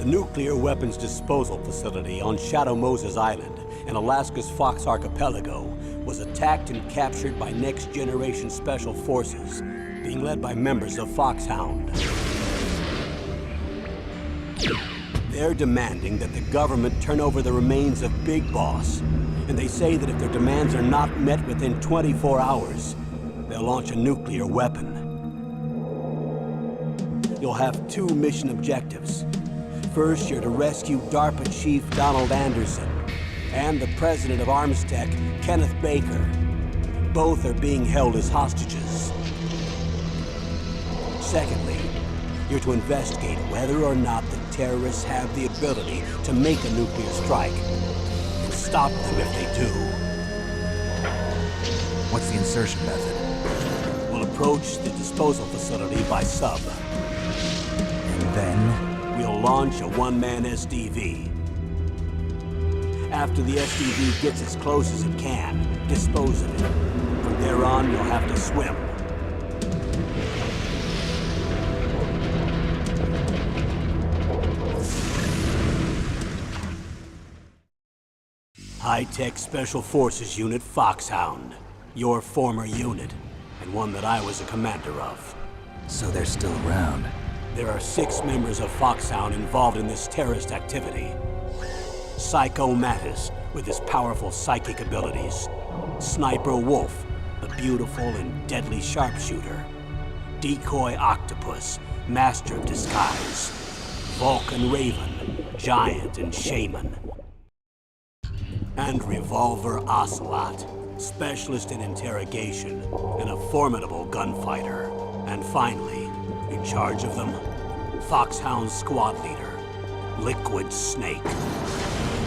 The nuclear weapons disposal facility on Shadow Moses Island in Alaska's Fox Archipelago was attacked and captured by next-generation special forces, being led by members of Foxhound. They're demanding that the government turn over the remains of Big Boss, and they say that if their demands are not met within 24 hours, they'll launch a nuclear weapon. You'll have two mission objectives. First, you're to rescue DARPA Chief Donald Anderson and the president of Armstech, Kenneth Baker. Both are being held as hostages. Secondly, you're to investigate whether or not the terrorists have the ability to make a nuclear strike and stop them if they do. What's the insertion method? We'll approach the disposal facility by sub. And then? We'll launch a one-man SDV. After the SDV gets as close as it can, dispose of it. From there on, you'll have to swim. High-Tech Special Forces Unit Foxhound. Your former unit, and one that I was a commander of. So they're still around. There are 6 members of Foxhound involved in this terrorist activity. Psycho Mattis, with his powerful psychic abilities. Sniper Wolf, the beautiful and deadly sharpshooter. Decoy Octopus, master of disguise. Vulcan Raven, giant and shaman. And Revolver Ocelot, specialist in interrogation and a formidable gunfighter. And finally, in charge of them, Foxhound's squad leader, Liquid Snake.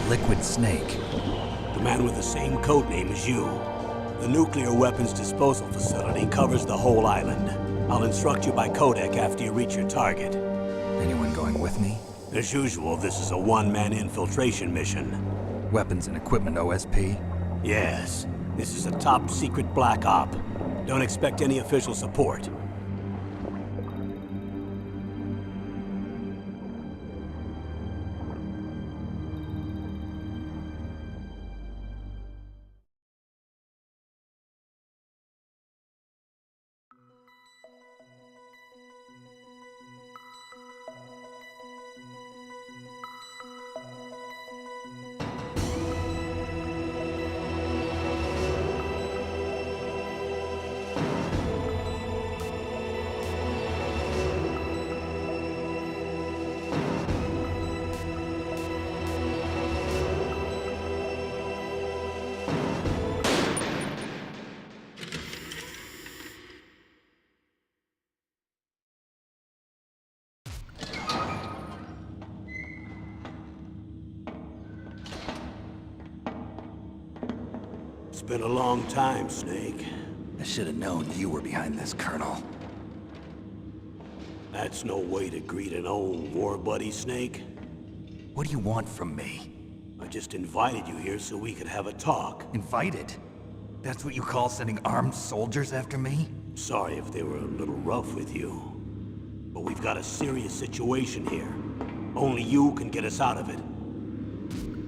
Liquid Snake? The man with the same codename as you. The nuclear weapons disposal facility covers the whole island. I'll instruct you by codec after you reach your target. Anyone going with me? As usual, this is a one-man infiltration mission. Weapons and equipment OSP? Yes. This is a top-secret black op. Don't expect any official support. It's been a long time, Snake. I should have known you were behind this, Colonel. That's no way to greet an old war buddy, Snake. What do you want from me? I just invited you here so we could have a talk. Invited? That's what you call sending armed soldiers after me? Sorry if they were a little rough with you. But we've got a serious situation here. Only you can get us out of it.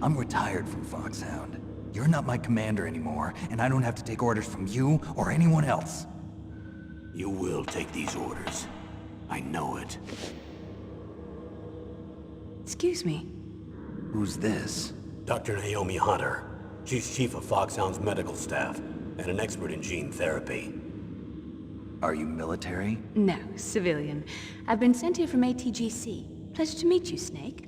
I'm retired from Foxhound. You're not my commander anymore, and I don't have to take orders from you or anyone else. You will take these orders. I know it. Excuse me. Who's this? Dr. Naomi Hunter. She's chief of Foxhound's medical staff, and an expert in gene therapy. Are you military? No, civilian. I've been sent here from ATGC. Pleasure to meet you, Snake.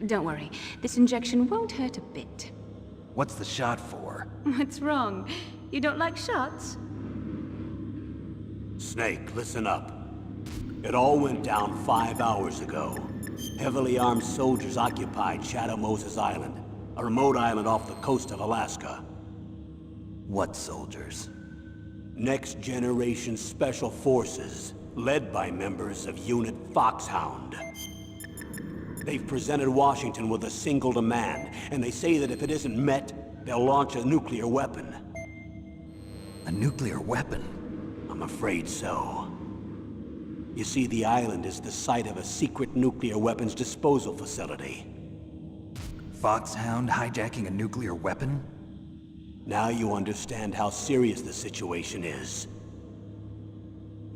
Don't worry, this injection won't hurt a bit. What's the shot for? What's wrong? You don't like shots? Snake, listen up. It all went down 5 hours ago. Heavily armed soldiers occupied Shadow Moses Island, a remote island off the coast of Alaska. What soldiers? Next generation special forces, led by members of Unit Foxhound. They've presented Washington with a single demand, and they say that if it isn't met, they'll launch a nuclear weapon. A nuclear weapon? I'm afraid so. You see, the island is the site of a secret nuclear weapons disposal facility. Foxhound hijacking a nuclear weapon? Now you understand how serious the situation is.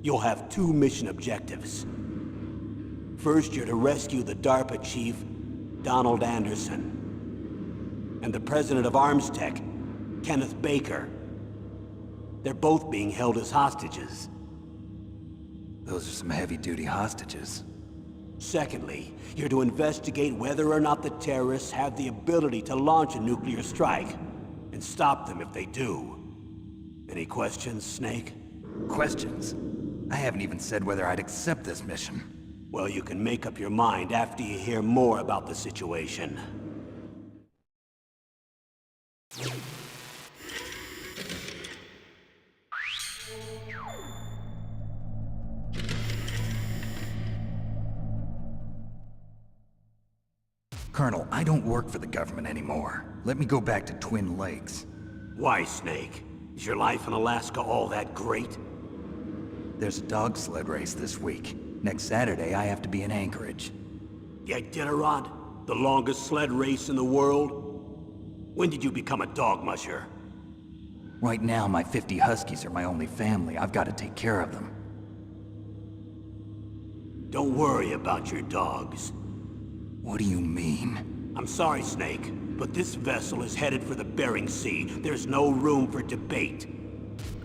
You'll have two mission objectives. First, you're to rescue the DARPA chief, Donald Anderson, and the president of Armstech, Kenneth Baker. They're both being held as hostages. Those are some heavy-duty hostages. Secondly, you're to investigate whether or not the terrorists have the ability to launch a nuclear strike, and stop them if they do. Any questions, Snake? Questions? I haven't even said whether I'd accept this mission. Well, you can make up your mind after you hear more about the situation. Colonel, I don't work for the government anymore. Let me go back to Twin Lakes. Why, Snake? Is your life in Alaska all that great? There's a dog sled race this week. Next Saturday, I have to be in Anchorage. The Iditarod? The longest sled race in the world? When did you become a dog musher? Right now, my 50 Huskies are my only family. I've got to take care of them. Don't worry about your dogs. What do you mean? I'm sorry, Snake, but this vessel is headed for the Bering Sea. There's no room for debate.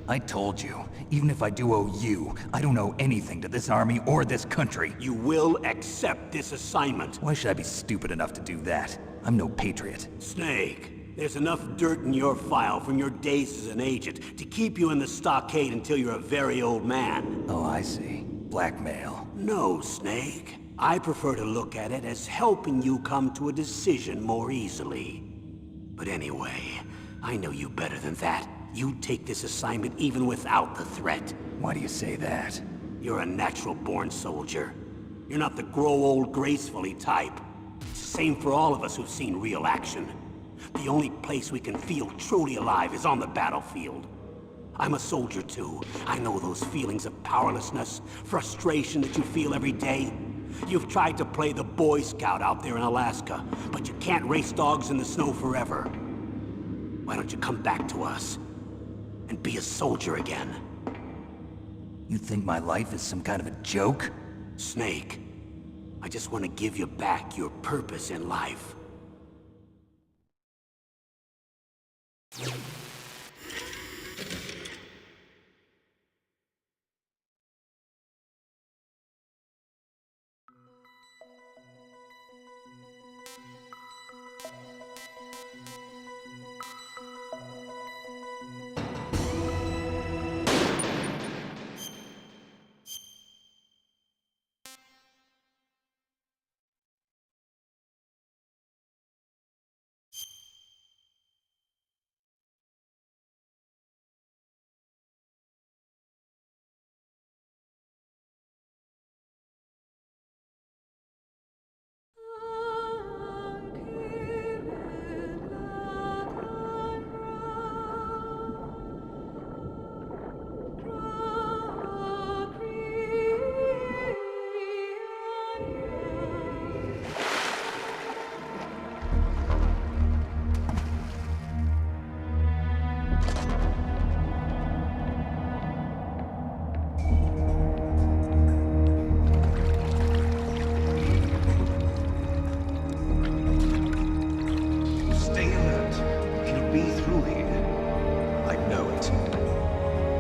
I told you, even if I do owe you, I don't owe anything to this army or this country. You will accept this assignment. Why should I be stupid enough to do that? I'm no patriot. Snake, there's enough dirt in your file from your days as an agent to keep you in the stockade until you're a very old man. Oh, I see. Blackmail. No, Snake. I prefer to look at it as helping you come to a decision more easily. But anyway, I know you better than that. You'd take this assignment even without the threat. Why do you say that? You're a natural-born soldier. You're not the grow old gracefully type. It's the same for all of us who've seen real action. The only place we can feel truly alive is on the battlefield. I'm a soldier too. I know those feelings of powerlessness, frustration that you feel every day. You've tried to play the Boy Scout out there in Alaska, but you can't race dogs in the snow forever. Why don't you come back to us and be a soldier again? You think my life is some kind of a joke? Snake, I just want to give you back your purpose in life.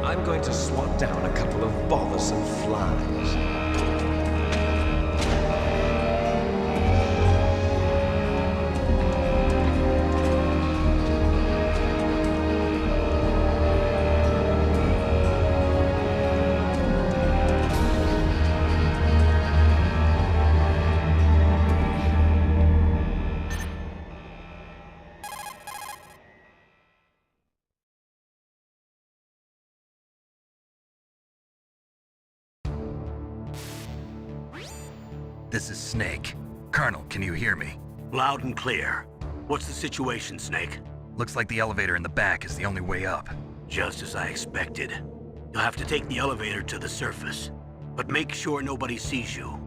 I'm going to swat down a couple of bothersome flies. This is Snake. Colonel, can you hear me? Loud and clear. What's the situation, Snake? Looks like the elevator in the back is the only way up. Just as I expected. You'll have to take the elevator to the surface. But make sure nobody sees you.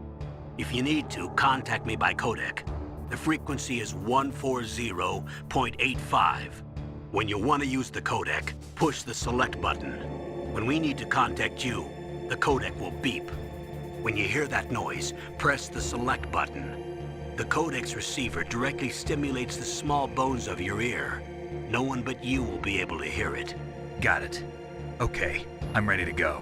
If you need to, contact me by codec. The frequency is 140.85. When you want to use the codec, push the select button. When we need to contact you, the codec will beep. When you hear that noise, press the select button. The codec's receiver directly stimulates the small bones of your ear. No one but you will be able to hear it. Got it. Okay, I'm ready to go.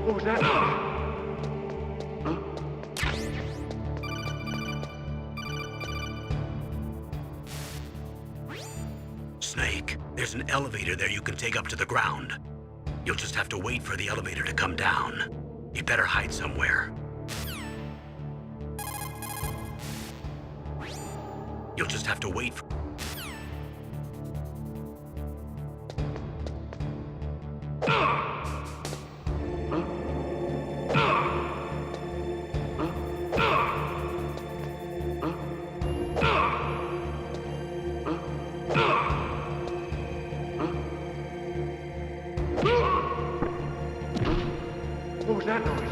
What was that noise? Snake, there's an elevator there you can take up to the ground. You'll just have to wait for the elevator to come down. You'd better hide somewhere. You'll just have to wait for... What was that noise?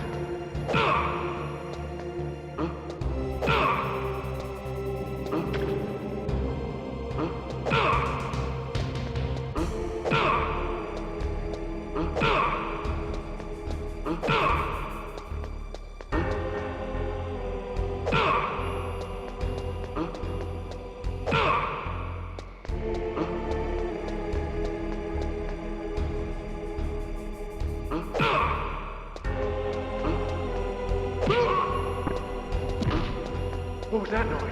What was that noise?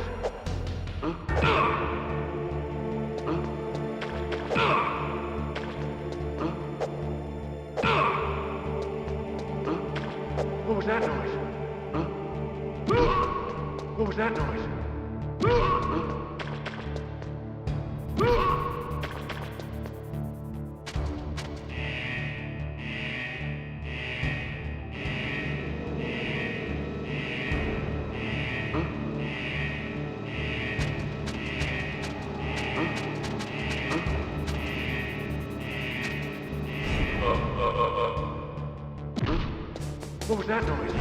What was that noise? What was that noise? What was that noise?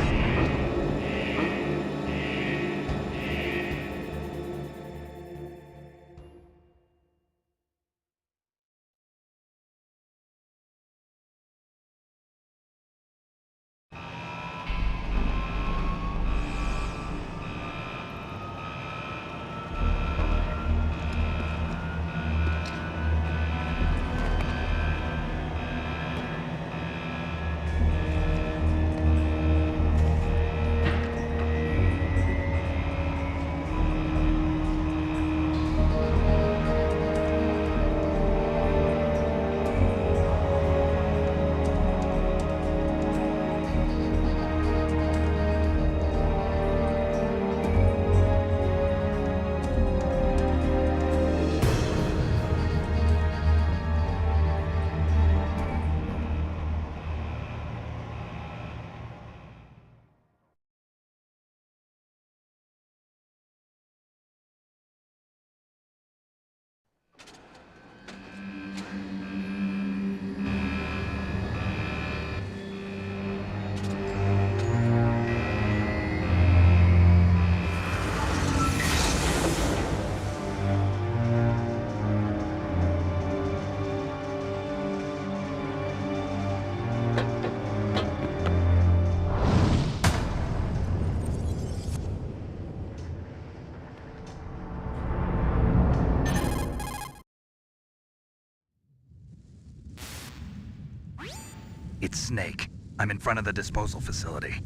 It's Snake. I'm in front of the disposal facility.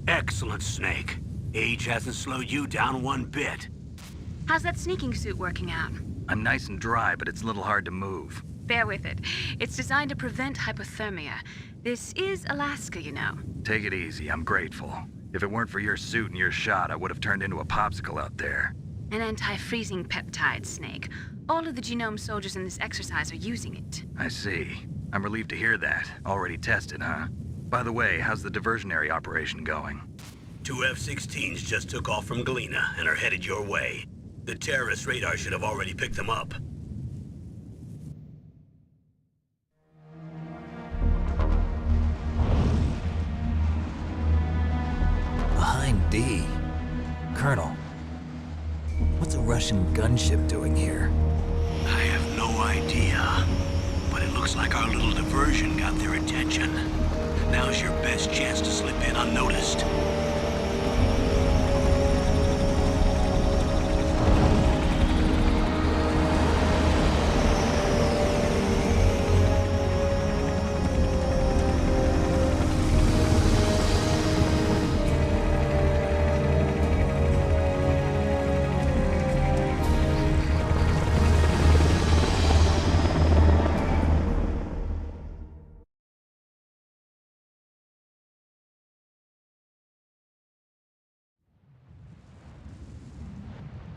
Excellent, Snake. Age hasn't slowed you down one bit. How's that sneaking suit working out? I'm nice and dry, but it's a little hard to move. Bear with it. It's designed to prevent hypothermia. This is Alaska, you know. Take it easy, I'm grateful. If it weren't for your suit and your shot, I would have turned into a popsicle out there. An anti-freezing peptide, Snake. All of the genome soldiers in this exercise are using it. I see. I'm relieved to hear that. Already tested, huh? By the way, how's the diversionary operation going? 2 F-16s just took off from Galena and are headed your way. The terrorist radar should have already picked them up. Behind D. Colonel, what's a Russian gunship doing here? I have no idea, but it looks like our little diversion got their attention. Now's your best chance to slip in unnoticed.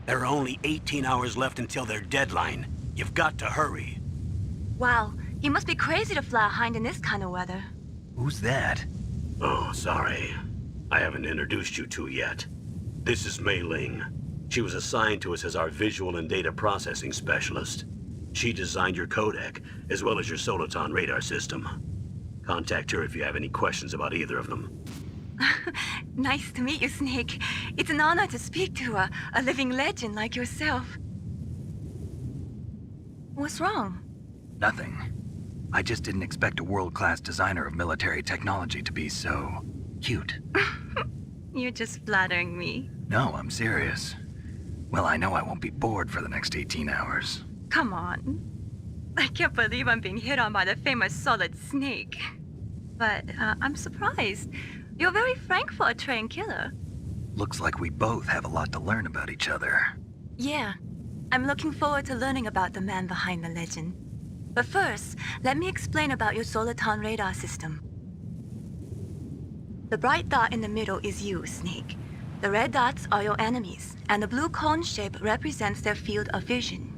There are only 18 hours left until their deadline. You've got to hurry. Wow, you must be crazy to fly a hind in this kind of weather. Who's that? Oh, sorry. I haven't introduced you to yet. This is Mei Ling. She was assigned to us as our visual and data processing specialist. She designed your codec, as well as your Soliton radar system. Contact her if you have any questions about either of them. Nice to meet you, Snake. It's an honor to speak to a living legend like yourself. What's wrong? Nothing. I just didn't expect a world-class designer of military technology to be so cute. You're just flattering me. No, I'm serious. Well, I know I won't be bored for the next 18 hours. Come on. I can't believe I'm being hit on by the famous Solid Snake. But I'm surprised. You're very frank for a trained killer. Looks like we both have a lot to learn about each other. Yeah. I'm looking forward to learning about the man behind the legend. But first, let me explain about your Soliton radar system. The bright dot in the middle is you, Snake. The red dots are your enemies, and the blue cone shape represents their field of vision.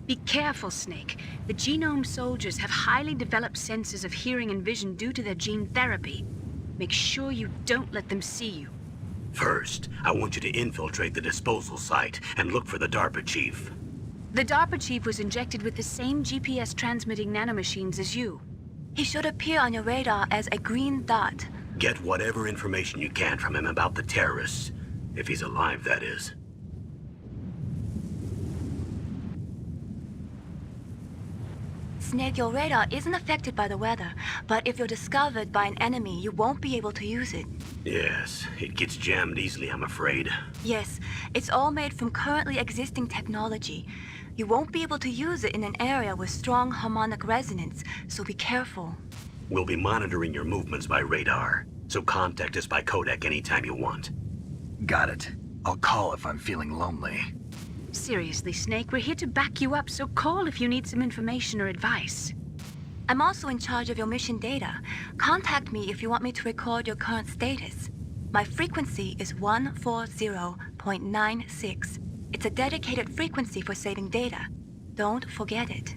Be careful, Snake. The genome soldiers have highly developed senses of hearing and vision due to their gene therapy. Make sure you don't let them see you. First, I want you to infiltrate the disposal site and look for the DARPA chief. The DARPA chief was injected with the same GPS-transmitting nanomachines as you. He should appear on your radar as a green dot. Get whatever information you can from him about the terrorists. If he's alive, that is. Snake, your radar isn't affected by the weather, but if you're discovered by an enemy, you won't be able to use it. Yes, it gets jammed easily, I'm afraid. Yes, it's all made from currently existing technology. You won't be able to use it in an area with strong harmonic resonance, so be careful. We'll be monitoring your movements by radar, so contact us by codec anytime you want. Got it. I'll call if I'm feeling lonely. Seriously, Snake, we're here to back you up, so call if you need some information or advice. I'm also in charge of your mission data. Contact me if you want me to record your current status. My frequency is 140.96. It's a dedicated frequency for saving data. Don't forget it.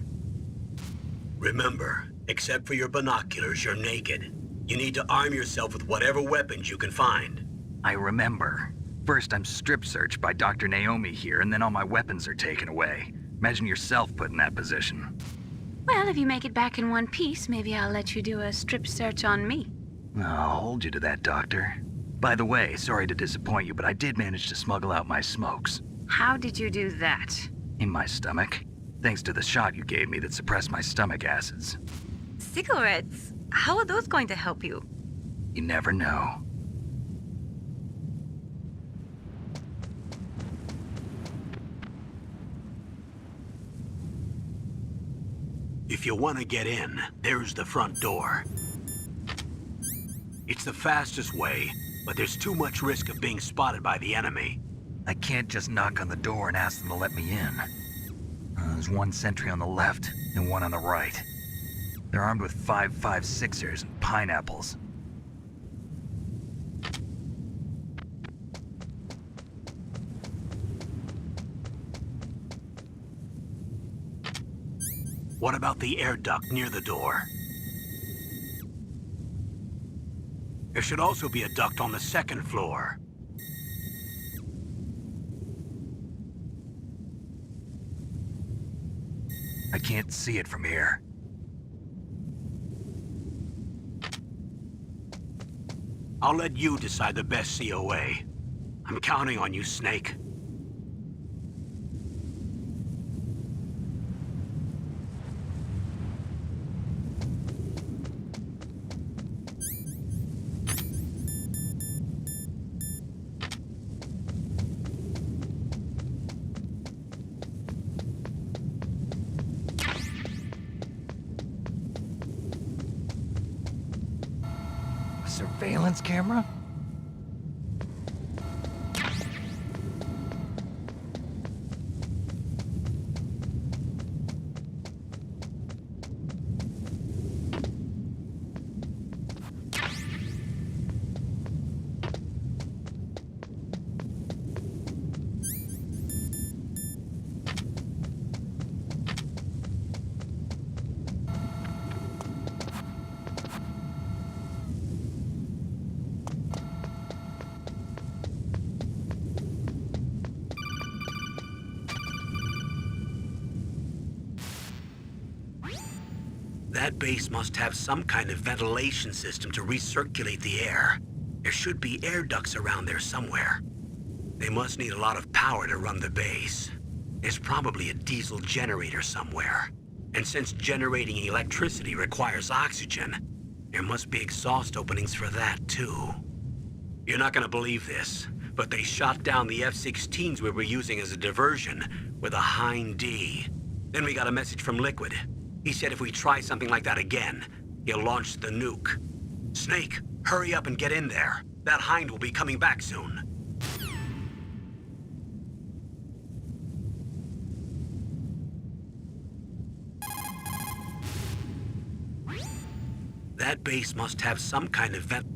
Remember, except for your binoculars, you're naked. You need to arm yourself with whatever weapons you can find. I remember. First, I'm strip searched by Dr. Naomi here, and then all my weapons are taken away. Imagine yourself put in that position. Well, if you make it back in one piece, maybe I'll let you do a strip search on me. I'll hold you to that, Doctor. By the way, sorry to disappoint you, but I did manage to smuggle out my smokes. How did you do that? In my stomach. Thanks to the shot you gave me that suppressed my stomach acids. Cigarettes? How are those going to help you? You never know. If you want to get in, there's the front door. It's the fastest way, but there's too much risk of being spotted by the enemy. I can't just knock on the door and ask them to let me in. There's one sentry on the left and one on the right. They're armed with 5.56ers and pineapples. What about the air duct near the door? There should also be a duct on the second floor. I can't see it from here. I'll let you decide the best COA. I'm counting on you, Snake. Surveillance camera? That base must have some kind of ventilation system to recirculate the air. There should be air ducts around there somewhere. They must need a lot of power to run the base. There's probably a diesel generator somewhere. And since generating electricity requires oxygen, there must be exhaust openings for that too. You're not gonna believe this, but they shot down the F-16s we were using as a diversion with a Hind D. Then we got a message from Liquid. He said if we try something like that again, he'll launch the nuke. Snake, hurry up and get in there. That Hind will be coming back soon. That base must have some kind of vent.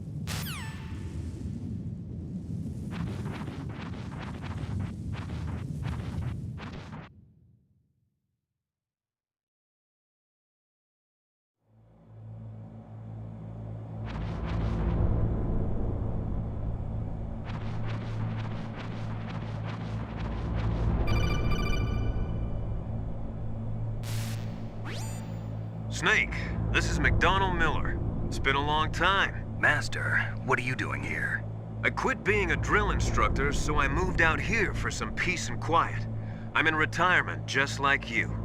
Snake, this is McDonald Miller. It's been a long time. Master, what are you doing here? I quit being a drill instructor, so I moved out here for some peace and quiet. I'm in retirement, just like you.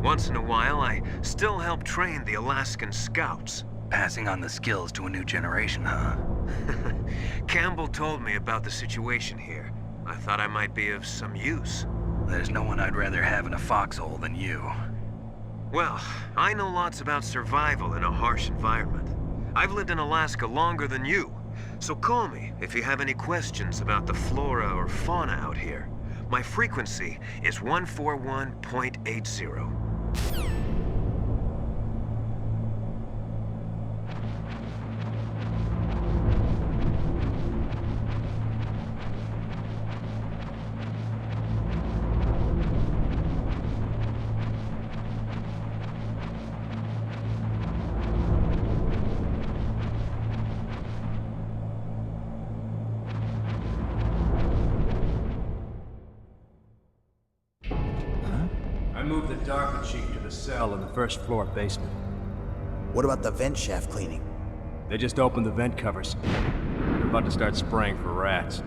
Once in a while, I still help train the Alaskan Scouts. Passing on the skills to a new generation, huh? Campbell told me about the situation here. I thought I might be of some use. There's no one I'd rather have in a foxhole than you. Well, I know lots about survival in a harsh environment. I've lived in Alaska longer than you, so call me if you have any questions about the flora or fauna out here. My frequency is 141.80. I moved the DARPA chief to the cell in the first floor basement. What about the vent shaft cleaning? They just opened the vent covers. They're about to start spraying for rats.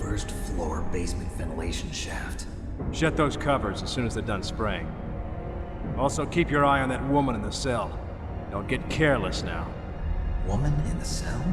First floor basement ventilation shaft. Shut those covers as soon as they're done spraying. Also, keep your eye on that woman in the cell. Don't get careless now. Woman in the cell?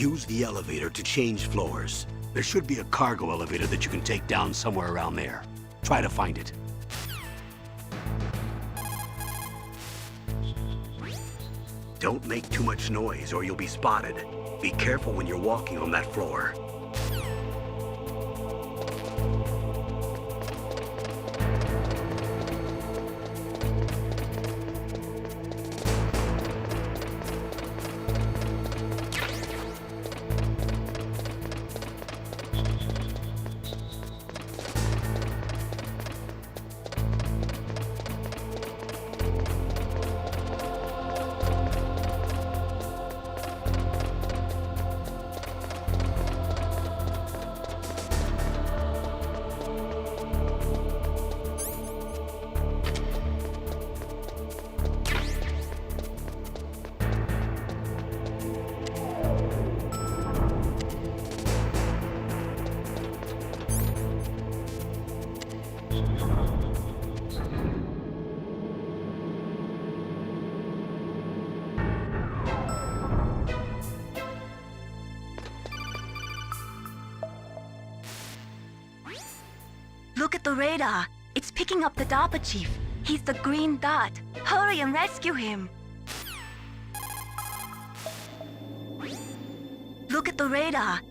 Use the elevator to change floors. There should be a cargo elevator that you can take down somewhere around there. Try to find it. Don't make too much noise or you'll be spotted. Be careful when you're walking on that floor. Look at the radar. It's picking up the DARPA chief. He's the green dot. Hurry and rescue him. Look at the radar.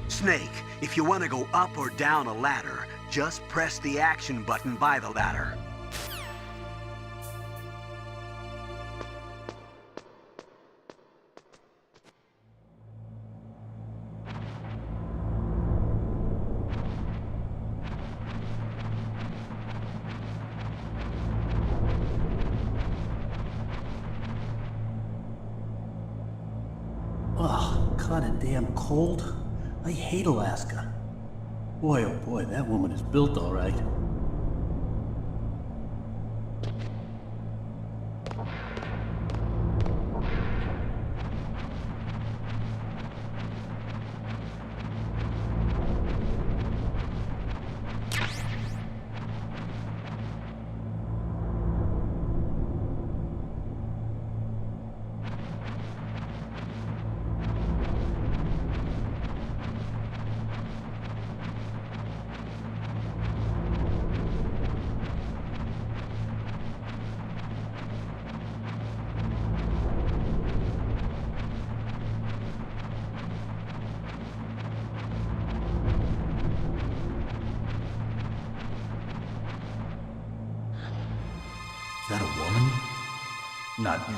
Snake, if you want to go up or down a ladder, just press the action button by the ladder. Ugh, kinda damn cold. I hate Alaska. Boy, oh boy, that woman is built all right. Is that a woman? Not yet.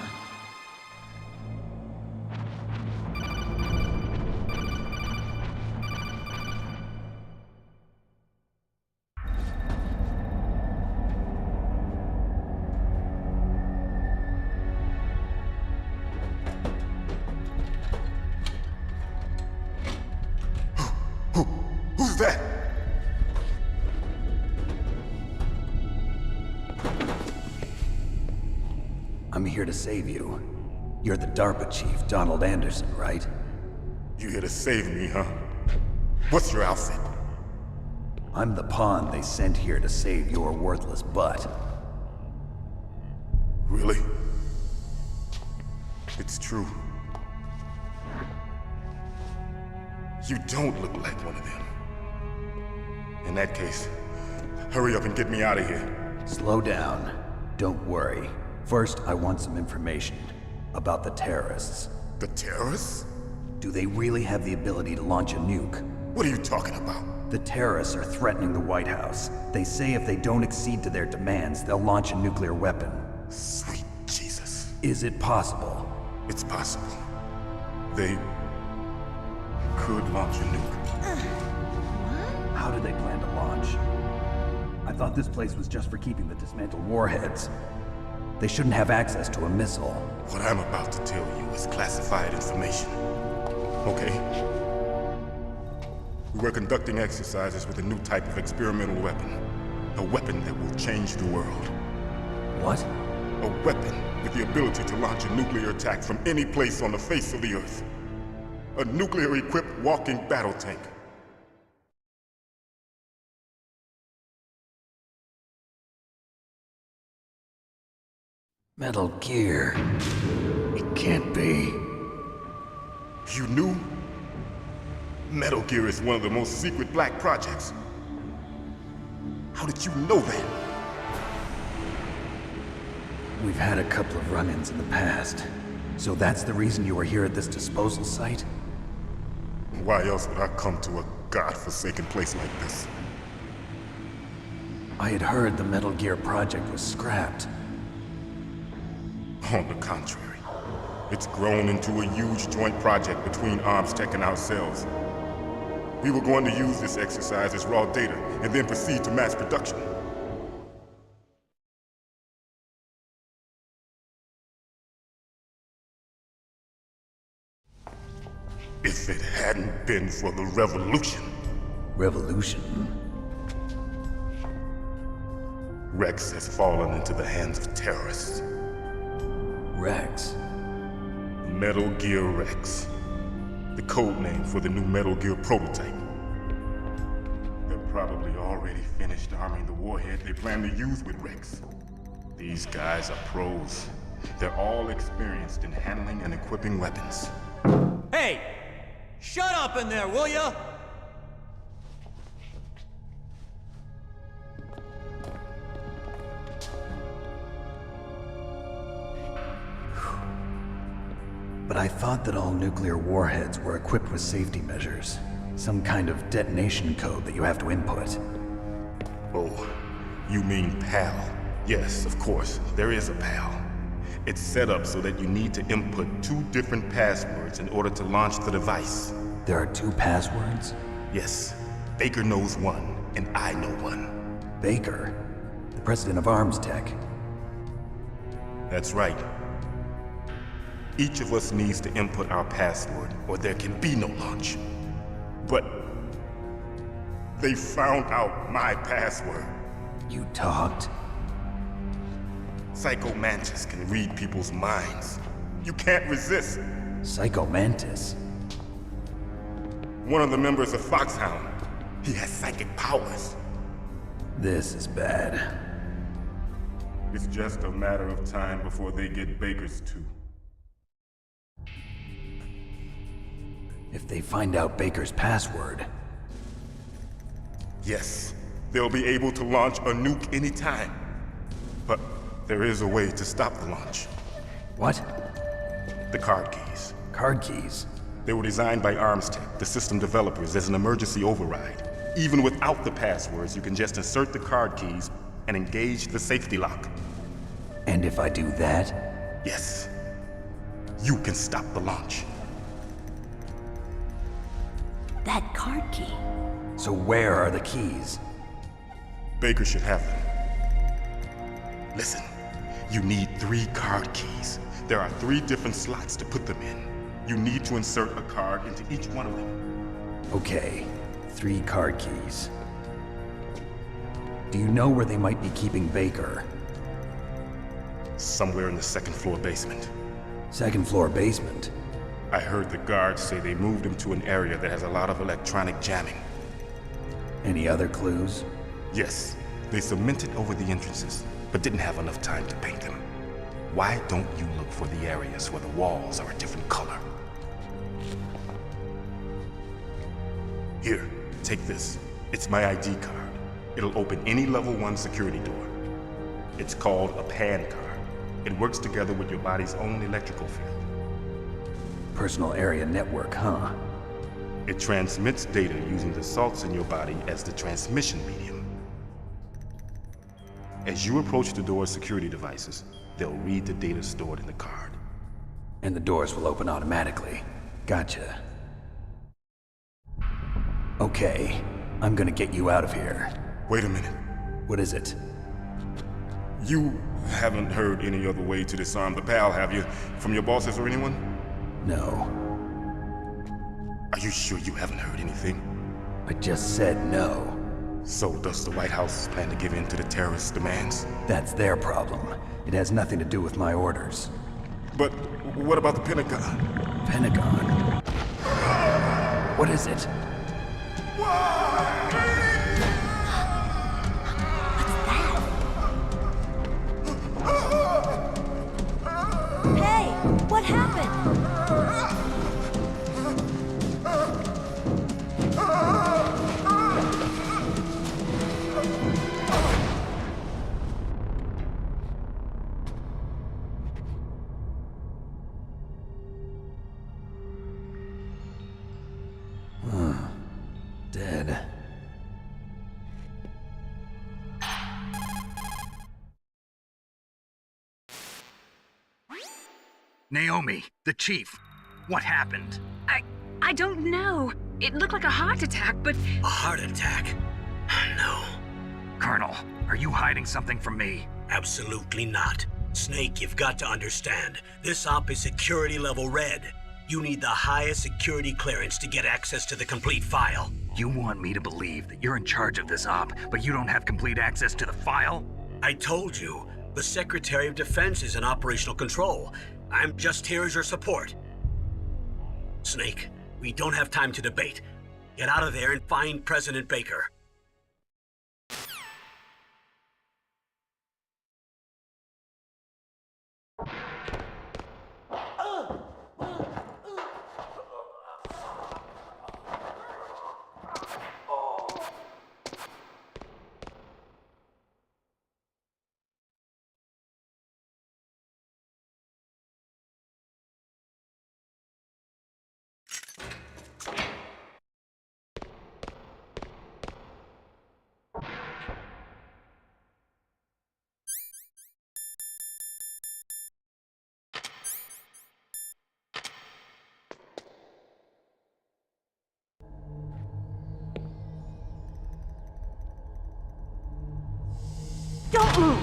Who's that? I'm here to save you. You're the DARPA chief, Donald Anderson, right? You here to save me, huh? What's your outfit? I'm the pawn they sent here to save your worthless butt. Really? It's true. You don't look like one of them. In that case, hurry up and get me out of here. Slow down. Don't worry. First, I want some information about the terrorists. The terrorists? Do they really have the ability to launch a nuke? What are you talking about? The terrorists are threatening the White House. They say if they don't accede to their demands, they'll launch a nuclear weapon. Sweet Jesus. Is it possible? It's possible. They could launch a nuke. How do they plan to launch? I thought this place was just for keeping the dismantled warheads. They shouldn't have access to a missile. What I'm about to tell you is classified information. Okay? We were conducting exercises with a new type of experimental weapon. A weapon that will change the world. What? A weapon with the ability to launch a nuclear attack from any place on the face of the Earth. A nuclear-equipped walking battle tank. Metal Gear. It can't be. You knew? Metal Gear is one of the most secret black projects. How did you know that? We've had a couple of run-ins in the past. So that's the reason you were here at this disposal site? Why else would I come to a godforsaken place like this? I had heard the Metal Gear project was scrapped. On the contrary, it's grown into a huge joint project between Arms Tech and ourselves. We were going to use this exercise as raw data and then proceed to mass production. If it hadn't been for the revolution. Revolution? Rex has fallen into the hands of terrorists. Rex? Metal Gear Rex. The code name for the new Metal Gear prototype. They're probably already finished arming the warhead they plan to use with Rex. These guys are pros. They're all experienced in handling and equipping weapons. Hey! Shut up in there, will ya? But I thought that all nuclear warheads were equipped with safety measures. Some kind of detonation code that you have to input. Oh, you mean PAL? Yes, of course, there is a PAL. It's set up so that you need to input 2 different passwords in order to launch the device. There are 2 passwords? Yes. Baker knows one, and I know one. Baker? The president of Arms Tech? That's right. Each of us needs to input our password, or there can be no launch. But they found out my password. You talked? Psycho Mantis can read people's minds. You can't resist. Psycho Mantis? One of the members of Foxhound. He has psychic powers. This is bad. It's just a matter of time before they get Baker's too. If they find out Baker's password... Yes, they'll be able to launch a nuke anytime. But there is a way to stop the launch. What? The card keys. Card keys? They were designed by Arms Tech, the system developers, as an emergency override. Even without the passwords, you can just insert the card keys and engage the safety lock. And if I do that? Yes. You can stop the launch. That card key. So where are the keys? Baker should have them. Listen, you need 3 card keys. There are 3 different slots to put them in. You need to insert a card into each one of them. Okay, 3 card keys. Do you know where they might be keeping Baker? Somewhere in the 2nd floor basement. 2nd floor basement? I heard the guards say they moved him to an area that has a lot of electronic jamming. Any other clues? Yes, they cemented over the entrances, but didn't have enough time to paint them. Why don't you look for the areas where the walls are a different color? Here, take this. It's my ID card. It'll open any level 1 security door. It's called a PAN card. It works together with your body's own electrical field. Personal area network, huh? It transmits data using the salts in your body as the transmission medium. As you approach the door's security devices, they'll read the data stored in the card. And the doors will open automatically. Gotcha. Okay, I'm gonna get you out of here. Wait a minute. What is it? You haven't heard any other way to disarm the PAL, have you? From your bosses or anyone? No. Are you sure you haven't heard anything? I just said no. So does the White House plan to give in to the terrorists' demands? That's their problem. It has nothing to do with my orders. But what about the Pentagon? Pentagon? What is it? Hey, what happened? Dead. Naomi, the chief. What happened? I don't know. It looked like a heart attack, but... A heart attack? No. Colonel, are you hiding something from me? Absolutely not. Snake, you've got to understand. This op is security level red. You need the highest security clearance to get access to the complete file. You want me to believe that you're in charge of this op, but you don't have complete access to the file? I told you, the Secretary of Defense is in operational control. I'm just here as your support. Snake, we don't have time to debate. Get out of there and find President Baker. Don't move!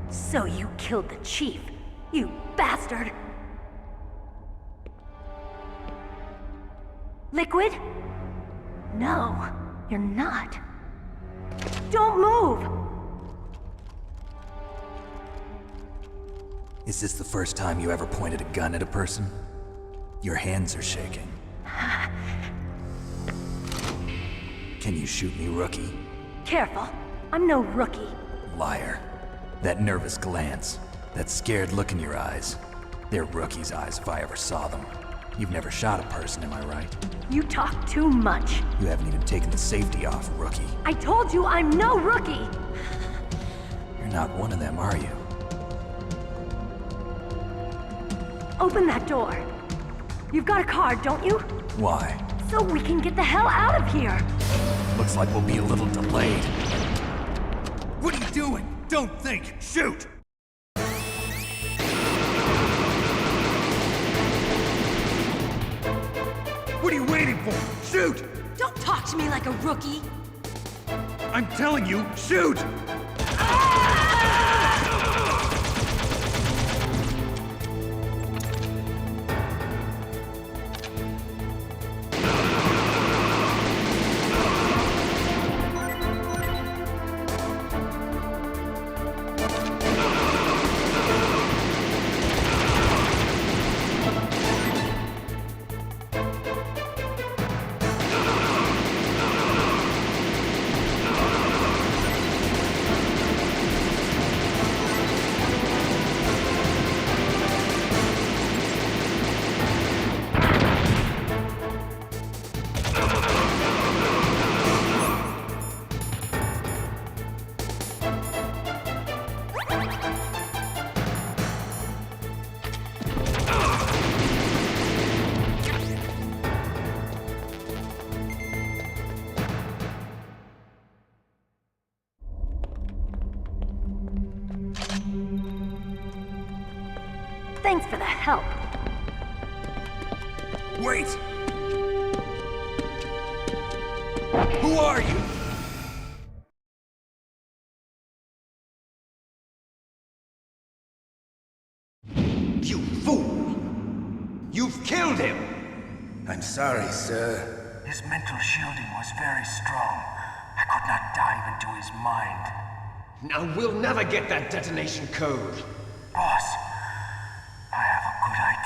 So you killed the chief, you bastard! Liquid? No, you're not. Don't move! Is this the first time you ever pointed a gun at a person? Your hands are shaking. Can you shoot me, rookie? Careful, I'm no rookie. Liar. That nervous glance, that scared look in your eyes. They're rookie's eyes if I ever saw them. You've never shot a person, am I right? You talk too much. You haven't even taken the safety off, rookie. I told you I'm no rookie! You're not one of them, are you? Open that door. You've got a card, don't you? Why? So we can get the hell out of here! Looks like we'll be a little delayed. What are you doing? Don't think! Shoot! What are you waiting for? Shoot! Don't talk to me like a rookie! I'm telling you, shoot! Thanks for the help. Wait! Who are you? You fool! You've killed him! I'm sorry, sir. His mental shielding was very strong. I could not dive into his mind. Now we'll never get that detonation code. Boss, I have a good idea.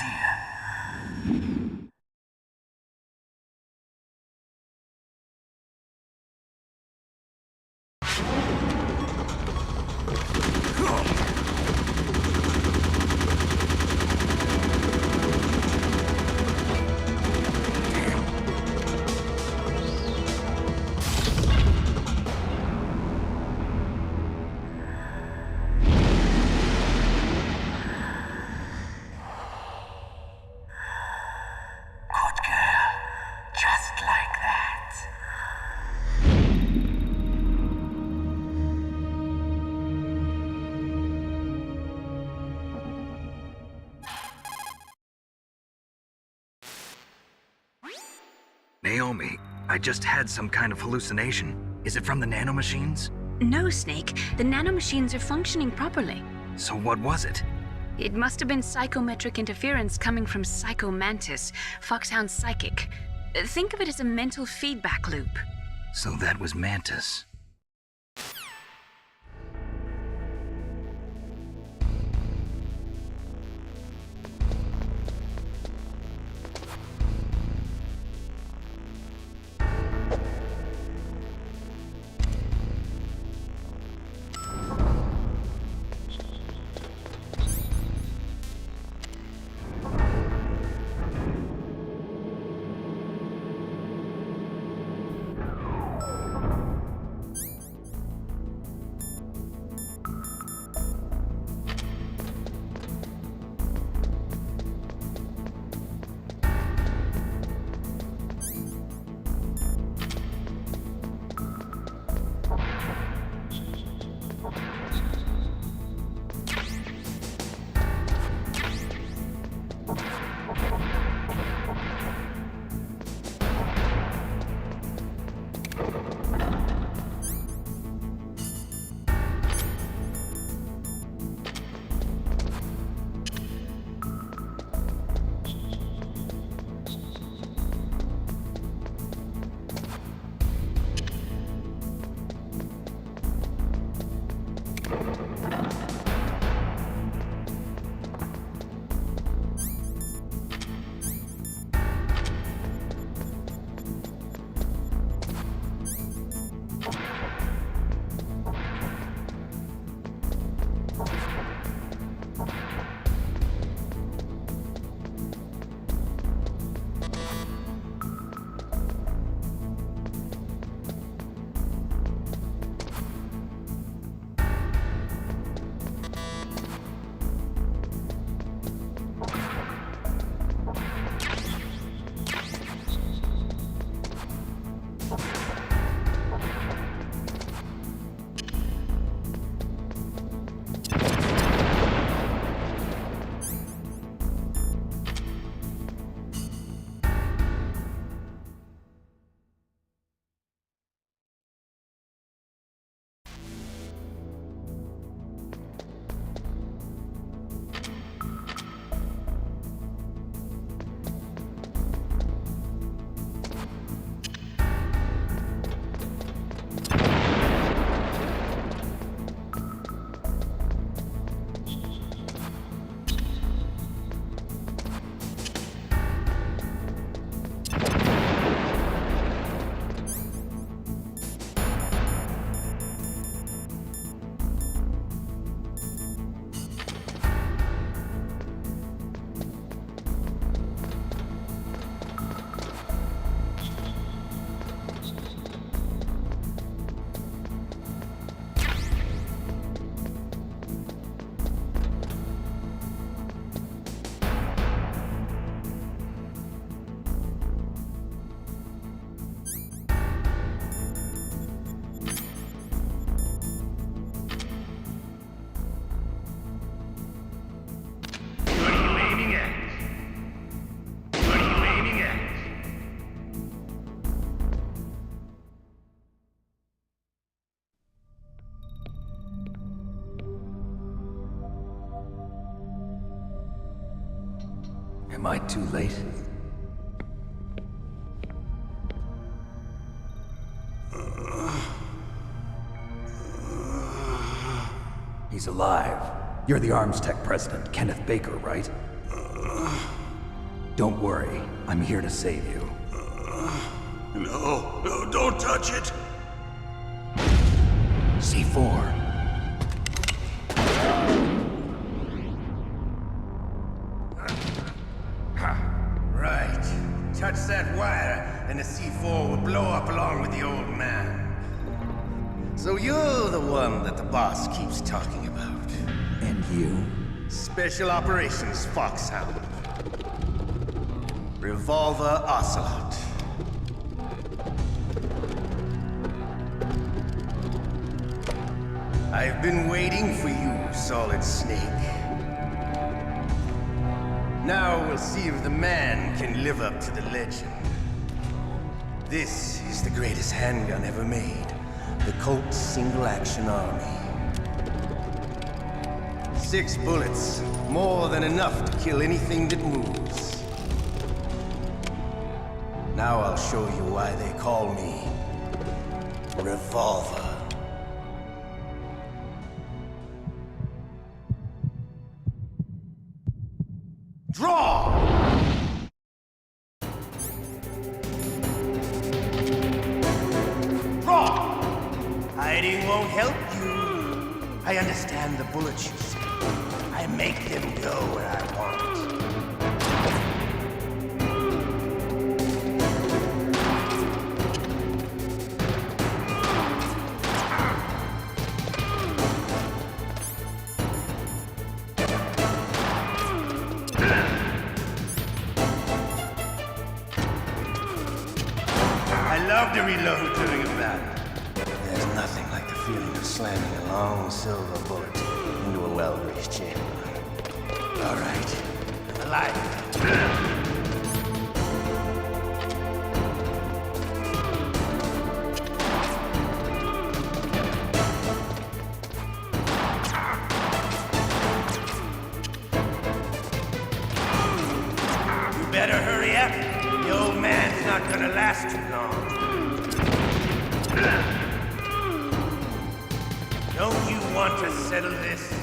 Naomi, I just had some kind of hallucination. Is it from the nanomachines? No, Snake. The nanomachines are functioning properly. So what was it? It must have been psychometric interference coming from Psycho Mantis, Foxhound's psychic. Think of it as a mental feedback loop. So that was Mantis. Am I too late? He's alive. You're the Arms Tech president, Kenneth Baker, right? Don't worry. I'm here to save you. No, don't touch it! C4. Right. Touch that wire, and the C4 will blow up along with the old man. So you're the one that the boss keeps talking about. And you? Special Operations Foxhound. Revolver Ocelot. I've been waiting for you, Solid Snake. Now we'll see if the man can live up to the legend. This is the greatest handgun ever made. The Colt Single Action Army. 6 bullets, more than enough to kill anything that moves. Now I'll show you why they call me Revolver. Draw! Draw! Hiding won't help you. I understand the bullets you see. I make them go where I want. I love to reload during a battle. There's nothing like the feeling of slamming a long silver bullet into a well-greased chamber. All right, I'm alive. You better hurry up. The old man's not gonna last too long. Don't you want to settle this?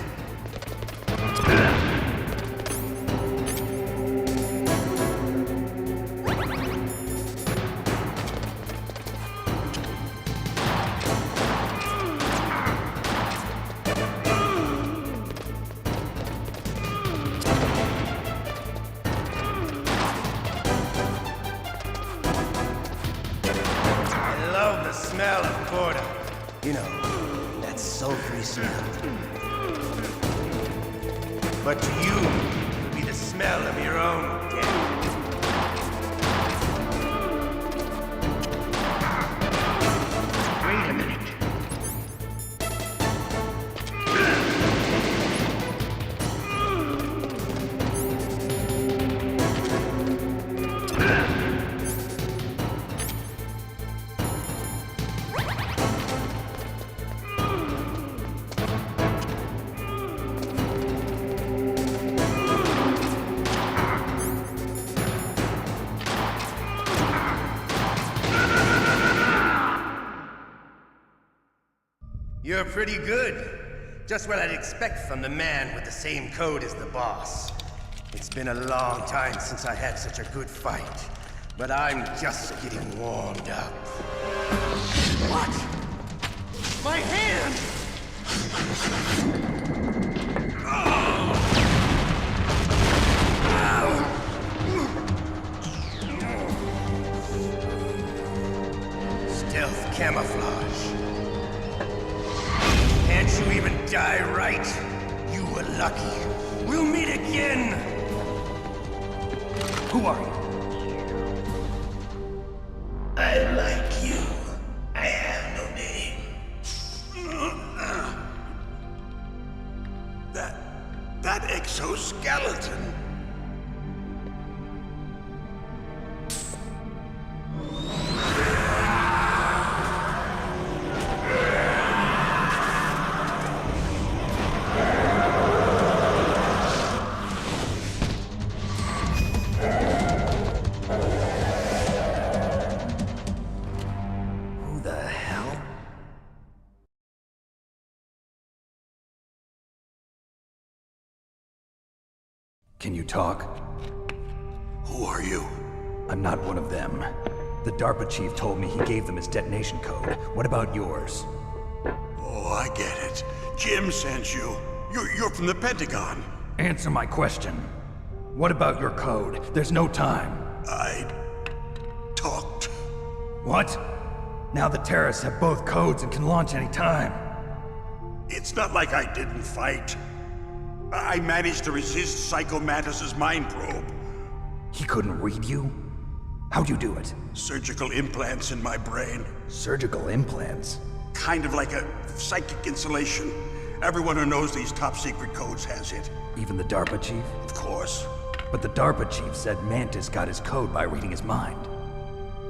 I love the smell of Porter. You know, that sultry smell. But to you, it'll be the smell of your own death. Wait a minute. You're pretty good. Just what I'd expect from the man with the same code as the boss. It's been a long time since I had such a good fight, but I'm just getting warmed up. What? My hand! Stealth camouflage. Can't you even die right? You were lucky. We'll meet again! Who are you? I like you. I have no name. That exoskeleton. Can you talk? Who are you? I'm not one of them. The DARPA chief told me he gave them his detonation code. What about yours? Oh, I get it. Jim sent you. You're from the Pentagon. Answer my question. What about your code? There's no time. I talked. What? Now the terrorists have both codes and can launch any time. It's not like I didn't fight. I managed to resist Psycho Mantis's mind probe. He couldn't read you? How'd you do it? Surgical implants in my brain. Surgical implants? Kind of like a psychic insulation. Everyone who knows these top secret codes has it. Even the DARPA chief? Of course. But the DARPA chief said Mantis got his code by reading his mind.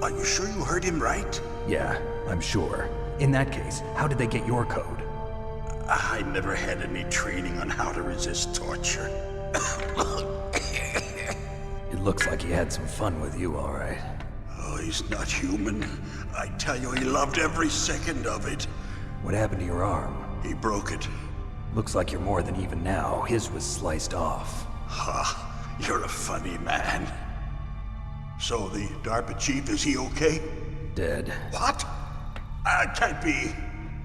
Are you sure you heard him right? Yeah, I'm sure. In that case, how did they get your code? I never had any training on how to resist torture. It looks like he had some fun with you, all right. Oh, he's not human. I tell you, he loved every second of it. What happened to your arm? He broke it. Looks like you're more than even now. His was sliced off. Ha, you're a funny man. So the DARPA chief, is he okay? Dead. What? Can't be.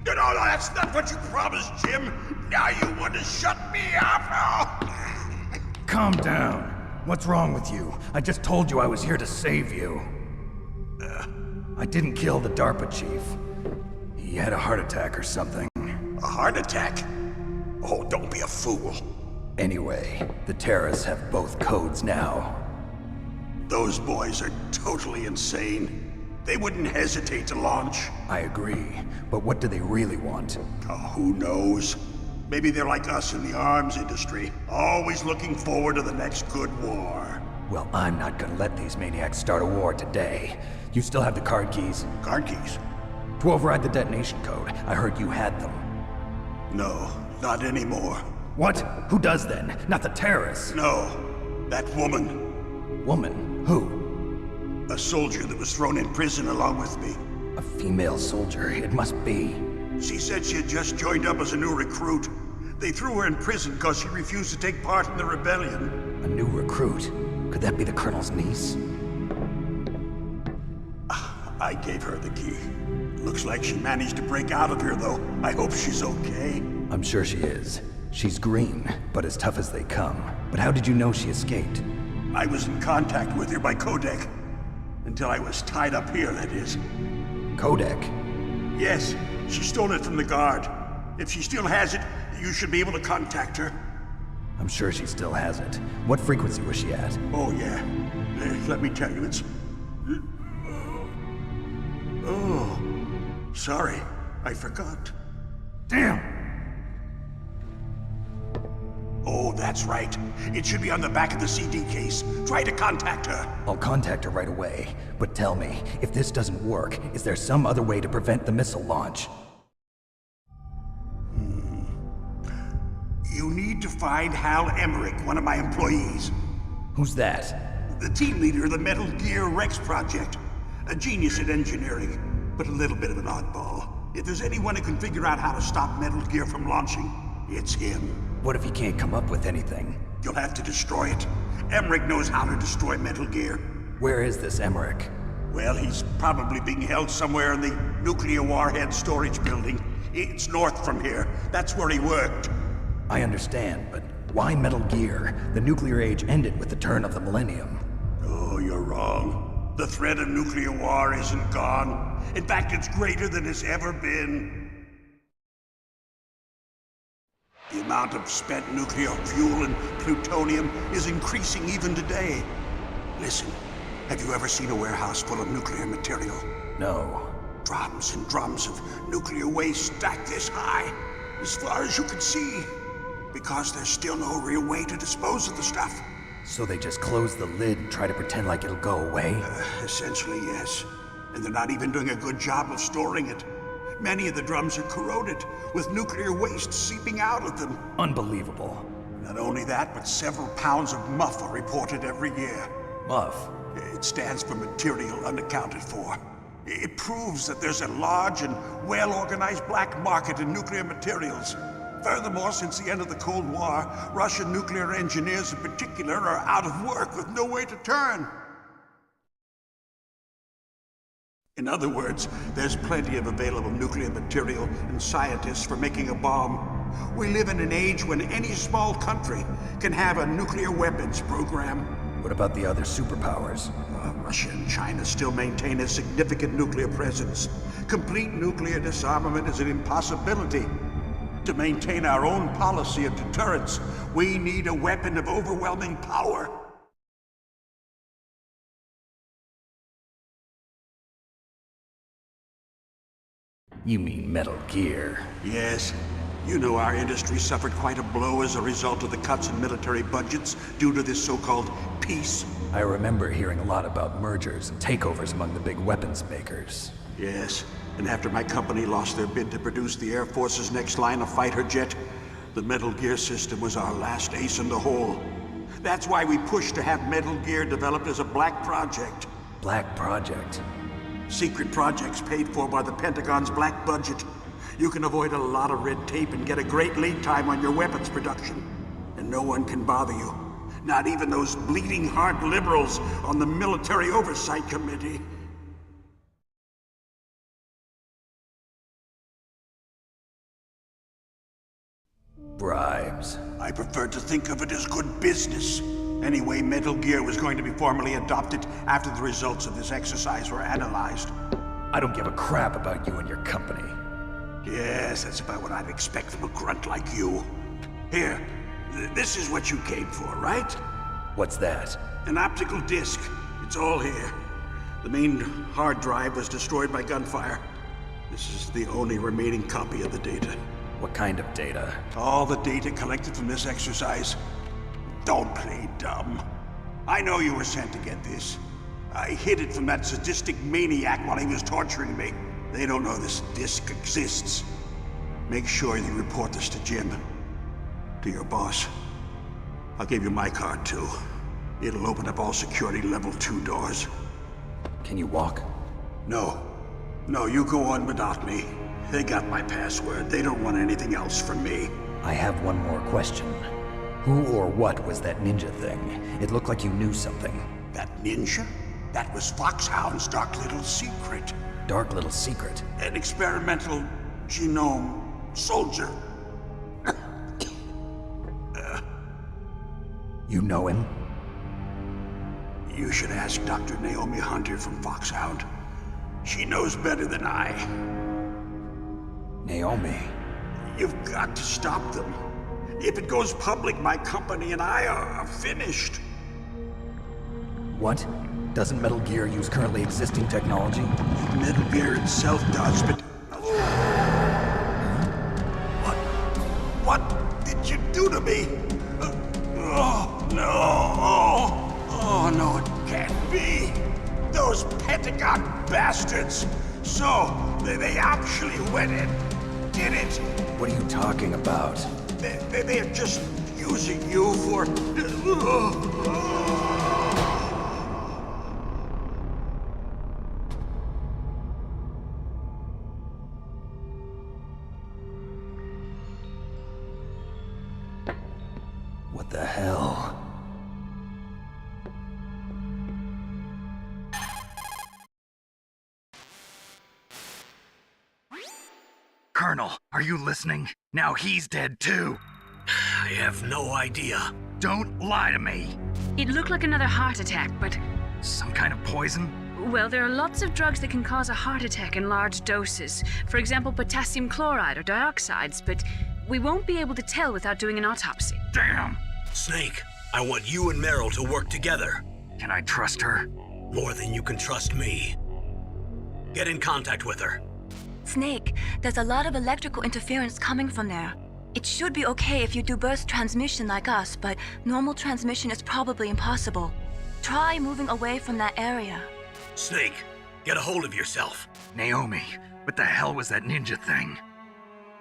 No, that's not what you promised, Jim. Now you want to shut me up? Calm down. What's wrong with you? I just told you I was here to save you. I didn't kill the DARPA chief. He had a heart attack or something. A heart attack? Oh, don't be a fool. Anyway, the terrorists have both codes now. Those boys are totally insane. They wouldn't hesitate to launch. I agree, but what do they really want? Oh, who knows? Maybe they're like us in the arms industry, always looking forward to the next good war. Well, I'm not gonna let these maniacs start a war today. You still have the card keys? Card keys? To override the detonation code. I heard you had them. No, not anymore. What? Who does then? Not the terrorists? No, that woman. Woman? Who? A soldier that was thrown in prison along with me. A female soldier? It must be. She said she had just joined up as a new recruit. They threw her in prison because she refused to take part in the rebellion. A new recruit? Could that be the Colonel's niece? I gave her the key. Looks like she managed to break out of here, though. I hope she's okay. I'm sure she is. She's green, but as tough as they come. But how did you know she escaped? I was in contact with her by codec. Until I was tied up here, that is. Codec? Yes, she stole it from the guard. If she still has it, you should be able to contact her. I'm sure she still has it. What frequency was she at? Oh, yeah. Let me tell you, it's... Oh, sorry. I forgot. Damn! Oh, that's right. It should be on the back of the CD case. Try to contact her. I'll contact her right away. But tell me, if this doesn't work, is there some other way to prevent the missile launch? You need to find Hal Emmerich, one of my employees. Who's that? The team leader of the Metal Gear Rex project. A genius at engineering, but a little bit of an oddball. If there's anyone who can figure out how to stop Metal Gear from launching, it's him. What if he can't come up with anything? You'll have to destroy it. Emmerich knows how to destroy Metal Gear. Where is this Emmerich? Well, he's probably being held somewhere in the nuclear warhead storage building. It's north from here. That's where he worked. I understand, but why Metal Gear? The nuclear age ended with the turn of the millennium. Oh, you're wrong. The threat of nuclear war isn't gone. In fact, it's greater than it's ever been. The amount of spent nuclear fuel and plutonium is increasing even today. Listen, have you ever seen a warehouse full of nuclear material? No. Drums and drums of nuclear waste stacked this high, as far as you can see. Because there's still no real way to dispose of the stuff. So they just close the lid and try to pretend like it'll go away? Essentially, yes. And they're not even doing a good job of storing it. Many of the drums are corroded, with nuclear waste seeping out of them. Unbelievable. Not only that, but several pounds of MUF are reported every year. MUF? It stands for material unaccounted for. It proves that there's a large and well-organized black market in nuclear materials. Furthermore, since the end of the Cold War, Russian nuclear engineers in particular are out of work with no way to turn. In other words, there's plenty of available nuclear material and scientists for making a bomb. We live in an age when any small country can have a nuclear weapons program. What about the other superpowers? Russia and China still maintain a significant nuclear presence. Complete nuclear disarmament is an impossibility. To maintain our own policy of deterrence, we need a weapon of overwhelming power. You mean Metal Gear? Yes. You know our industry suffered quite a blow as a result of the cuts in military budgets due to this so-called peace. I remember hearing a lot about mergers and takeovers among the big weapons makers. Yes, and after my company lost their bid to produce the Air Force's next line of fighter jet, the Metal Gear system was our last ace in the hole. That's why we pushed to have Metal Gear developed as a black project. Black project? Secret projects paid for by the Pentagon's black budget. You can avoid a lot of red tape and get a great lead time on your weapons production. And no one can bother you. Not even those bleeding heart liberals on the Military Oversight Committee. Bribes. I prefer to think of it as good business. Anyway, Metal Gear was going to be formally adopted after the results of this exercise were analyzed. I don't give a crap about you and your company. Yes, that's about what I'd expect from a grunt like you. Here, this is what you came for, right? What's that? An optical disc. It's all here. The main hard drive was destroyed by gunfire. This is the only remaining copy of the data. What kind of data? All the data collected from this exercise. Don't play dumb. I know you were sent to get this. I hid it from that sadistic maniac while he was torturing me. They don't know this disc exists. Make sure you report this to Jim. To your boss. I'll give you my card too. It'll open up all security level 2 doors. Can you walk? No. No, you go on without me. They got my password. They don't want anything else from me. I have one more question. Who or what was that ninja thing? It looked like you knew something. That ninja? That was Foxhound's dark little secret. Dark little secret? An experimental genome soldier. You know him? You should ask Dr. Naomi Hunter from Foxhound. She knows better than I. Naomi? You've got to stop them. If it goes public, my company and I are finished. What? Doesn't Metal Gear use currently existing technology? Metal Gear itself does, but... What did you do to me? Oh, no. Oh, no, it can't be. Those Pentagon bastards. So, they actually went and did it. What are you talking about? They're just using you for... What the hell? Colonel, are you listening? Now he's dead too. I have no idea. Don't lie to me. It looked like another heart attack, but... Some kind of poison? Well, there are lots of drugs that can cause a heart attack in large doses. For example, potassium chloride or dioxides, but we won't be able to tell without doing an autopsy. Damn! Snake, I want you and Meryl to work together. Can I trust her? More than you can trust me. Get in contact with her. Snake, there's a lot of electrical interference coming from there. It should be okay if you do burst transmission like us, but normal transmission is probably impossible. Try moving away from that area. Snake, get a hold of yourself. Naomi, what the hell was that ninja thing?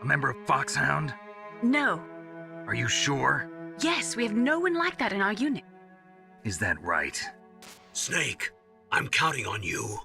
A member of Foxhound? No. Are you sure? Yes, we have no one like that in our unit. Is that right? Snake, I'm counting on you.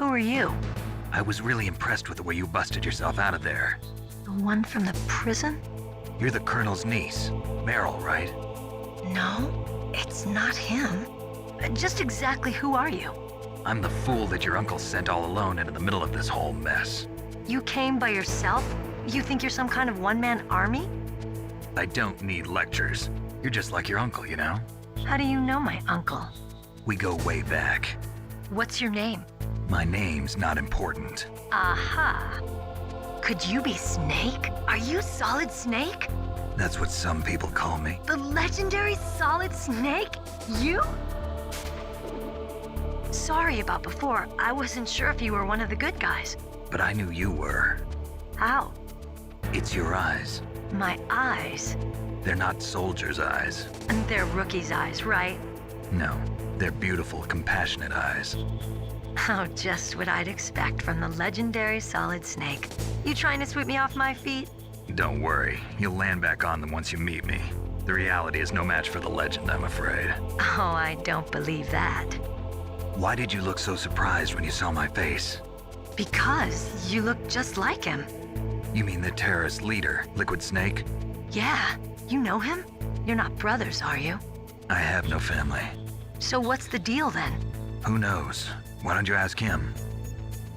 Who are you? I was really impressed with the way you busted yourself out of there. The one from the prison? You're the Colonel's niece, Meryl, right? No, it's not him. Just exactly who are you? I'm the fool that your uncle sent all alone into the middle of this whole mess. You came by yourself? You think you're some kind of one-man army? I don't need lectures. You're just like your uncle, you know? How do you know my uncle? We go way back. What's your name? My name's not important. Aha. Could you be Snake? Are you Solid Snake? That's what some people call me. The legendary Solid Snake? You? Sorry about before. I wasn't sure if you were one of the good guys. But I knew you were. How? It's your eyes. My eyes? They're not soldiers' eyes. And they're rookies' eyes, right? No, they're beautiful, compassionate eyes. Oh, just what I'd expect from the legendary Solid Snake. You trying to sweep me off my feet? Don't worry, you'll land back on them once you meet me. The reality is no match for the legend, I'm afraid. Oh, I don't believe that. Why did you look so surprised when you saw my face? Because you look just like him. You mean the terrorist leader, Liquid Snake? Yeah, you know him? You're not brothers, are you? I have no family. So what's the deal then? Who knows? Why don't you ask him?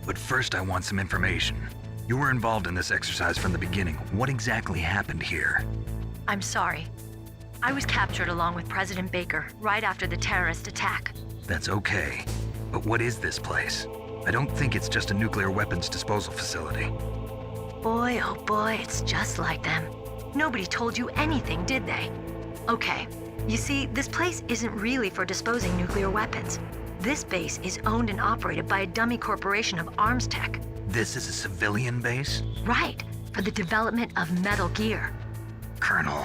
But first I want some information. You were involved in this exercise from the beginning. What exactly happened here? I'm sorry. I was captured along with President Baker right after the terrorist attack. That's okay. But what is this place? I don't think it's just a nuclear weapons disposal facility. Boy, oh boy, it's just like them. Nobody told you anything, did they? Okay, you see, this place isn't really for disposing nuclear weapons. This base is owned and operated by a dummy corporation of arms tech. This is a civilian base? Right, for the development of Metal Gear. Colonel.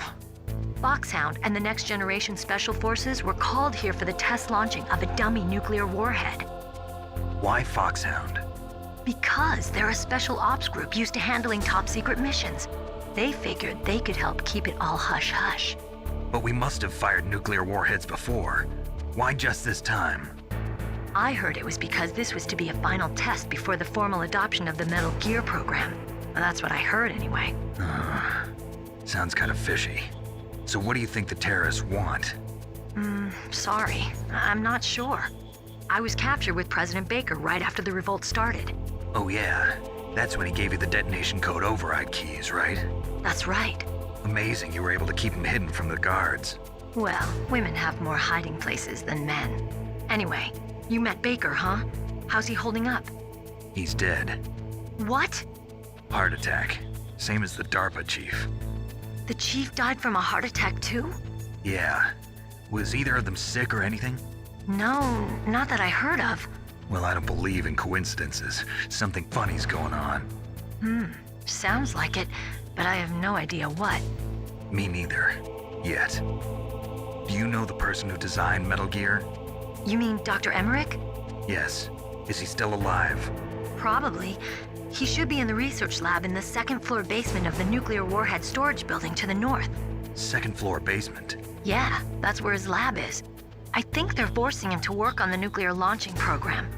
Foxhound and the Next Generation Special Forces were called here for the test launching of a dummy nuclear warhead. Why Foxhound? Because they're a special ops group used to handling top secret missions. They figured they could help keep it all hush-hush. But we must have fired nuclear warheads before. Why just this time? I heard it was because this was to be a final test before the formal adoption of the Metal Gear program. Well, that's what I heard anyway. Sounds kind of fishy. So what do you think the terrorists want? Sorry. I'm not sure. I was captured with President Baker right after the revolt started. Oh yeah, that's when he gave you the detonation code override keys, right? That's right. Amazing you were able to keep him hidden from the guards. Well, women have more hiding places than men. Anyway, you met Baker, huh? How's he holding up? He's dead. What? Heart attack. Same as the DARPA chief. The chief died from a heart attack too? Yeah. Was either of them sick or anything? No, not that I heard of. Well, I don't believe in coincidences. Something funny's going on. Sounds like it, but I have no idea what. Me neither. Yet. Do you know the person who designed Metal Gear? You mean Dr. Emmerich? Yes. Is he still alive? Probably. He should be in the research lab in the second floor basement of the nuclear warhead storage building to the north. Second floor basement? Yeah, that's where his lab is. I think they're forcing him to work on the nuclear launching program.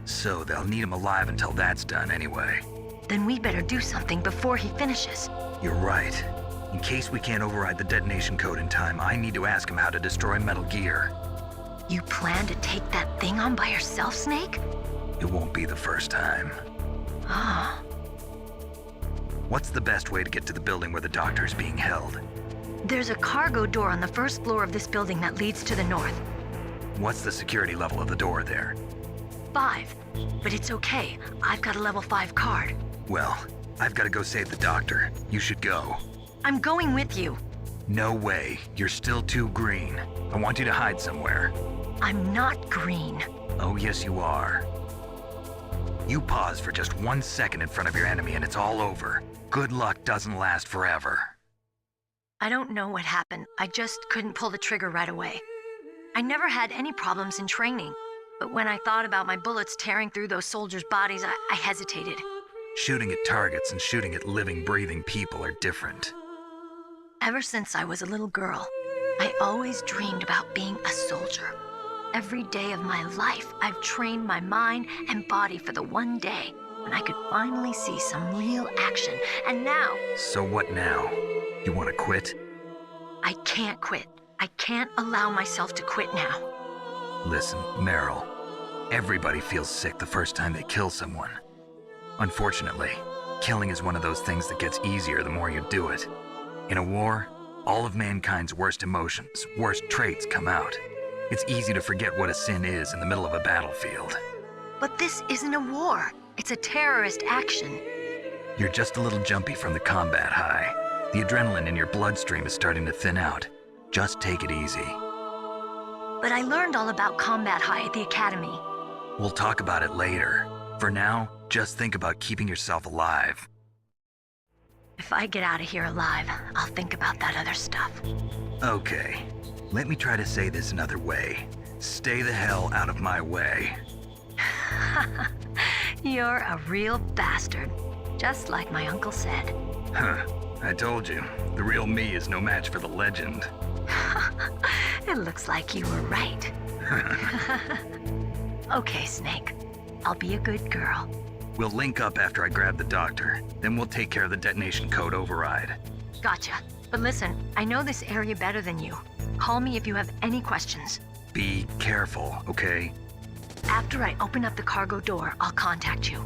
So they'll need him alive until that's done anyway. Then we better do something before he finishes. You're right. In case we can't override the detonation code in time, I need to ask him how to destroy Metal Gear. You plan to take that thing on by yourself, Snake? It won't be the first time. Ah. What's the best way to get to the building where the doctor's being held? There's a cargo door on the first floor of this building that leads to the north. What's the security level of the door there? 5. But it's okay. I've got a level 5 card. Well, I've got to go save the doctor. You should go. I'm going with you. No way. You're still too green. I want you to hide somewhere. I'm not green. Oh, yes, you are. You pause for just 1 second in front of your enemy and it's all over. Good luck doesn't last forever. I don't know what happened. I just couldn't pull the trigger right away. I never had any problems in training, but when I thought about my bullets tearing through those soldiers' bodies, I hesitated. Shooting at targets and shooting at living, breathing people are different. Ever since I was a little girl, I always dreamed about being a soldier. Every day of my life, I've trained my mind and body for the one day when I could finally see some real action. And now... So what now? You want to quit? I can't quit. I can't allow myself to quit now. Listen, Meryl. Everybody feels sick the first time they kill someone. Unfortunately, killing is one of those things that gets easier the more you do it. In a war, all of mankind's worst emotions, worst traits come out. It's easy to forget what a sin is in the middle of a battlefield. But this isn't a war. It's a terrorist action. You're just a little jumpy from the combat high. The adrenaline in your bloodstream is starting to thin out. Just take it easy. But I learned all about combat high at the academy. We'll talk about it later. For now, just think about keeping yourself alive. If I get out of here alive, I'll think about that other stuff. Okay. Let me try to say this another way. Stay the hell out of my way. You're a real bastard. Just like my uncle said. Huh. I told you. The real me is no match for the legend. It looks like you were right. Okay, Snake. I'll be a good girl. We'll link up after I grab the doctor. Then we'll take care of the detonation code override. Gotcha. But listen, I know this area better than you. Call me if you have any questions. Be careful, okay? After I open up the cargo door, I'll contact you.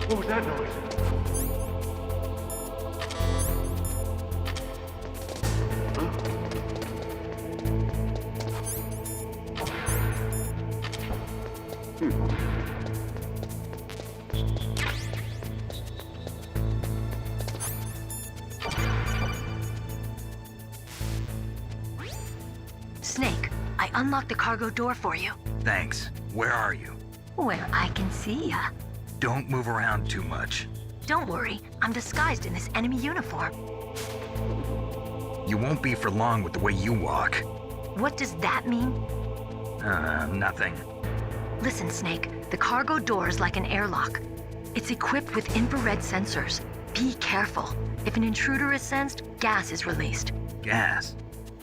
What was that noise? Snake, I unlocked the cargo door for you. Thanks. Where are you? Where I can see ya. Don't move around too much. Don't worry, I'm disguised in this enemy uniform. You won't be for long with the way you walk. What does that mean? Nothing. Listen, Snake, the cargo door is like an airlock. It's equipped with infrared sensors. Be careful. If an intruder is sensed, gas is released. Gas?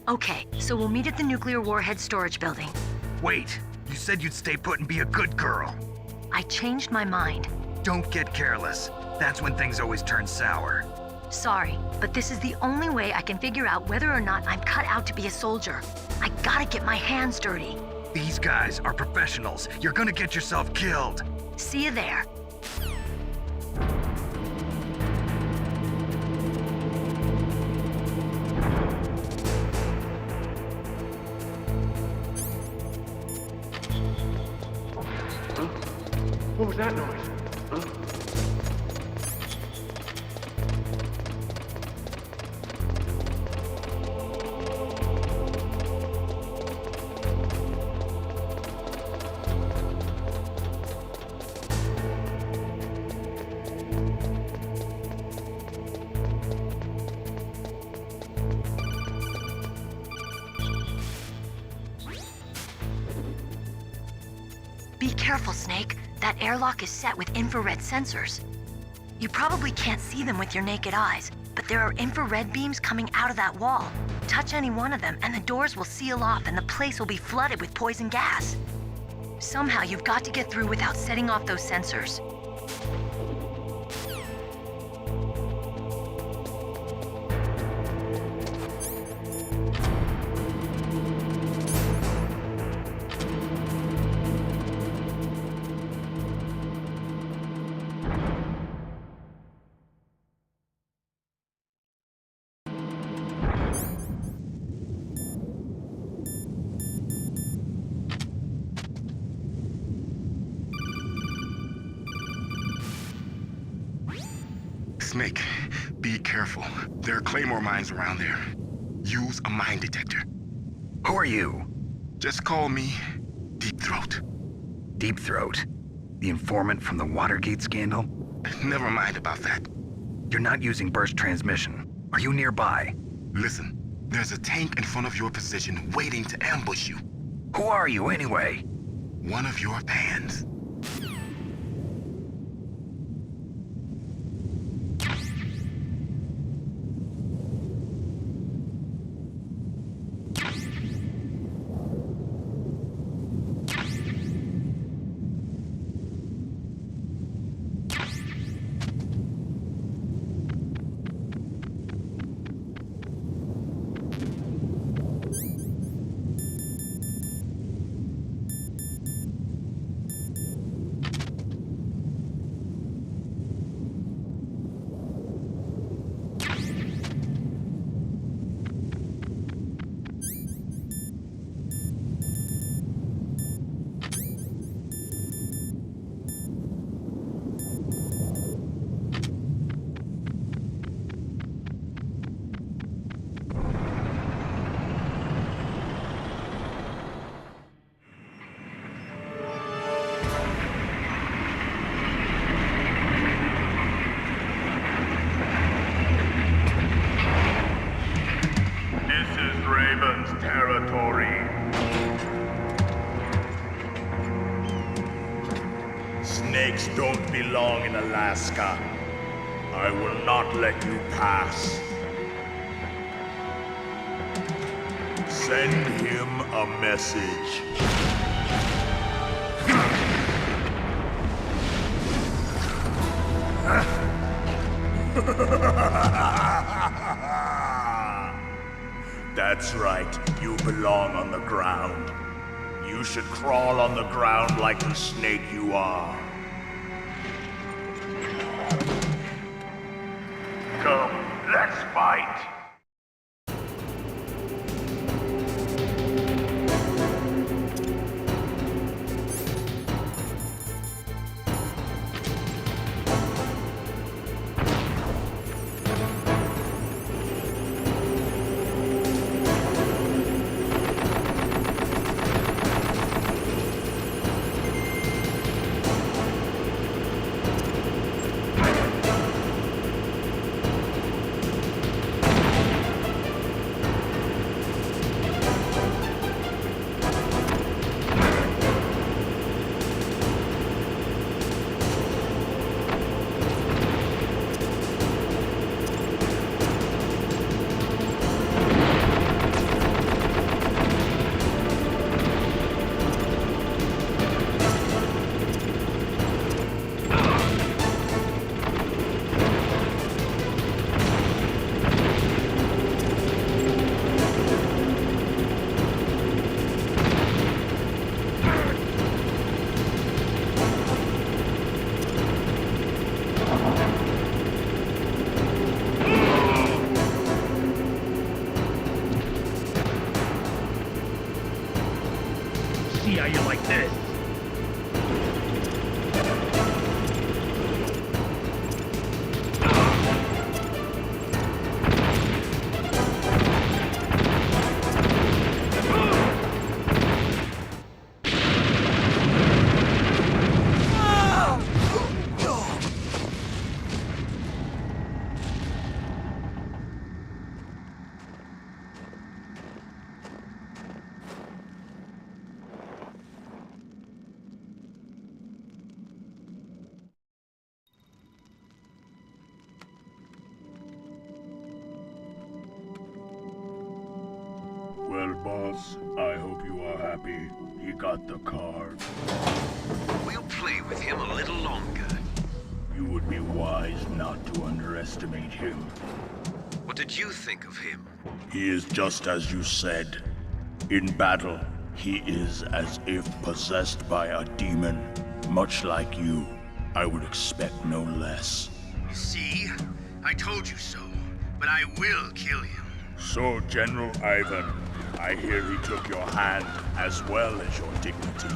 Okay, so we'll meet at the nuclear warhead storage building. Wait, you said you'd stay put and be a good girl. I changed my mind. Don't get careless. That's when things always turn sour. Sorry, but this is the only way I can figure out whether or not I'm cut out to be a soldier. I gotta get my hands dirty. These guys are professionals. You're gonna get yourself killed. See you there. What was that noise? Be careful, Snake. That airlock is set with infrared sensors. You probably can't see them with your naked eyes, but there are infrared beams coming out of that wall. Touch any one of them and the doors will seal off and the place will be flooded with poison gas. Somehow you've got to get through without setting off those sensors. Snake, be careful. There are claymore mines around there. Use a mine detector. Who are you? Just call me Deep Throat. Deep Throat? The informant from the Watergate scandal? Never mind about that. You're not using burst transmission. Are you nearby? Listen, there's a tank in front of your position waiting to ambush you. Who are you anyway? One of your fans. Snakes don't belong in Alaska. I will not let you pass. Send him a message. That's right, you belong on the ground. You should crawl on the ground like the snake you are. Come, let's fight! See how you like this. boss. I hope you are happy. He got the card. We'll play with him a little longer. You would be wise not to underestimate him. What did you think of him? He is just as you said. In battle, he is as if possessed by a demon. Much like you, I would expect no less. See? I told you so. But I will kill him. So, General Ivan, I hear he took your hand as well as your dignity.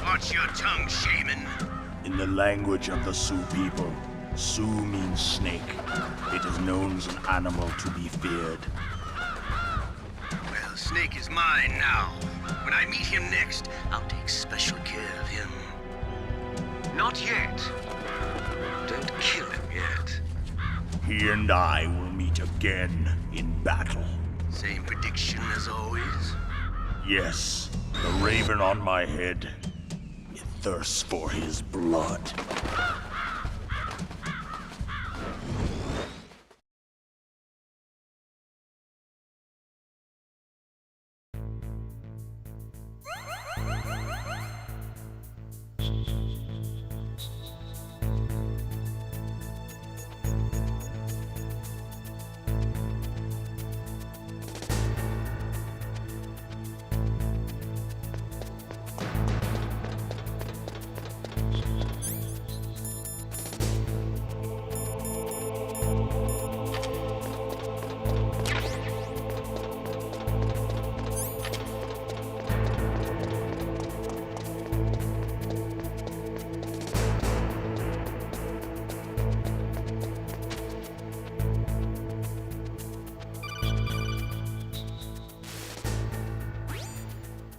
Watch your tongue, shaman. In the language of the Sioux people, Sioux means snake. It is known as an animal to be feared. Well, Snake is mine now. When I meet him next, I'll take special care of him. Not yet. Don't kill him yet. He and I will meet again in battle. Same prediction as always? Yes, the raven on my head. It thirsts for his blood.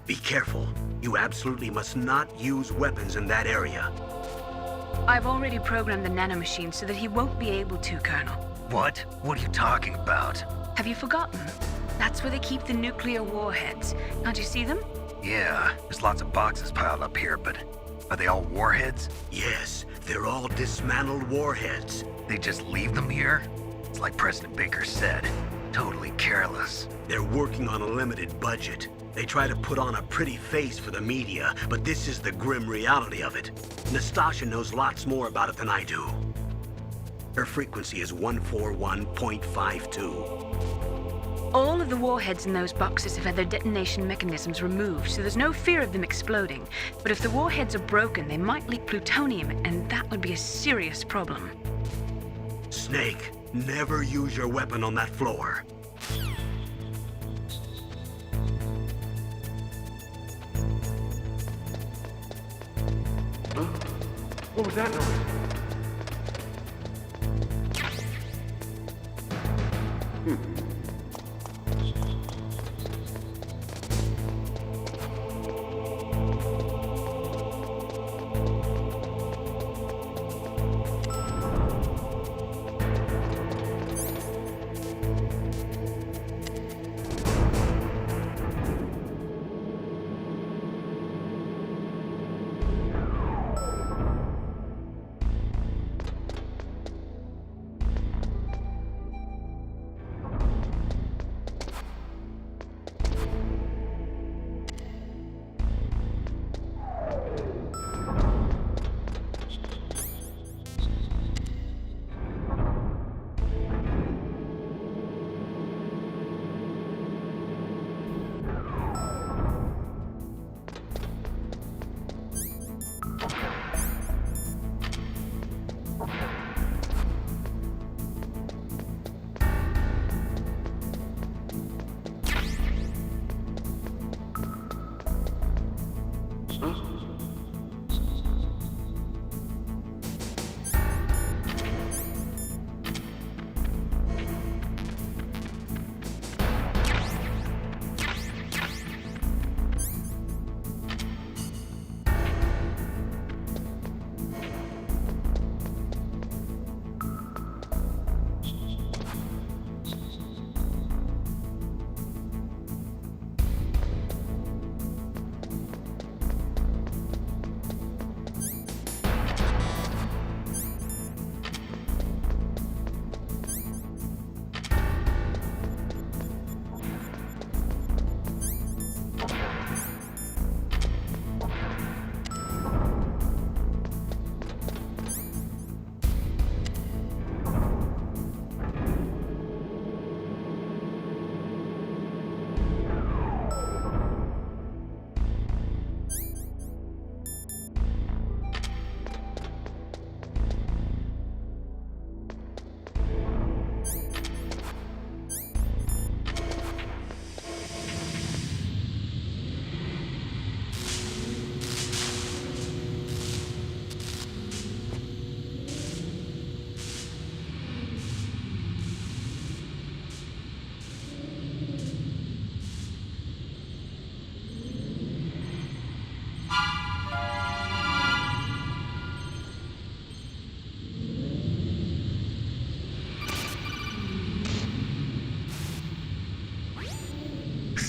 Be careful. You absolutely must not use weapons in that area. I've already programmed the nanomachine so that he won't be able to, Colonel. What? What are you talking about? Have you forgotten? That's where they keep the nuclear warheads. Can't you see them? Yeah, there's lots of boxes piled up here, but are they all warheads? Yes, they're all dismantled warheads. They just leave them here? It's like President Baker said, totally careless. They're working on a limited budget. They try to put on a pretty face for the media, but this is the grim reality of it. Nastasha knows lots more about it than I do. Her frequency is 141.52. All of the warheads in those boxes have had their detonation mechanisms removed, so there's no fear of them exploding. But if the warheads are broken, they might leak plutonium, and that would be a serious problem. Snake, never use your weapon on that floor. What was that noise?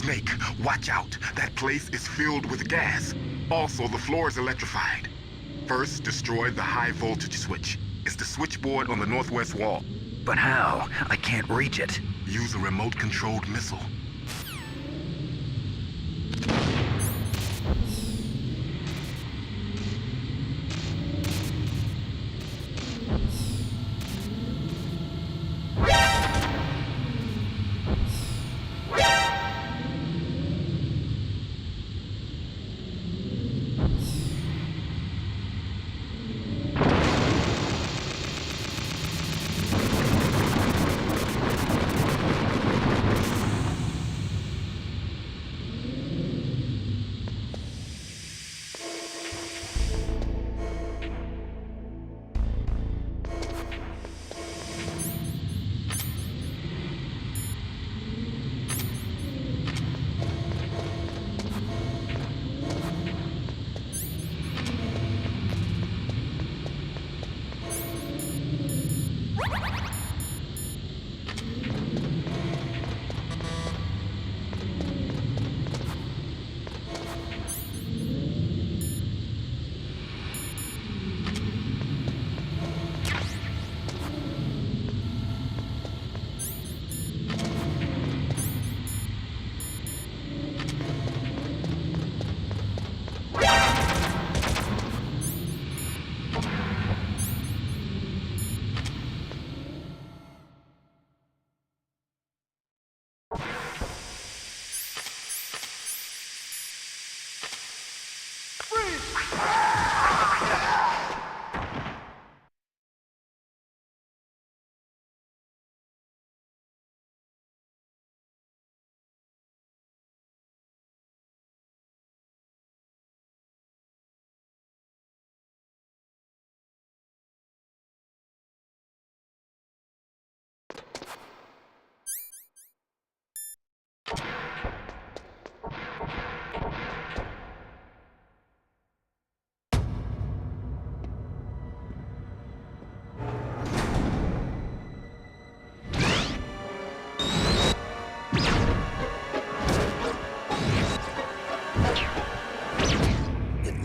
Snake, watch out. That place is filled with gas. Also, the floor is electrified. First, destroy the high voltage switch. It's the switchboard on the northwest wall. But how? I can't reach it. Use a remote-controlled missile.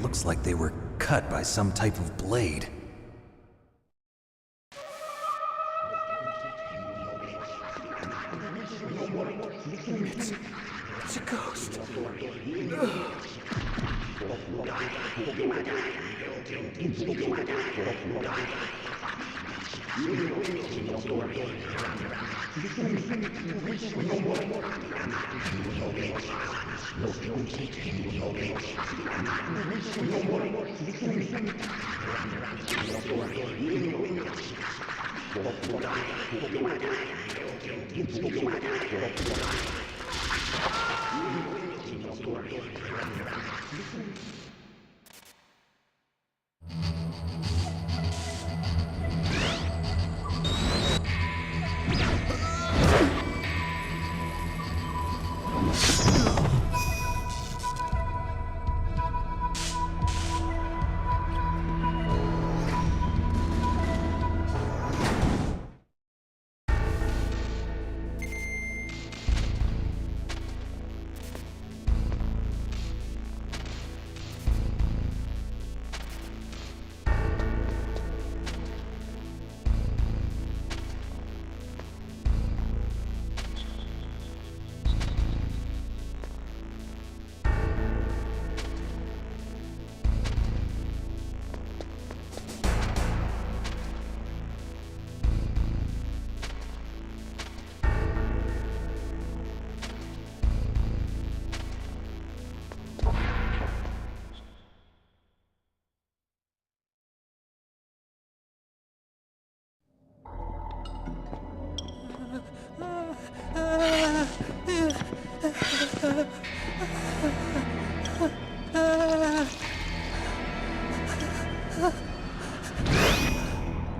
Looks like they were cut by some type of blade. It's a ghost.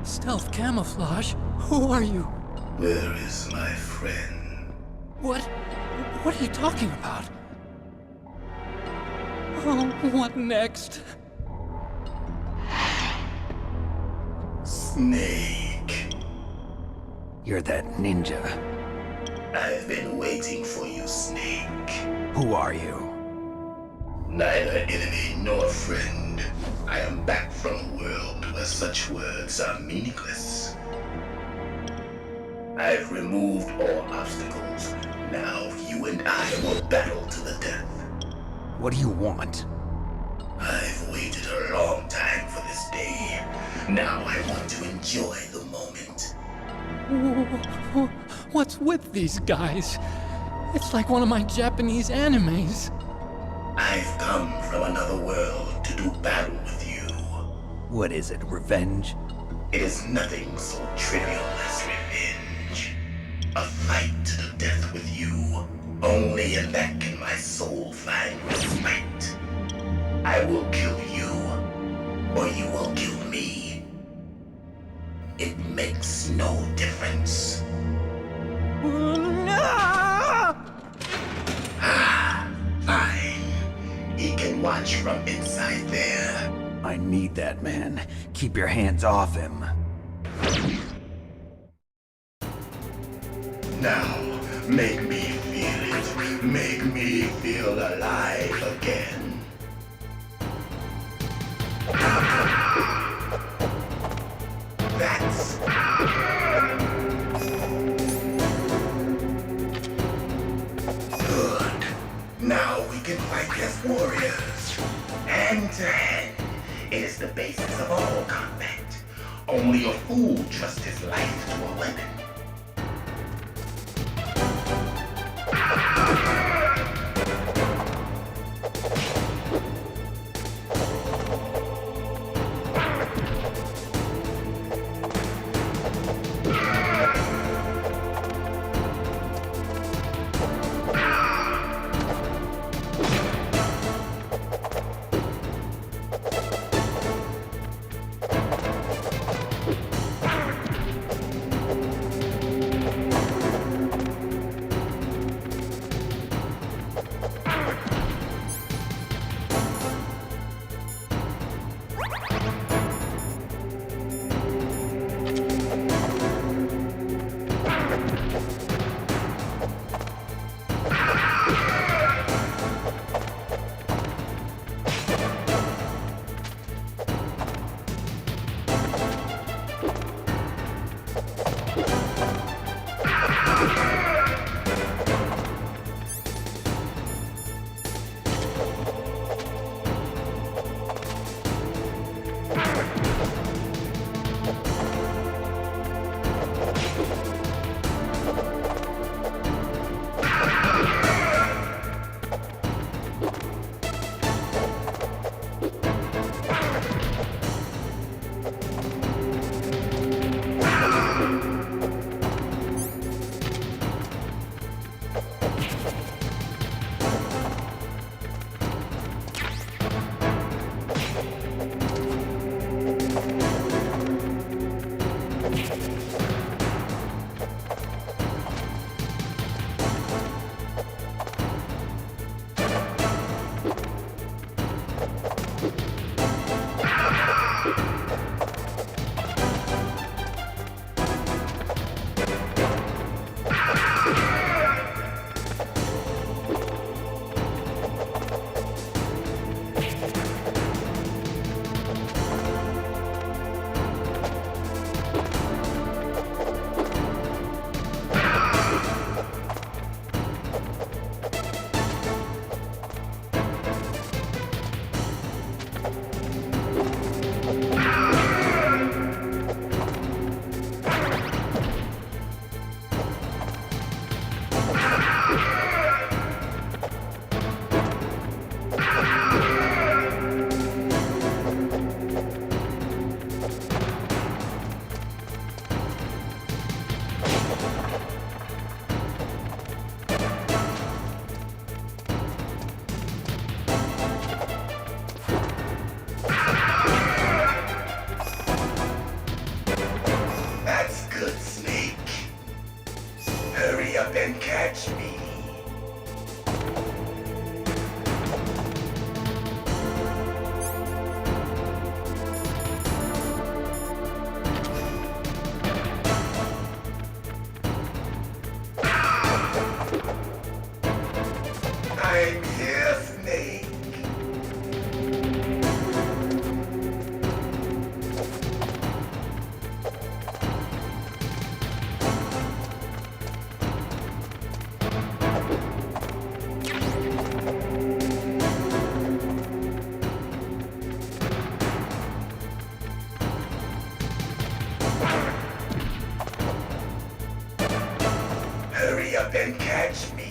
Stealth camouflage? Who are you? Where is my friend? What are you talking about? Oh, what next? Snake. You're that ninja. I've been waiting for you, Snake. Who are you? Neither enemy nor friend. I am back from a world where such words are meaningless. I've removed all obstacles. Now you and I will battle to the death. What do you want? I've waited a long time for this day. Now I want to enjoy the moment. What's with these guys? It's like one of my Japanese animes. I've come from another world to do battle with you. What is it, revenge? It is nothing so trivial as revenge. A fight to the death with you. Only in that can my soul find respite. I will kill you, or you will kill me. It makes no difference. Fine. He can watch from inside there. I need that man. Keep your hands off him. Now, make me feel it. Make me feel alive again. That's... Good. Now we can fight as warriors. Hand to hand. It is the basis of all combat. Only a fool trusts his life to a weapon. up and catch me. up and catch me.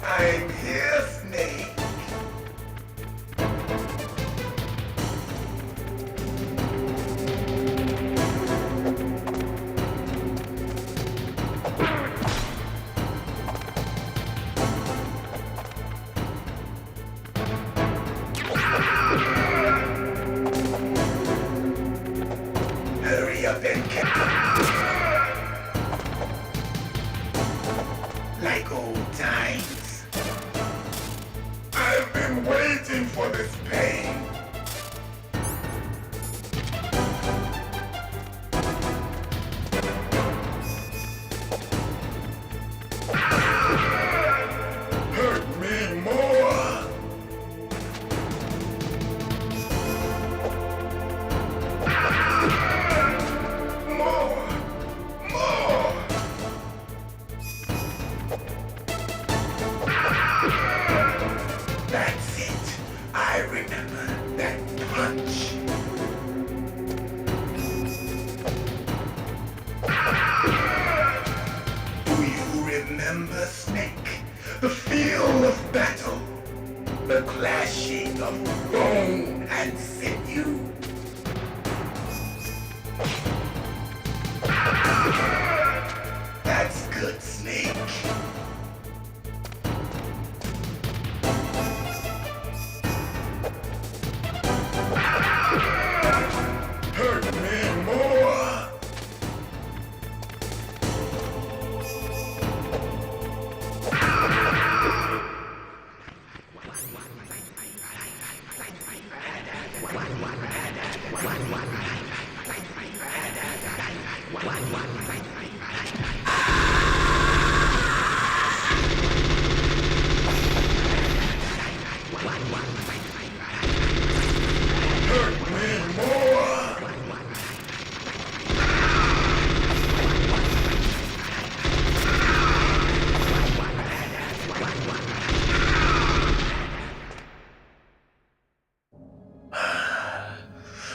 I'm here, Snake. Hurry up and like old times. I've been waiting for this pain. Hurt me more. More. That's it. I remember that punch. Do you remember, Snake? The feel of battle. The clashing of bone and sinew. That's good, Snake. Hurt me more. Hurt me more.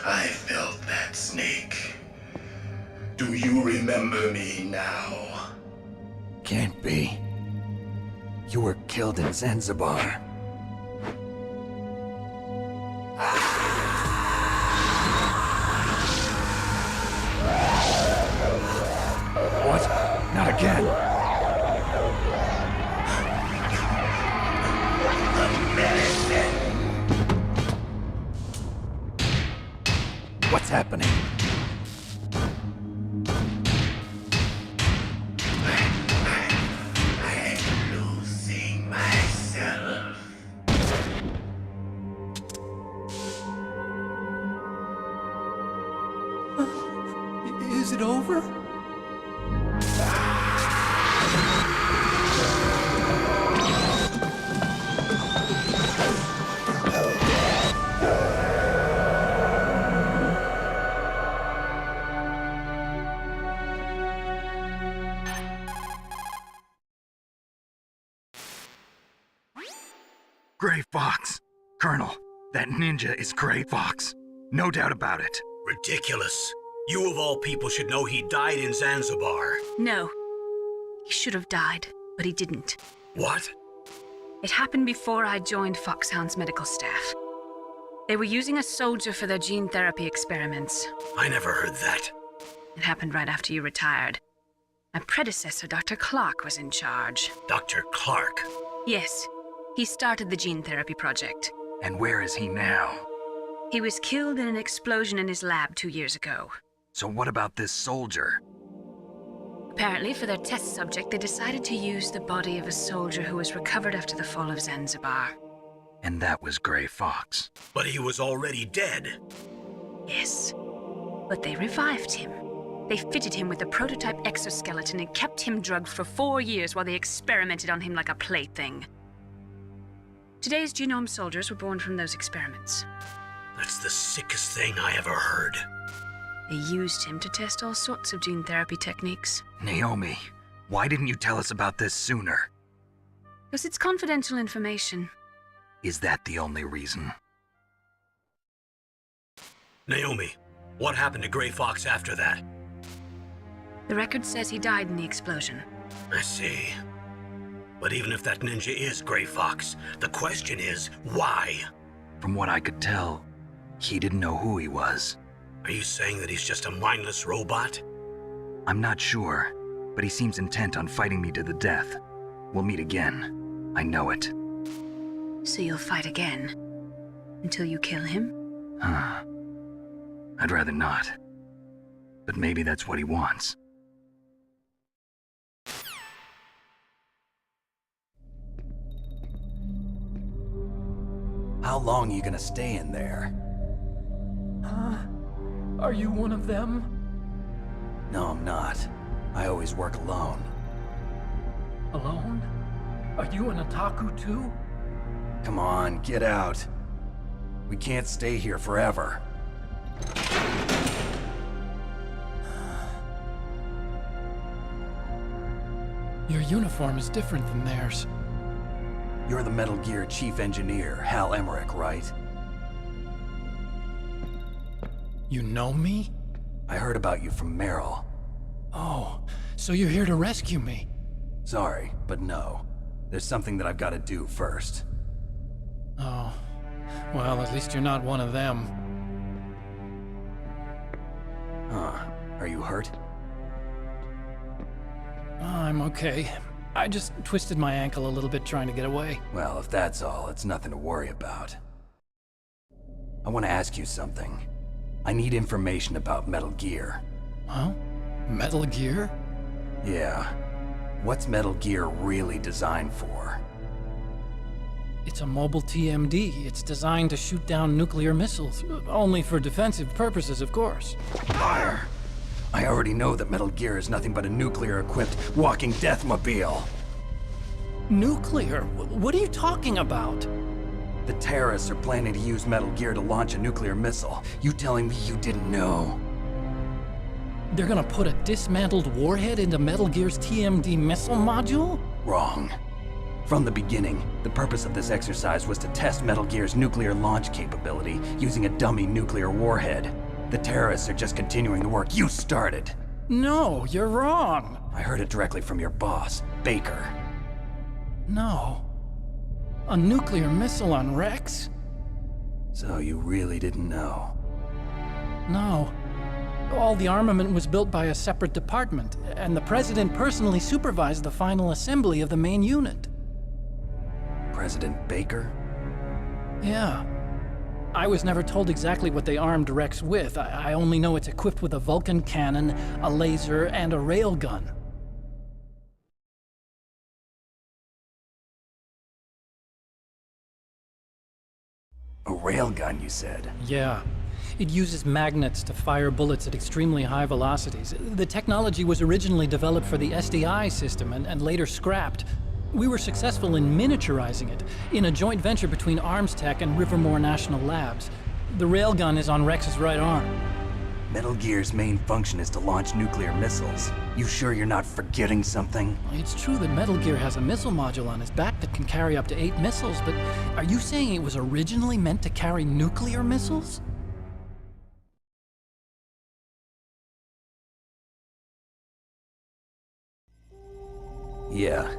I felt that, Snake. Do you remember me now? Can't be. You were killed in Zanzibar. What? Not again. What's happening? I'm losing myself. Is it over? Gray Fox. Colonel, that ninja is Gray Fox. No doubt about it. Ridiculous. You of all people should know he died in Zanzibar. No. He should have died, but he didn't. What? It happened before I joined Foxhound's medical staff. They were using a soldier for their gene therapy experiments. I never heard that. It happened right after you retired. My predecessor, Dr. Clark, was in charge. Dr. Clark? Yes. He started the gene therapy project. And where is he now? He was killed in an explosion in his lab 2 years ago. So what about this soldier? Apparently, for their test subject, they decided to use the body of a soldier who was recovered after the fall of Zanzibar. And that was Gray Fox. But he was already dead. Yes. But they revived him. They fitted him with a prototype exoskeleton and kept him drugged for 4 years while they experimented on him like a plaything. Today's genome soldiers were born from those experiments. That's the sickest thing I ever heard. They used him to test all sorts of gene therapy techniques. Naomi, why didn't you tell us about this sooner? Because it's confidential information. Is that the only reason? Naomi, what happened to Gray Fox after that? The record says he died in the explosion. I see. But even if that ninja is Gray Fox, the question is, why? From what I could tell, he didn't know who he was. Are you saying that he's just a mindless robot? I'm not sure, but he seems intent on fighting me to the death. We'll meet again. I know it. So you'll fight again? Until you kill him? I'd rather not. But maybe that's what he wants. How long are you gonna stay in there? Huh? Are you one of them? No, I'm not. I always work alone. Alone? Are you an otaku too? Come on, get out. We can't stay here forever. Your uniform is different than theirs. You're the Metal Gear Chief Engineer, Hal Emmerich, right? You know me? I heard about you from Meryl. Oh, so you're here to rescue me? Sorry, but no. There's something that I've got to do first. Oh, well, at least you're not one of them. Huh. Are you hurt? I'm okay. I just twisted my ankle a little bit trying to get away. Well, if that's all, it's nothing to worry about. I want to ask you something. I need information about Metal Gear. Huh? Metal Gear? Yeah. What's Metal Gear really designed for? It's a mobile TMD. It's designed to shoot down nuclear missiles. Only for defensive purposes, of course. Liar! I already know that Metal Gear is nothing but a nuclear-equipped walking deathmobile. Nuclear? What are you talking about? The terrorists are planning to use Metal Gear to launch a nuclear missile. You telling me you didn't know? They're gonna put a dismantled warhead into Metal Gear's TMD missile module? Wrong. From the beginning, the purpose of this exercise was to test Metal Gear's nuclear launch capability using a dummy nuclear warhead. The terrorists are just continuing the work you started. No, you're wrong. I heard it directly from your boss, Baker. No. A nuclear missile on Rex? So you really didn't know? No. All the armament was built by a separate department, and the President personally supervised the final assembly of the main unit. President Baker? Yeah. I was never told exactly what they armed Rex with. I only know it's equipped with a Vulcan cannon, a laser, and a railgun. A railgun, you said? Yeah. It uses magnets to fire bullets at extremely high velocities. The technology was originally developed for the SDI system and later scrapped. We were successful in miniaturizing it, in a joint venture between Arms Tech and Rivermore National Labs. The railgun is on Rex's right arm. Metal Gear's main function is to launch nuclear missiles. You sure you're not forgetting something? It's true that Metal Gear has a missile module on his back that can carry up to 8 missiles, but are you saying it was originally meant to carry nuclear missiles? Yeah,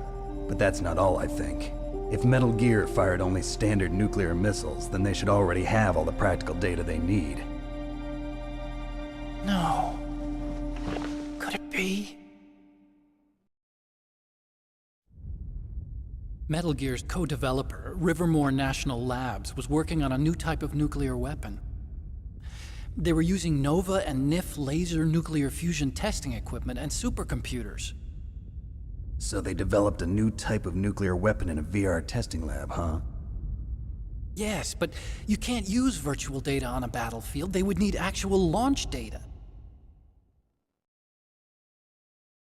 but that's not all I think. If Metal Gear fired only standard nuclear missiles, then they should already have all the practical data they need. No. Could it be? Metal Gear's co-developer, Rivermore National Labs, was working on a new type of nuclear weapon. They were using NOVA and NIF laser nuclear fusion testing equipment and supercomputers. So they developed a new type of nuclear weapon in a VR testing lab, huh? Yes, but you can't use virtual data on a battlefield. They would need actual launch data.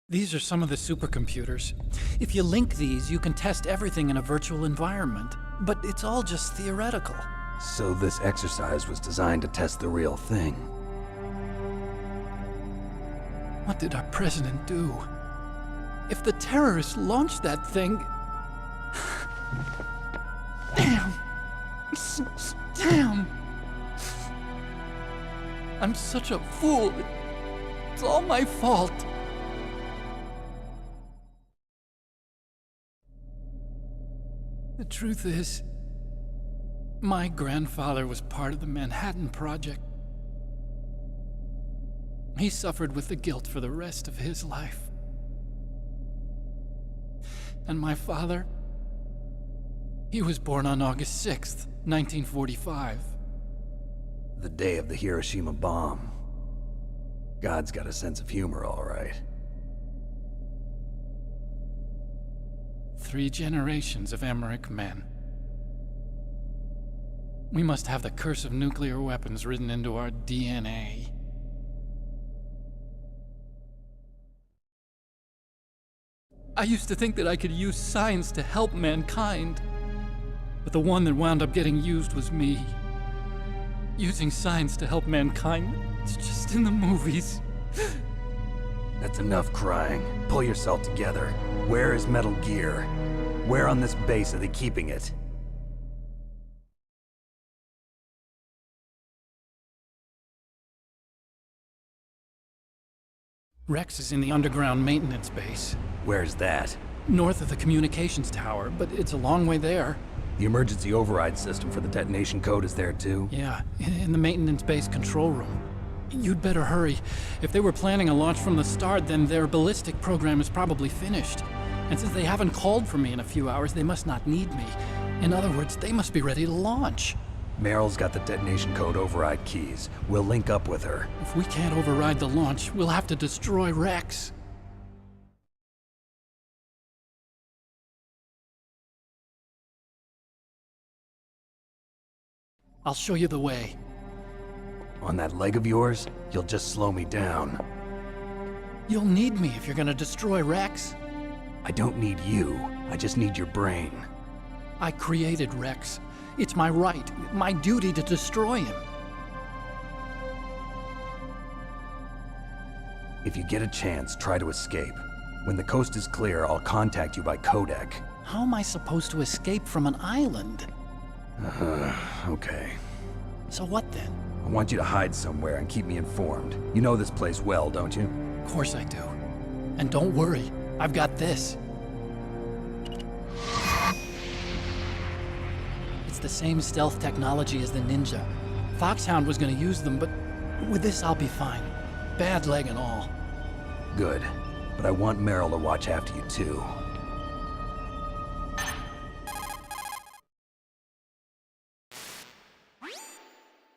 These are some of the supercomputers. If you link these, you can test everything in a virtual environment. But it's all just theoretical. So this exercise was designed to test the real thing. What did our president do? If the terrorists launched that thing... Damn! Damn! I'm such a fool. It's all my fault. The truth is, my grandfather was part of the Manhattan Project. He suffered with the guilt for the rest of his life. And my father, he was born on August 6th, 1945. The day of the Hiroshima bomb. God's got a sense of humor, all right. 3 generations of Emmerich men. We must have the curse of nuclear weapons written into our DNA. I used to think that I could use science to help mankind, but the one that wound up getting used was me. Using science to help mankind, it's just in the movies. That's enough crying. Pull yourself together. Where is Metal Gear? Where on this base are they keeping it? Rex is in the underground maintenance base. Where's that? North of the communications tower, but it's a long way there. The emergency override system for the detonation code is there too? Yeah, in the maintenance base control room. You'd better hurry. If they were planning a launch from the start, then their ballistic program is probably finished. And since they haven't called for me in a few hours, they must not need me. In other words, they must be ready to launch. Meryl's got the detonation code override keys. We'll link up with her. If we can't override the launch, we'll have to destroy Rex. I'll show you the way. On that leg of yours, you'll just slow me down. You'll need me if you're gonna destroy Rex. I don't need you. I just need your brain. I created Rex. It's my right, my duty to destroy him. If you get a chance, try to escape. When the coast is clear, I'll contact you by codec. How am I supposed to escape from an island? Okay. So what then? I want you to hide somewhere and keep me informed. You know this place well, don't you? Of course I do. And don't worry, I've got this. It's the same stealth technology as the Ninja. Foxhound was gonna use them, but with this I'll be fine. Bad leg and all. Good. But I want Meryl to watch after you too.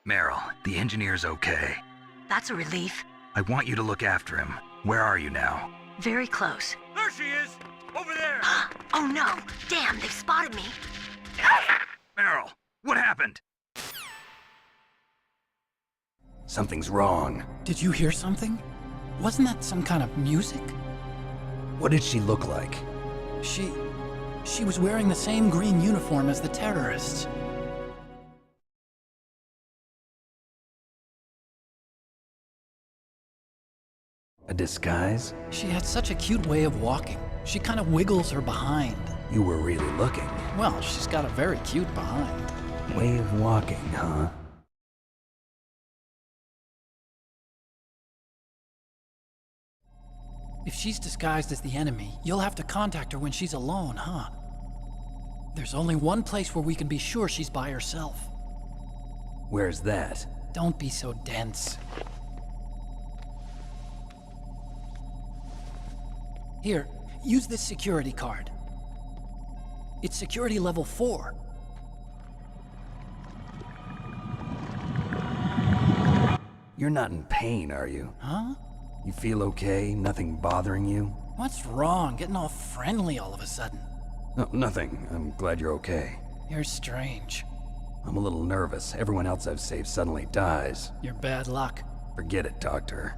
Meryl, the engineer's okay. That's a relief. I want you to look after him. Where are you now? Very close. There she is! Over there! Oh no! Damn, they've spotted me! Meryl, what happened? Something's wrong. Did you hear something? Wasn't that some kind of music? What did she look like? She was wearing the same green uniform as the terrorists. A disguise? She had such a cute way of walking. She kind of wiggles her behind. You were really looking. Well, she's got a very cute behind. Way of walking, huh? If she's disguised as the enemy, you'll have to contact her when she's alone, huh? There's only one place where we can be sure she's by herself. Where's that? Don't be so dense. Here, use this security card. It's security level 4. You're not in pain, are you? Huh? You feel okay? Nothing bothering you? What's wrong? Getting all friendly all of a sudden. No, nothing. I'm glad you're okay. You're strange. I'm a little nervous. Everyone else I've saved suddenly dies. You're bad luck. Forget it, Doctor.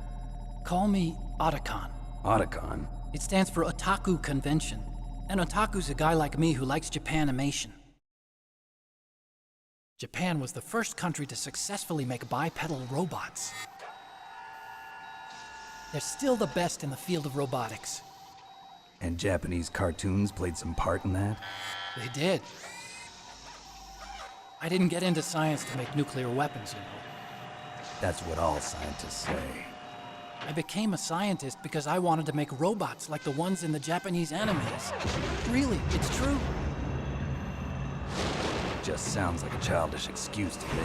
Call me Otacon. Otacon? It stands for Otaku Convention. An otaku's a guy like me who likes Japanimation. Japan was the first country to successfully make bipedal robots. They're still the best in the field of robotics. And Japanese cartoons played some part in that? They did. I didn't get into science to make nuclear weapons, you know. That's what all scientists say. I became a scientist because I wanted to make robots like the ones in the Japanese animes. Really, it's true. Just sounds like a childish excuse to me.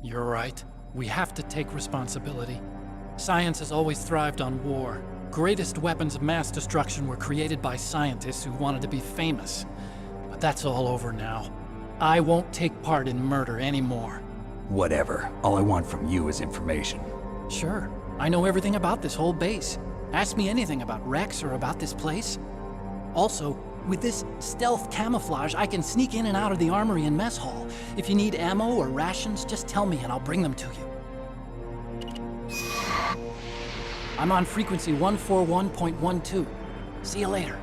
You're right. We have to take responsibility. Science has always thrived on war. Greatest weapons of mass destruction were created by scientists who wanted to be famous. But that's all over now. I won't take part in murder anymore. Whatever. All I want from you is information. Sure. I know everything about this whole base. Ask me anything about Rex or about this place. Also, with this stealth camouflage, I can sneak in and out of the armory and mess hall. If you need ammo or rations, just tell me and I'll bring them to you. I'm on frequency 141.12. See you later.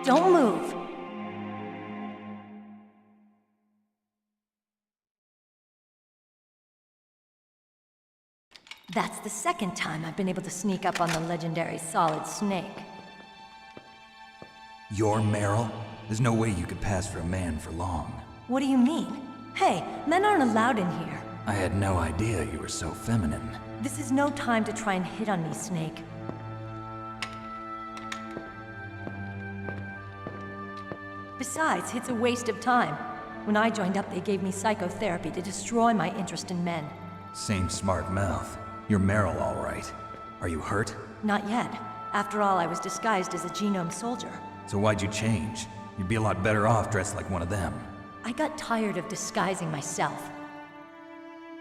Don't move. That's the second time I've been able to sneak up on the legendary Solid Snake. You're Meryl? There's no way you could pass for a man for long. What do you mean? Hey, men aren't allowed in here. I had no idea you were so feminine. This is no time to try and hit on me, Snake. Besides, it's a waste of time. When I joined up, they gave me psychotherapy to destroy my interest in men. Same smart mouth. You're Meryl, all right. Are you hurt? Not yet. After all, I was disguised as a genome soldier. So why'd you change? You'd be a lot better off dressed like one of them. I got tired of disguising myself.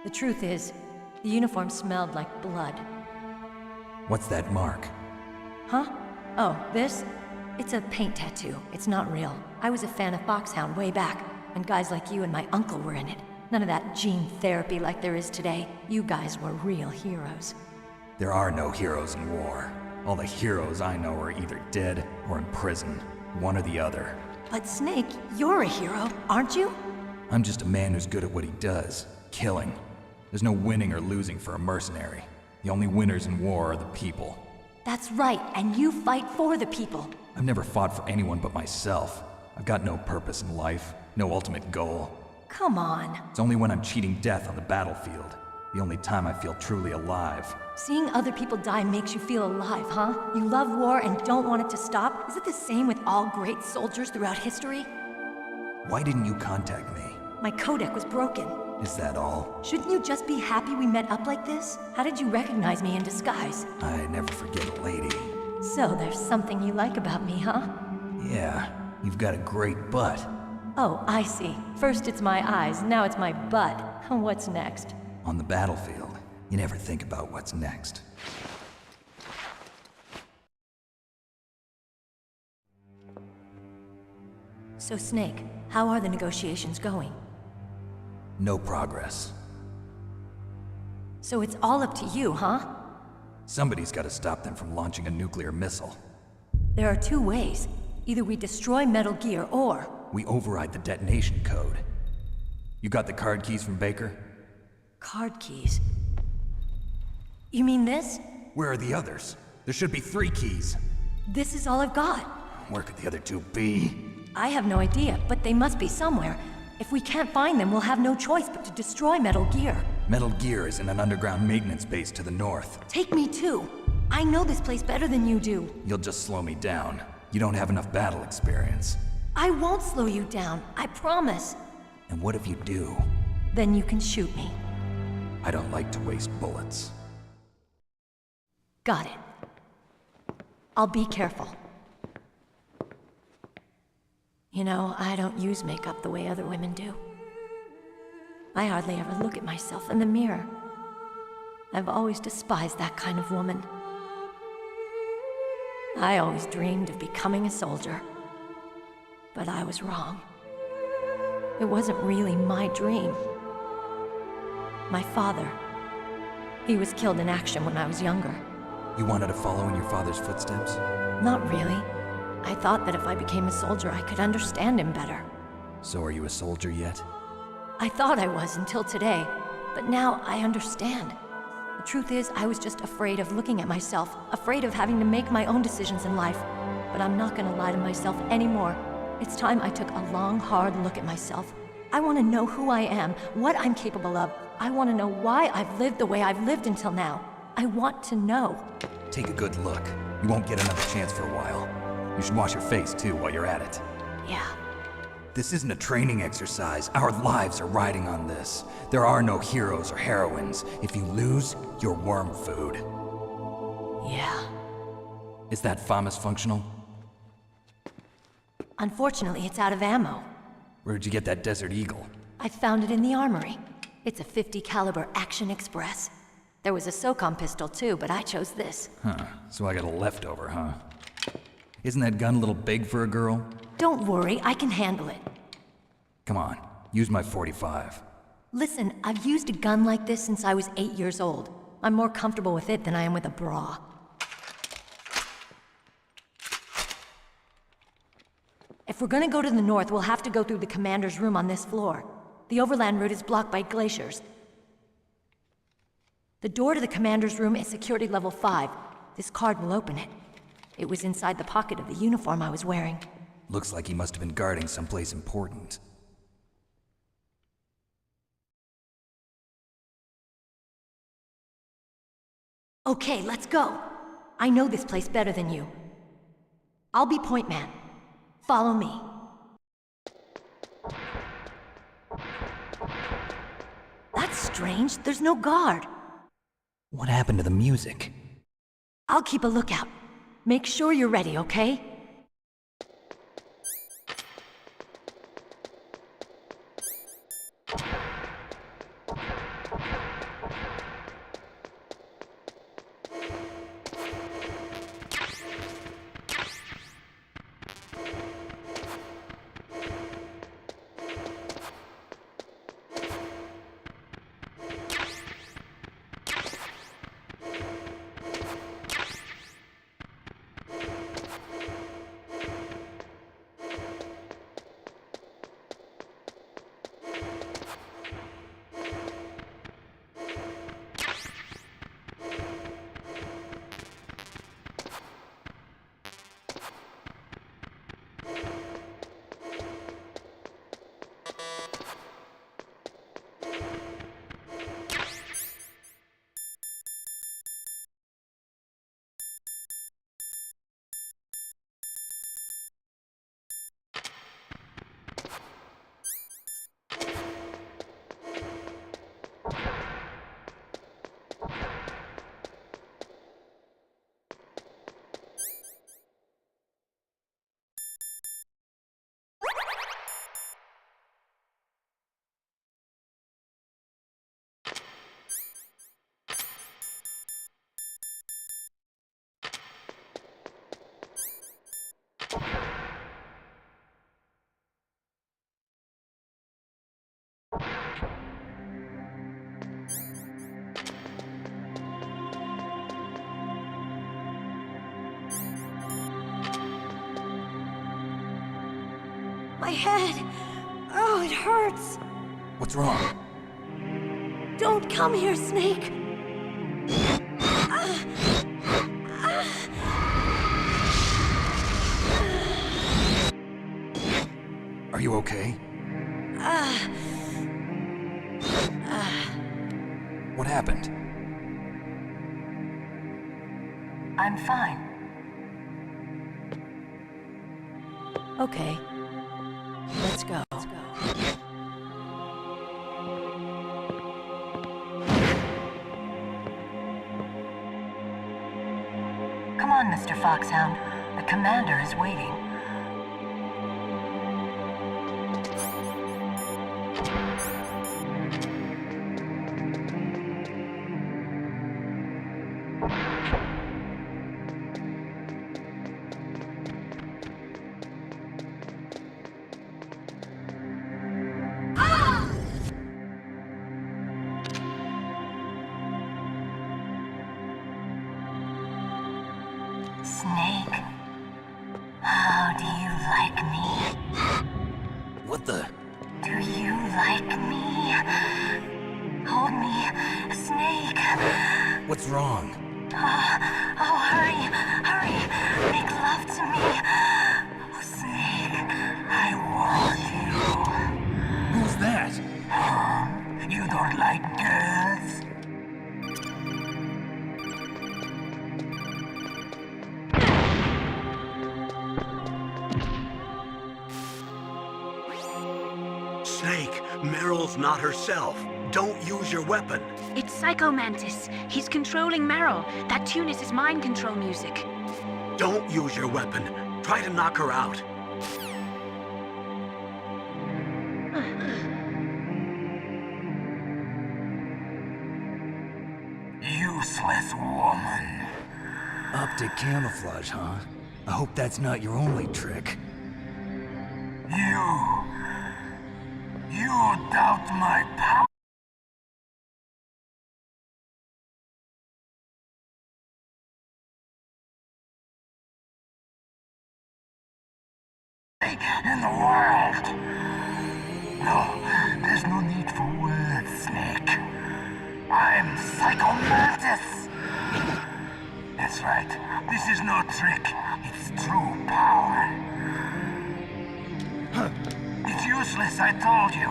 The truth is, the uniform smelled like blood. What's that mark? Huh? Oh, this? It's a paint tattoo. It's not real. I was a fan of Foxhound way back, and guys like you and my uncle were in it. None of that gene therapy like there is today. You guys were real heroes. There are no heroes in war. All the heroes I know are either dead or in prison. One or the other. But Snake, you're a hero, aren't you? I'm just a man who's good at what he does. Killing. There's no winning or losing for a mercenary. The only winners in war are the people. That's right, and you fight for the people. I've never fought for anyone but myself. I've got no purpose in life, no ultimate goal. Come on. It's only when I'm cheating death on the battlefield. The only time I feel truly alive. Seeing other people die makes you feel alive, huh? You love war and don't want it to stop? Is it the same with all great soldiers throughout history? Why didn't you contact me? My codec was broken. Is that all? Shouldn't you just be happy we met up like this? How did you recognize me in disguise? I never forget a lady. So there's something you like about me, huh? Yeah, you've got a great butt. Oh, I see. First it's my eyes, now it's my butt. What's next? On the battlefield, you never think about what's next. So Snake, how are the negotiations going? No progress. So it's all up to you, huh? Somebody's got to stop them from launching a nuclear missile. There are two ways. Either we destroy Metal Gear, or... we override the detonation code. You got the card keys from Baker? Card keys? You mean this? Where are the others? There should be 3 keys. This is all I've got. Where could the other 2 be? I have no idea, but they must be somewhere. If we can't find them, we'll have no choice but to destroy Metal Gear. Metal Gear is in an underground maintenance base to the north. Take me too. I know this place better than you do. You'll just slow me down. You don't have enough battle experience. I won't slow you down, I promise. And what if you do? Then you can shoot me. I don't like to waste bullets. Got it. I'll be careful. You know, I don't use makeup the way other women do. I hardly ever look at myself in the mirror. I've always despised that kind of woman. I always dreamed of becoming a soldier. But I was wrong. It wasn't really my dream. My father, he was killed in action when I was younger. You wanted to follow in your father's footsteps? Not really. I thought that if I became a soldier, I could understand him better. So are you a soldier yet? I thought I was until today, but now I understand. The truth is, I was just afraid of looking at myself, afraid of having to make my own decisions in life. But I'm not gonna lie to myself anymore. It's time I took a long, hard look at myself. I want to know who I am, what I'm capable of. I want to know why I've lived the way I've lived until now. I want to know. Take a good look. You won't get another chance for a while. You should wash your face, too, while you're at it. Yeah. This isn't a training exercise. Our lives are riding on this. There are no heroes or heroines. If you lose, you're worm food. Yeah. Is that FAMAS functional? Unfortunately, it's out of ammo. Where'd you get that Desert Eagle? I found it in the armory. It's a .50 caliber Action Express. There was a SOCOM pistol too, but I chose this. Huh, so I got a leftover, huh? Isn't that gun a little big for a girl? Don't worry, I can handle it. Come on, use my .45. Listen, I've used a gun like this since I was 8 years old. I'm more comfortable with it than I am with a bra. If we're gonna go to the north, we'll have to go through the commander's room on this floor. The overland route is blocked by glaciers. The door to the commander's room is security level 5. This card will open it. It was inside the pocket of the uniform I was wearing. Looks like he must have been guarding someplace important. Okay, let's go. I know this place better than you. I'll be point man. Follow me. That's strange. There's no guard. What happened to the music? I'll keep a lookout. Make sure you're ready, okay? My head! Oh, it hurts! What's wrong? Don't come here, Snake! Are you okay? What happened? I'm fine. Okay. Let's go. Come on, Mr. Foxhound. The commander is waiting. Snake, how do you like me? What the? Do you like me? Hold me, Snake. What's wrong? Oh, hurry, hurry. Make love to me. Oh, Snake, I want you. Who's that? Oh, you don't like girls? Snake, Meryl's not herself. Don't use your weapon. It's Psycho Mantis. He's controlling Meryl. That tune is his mind control music. Don't use your weapon. Try to knock her out. Useless woman. Optic camouflage, huh? I hope that's not your only trick. You doubt my power? in the world. No, there's no need for words, Snake. I'm Psycho Mantis. That's right. This is no trick. It's true power. It's useless, I told you.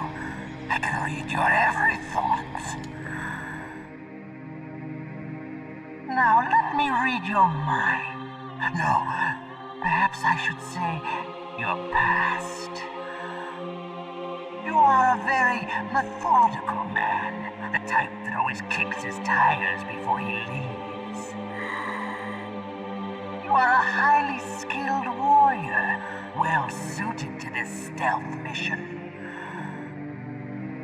I can read your every thought. Now, let me read your mind. No, perhaps I should say your past. You are a very methodical man, the type that always kicks his tires before he leaves. You are a highly skilled warrior, well suited to this stealth mission.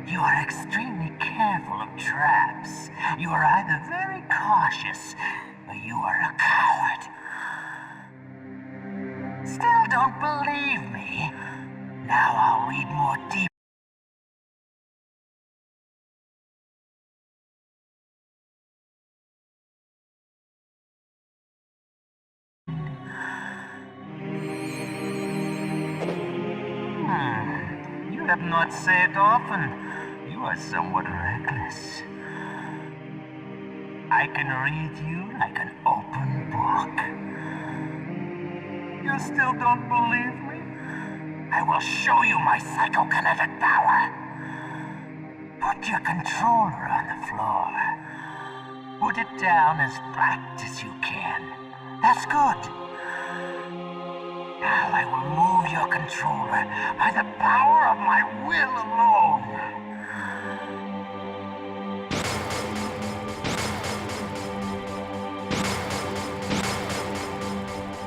You are extremely careful of traps. You are either very cautious, or you are a coward. Still don't believe me? Now I'll read more deep. You have not said often. You are somewhat reckless. I can read you like an open book. You still don't believe me? I will show you my psychokinetic power. Put your controller on the floor. Put it down as flat as you can. That's good. Now I will move your controller by the power of my will alone.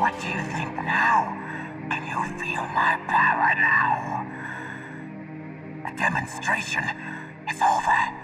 What do you think now? Can you feel my power now? The demonstration is over.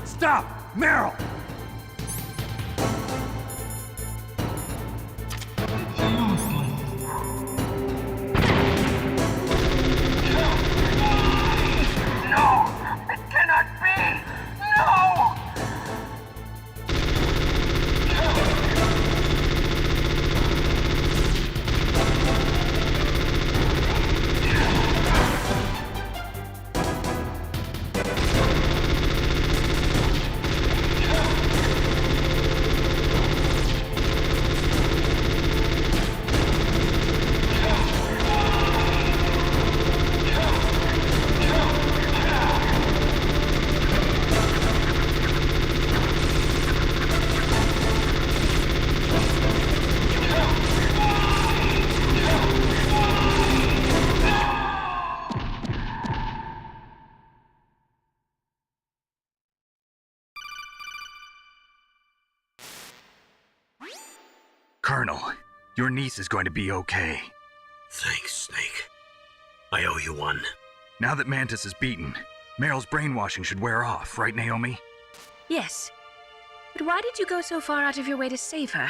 Stop! Meryl! No! It cannot be! No! Colonel, your niece is going to be okay. Thanks, Snake. I owe you one. Now that Mantis is beaten, Meryl's brainwashing should wear off, right, Naomi? Yes. But why did you go so far out of your way to save her?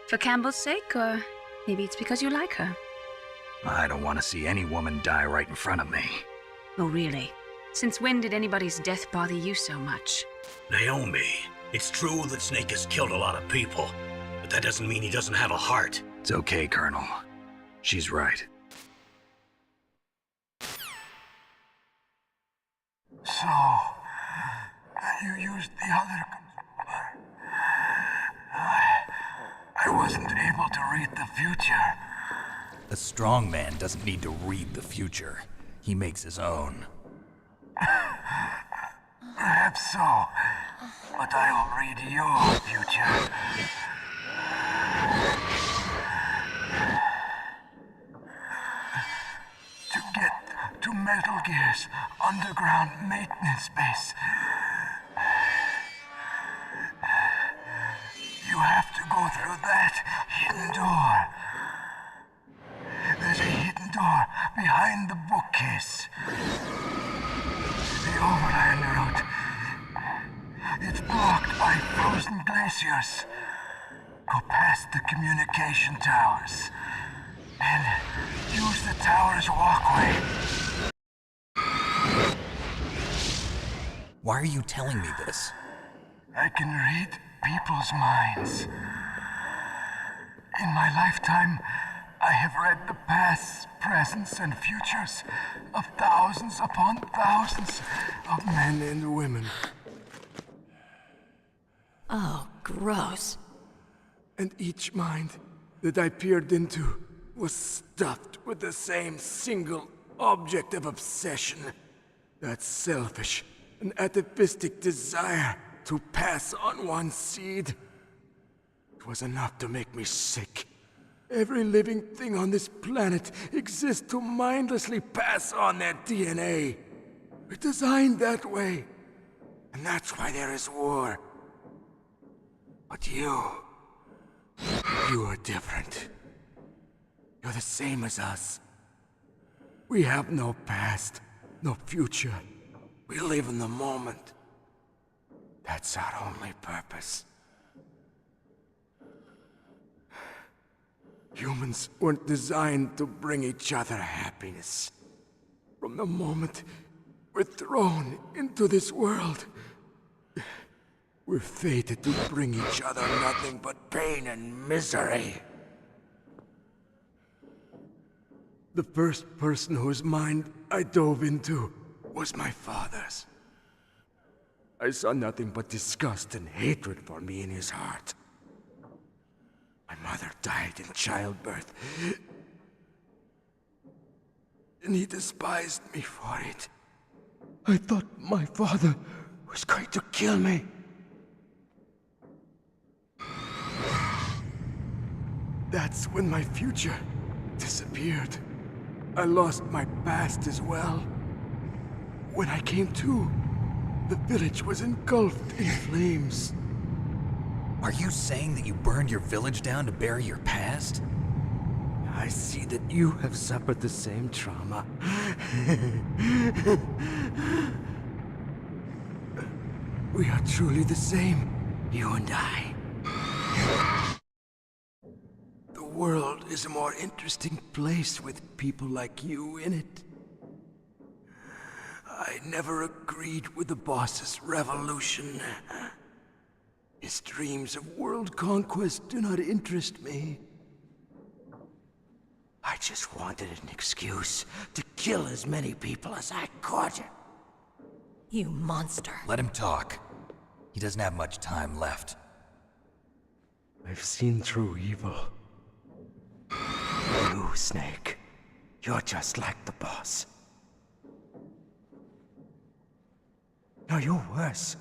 For Campbell's sake, or maybe it's because you like her? I don't want to see any woman die right in front of me. Oh, really? Since when did anybody's death bother you so much? Naomi, it's true that Snake has killed a lot of people, but that doesn't mean he doesn't have a heart. It's okay, Colonel. She's right. So, you used the other... I wasn't able to read the future. A strong man doesn't need to read the future. He makes his own. Perhaps so, but I'll read your future. To get to Metal Gear's underground maintenance base, you have to go through that hidden door. There's a hidden door behind the bookcase. The overland route. It's blocked by frozen glaciers. Go past the communication towers. And use the tower's walkway. Why are you telling me this? I can read people's minds. In my lifetime, I have read the pasts, presents, and futures of thousands upon thousands of men and women. Oh, gross. And each mind that I peered into was stuffed with the same single object of obsession. That selfish and atavistic desire to pass on one's seed. It was enough to make me sick. Every living thing on this planet exists to mindlessly pass on their DNA. We're designed that way. And that's why there is war. But you are different. You're the same as us. We have no past, no future. We live in the moment. That's our only purpose. Humans weren't designed to bring each other happiness. From the moment we're thrown into this world, we're fated to bring each other nothing but pain and misery. The first person whose mind I dove into was my father's. I saw nothing but disgust and hatred for me in his heart. My mother died in childbirth, and he despised me for it. I thought my father was going to kill me. That's when my future disappeared. I lost my past as well. When I came to, the village was engulfed in flames. Are you saying that you burned your village down to bury your past? I see that you have suffered the same trauma. We are truly the same, you and I. The world is a more interesting place with people like you in it. I never agreed with the boss's revolution. His dreams of world conquest do not interest me. I just wanted an excuse to kill as many people as I could. You monster. Let him talk. He doesn't have much time left. I've seen through evil. You, Snake. You're just like the boss. No, you're worse.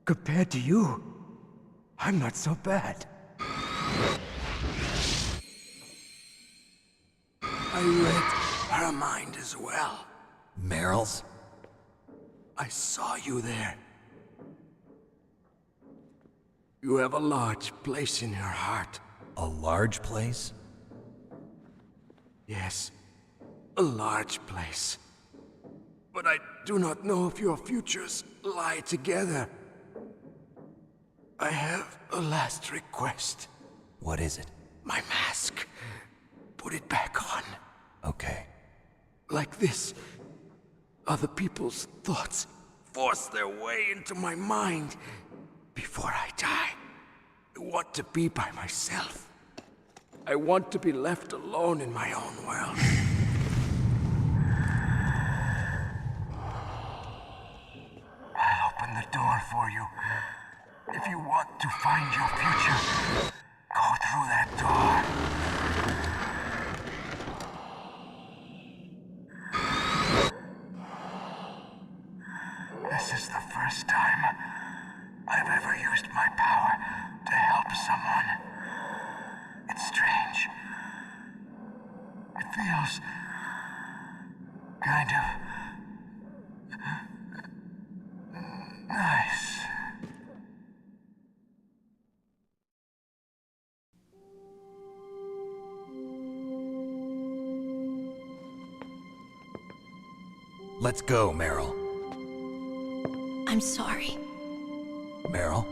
Compared to you, I'm not so bad. I read her mind as well. Meryl's? I saw you there. You have a large place in your heart. A large place? Yes, a large place. But I do not know if your futures lie together. I have a last request. What is it? My mask. Put it back on. Okay. Like this, other people's thoughts force their way into my mind. Before I die, I want to be by myself. I want to be left alone in my own world. I'll open the door for you. If you want to find your future, go through that door. This is the first time I've ever used my power to help someone. It's strange. It feels kind of nice. Let's go, Meryl. I'm sorry. Meryl?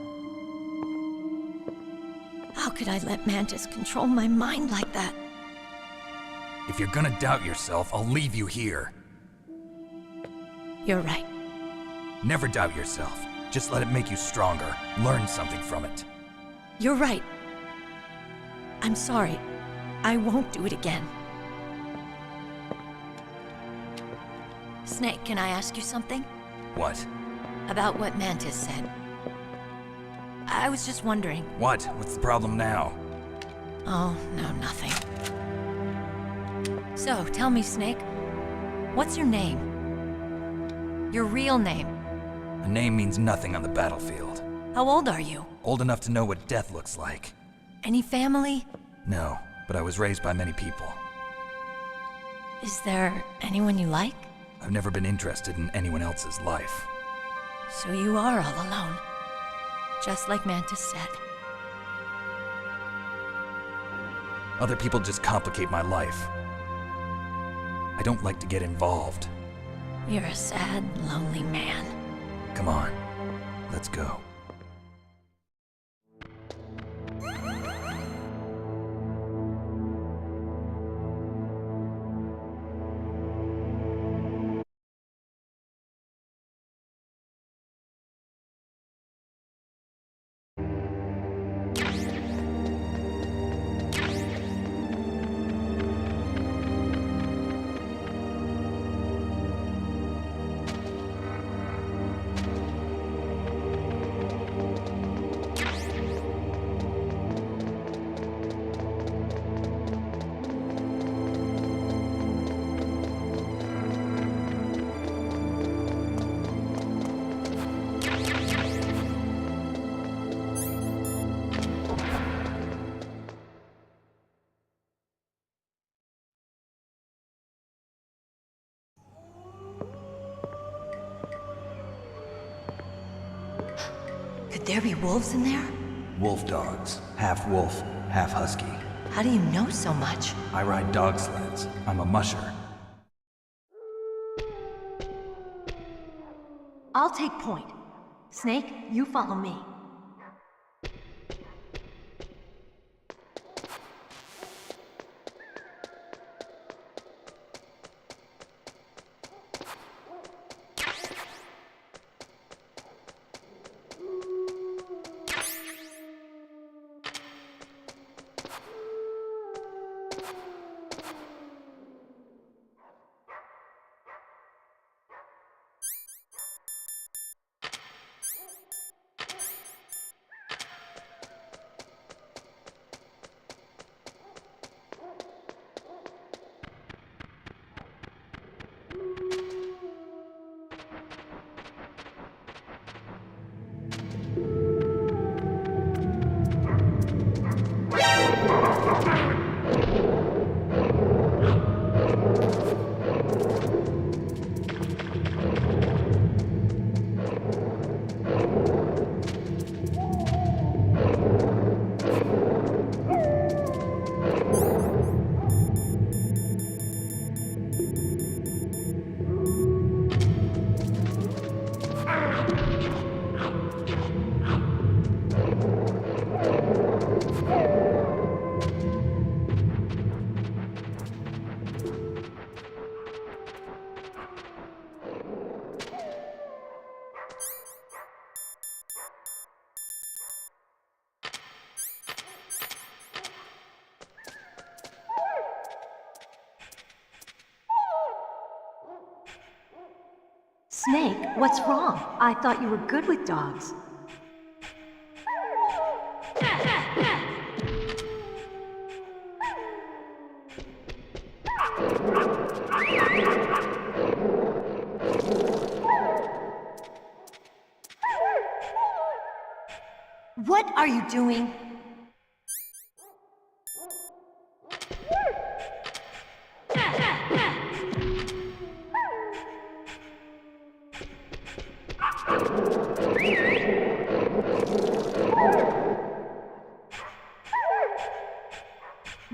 How could I let Mantis control my mind like that? If you're gonna doubt yourself, I'll leave you here. You're right. Never doubt yourself. Just let it make you stronger. Learn something from it. You're right. I'm sorry. I won't do it again. Snake, can I ask you something? What? About what Mantis said. I was just wondering. What? What's the problem now? Oh, no, nothing. So, tell me, Snake. What's your name? Your real name? A name means nothing on the battlefield. How old are you? Old enough to know what death looks like. Any family? No, but I was raised by many people. Is there anyone you like? I've never been interested in anyone else's life. So you are all alone. Just like Mantis said. Other people just complicate my life. I don't like to get involved. You're a sad, lonely man. Come on, let's go. Could there be wolves in there? Wolf dogs. Half wolf, half husky. How do you know so much? I ride dog sleds. I'm a musher. I'll take point. Snake, you follow me. Snake, what's wrong? I thought you were good with dogs. What are you doing?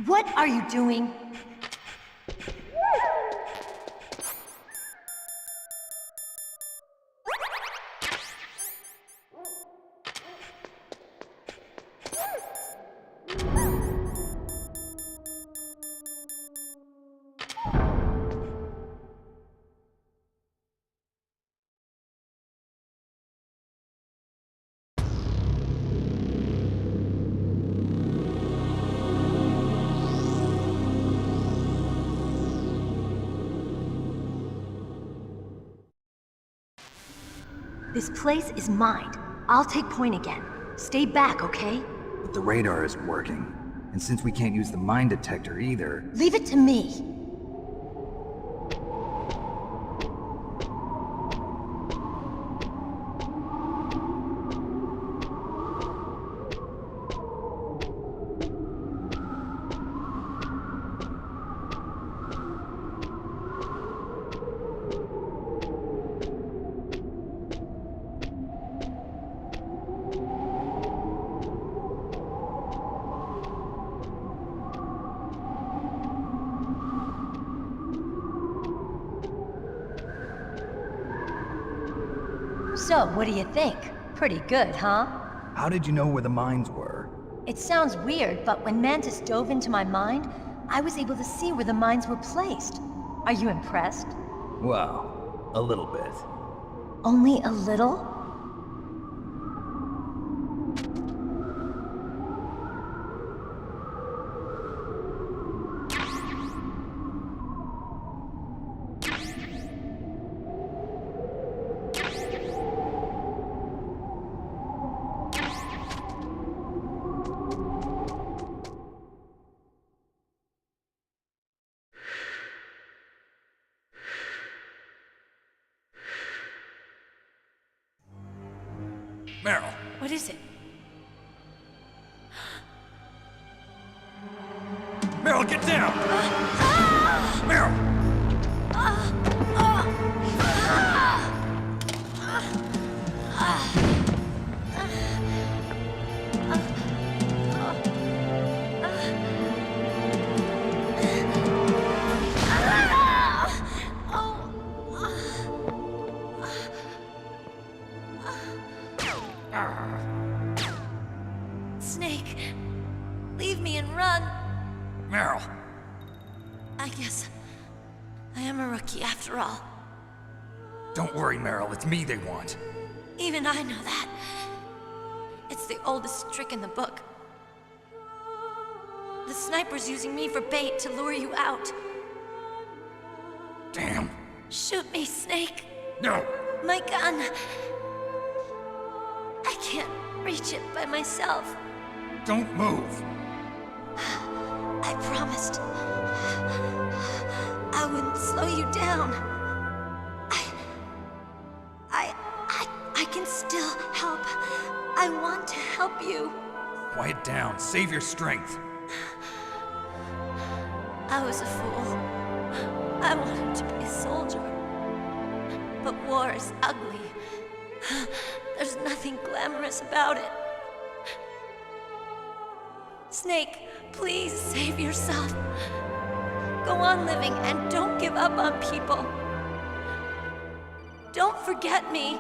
What are you doing? This place is mine. I'll take point again. Stay back, okay? But the radar isn't working. And since we can't use the mine detector either... Leave it to me. So, what do you think? Pretty good, huh? How did you know where the mines were? It sounds weird, but when Mantis dove into my mind, I was able to see where the mines were placed. Are you impressed? Well, a little bit. Only a little? Meryl. What is it? Meryl, get down! Meryl! Snake, leave me and run. Meryl! I guess I am a rookie after all. Don't worry, Meryl. It's me they want. Even I know that. It's the oldest trick in the book. The sniper's using me for bait to lure you out. Damn. Shoot me, Snake. No! My gun. I can't reach it by myself. Don't move. I promised. I wouldn't slow you down. I can still help. I want to help you. Quiet down. Save your strength. I was a fool. I wanted to be a soldier. But war is ugly. There's nothing glamorous about it. Snake, please save yourself. Go on living and don't give up on people. Don't forget me.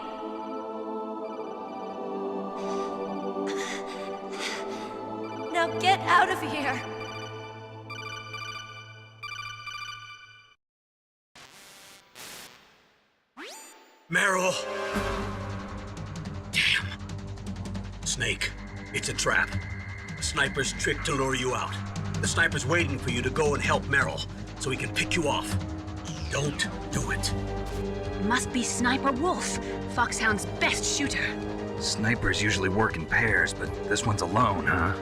Now get out of here. Meryl! Damn. Snake, it's a trap. The sniper's trick to lure you out. The sniper's waiting for you to go and help Meryl, so he can pick you off. Don't do it. It must be Sniper Wolf, Foxhound's best shooter. Snipers usually work in pairs, but this one's alone, huh?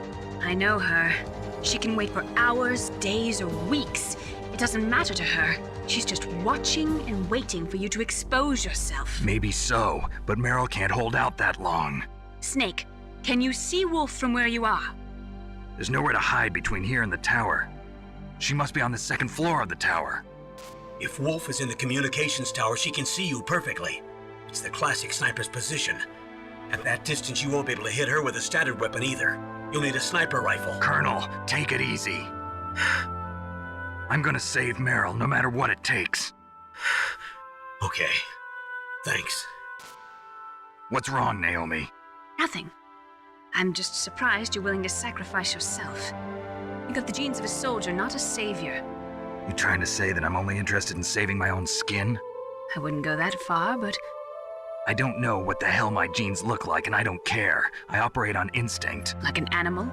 I know her. She can wait for hours, days, or weeks. It doesn't matter to her. She's just watching and waiting for you to expose yourself. Maybe so, but Meryl can't hold out that long. Snake, can you see Wolf from where you are? There's nowhere to hide between here and the tower. She must be on the second floor of the tower. If Wolf is in the communications tower, she can see you perfectly. It's the classic sniper's position. At that distance, you won't be able to hit her with a standard weapon either. You'll need a sniper rifle. Colonel, take it easy. I'm gonna save Meryl, no matter what it takes. Okay. Thanks. What's wrong, Naomi? Nothing. I'm just surprised you're willing to sacrifice yourself. You got the genes of a soldier, not a savior. You trying to say that I'm only interested in saving my own skin? I wouldn't go that far, but... I don't know what the hell my genes look like, and I don't care. I operate on instinct. Like an animal?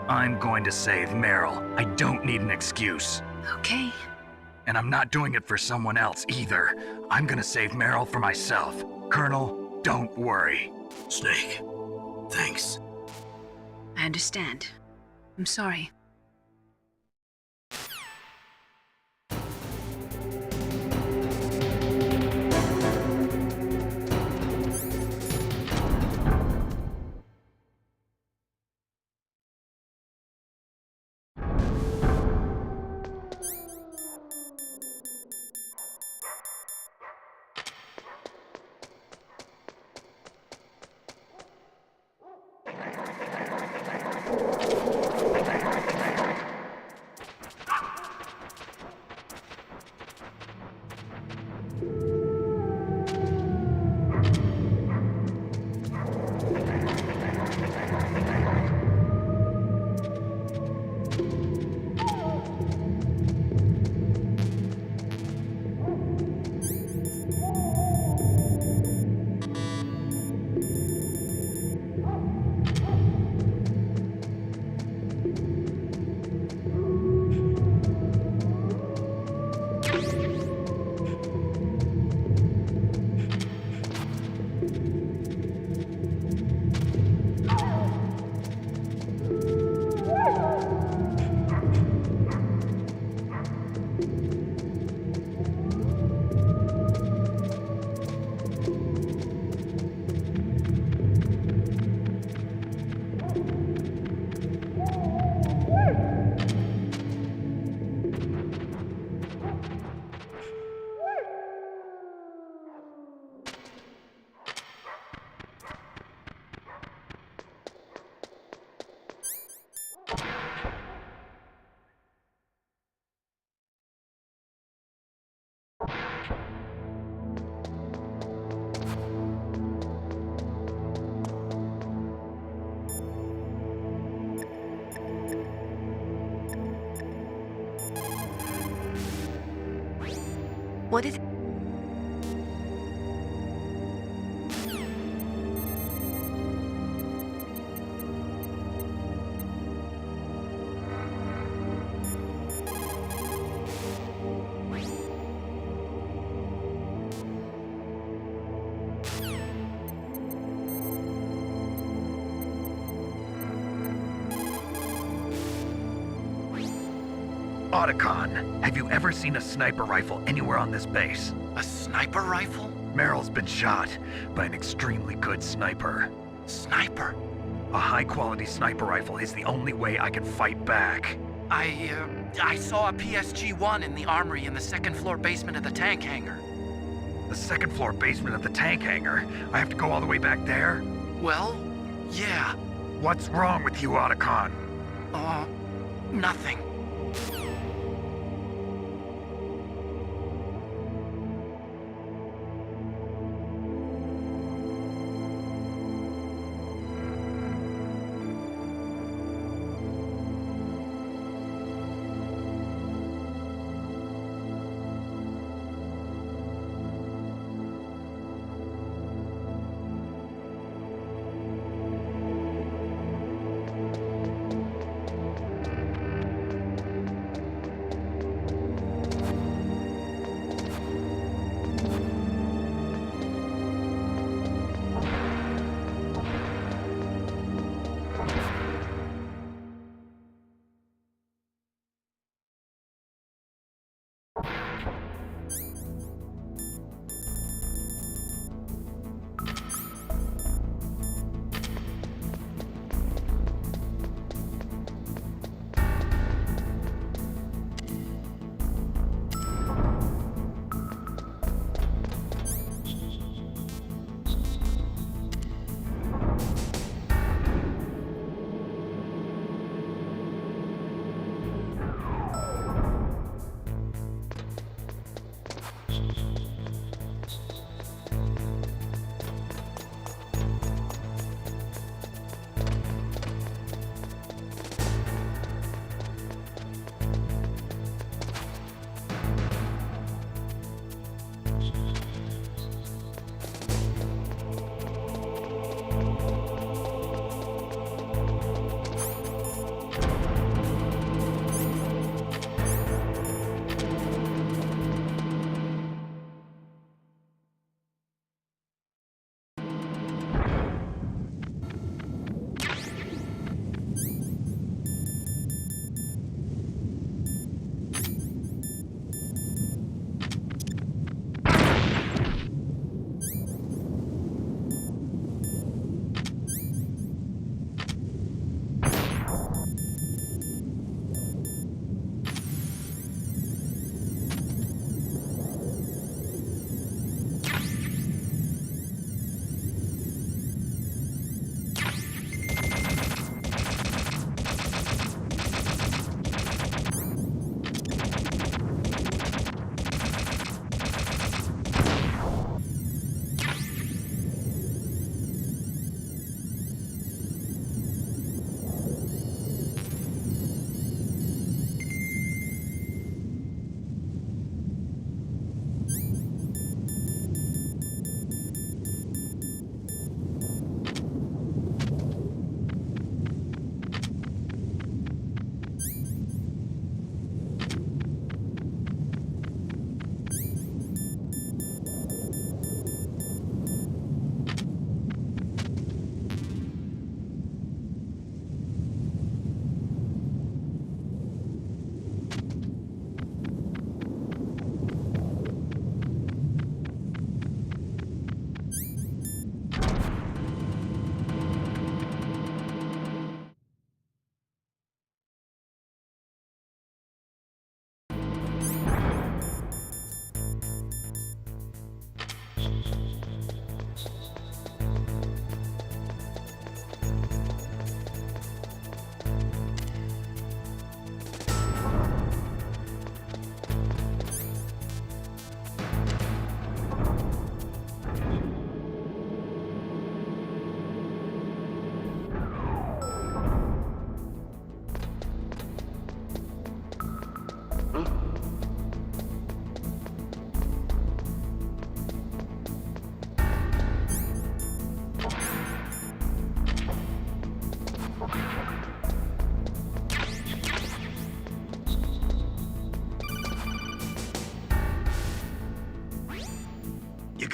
I'm going to save Meryl. I don't need an excuse. Okay. And I'm not doing it for someone else either. I'm gonna save Meryl for myself. Colonel, don't worry. Snake, thanks. I understand. I'm sorry. What is... Otacon, have you ever seen a sniper rifle anywhere on this base? A sniper rifle? Meryl's been shot by an extremely good sniper. Sniper? A high-quality sniper rifle is the only way I can fight back. I saw a PSG-1 in the armory in the second-floor basement of the tank hangar. The second-floor basement of the tank hangar? I have to go all the way back there? Well, yeah. What's wrong with you, Otacon? Nothing.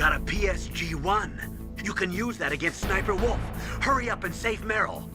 got a PSG-1. You can use that against Sniper Wolf. Hurry up and save Meryl.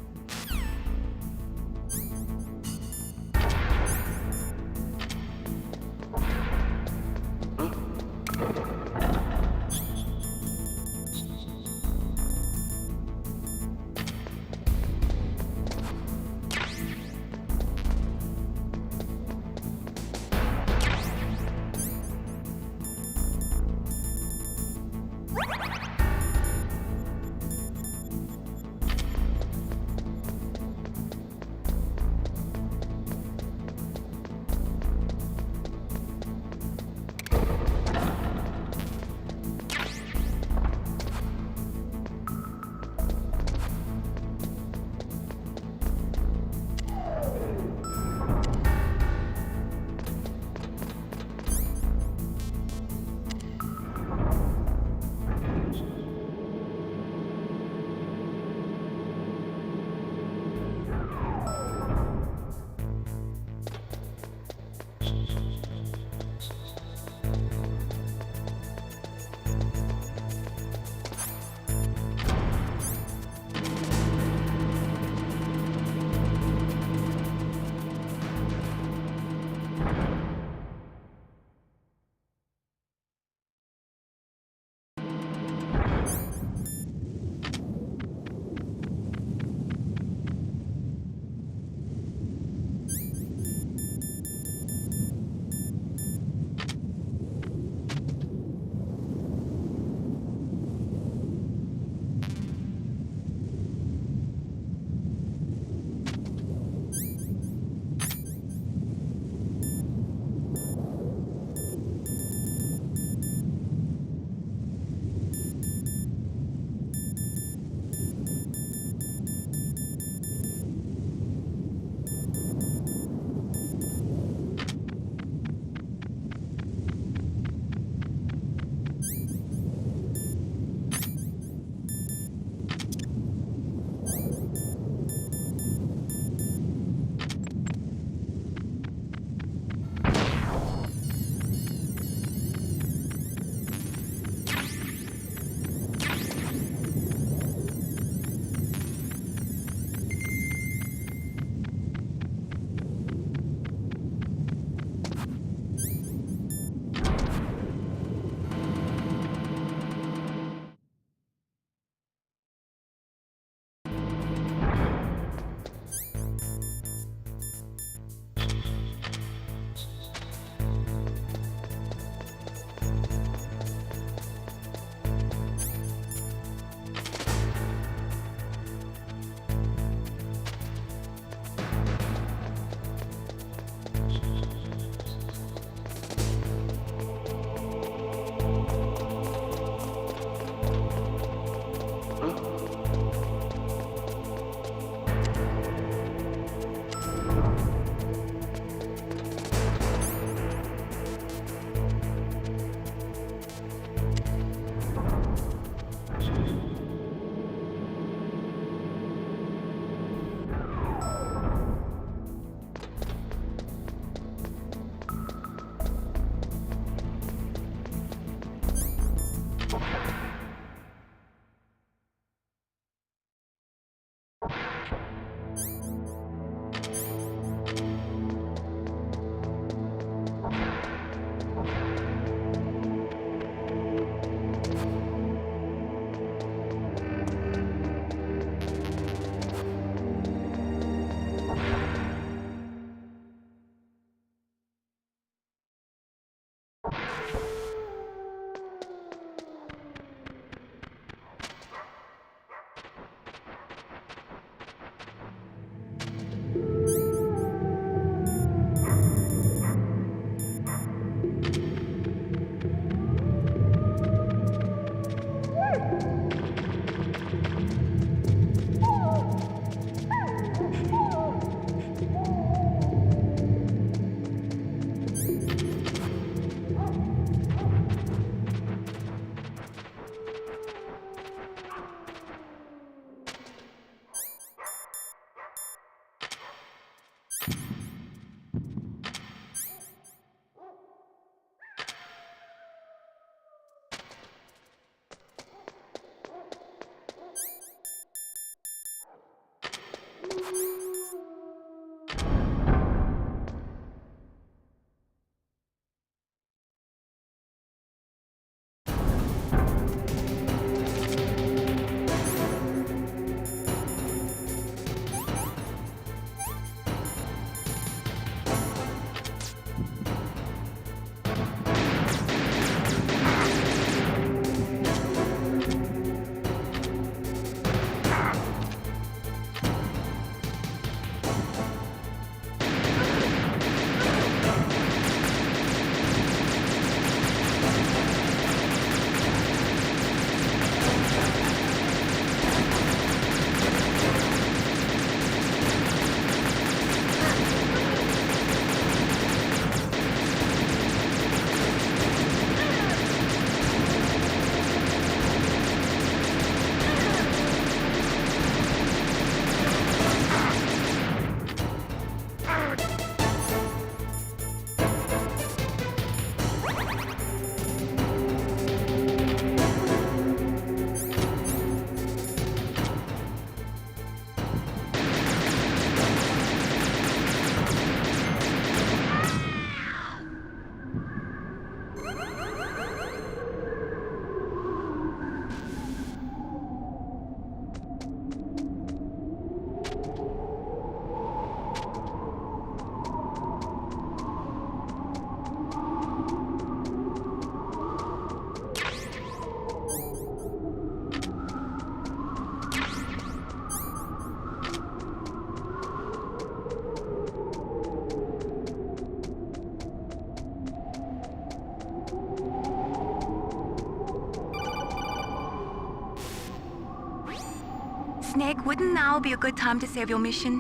Snake, wouldn't now be a good time to save your mission?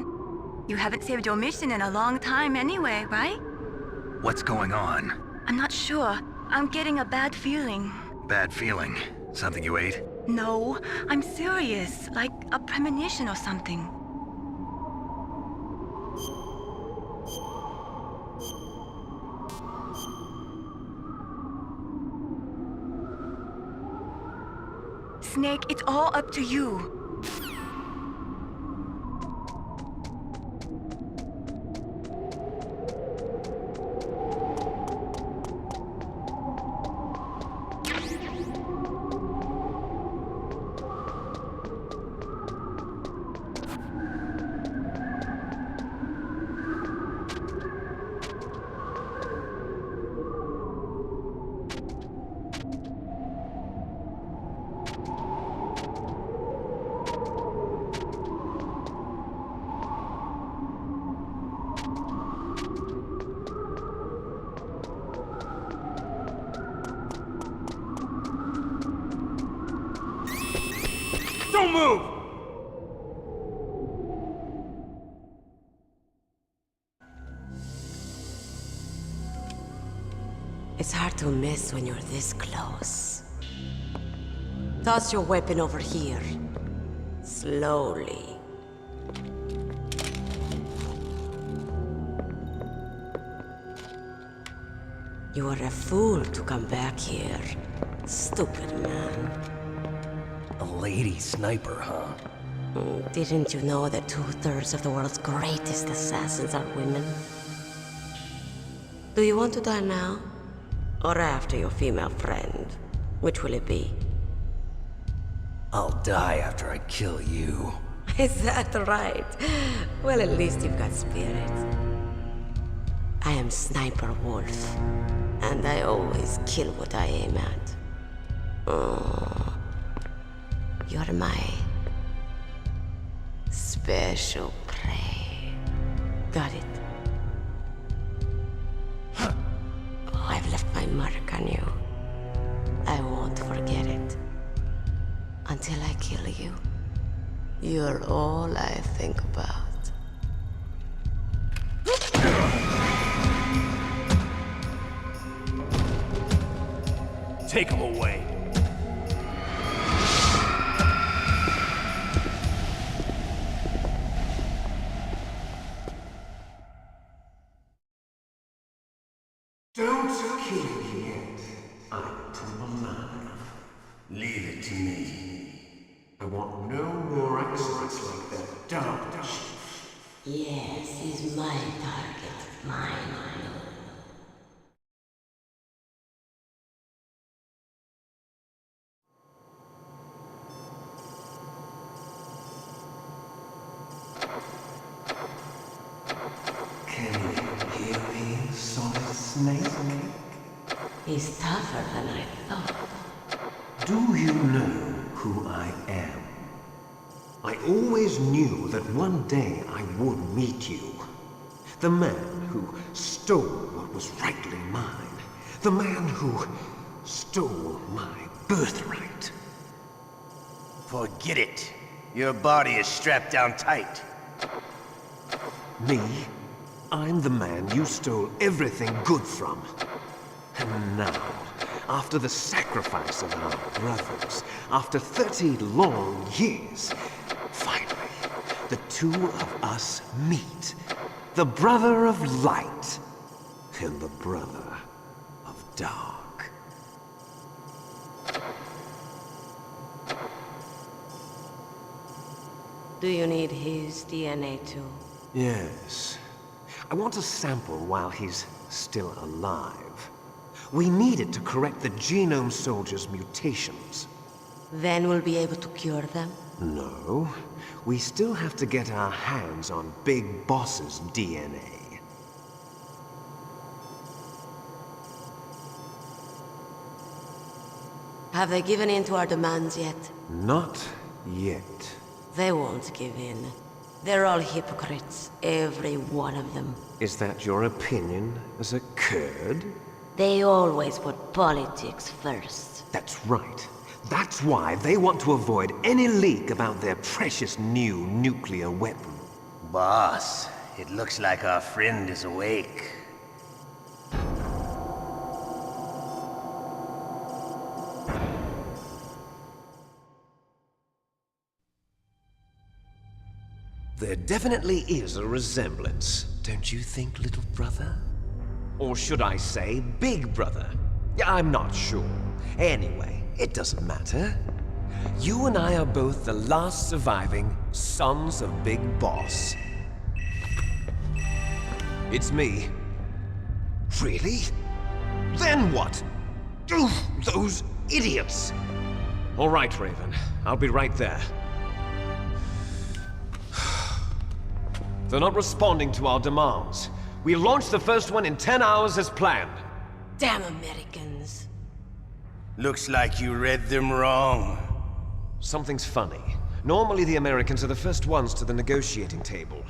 You haven't saved your mission in a long time anyway, right? What's going on? I'm not sure. I'm getting a bad feeling. Bad feeling? Something you ate? No, I'm serious. Like a premonition or something. Snake, it's all up to you. Don't move! It's hard to miss when you're this close. Toss your weapon over here. Slowly. You are a fool to come back here. Stupid man. A lady sniper, huh? Didn't you know that 2/3 of the world's greatest assassins are women? Do you want to die now? Or after your female friend? Which will it be? I'll die after I kill you. Is that right? Well, at least you've got spirit. I am Sniper Wolf, and I always kill what I aim at. Oh, you're my special prey. Got it? Oh, I've left my mark on you. I won't forget it. Until I kill you. You're all I think about. Take him away. Don't kill me yet. I'm alive. Leave it to me. I want no more accidents like that dark chief. Yes, he's my target. Mine. Can you hear me, Solid Snake? He's tougher than I thought. Do you know who I am? I always knew that one day I would meet you. The man who stole what was rightly mine. The man who stole my birthright. Forget it. Your body is strapped down tight. Me? I'm the man you stole everything good from. And now, after the sacrifice of our brothers, after 30 long years, finally, the two of us meet. The brother of light and the brother of dark. Do you need his DNA too? Yes. I want a sample while he's still alive. We need it to correct the Genome Soldier's mutations. Then we'll be able to cure them? No. We still have to get our hands on Big Boss's DNA. Have they given in to our demands yet? Not yet. They won't give in. They're all hypocrites, every one of them. Is that your opinion as a Kurd? They always put politics first. That's right. That's why they want to avoid any leak about their precious new nuclear weapon. Boss, it looks like our friend is awake. There definitely is a resemblance, don't you think, little brother? Or should I say, big brother? I'm not sure. Anyway, it doesn't matter. You and I are both the last surviving sons of Big Boss. It's me. Really? Then what? Oof, those idiots! All right, Raven. I'll be right there. They're not responding to our demands. We launched the first one in 10 hours as planned. Damn Americans. Looks like you read them wrong. Something's funny. Normally the Americans are the first ones to the negotiating table.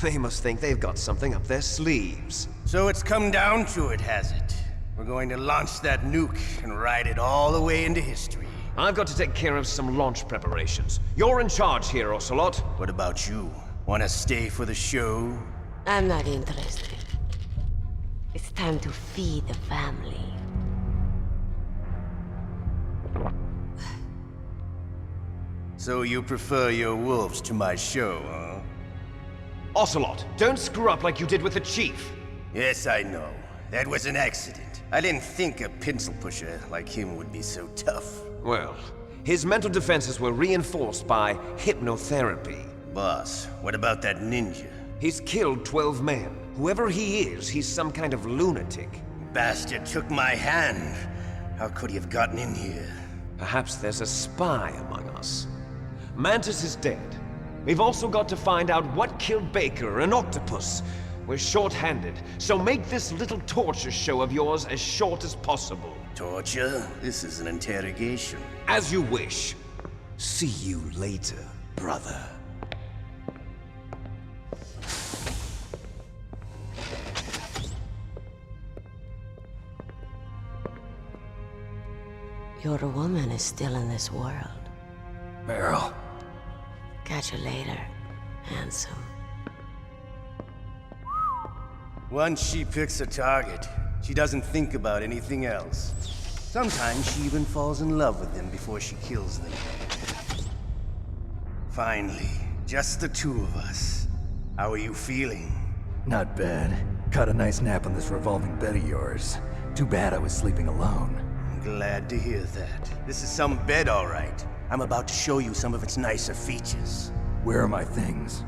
They must think they've got something up their sleeves. So it's come down to it, has it? We're going to launch that nuke and ride it all the way into history. I've got to take care of some launch preparations. You're in charge here, Ocelot. What about you? Want to stay for the show? I'm not interested. It's time to feed the family. So you prefer your wolves to my show, huh? Ocelot, don't screw up like you did with the Chief. Yes, I know. That was an accident. I didn't think a pencil pusher like him would be so tough. Well, his mental defenses were reinforced by hypnotherapy. Boss, what about that ninja? He's killed 12 men. Whoever he is, he's some kind of lunatic. Bastard took my hand. How could he have gotten in here? Perhaps there's a spy among us. Mantis is dead. We've also got to find out what killed Baker and Octopus. We're short-handed, so make this little torture show of yours as short as possible. Torture? This is an interrogation. As you wish. See you later, brother. Your woman is still in this world. Meryl. Catch you later, handsome. Once she picks a target, she doesn't think about anything else. Sometimes she even falls in love with them before she kills them. Finally, just the two of us. How are you feeling? Not bad. Caught a nice nap on this revolving bed of yours. Too bad I was sleeping alone. Glad to hear that. This is some bed, all right. I'm about to show you some of its nicer features. Where are my things?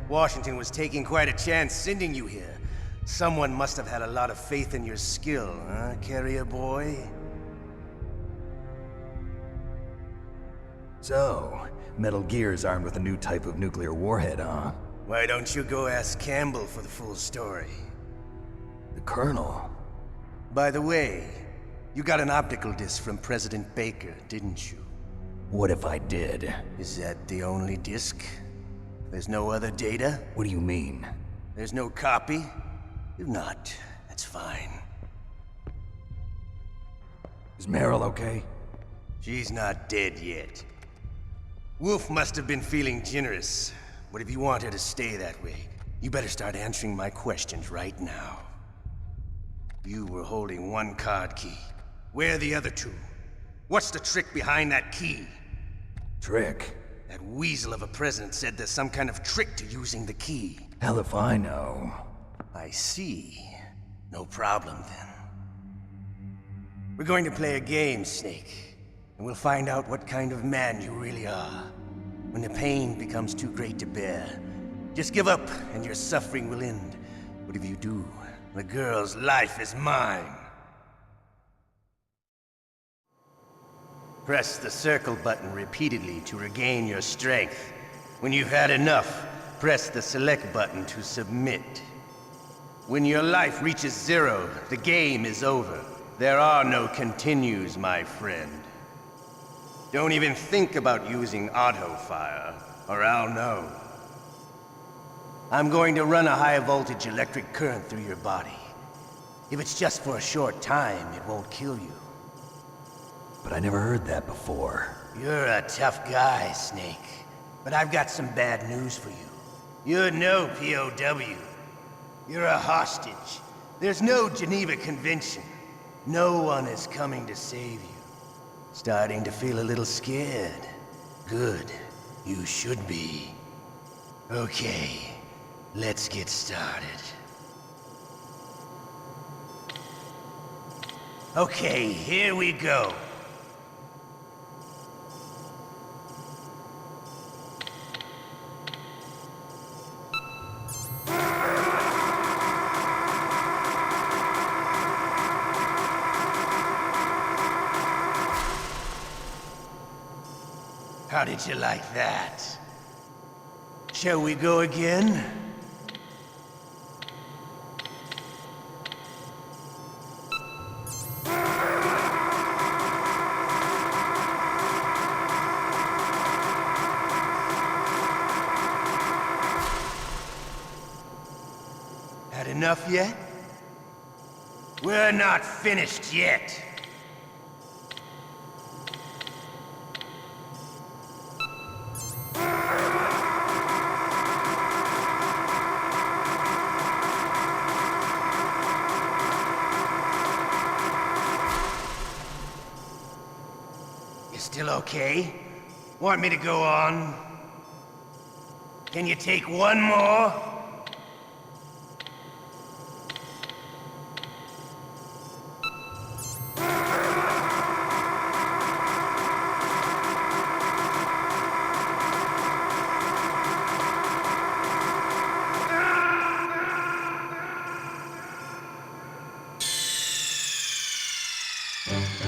Washington was taking quite a chance sending you here. Someone must have had a lot of faith in your skill, huh, carrier boy? So, Metal Gear is armed with a new type of nuclear warhead, huh? Why don't you go ask Campbell for the full story? The Colonel? By the way, you got an optical disc from President Baker, didn't you? What if I did? Is that the only disc? There's no other data? What do you mean? There's no copy? If not, that's fine. Is Meryl okay? She's not dead yet. Wolf must have been feeling generous. But if you want her to stay that way, you better start answering my questions right now. You were holding one card key. Where are the other two? What's the trick behind that key? Trick? That weasel of a president said there's some kind of trick to using the key. Hell if I know. I see. No problem then. We're going to play a game, Snake. And we'll find out what kind of man you really are. When the pain becomes too great to bear, just give up and your suffering will end. But if you do, the girl's life is mine. Press the circle button repeatedly to regain your strength. When you've had enough, press the select button to submit. When your life reaches 0, the game is over. There are no continues, my friend. Don't even think about using auto-fire, or I'll know. I'm going to run a high-voltage electric current through your body. If it's just for a short time, it won't kill you. but I never heard that before. You're a tough guy, Snake. But I've got some bad news for you. You're no POW. You're a hostage. There's no Geneva Convention. No one is coming to save you. Starting to feel a little scared. Good. You should be. Okay, let's get started. Okay, here we go. How did you like that? Shall we go again? Had enough yet? We're not finished yet. Still okay? Want me to go on? Can you take one more?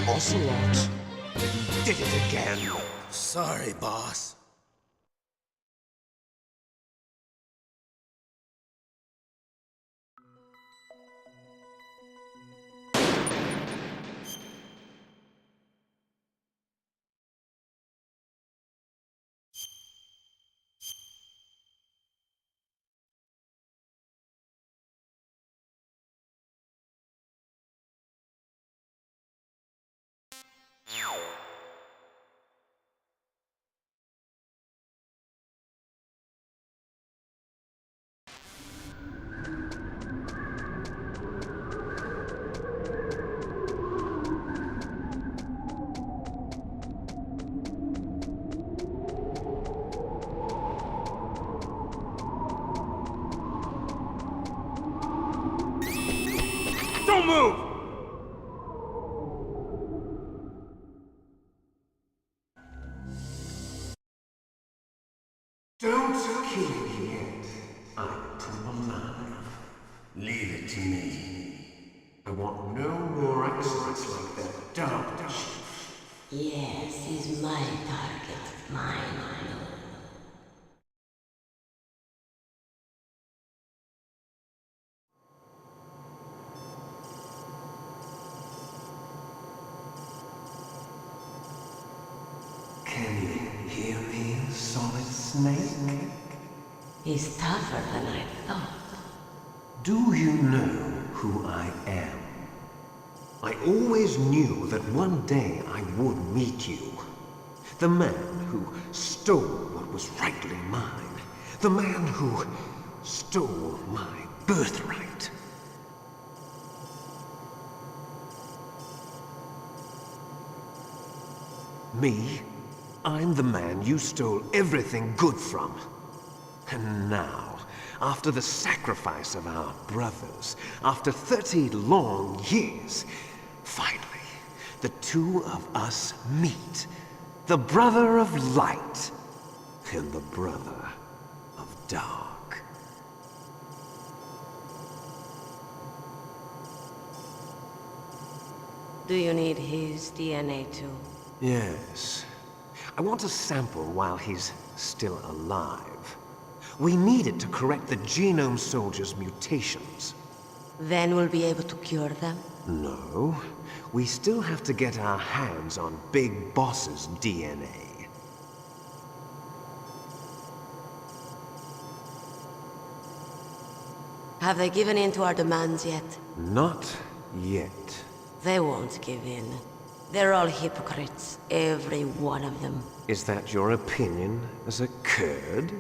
Ocelot. Did it again. Sorry, boss. Don't move! Don't kill me yet. I'm too alive. Leave it to me. I want no more accidents like that dark chief. Yes, he's my target. Mine alone. Can you hear me, Solid Snake? He's tougher than I thought. Do you know who I am? I always knew that one day I would meet you. The man who stole what was rightly mine. The man who stole my birthright. Me? I'm the man you stole everything good from. And now, after the sacrifice of our brothers, after 30 long years, finally, the two of us meet. The brother of light and the brother of dark. Do you need his DNA too? Yes. I want a sample while he's still alive. We need it to correct the Genome Soldier's mutations. Then we'll be able to cure them? No. We still have to get our hands on Big Boss's DNA. Have they given in to our demands yet? Not yet. They won't give in. They're all hypocrites, every one of them. Is that your opinion as a Kurd?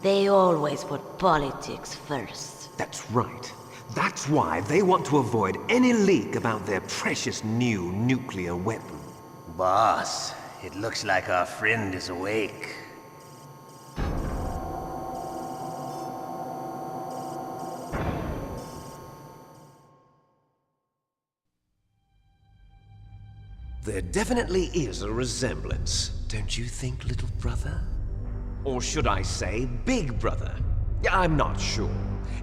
They always put politics first. That's right. That's why they want to avoid any leak about their precious new nuclear weapon. Boss, it looks like our friend is awake. There definitely is a resemblance, don't you think, little brother? Or should I say, big brother? I'm not sure.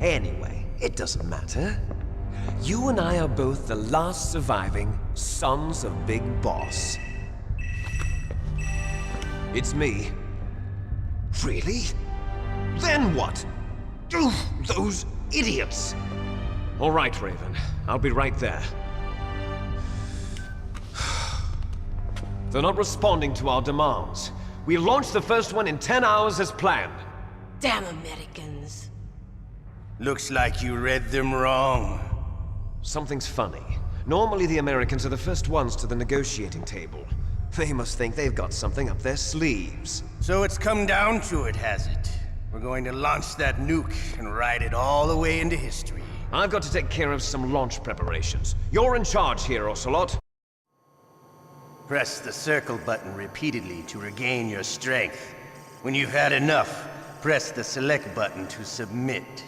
Anyway, it doesn't matter. You and I are both the last surviving sons of Big Boss. It's me. Really? Then what? Oof, those idiots! All right, Raven. I'll be right there. They're not responding to our demands. We launched the first one in 10 hours as planned. Damn Americans. Looks like you read them wrong. Something's funny. Normally the Americans are the first ones to the negotiating table. They must think they've got something up their sleeves. So it's come down to it, has it? We're going to launch that nuke and ride it all the way into history. I've got to take care of some launch preparations. You're in charge here, Ocelot. Press the circle button repeatedly to regain your strength. When you've had enough, press the select button to submit.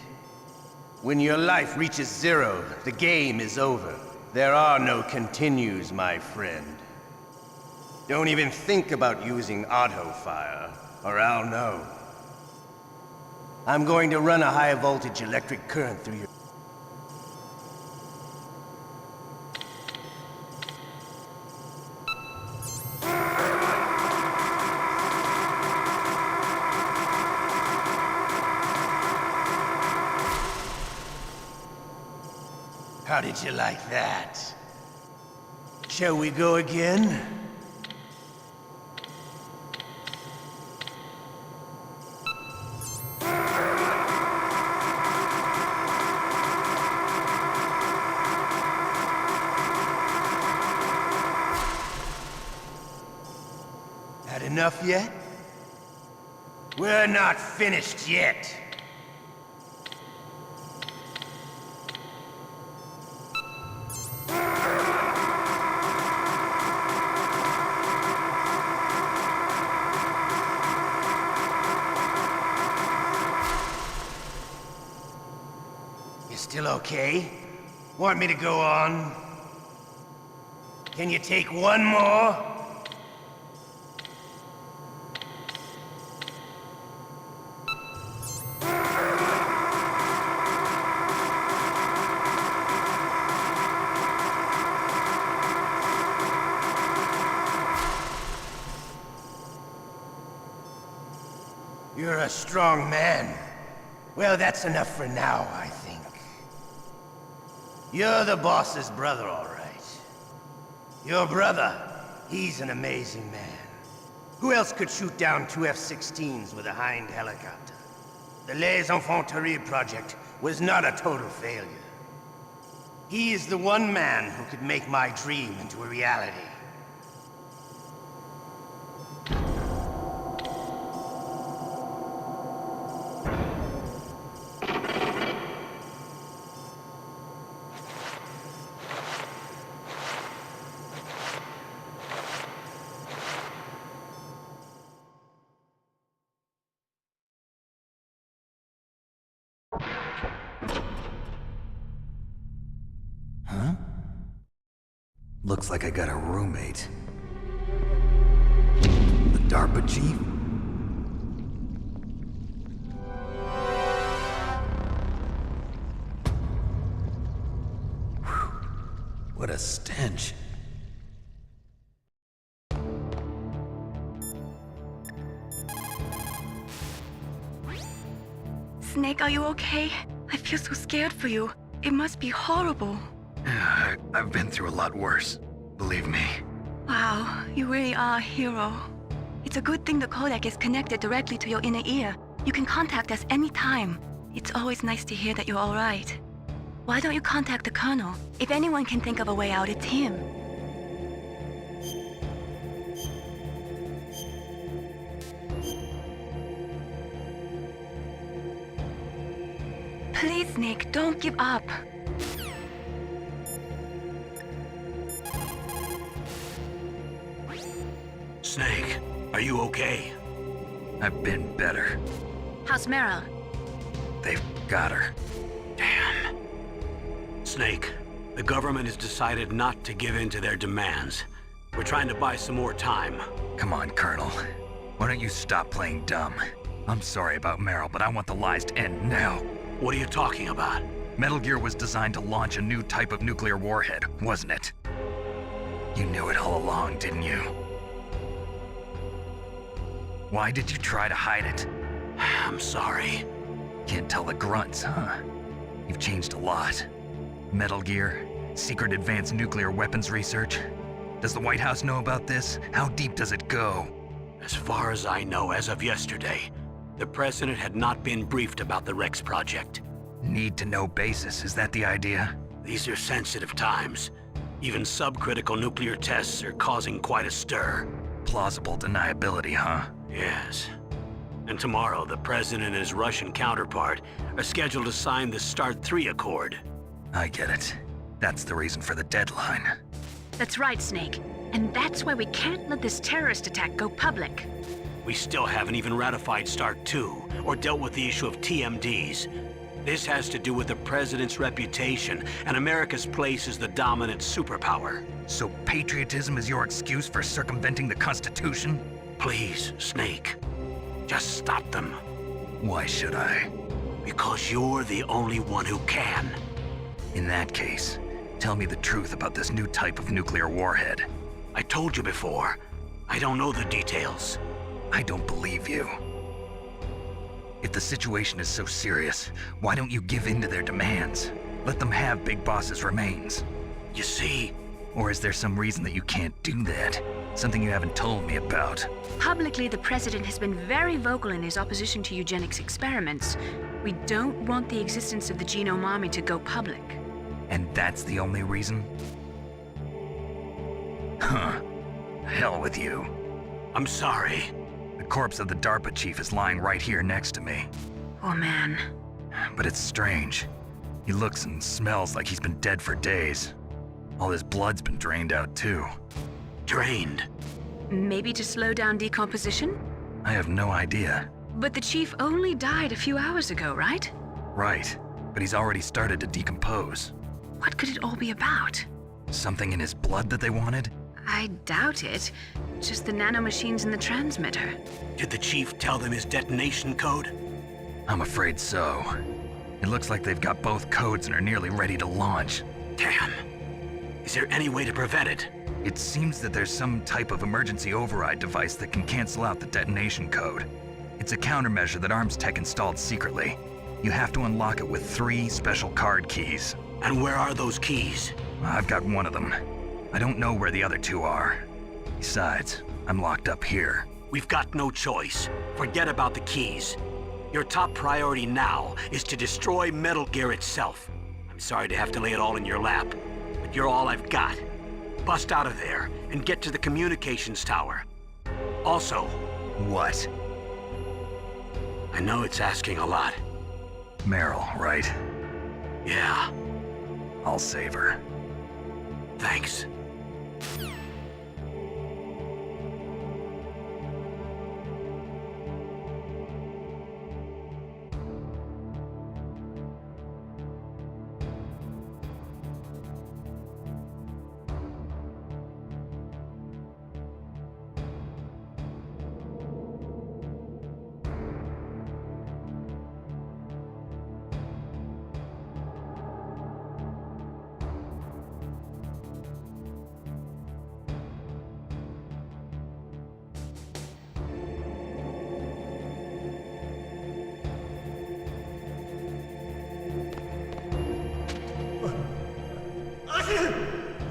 When your life reaches 0, the game is over. There are no continues, my friend. Don't even think about using auto-fire, or I'll know. I'm going to run a high-voltage electric current through your... How did you like that? Shall we go again? Had enough yet? We're not finished yet. Still okay? Want me to go on? Can you take one more? You're a strong man. Well, that's enough for now, I think. You're the boss's brother, all right. Your brother, he's an amazing man. Who else could shoot down 2 F-16s with a Hind helicopter? The Les Infanteries project was not a total failure. He is the one man who could make my dream into a reality. Huh? Looks like I got a roommate. The DARPA chief? Whew. What a stench. Snake, are you okay? I feel so scared for you. It must be horrible. I've been through a lot worse. Believe me. Wow, you really are a hero. It's a good thing the codec is connected directly to your inner ear. You can contact us anytime. It's always nice to hear that you're all right. Why don't you contact the Colonel? If anyone can think of a way out, it's him. Please, Snake, don't give up. Snake, are you okay? I've been better. How's Meryl? They've got her. Damn. Snake, the government has decided not to give in to their demands. We're trying to buy some more time. Come on, Colonel. Why don't you stop playing dumb? I'm sorry about Meryl, but I want the lies to end now. What are you talking about? Metal Gear was designed to launch a new type of nuclear warhead, wasn't it? You knew it all along, didn't you? Why did you try to hide it? I'm sorry. Can't tell the grunts, huh? You've changed a lot. Metal Gear, secret advanced nuclear weapons research. Does the White House know about this? How deep does it go? As far as I know, as of yesterday, the president had not been briefed about the Rex project. Need-to-know basis, is that the idea? These are sensitive times. Even subcritical nuclear tests are causing quite a stir. Plausible deniability, huh? Yes. And tomorrow, the president and his Russian counterpart are scheduled to sign the START 3 Accord. I get it. That's the reason for the deadline. That's right, Snake. And that's why we can't let this terrorist attack go public. We still haven't even ratified START 2 or dealt with the issue of TMDs. This has to do with the president's reputation and America's place as the dominant superpower. So patriotism is your excuse for circumventing the Constitution? Please, Snake. Just stop them. Why should I? Because you're the only one who can. In that case, tell me the truth about this new type of nuclear warhead. I told you before. I don't know the details. I don't believe you. If the situation is so serious, why don't you give in to their demands? Let them have Big Boss's remains. You see? Or is there some reason that you can't do that? Something you haven't told me about? Publicly, the president has been very vocal in his opposition to eugenics experiments. We don't want the existence of the Genome Army to go public. And that's the only reason? Huh. Hell with you. I'm sorry. The corpse of the DARPA chief is lying right here next to me. Oh, man. But it's strange. He looks and smells like he's been dead for days. All his blood's been drained out, too. Drained? Maybe to slow down decomposition? I have no idea. But the chief only died a few hours ago, right? Right. But he's already started to decompose. What could it all be about? Something in his blood that they wanted? I doubt it. Just the nanomachines in the transmitter. Did the chief tell them his detonation code? I'm afraid so. It looks like they've got both codes and are nearly ready to launch. Damn. Is there any way to prevent it? It seems that there's some type of emergency override device that can cancel out the detonation code. It's a countermeasure that Arms Tech installed secretly. You have to unlock it with 3 special card keys. And where are those keys? I've got one of them. I don't know where the other 2 are. Besides, I'm locked up here. We've got no choice. Forget about the keys. Your top priority now is to destroy Metal Gear itself. I'm sorry to have to lay it all in your lap, but you're all I've got. Bust out of there and get to the communications tower. Also... What? I know it's asking a lot. Meryl, right? Yeah. I'll save her. Thanks.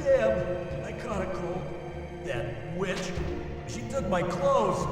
Damn! I caught a cold. That witch. She took my clothes.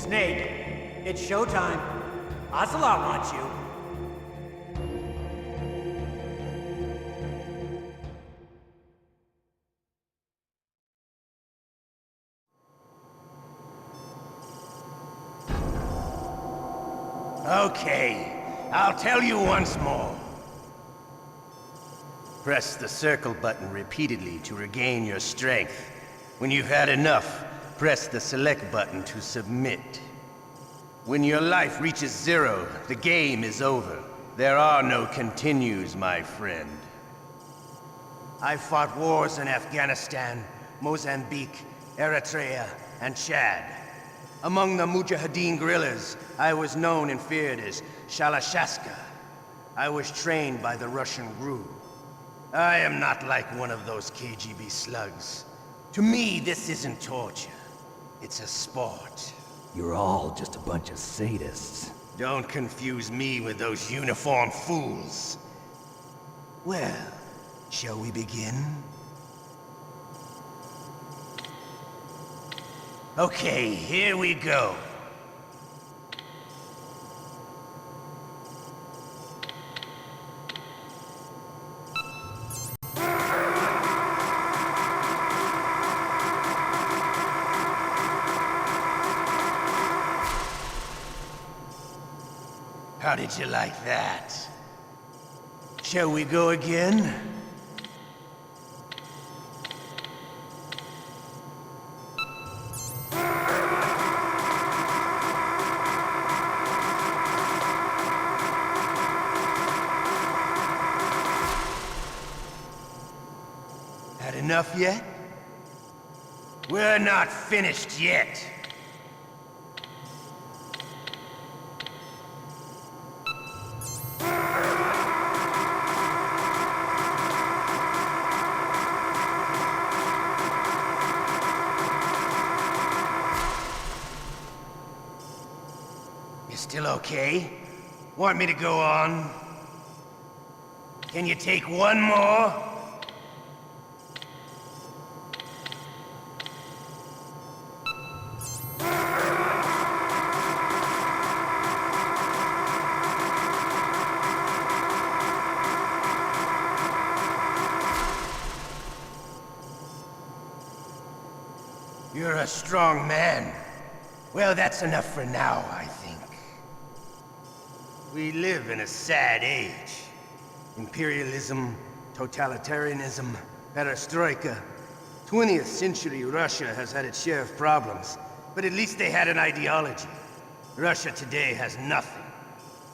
Snake, it's showtime. Ocelot wants you. Okay, I'll tell you once more. Press the circle button repeatedly to regain your strength. When you've had enough, press the select button to submit. When your life reaches 0, the game is over. There are no continues, my friend. I fought wars in Afghanistan, Mozambique, Eritrea, and Chad. Among the Mujahideen guerrillas, I was known and feared as Shalashaska. I was trained by the Russian GRU. I am not like one of those KGB slugs. To me, this isn't torture. It's a sport. You're all just a bunch of sadists. Don't confuse me with those uniformed fools. Well, shall we begin? Okay, here we go. How did you like that? Shall we go again? Had enough yet? We're not finished yet. You still okay? Want me to go on? Can you take one more? You're a strong man. Well, that's enough for now, I think. We live in a sad age. Imperialism, totalitarianism, perestroika. 20th century Russia has had its share of problems, but at least they had an ideology. Russia today has nothing.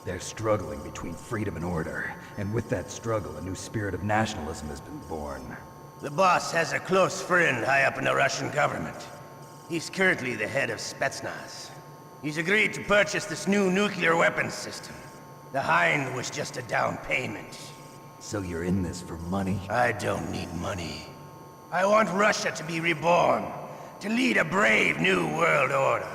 They're struggling between freedom and order, and with that struggle, a new spirit of nationalism has been born. The boss has a close friend high up in the Russian government. He's currently the head of Spetsnaz. He's agreed to purchase this new nuclear weapons system. The Hind was just a down payment. So you're in this for money? I don't need money. I want Russia to be reborn, to lead a brave new world order.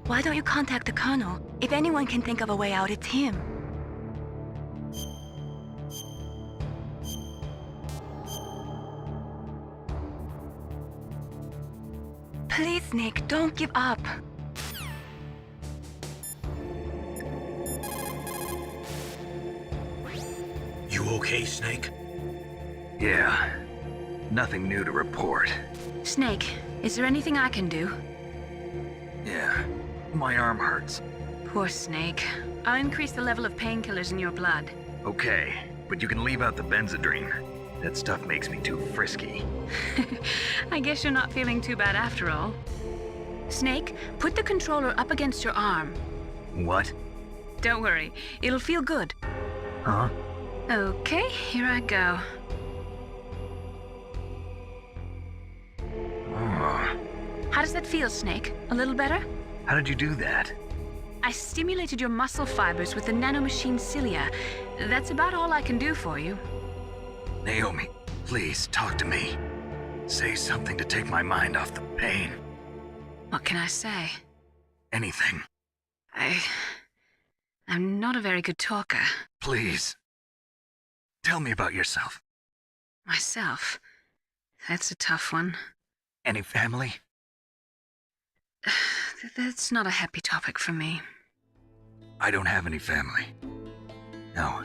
Why don't you contact the Colonel? If anyone can think of a way out, it's him. Please, Nick, don't give up. You okay, Snake? Yeah. Nothing new to report. Snake, is there anything I can do? Yeah. My arm hurts. Poor Snake. I'll increase the level of painkillers in your blood. Okay, but you can leave out the Benzedrine. That stuff makes me too frisky. I guess you're not feeling too bad after all. Snake, put the controller up against your arm. What? Don't worry, it'll feel good. Huh? Okay, here I go. How does that feel, Snake? A little better? How did you do that? I stimulated your muscle fibers with the nanomachine cilia. That's about all I can do for you. Naomi, please talk to me. Say something to take my mind off the pain. What can I say? Anything. I'm not a very good talker. Please. Tell me about yourself. Myself? That's a tough one. Any family? That's not a happy topic for me. I don't have any family. No.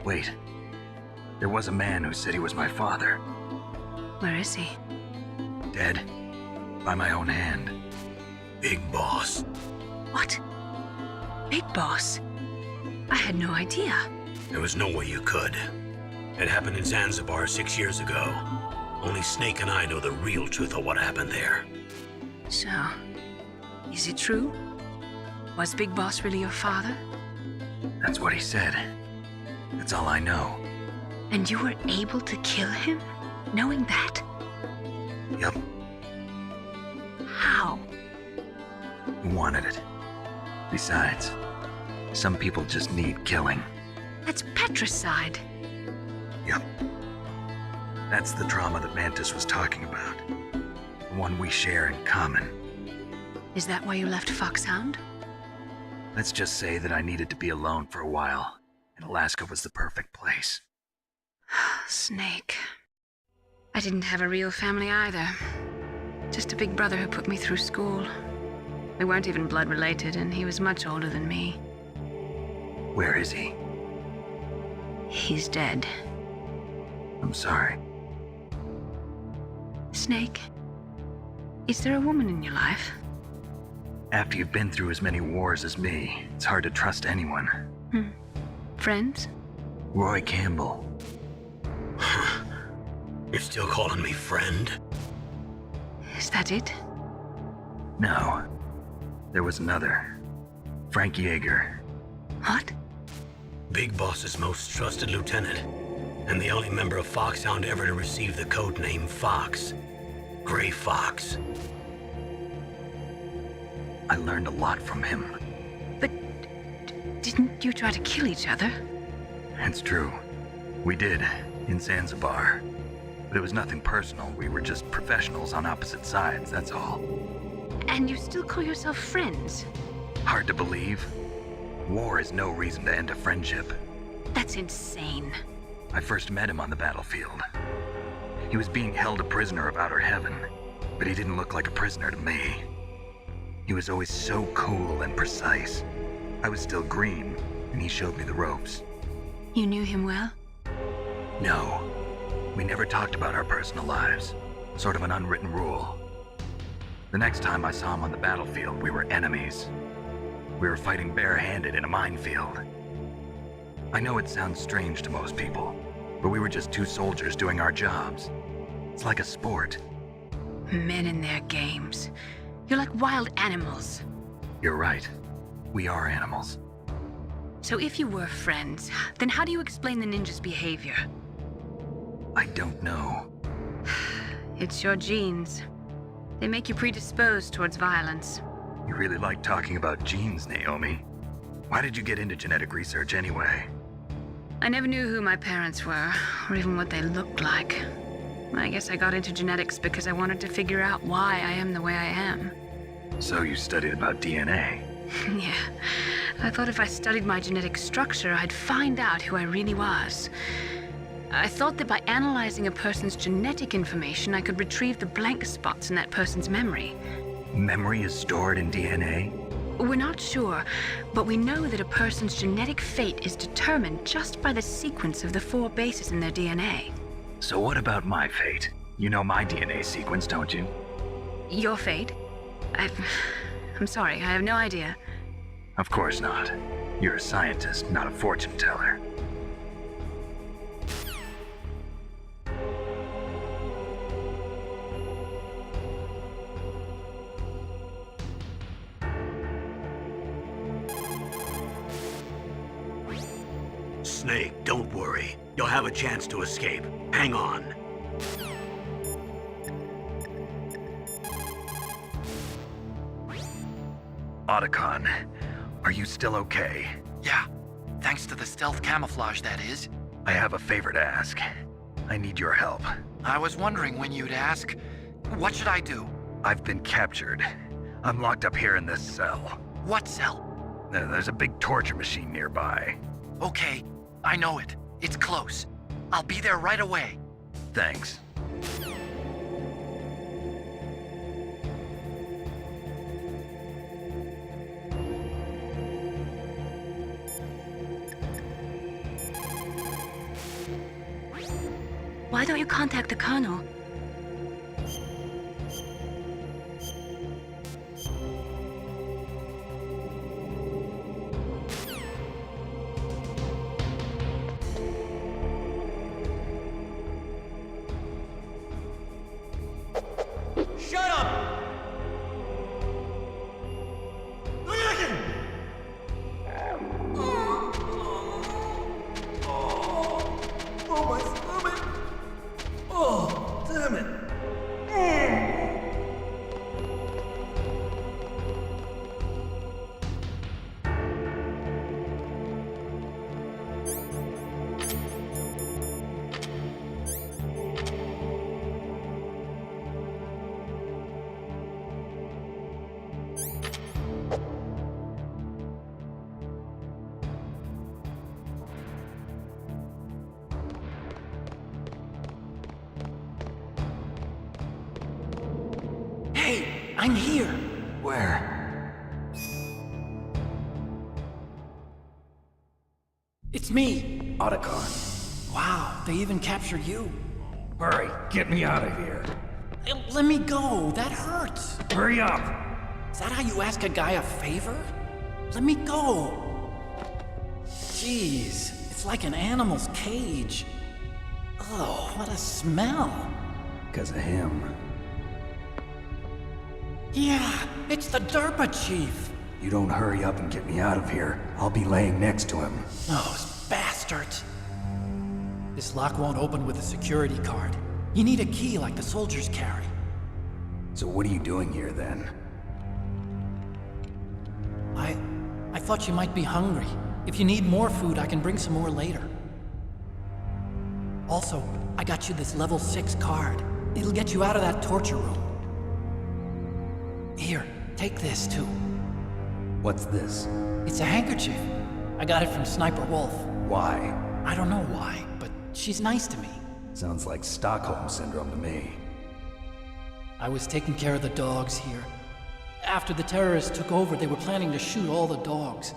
Wait. There was a man who said he was my father. Where is he? Dead. By my own hand. Big Boss. What? Big Boss? I had no idea. There was no way you could. It happened in Zanzibar 6 years ago. Only Snake and I know the real truth of what happened there. So, is it true? Was Big Boss really your father? That's what he said. That's all I know. And you were able to kill him, knowing that? Yup. How? He wanted it. Besides, some people just need killing. That's patricide. Yup. That's the trauma that Mantis was talking about. The one we share in common. Is that why you left Foxhound? Let's just say that I needed to be alone for a while, and Alaska was the perfect place. Snake. I didn't have a real family either. Just a big brother who put me through school. We weren't even blood related, and he was much older than me. Where is he? He's dead. I'm sorry. Snake, is there a woman in your life? After you've been through as many wars as me, it's hard to trust anyone. Friends? Roy Campbell. You're still calling me friend? Is that it? No. There was another. Frank Yeager. What? Big Boss's most trusted lieutenant, and the only member of Foxhound ever to receive the code name Fox. Gray Fox. I learned a lot from him. But didn't you try to kill each other? It's true. We did, in Zanzibar. But it was nothing personal. We were just professionals on opposite sides, that's all. And you still call yourself friends? Hard to believe. War is no reason to end a friendship. That's insane. I first met him on the battlefield. He was being held a prisoner of outer heaven, but he didn't look like a prisoner to me. He was always so cool and precise. I was still green, and he showed me the ropes. You knew him well? No. We never talked about our personal lives. Sort of an unwritten rule. The next time I saw him on the battlefield, we were enemies. We were fighting barehanded in a minefield. I know it sounds strange to most people, but we were just two soldiers doing our jobs. It's like a sport. Men and their games. You're like wild animals. You're right. We are animals. So if you were friends, then how do you explain the ninja's behavior? I don't know. It's your genes. They make you predisposed towards violence. You really like talking about genes, Naomi. Why did you get into genetic research anyway? I never knew who my parents were, or even what they looked like. I guess I got into genetics because I wanted to figure out why I am the way I am. So you studied about DNA? Yeah. I thought if I studied my genetic structure, I'd find out who I really was. I thought that by analyzing a person's genetic information, I could retrieve the blank spots in that person's memory. Memory is stored in DNA? We're not sure, but we know that a person's genetic fate is determined just by the sequence of the 4 bases in their DNA. So what about my fate? You know my DNA sequence, don't you? Your fate? I'm sorry, I have no idea. Of course not. You're a scientist, not a fortune teller. Snake, don't worry. You'll have a chance to escape. Hang on. Otacon, are you still okay? Yeah, thanks to the stealth camouflage, that is. I have a favor to ask. I need your help. I was wondering when you'd ask. What should I do? I've been captured. I'm locked up here in this cell. What cell? There's a big torture machine nearby. Okay, I know it. It's close. I'll be there right away. Thanks. Why don't you contact the Colonel? Shut up! Oh, my stomach! Oh, damn it! Hey, I'm here. Where? It's me. Otacon. Wow, they even captured you. Hurry, get me out of here. Let me go. That hurts. Hurry up! Is that how you ask a guy a favor? Let me go. Jeez, it's like an animal's cage. Oh, what a smell. Because of him. Yeah, it's the DARPA chief. You don't hurry up and get me out of here, I'll be laying next to him. Those bastards. This lock won't open with a security card. You need a key like the soldiers carry. So what are you doing here then? I thought you might be hungry. If you need more food, I can bring some more later. Also, I got you this level 6 card. It'll get you out of that torture room. Here, take this too. What's this? It's a handkerchief. I got it from Sniper Wolf. Why? I don't know why, but she's nice to me. Sounds like Stockholm Syndrome to me. I was taking care of the dogs here. After the terrorists took over, they were planning to shoot all the dogs.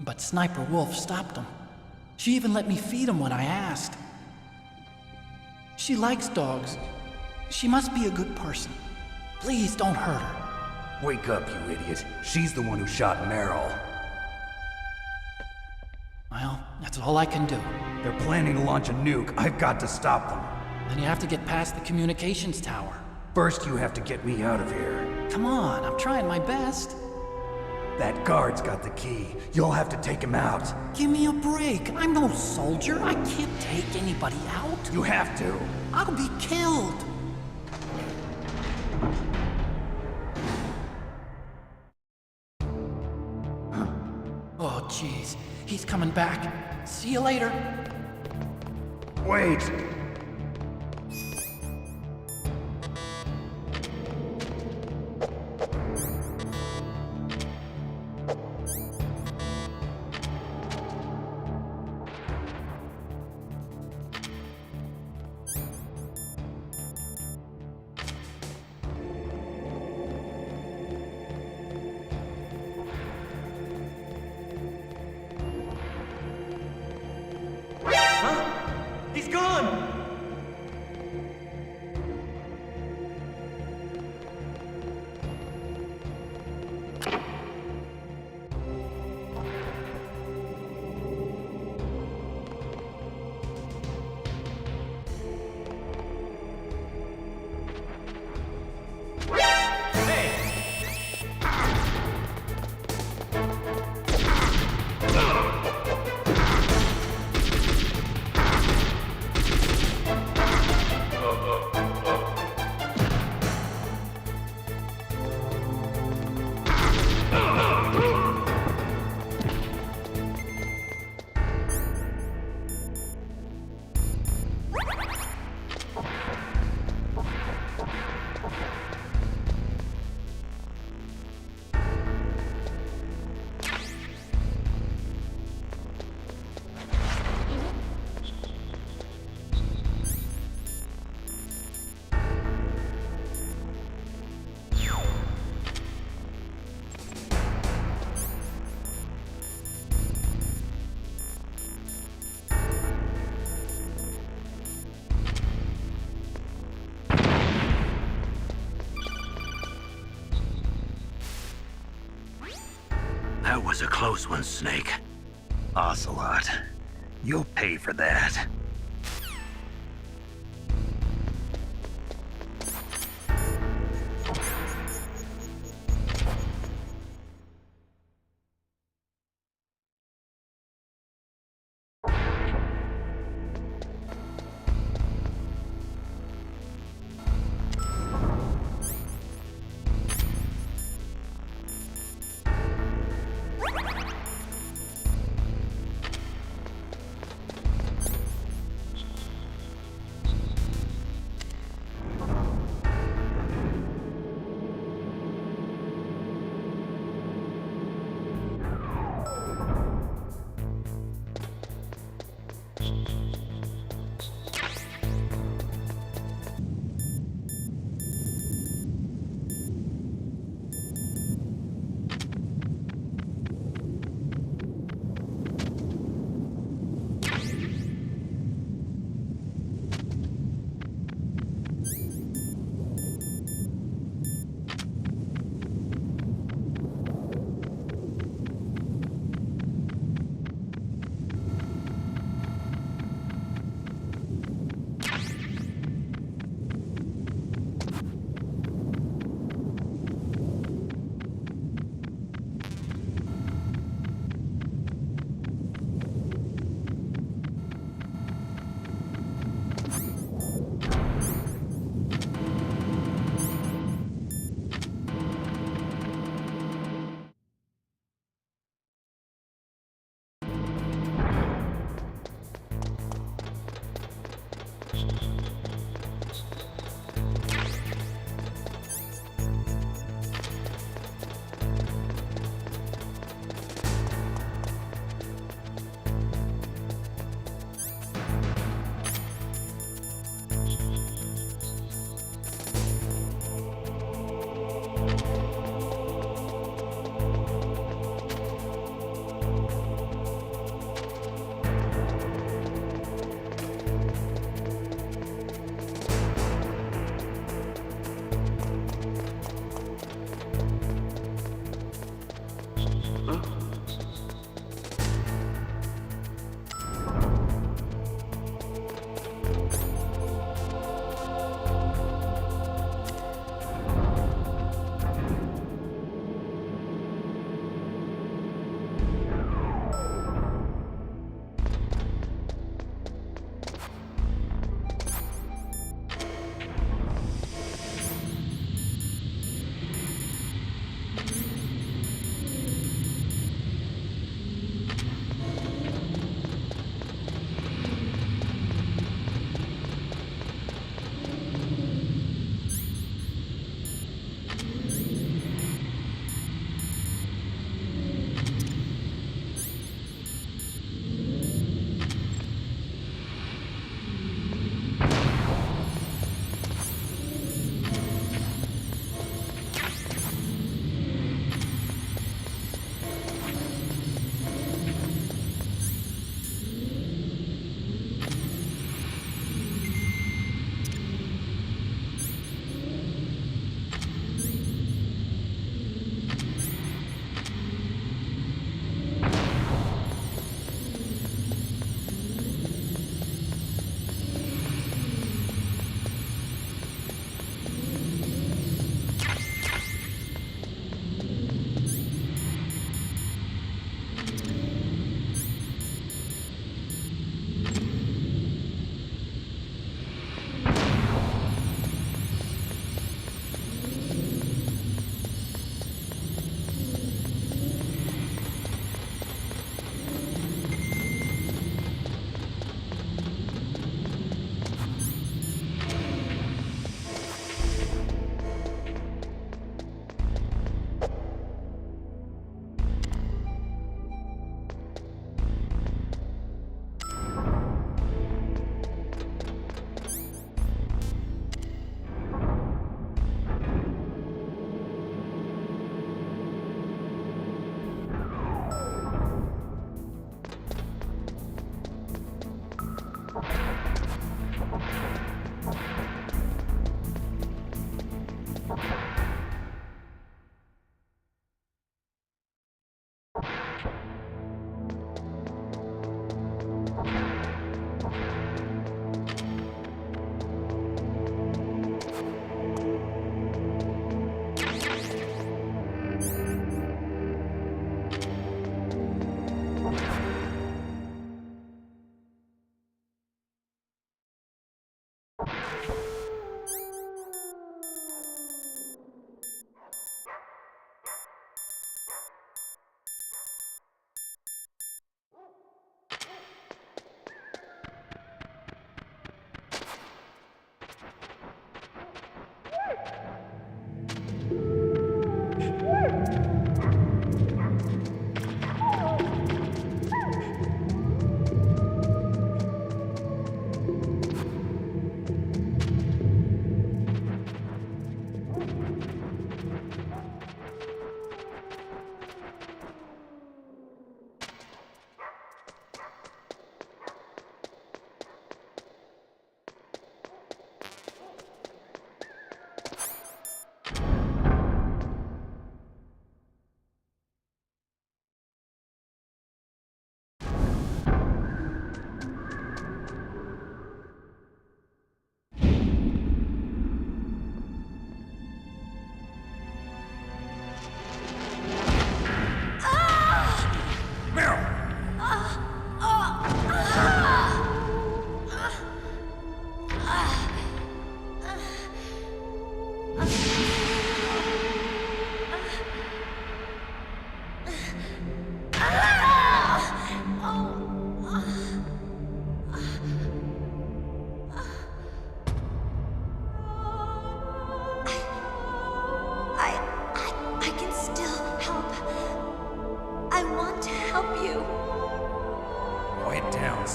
But Sniper Wolf stopped them. She even let me feed them when I asked. She likes dogs. She must be a good person. Please don't hurt her. Wake up, you idiot. She's the one who shot Meryl. Well, that's all I can do. They're planning to launch a nuke. I've got to stop them. Then you have to get past the communications tower. First, you have to get me out of here. Come on, I'm trying my best. That guard's got the key. You'll have to take him out. Give me a break. I'm no soldier. I can't take anybody out. You have to. I'll be killed. Oh, jeez. He's coming back. See you later. Wait! He's gone! That was a close one, Snake. Ocelot, you'll pay for that.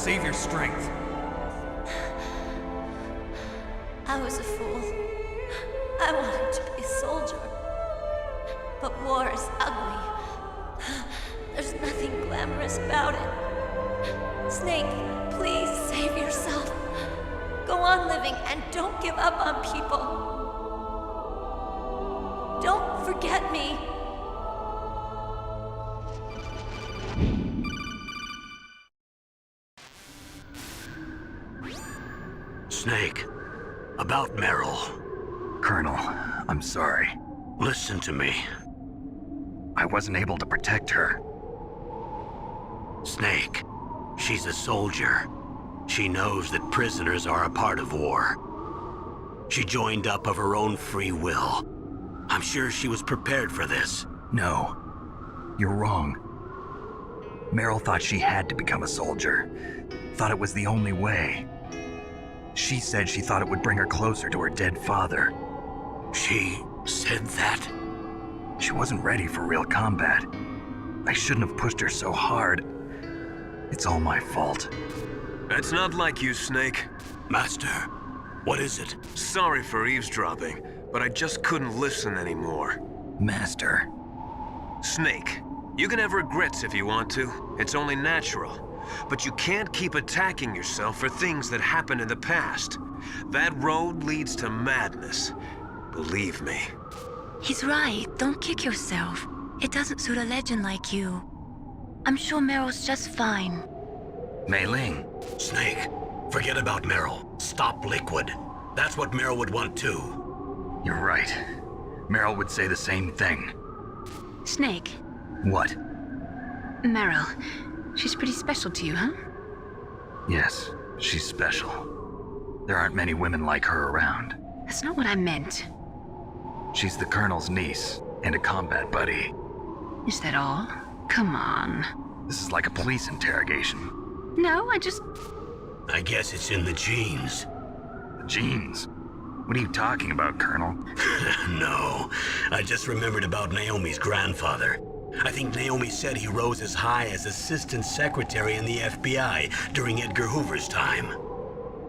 Save your strength. I was a fool. I wanted to be a soldier. But war is ugly. There's nothing glamorous about it. Snake, please save yourself. Go on living and don't give up on people. Don't forget me. Snake, about Meryl. Colonel, I'm sorry. Listen to me. I wasn't able to protect her. Snake, she's a soldier. She knows that prisoners are a part of war. She joined up of her own free will. I'm sure she was prepared for this. No, you're wrong. Meryl thought she had to become a soldier. Thought it was the only way. She said she thought it would bring her closer to her dead father. She said that? She wasn't ready for real combat. I shouldn't have pushed her so hard. It's all my fault. That's not like you, Snake. Master, what is it? Sorry for eavesdropping, but I just couldn't listen anymore. Master. Snake, you can have regrets if you want to. It's only natural. But you can't keep attacking yourself for things that happened in the past. That road leads to madness. Believe me. He's right. Don't kick yourself. It doesn't suit a legend like you. I'm sure Meryl's just fine. Mei Ling. Snake, forget about Meryl. Stop Liquid. That's what Meryl would want too. You're right. Meryl would say the same thing. Snake. What? Meryl. She's pretty special to you, huh? Yes, she's special. There aren't many women like her around. That's not what I meant. She's the Colonel's niece and a combat buddy. Is that all? Come on. This is like a police interrogation. No, I guess it's in the genes. The genes? What are you talking about, Colonel? No, I just remembered about Naomi's grandfather. I think Naomi said he rose as high as assistant secretary in the FBI during Edgar Hoover's time.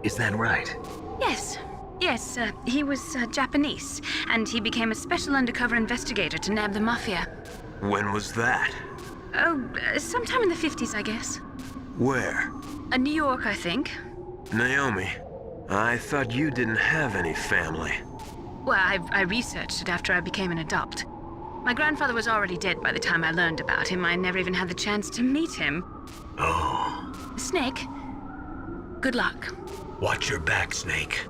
Is that right? Yes. Yes, he was Japanese, and he became a special undercover investigator to nab the mafia. When was that? Oh, sometime in the 50s, I guess. Where? New York, I think. Naomi, I thought you didn't have any family. Well, I researched it after I became an adult. My grandfather was already dead by the time I learned about him. I never even had the chance to meet him. Oh. Snake, good luck. Watch your back, Snake.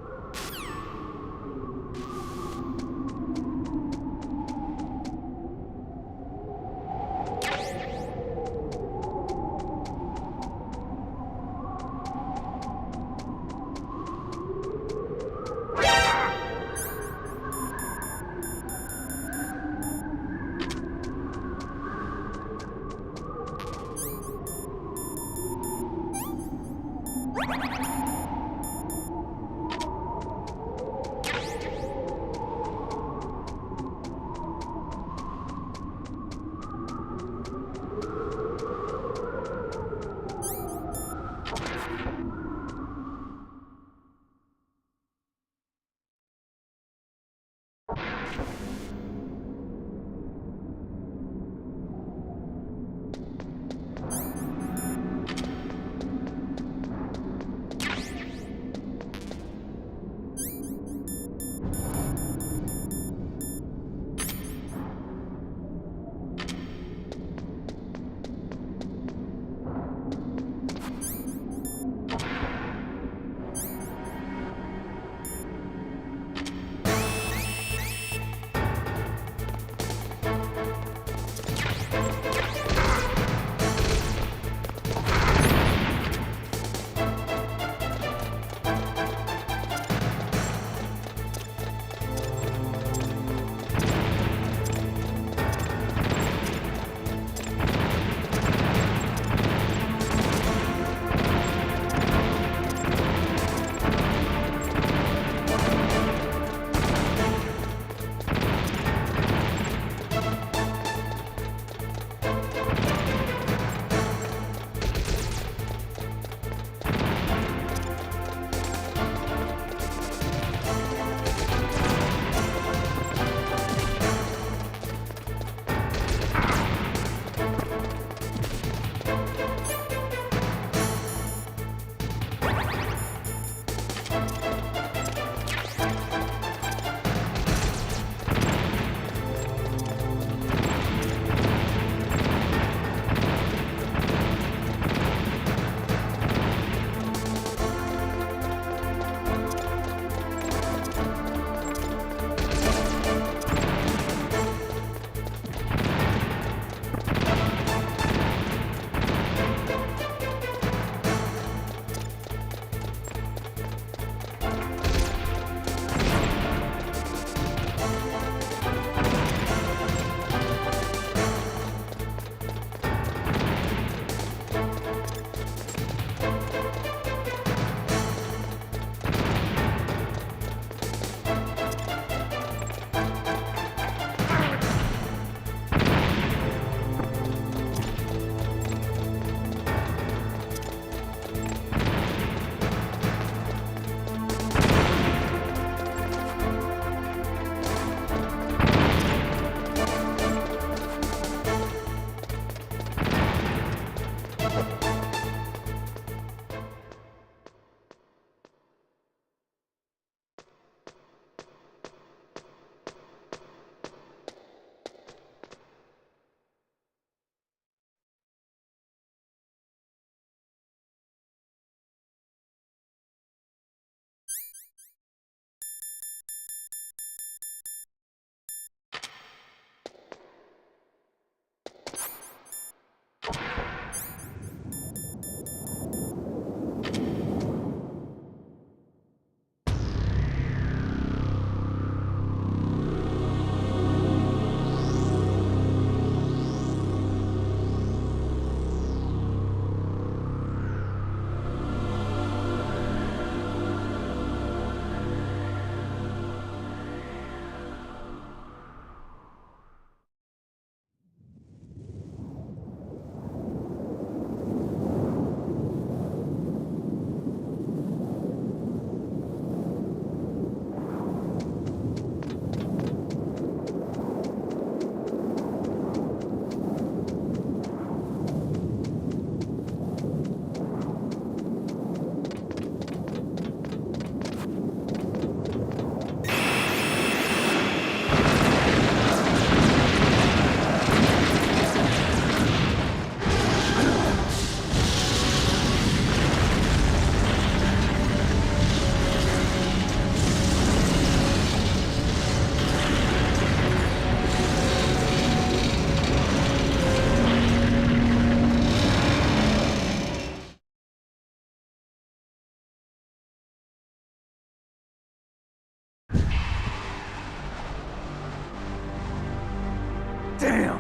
Damn!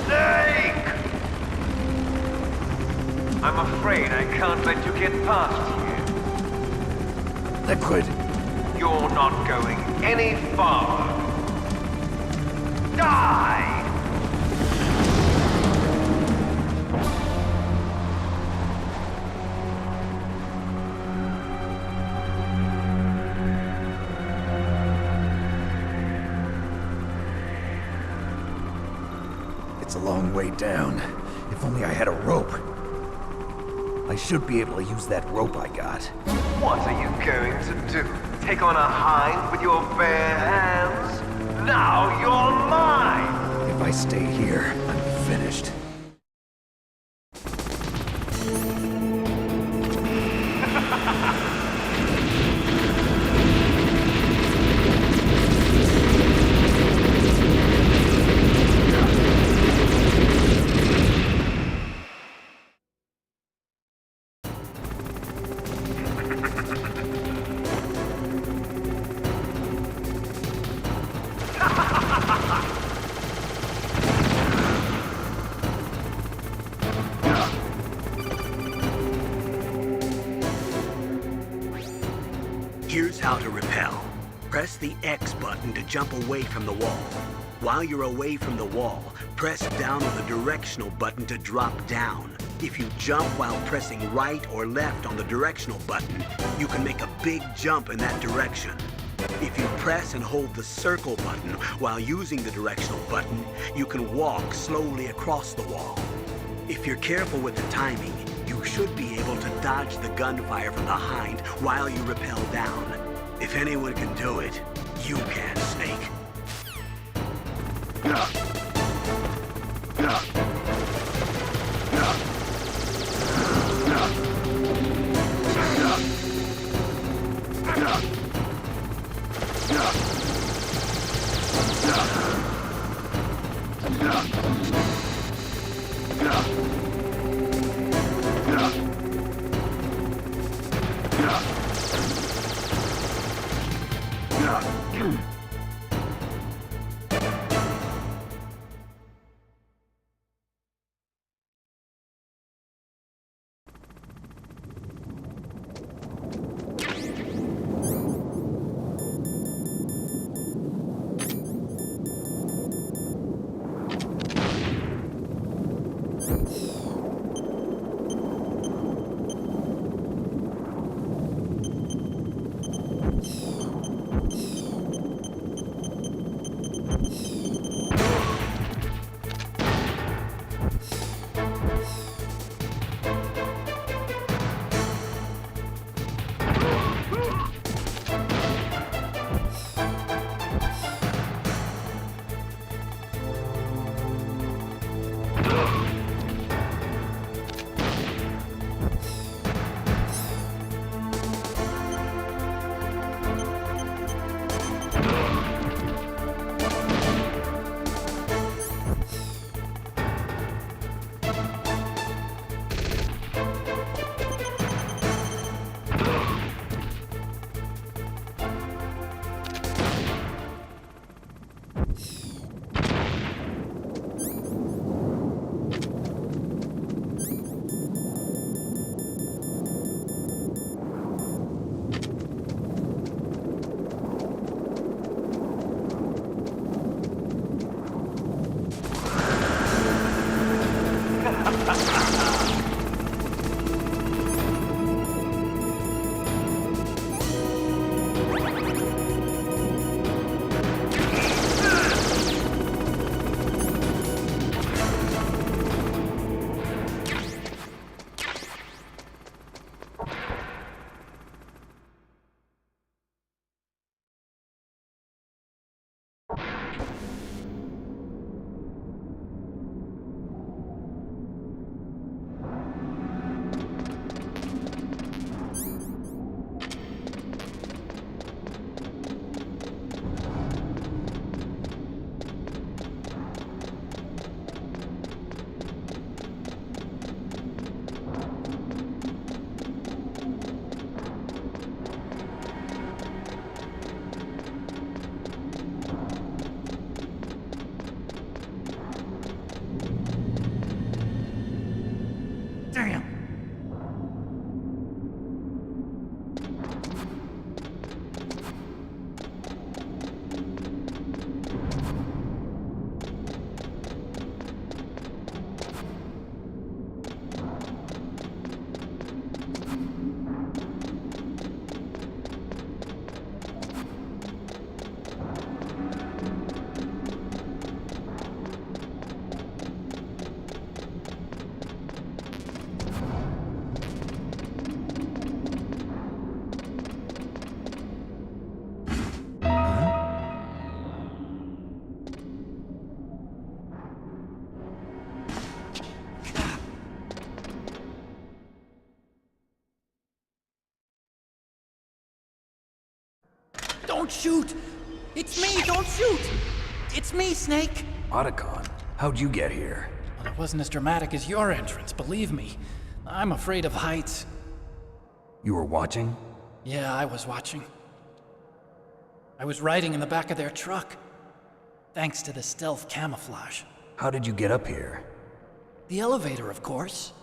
Snake! I'm afraid I can't let you get past here. Liquid! You're not going any farther. Die! It's a long way down. If only I had a rope. I should be able to use that rope I got. What are you going to do? Take on a hind with your bare hands? Now you're mine! If I stay here, I'm finished. Here's how to repel. Press the X button to jump away from the wall. While you're away from the wall, press down on the directional button to drop down. If you jump while pressing right or left on the directional button, you can make a big jump in that direction. If you press and hold the circle button while using the directional button, you can walk slowly across the wall. If you're careful with the timing, you should be able to dodge the gunfire from behind while you rappel down. If anyone can do it, you can, Snake. Don't shoot! It's me, don't shoot! It's me, Snake! Otacon, how'd you get here? Well, it wasn't as dramatic as your entrance, believe me. I'm afraid of heights. You were watching? Yeah, I was watching. I was riding in the back of their truck. Thanks to the stealth camouflage. How did you get up here? The elevator, of course.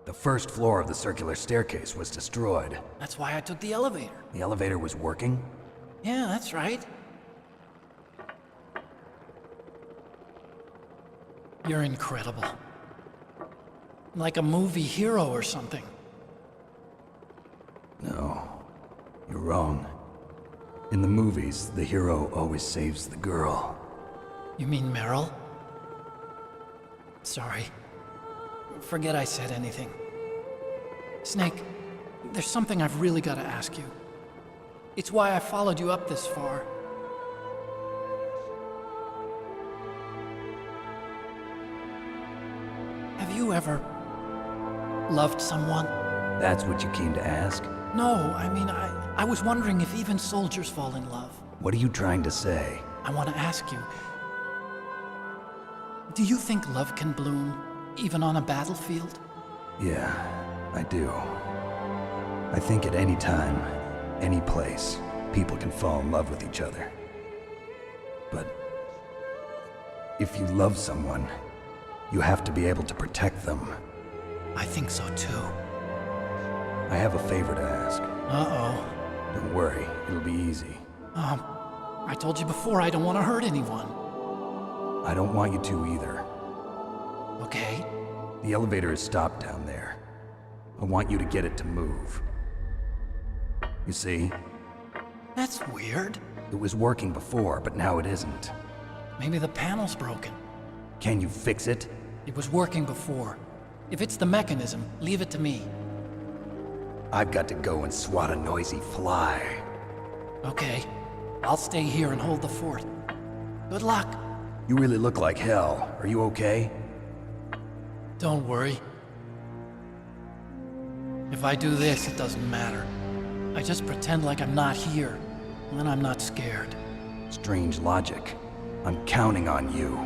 The first floor of the circular staircase was destroyed. That's why I took the elevator. The elevator was working? Yeah, that's right. You're incredible. Like a movie hero or something. No, you're wrong. In the movies, the hero always saves the girl. You mean Meryl? Sorry. Forget I said anything. Snake, there's something I've really got to ask you. It's why I followed you up this far. Have you ever loved someone? That's what you came to ask? No, I mean, I was wondering if even soldiers fall in love. What are you trying to say? I want to ask you, do you think love can bloom, even on a battlefield? Yeah, I do. I think at any time, any place, people can fall in love with each other. But if you love someone, you have to be able to protect them. I think so too. I have a favor to ask. Uh-oh. Don't worry, it'll be easy. I told you before I don't want to hurt anyone. I don't want you to either. Okay. The elevator is stopped down there. I want you to get it to move. You see? That's weird. It was working before, but now it isn't. Maybe the panel's broken. Can you fix it? It was working before. If it's the mechanism, leave it to me. I've got to go and swat a noisy fly. Okay. I'll stay here and hold the fort. Good luck. You really look like hell. Are you okay? Don't worry. If I do this, it doesn't matter. I just pretend like I'm not here, and then I'm not scared. Strange logic. I'm counting on you.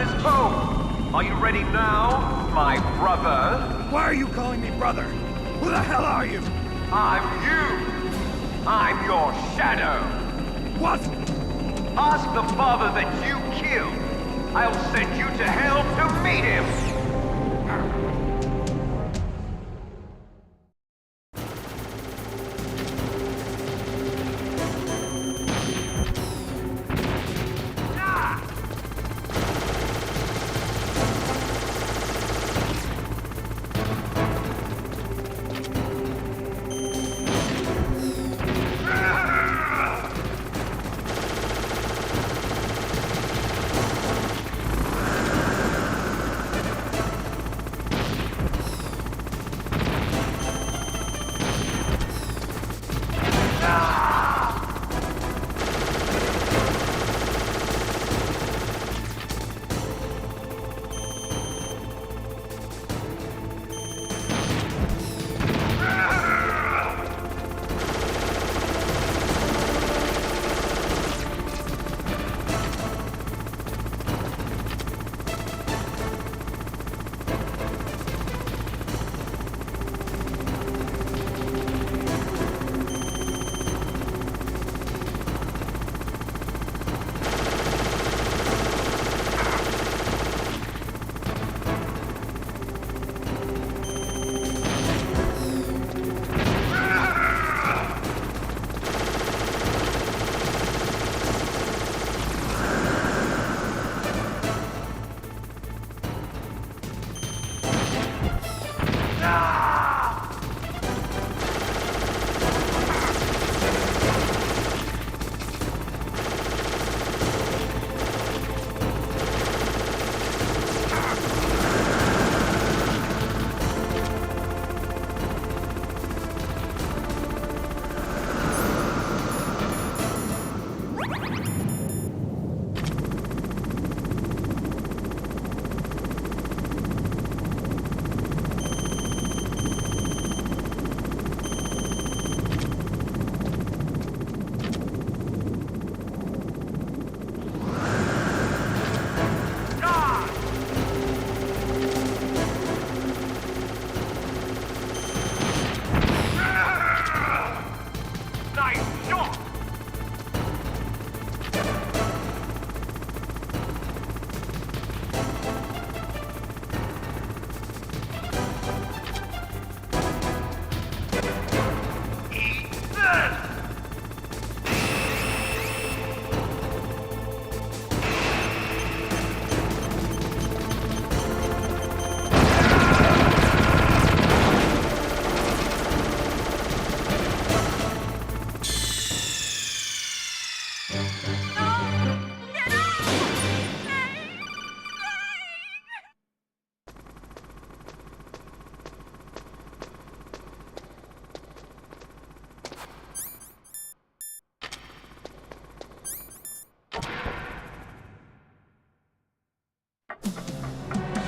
this home. Are you ready now, my brother? Why are you calling me brother? Who the hell are you? I'm you. I'm your shadow. What? Ask the father that you killed. I'll send you to hell to meet him.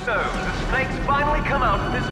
So, the snakes finally come out of this...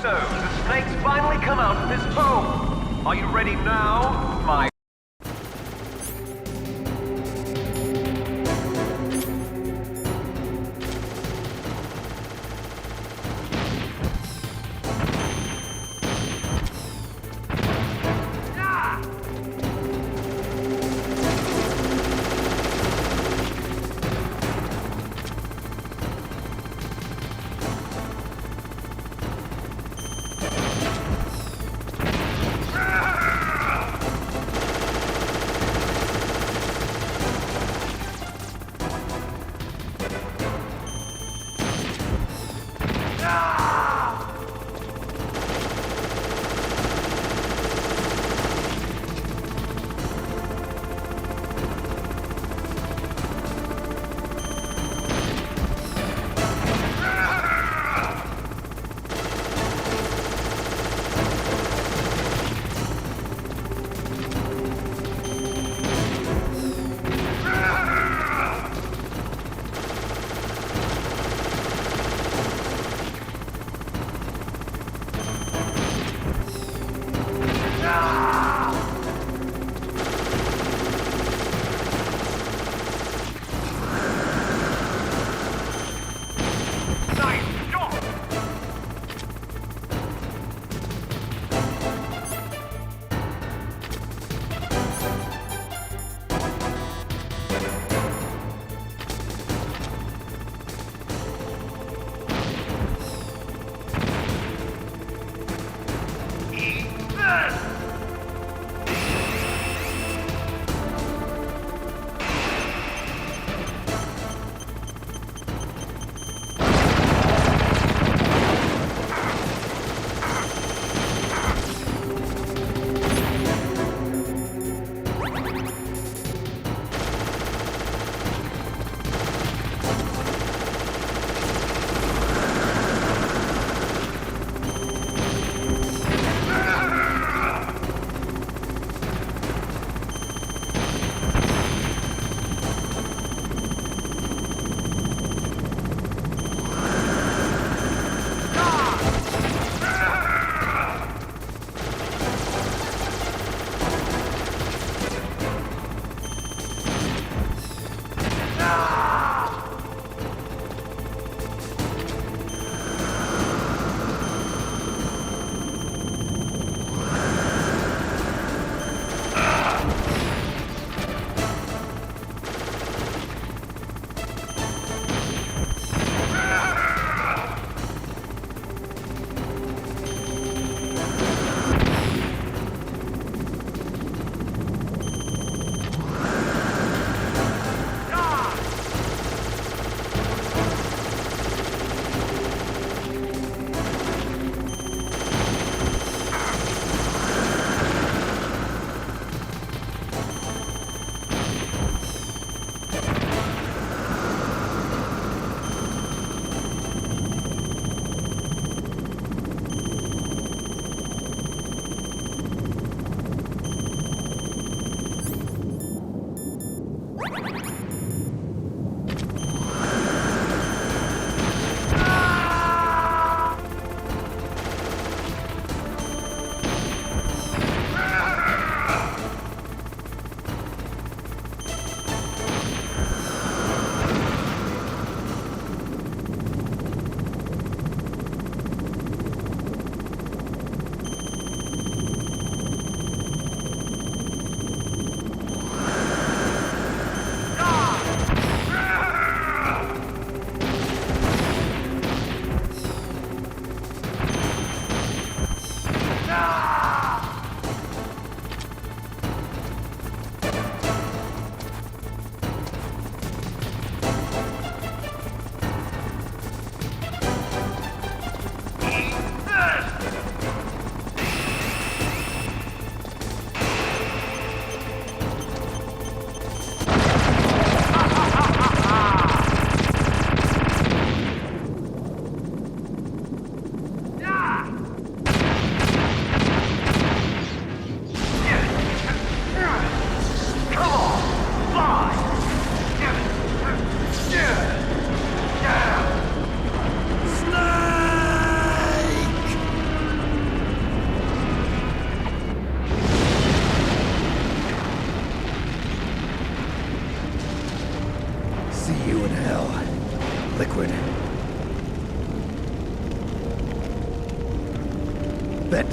So, the snakes finally come out of this hole. Are you ready now, my...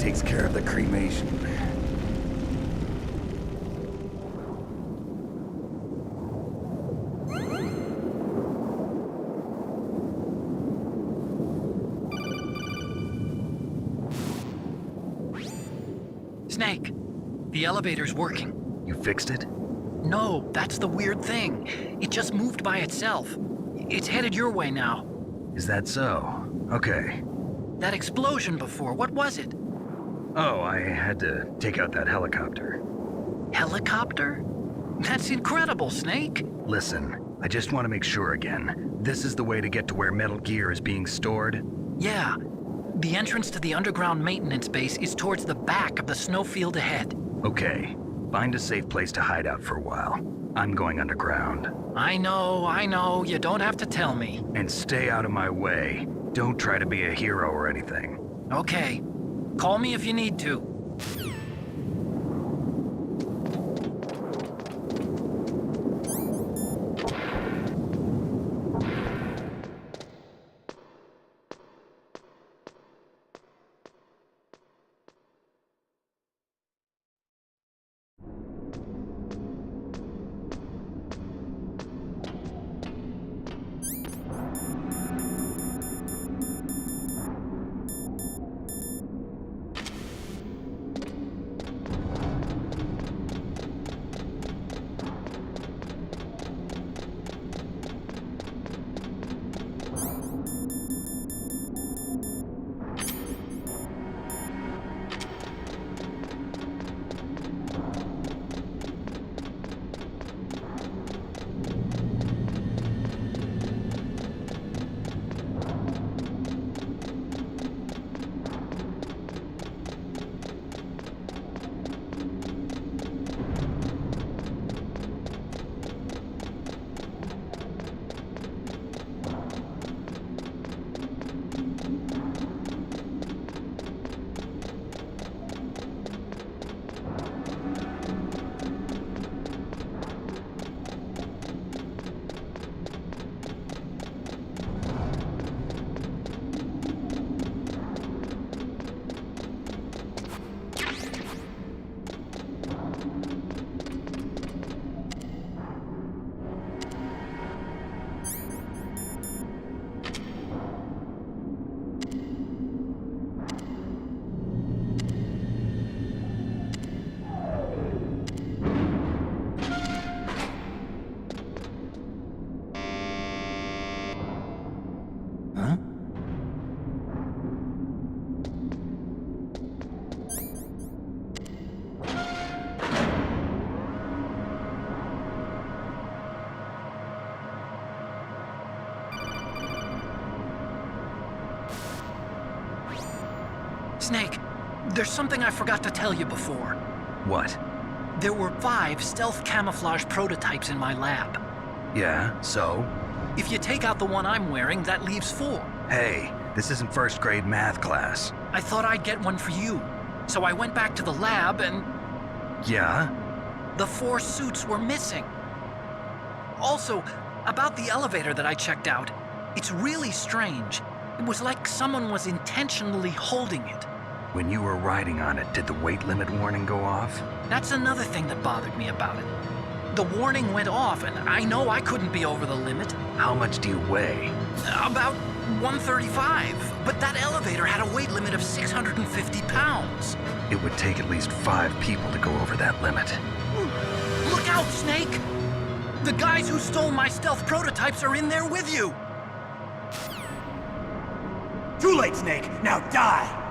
takes care of the cremation. Snake, the elevator's working. You fixed it? No, that's the weird thing. It just moved by itself. It's headed your way now. Is that so? Okay. That explosion before, what was it? Oh, I had to take out that helicopter. Helicopter? That's incredible, Snake. Listen, I just want to make sure again. This is the way to get to where Metal Gear is being stored? Yeah. The entrance to the underground maintenance base is towards the back of the snowfield ahead. Okay. Find a safe place to hide out for a while. I'm going underground. I know. You don't have to tell me. And stay out of my way. Don't try to be a hero or anything. Okay. Call me if you need to. Snake, there's something I forgot to tell you before. What? There were 5 stealth camouflage prototypes in my lab. Yeah, so? If you take out the one I'm wearing, that leaves 4. Hey, this isn't first grade math class. I thought I'd get one for you. So I went back to the lab and... Yeah? The 4 suits were missing. Also, about the elevator that I checked out, it's really strange. It was like someone was intentionally holding it. When you were riding on it, did the weight limit warning go off? That's another thing that bothered me about it. The warning went off, and I know I couldn't be over the limit. How much do you weigh? About 135, but that elevator had a weight limit of 650 pounds. It would take at least 5 people to go over that limit. Look out, Snake! The guys who stole my stealth prototypes are in there with you! Too late, Snake! Now die!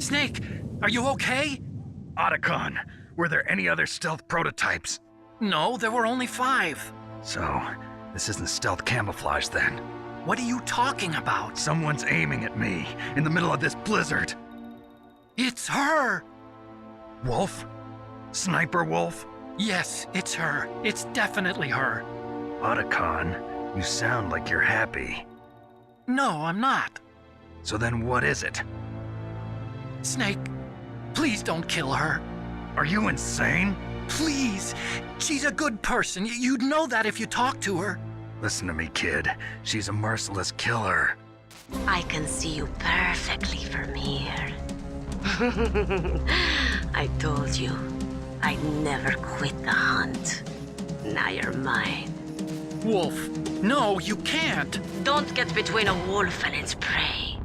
Snake, are you okay? Otacon, were there any other stealth prototypes? No, there were only 5. So, this isn't stealth camouflage then? What are you talking about? Someone's aiming at me, in the middle of this blizzard. It's her! Wolf? Sniper Wolf? Yes, it's her. It's definitely her. Otacon, you sound like you're happy. No, I'm not. So then what is it? Snake, please don't kill her. Are you insane? Please! She's a good person. You'd know that if you talked to her. Listen to me, kid. She's a merciless killer. I can see you perfectly from here. I told you, I'd never quit the hunt. Now you're mine. Wolf, no, you can't. Don't get between a wolf and its prey.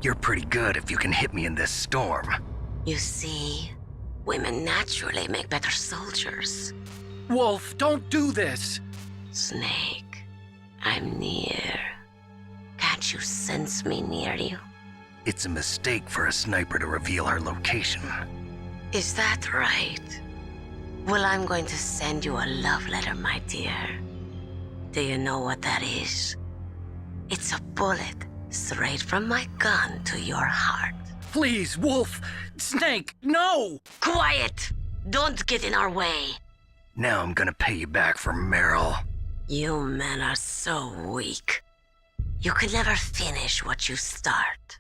You're pretty good if you can hit me in this storm. You see, women naturally make better soldiers. Wolf, don't do this. Snake, I'm near. Can't you sense me near you? It's a mistake for a sniper to reveal her location. Is that right? Well, I'm going to send you a love letter, my dear. Do you know what that is? It's a bullet straight from my gun to your heart. Please, Wolf! Snake, no! Quiet! Don't get in our way. Now I'm gonna pay you back for Meryl. You men are so weak. You can never finish what you start.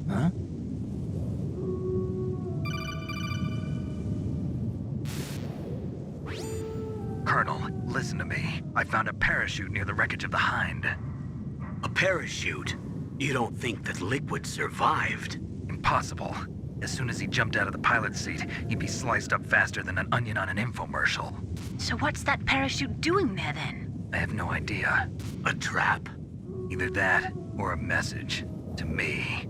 Huh? Colonel, listen to me. I found a parachute near the wreckage of the Hind. A parachute? You don't think that Liquid survived? Impossible. As soon as he jumped out of the pilot's seat, he'd be sliced up faster than an onion on an infomercial. So what's that parachute doing there then? I have no idea. A trap? Either that, or a message. To me.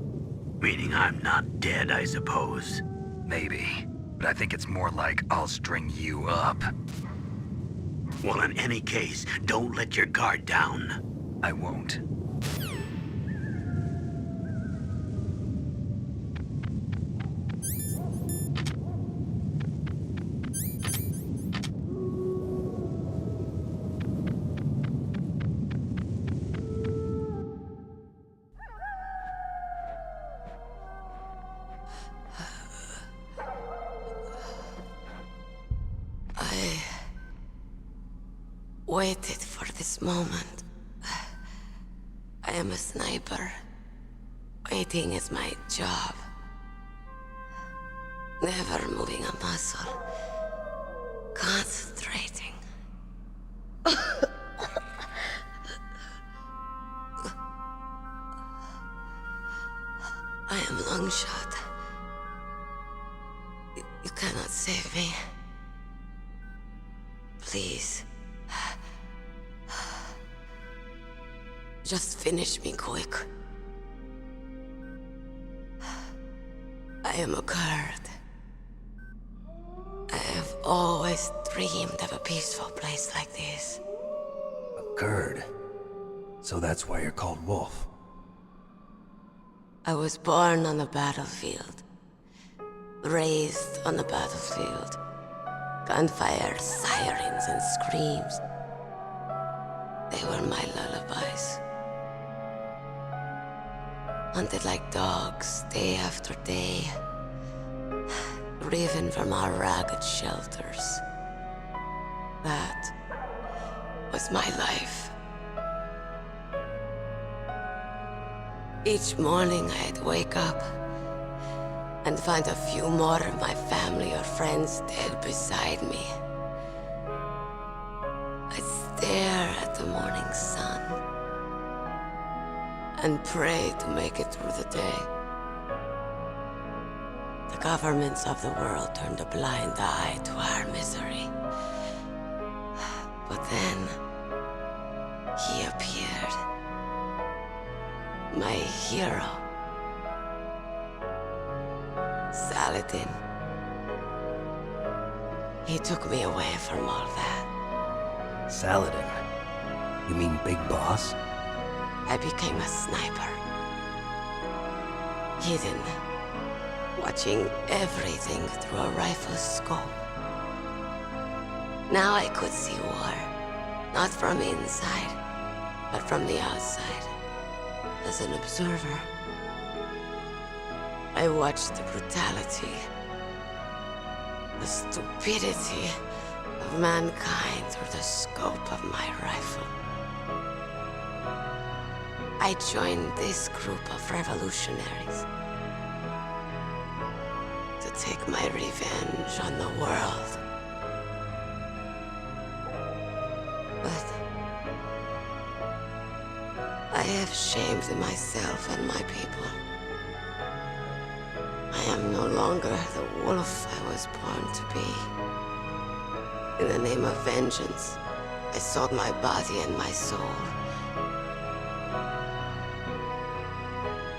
Meaning I'm not dead, I suppose. Maybe. But I think it's more like I'll string you up. Well, in any case, don't let your guard down. I won't. Waited for this moment. I am a sniper. Waiting is my job. Never moving a muscle. Concentrating. I am long shot. You cannot save me. Please. Just finish me quick. I am a Kurd. I have always dreamed of a peaceful place like this. A Kurd? So that's why you're called Wolf. I was born on the battlefield. Raised on the battlefield. Gunfire, sirens, and screams. They were my lullabies. Hunted like dogs, day after day. Driven from our ragged shelters. That was my life. Each morning I'd wake up and find a few more of my family or friends dead beside me. I'd stare at the morning sun and pray to make it through the day. The governments of the world turned a blind eye to our misery. But then, he appeared. My hero. Saladin. He took me away from all that. Saladin? You mean Big Boss? I became a sniper. Hidden. Watching everything through a rifle's scope. Now I could see war. Not from inside, but from the outside. As an observer. I watched the brutality, the stupidity of mankind through the scope of my rifle. I joined this group of revolutionaries to take my revenge on the world. But I have shamed myself and my people. I am no longer the wolf I was born to be. In the name of vengeance, I sold my body and my soul.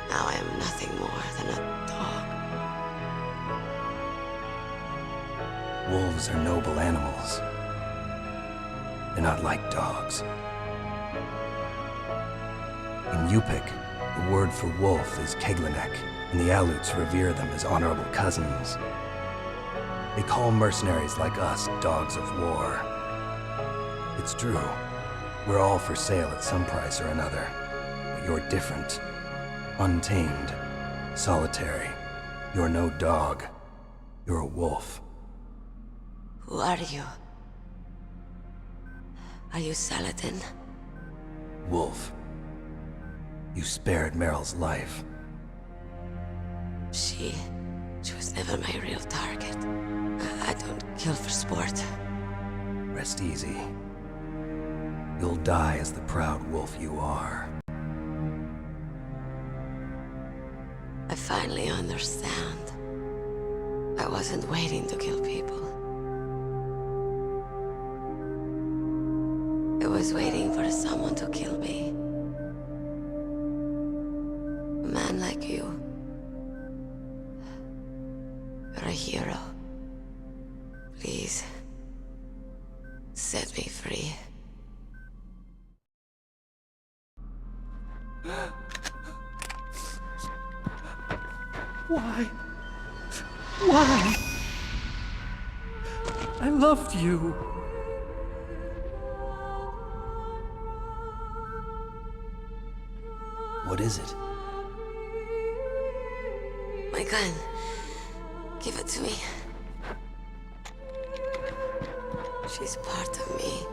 Now I am nothing more than a dog. Wolves are noble animals. They're not like dogs. In Yupik, the word for wolf is Keglanek, and the Aleuts revere them as honorable cousins. They call mercenaries like us dogs of war. It's true. We're all for sale at some price or another. But you're different. Untamed. Solitary. You're no dog. You're a wolf. Who are you? Are you Saladin? Wolf. You spared Meryl's life. She was never my real target. I don't kill for sport. Rest easy. You'll die as the proud wolf you are. I finally understand. I wasn't waiting to kill people. I was waiting for someone to kill me. A man like you. You're a hero. Please, set me free. Why? Why? I loved you. What is it? My gun. Give it to me. She's part of me.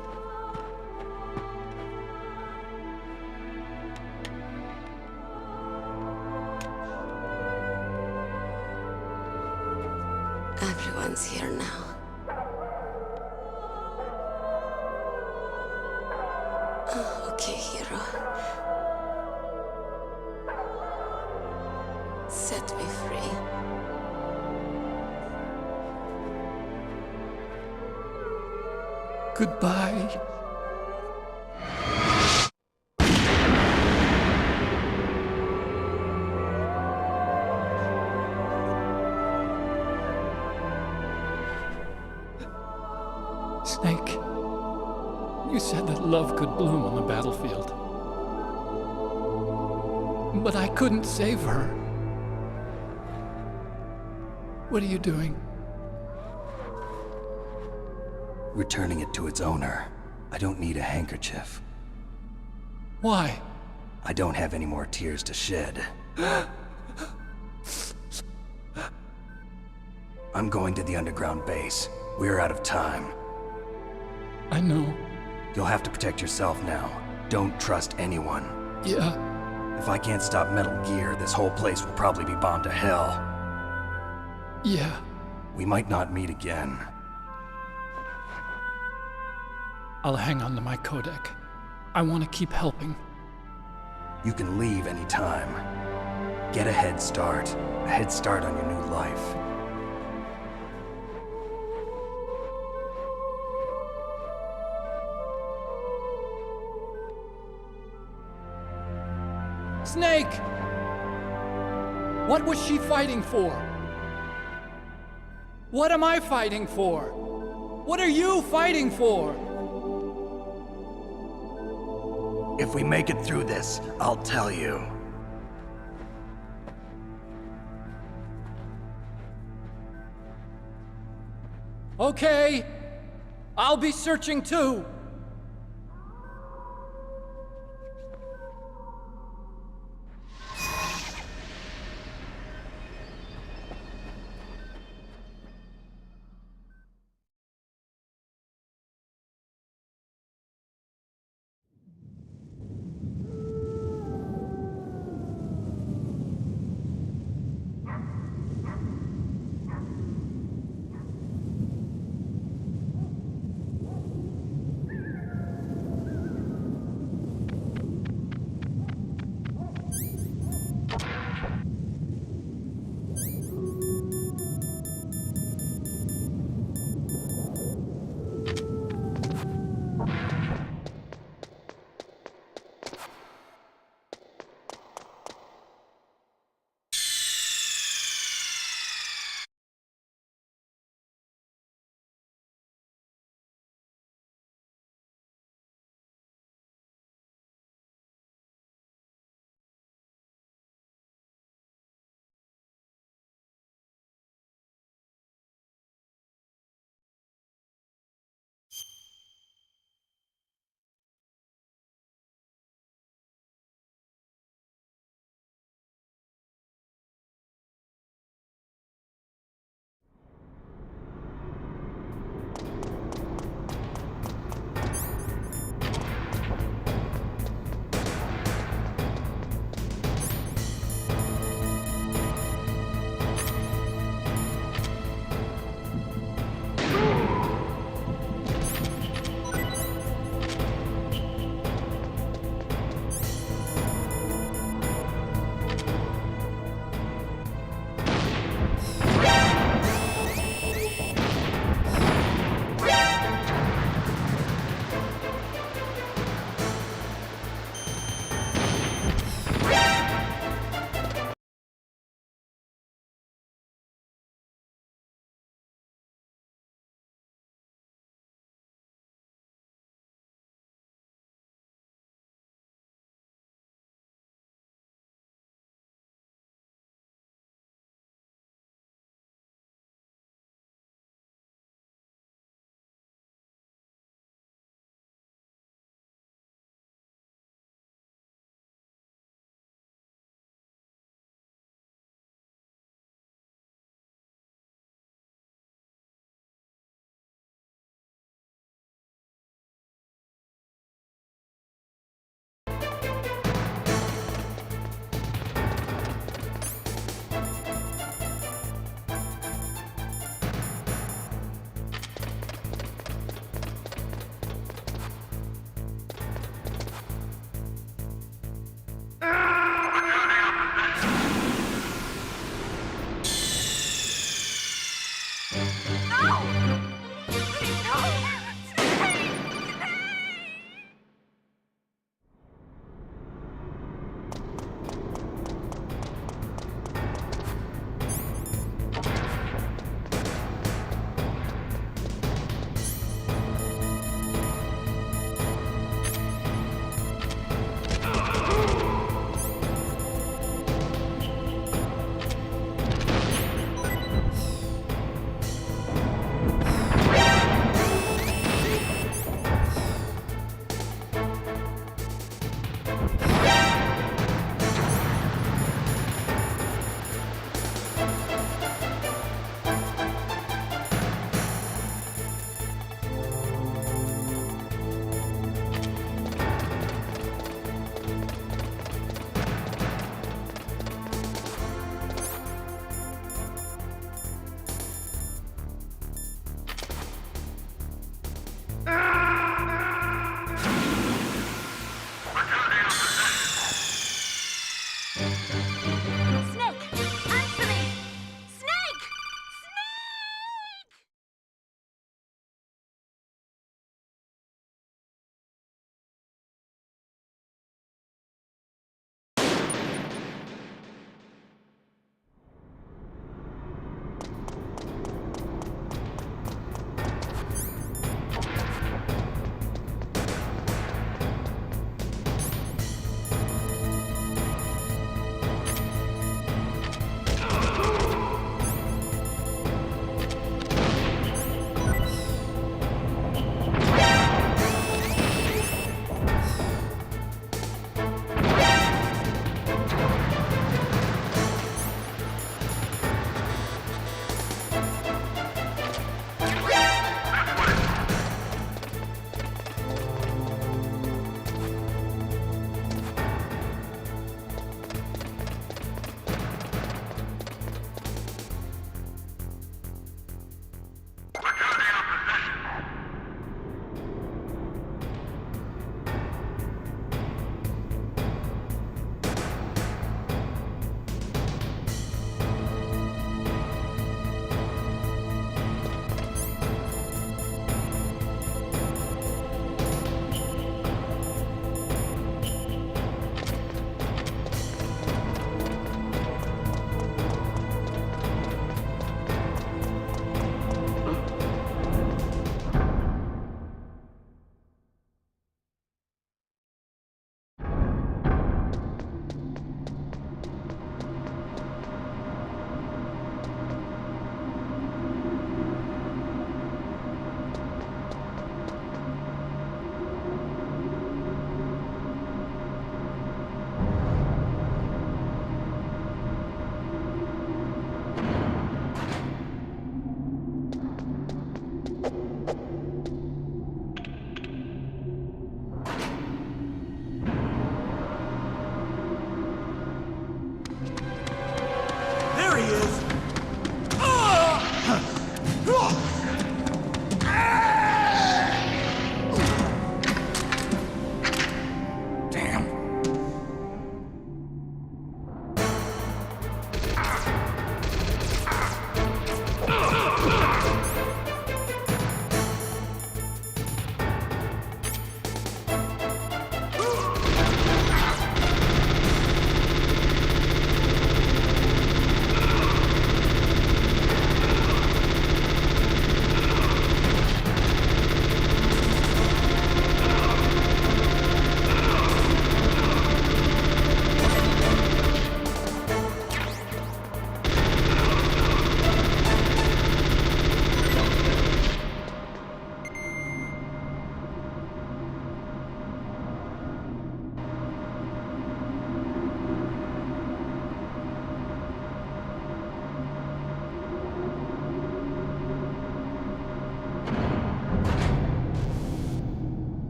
Everyone's here now. Oh, okay, hero. Set me free. Goodbye. Snake, you said that love could bloom on the battlefield. But I couldn't save her. What are you doing? Returning it to its owner. I don't need a handkerchief. Why? I don't have any more tears to shed. I'm going to the underground base. We're out of time. I know. You'll have to protect yourself now. Don't trust anyone. Yeah. If I can't stop Metal Gear, this whole place will probably be bombed to hell. Yeah. We might not meet again. I'll hang on to my codec. I want to keep helping. You can leave anytime. Get a head start. A head start on your new life. Snake! What was she fighting for? What am I fighting for? What are you fighting for? If we make it through this, I'll tell you. Okay. I'll be searching too.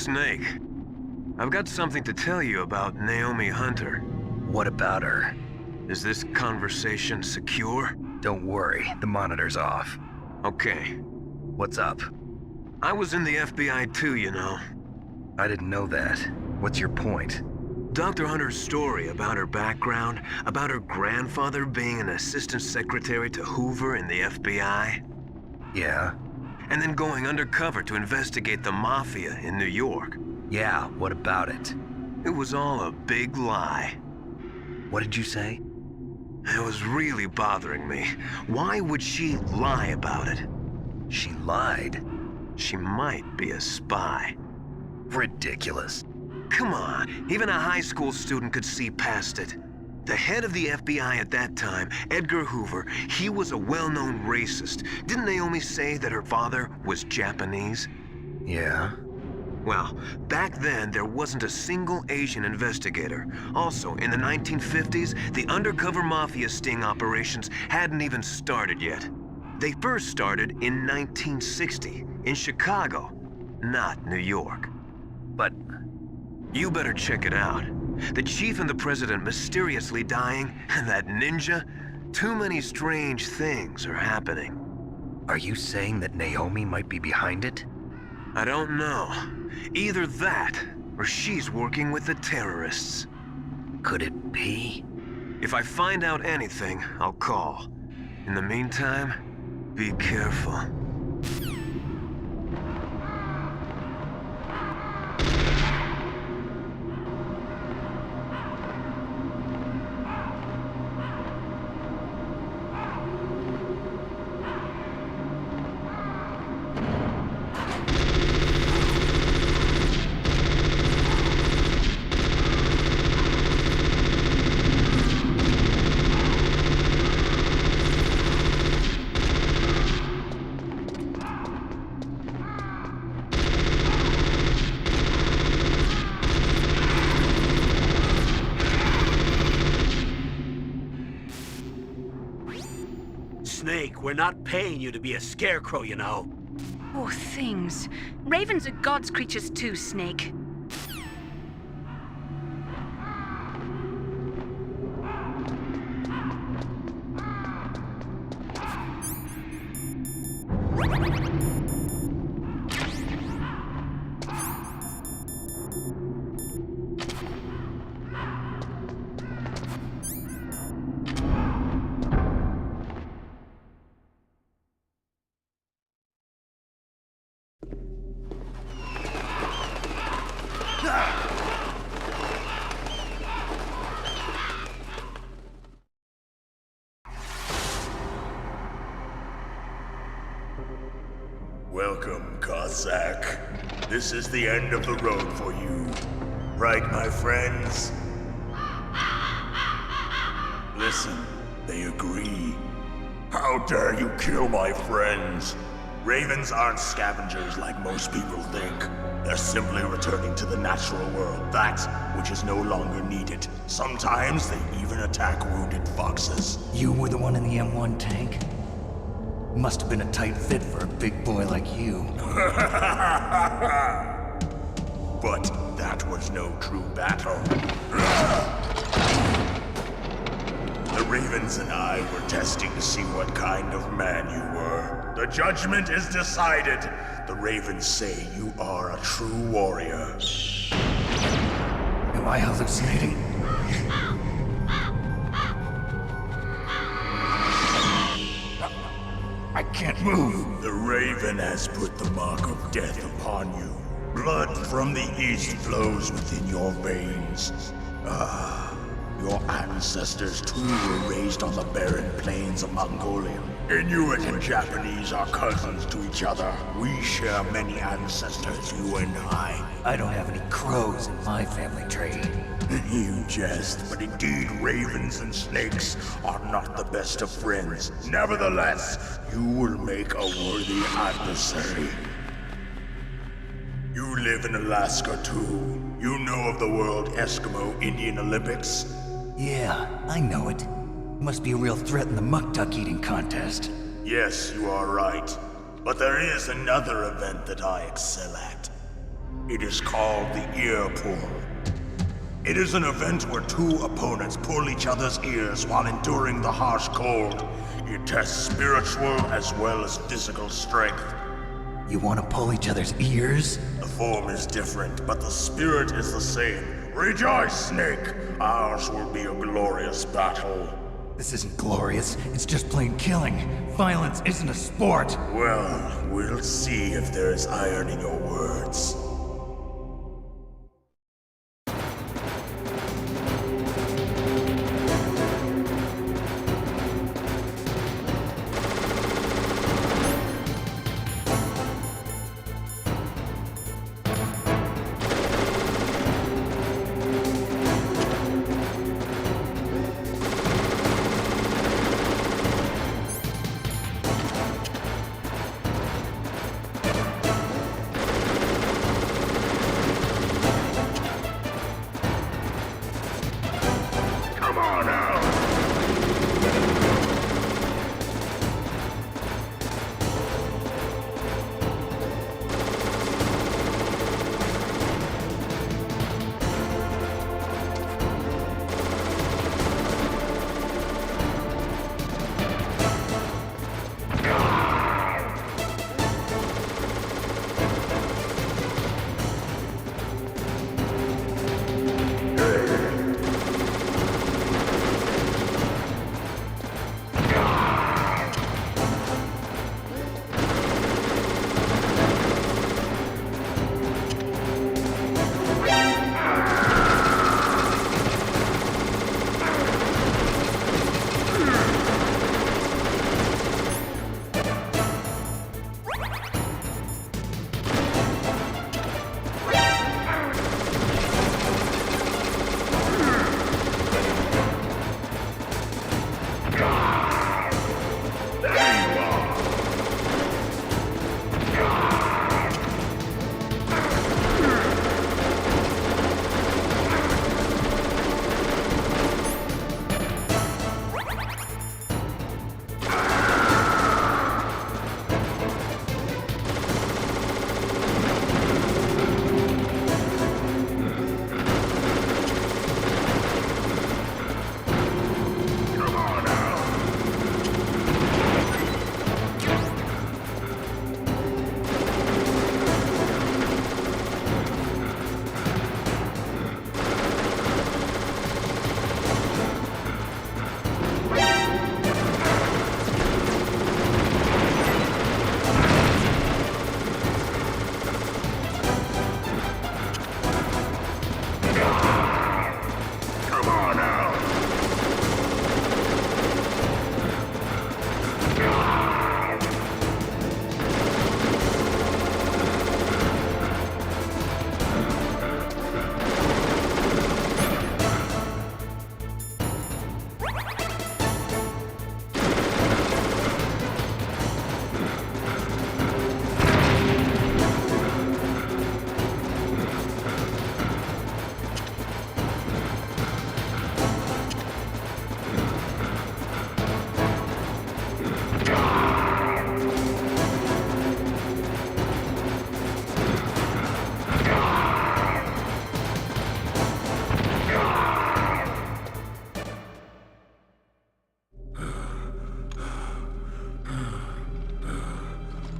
Snake. I've got something to tell you about Naomi Hunter. What about her? Is this conversation secure? Don't worry, the monitor's off. Okay. What's up? I was in the FBI too, you know. I didn't know that. What's your point? Dr. Hunter's story about her background, about her grandfather being an assistant secretary to Hoover in the FBI. Yeah? And then going undercover to investigate the Mafia in New York. Yeah, what about it? It was all a big lie. What did you say? It was really bothering me. Why would she lie about it? She lied? She might be a spy. Ridiculous. Come on, even a high school student could see past it. The head of the FBI at that time, Edgar Hoover, he was a well-known racist. Didn't Naomi say that her father was Japanese? Yeah. Well, back then, there wasn't a single Asian investigator. Also, in the 1950s, the undercover mafia sting operations hadn't even started yet. They first started in 1960, in Chicago, not New York. But you better check it out. The chief and the president mysteriously dying, and that ninja? Too many strange things are happening. Are you saying that Naomi might be behind it? I don't know. Either that, or she's working with the terrorists. Could it be? If I find out anything, I'll call. In the meantime, be careful. Snake, we're not paying you to be a scarecrow, you know. Poor things. Ravens are God's creatures too, Snake. Welcome, Cossack. This is the end of the road for you. Right, my friends? Listen, they agree. How dare you kill my friends? Ravens aren't scavengers like most people think. They're simply returning to the natural world, that which is no longer needed. Sometimes they even attack wounded foxes. You were the one in the M1 tank? Must have been a tight fit for a big boy like you. But that was no true battle. The Ravens and I were testing to see what kind of man you were. The judgment is decided. The Ravens say you are a true warrior. Am I hallucinating? I can't move. The Raven has put the mark of death upon you. Blood from the east flows within your veins. Your ancestors too were raised on the barren plains of Mongolia. Inuit and Japanese are cousins to each other. We share many ancestors, you and I. I don't have any crows in my family tree. You jest, but indeed ravens and snakes are not the best of friends. Nevertheless, you will make a worthy adversary. You live in Alaska too. You know of the World Eskimo Indian Olympics? Yeah, I know it. Must be a real threat in the muck duck eating contest. Yes, you are right. But there is another event that I excel at. It is called the ear pull. It is an event where two opponents pull each other's ears while enduring the harsh cold. It tests spiritual as well as physical strength. You want to pull each other's ears? The form is different, but the spirit is the same. Rejoice, Snake! Ours will be a glorious battle. This isn't glorious, it's just plain killing. Violence isn't a sport. Well, we'll see if there is iron in your words.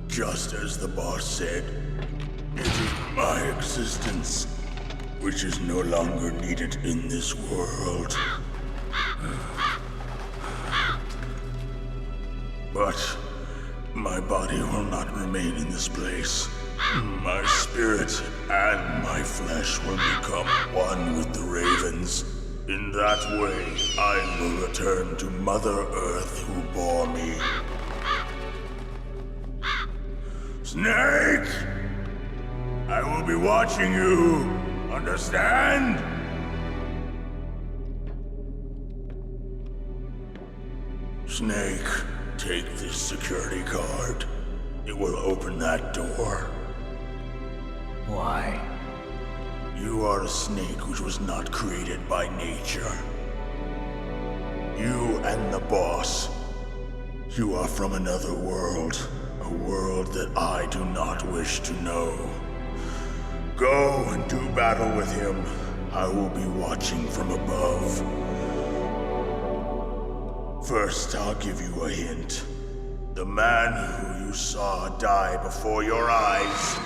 Just as the boss said, it is my existence which is no longer needed in this world. But my body will not remain in this place. My spirit and my flesh will become one with the ravens. In that way, I will return to Mother Earth who bore me. Snake! I will be watching you. Understand? Snake, take this security card. It will open that door. Why? You are a snake which was not created by nature. You and the boss. You are from another world. A world that I do not wish to know. Go and do battle with him. I will be watching from above. First, I'll give you a hint. The man who you saw die before your eyes.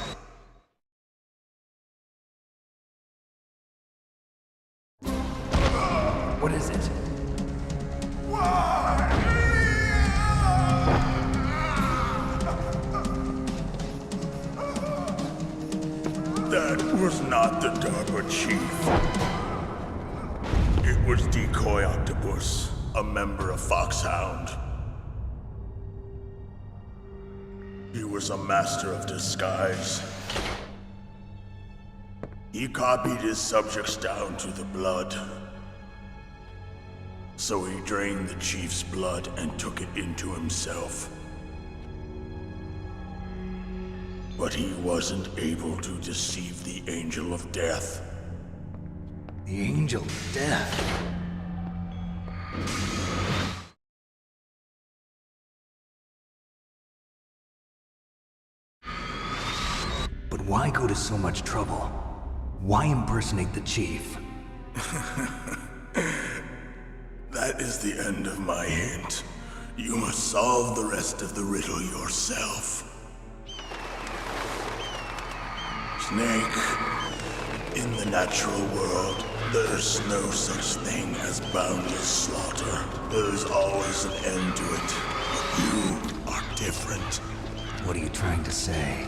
What is it? That was not the DARPA chief. It was Decoy Octopus, a member of Foxhound. He was a master of disguise. He copied his subjects down to the blood. So he drained the chief's blood and took it into himself. But he wasn't able to deceive the Angel of Death. The Angel of Death? But why go to so much trouble? Why impersonate the chief? That is the end of my hint. You must solve the rest of the riddle yourself. Snake, in the natural world, there's no such thing as boundless slaughter. There's always an end to it. But you are different. What are you trying to say?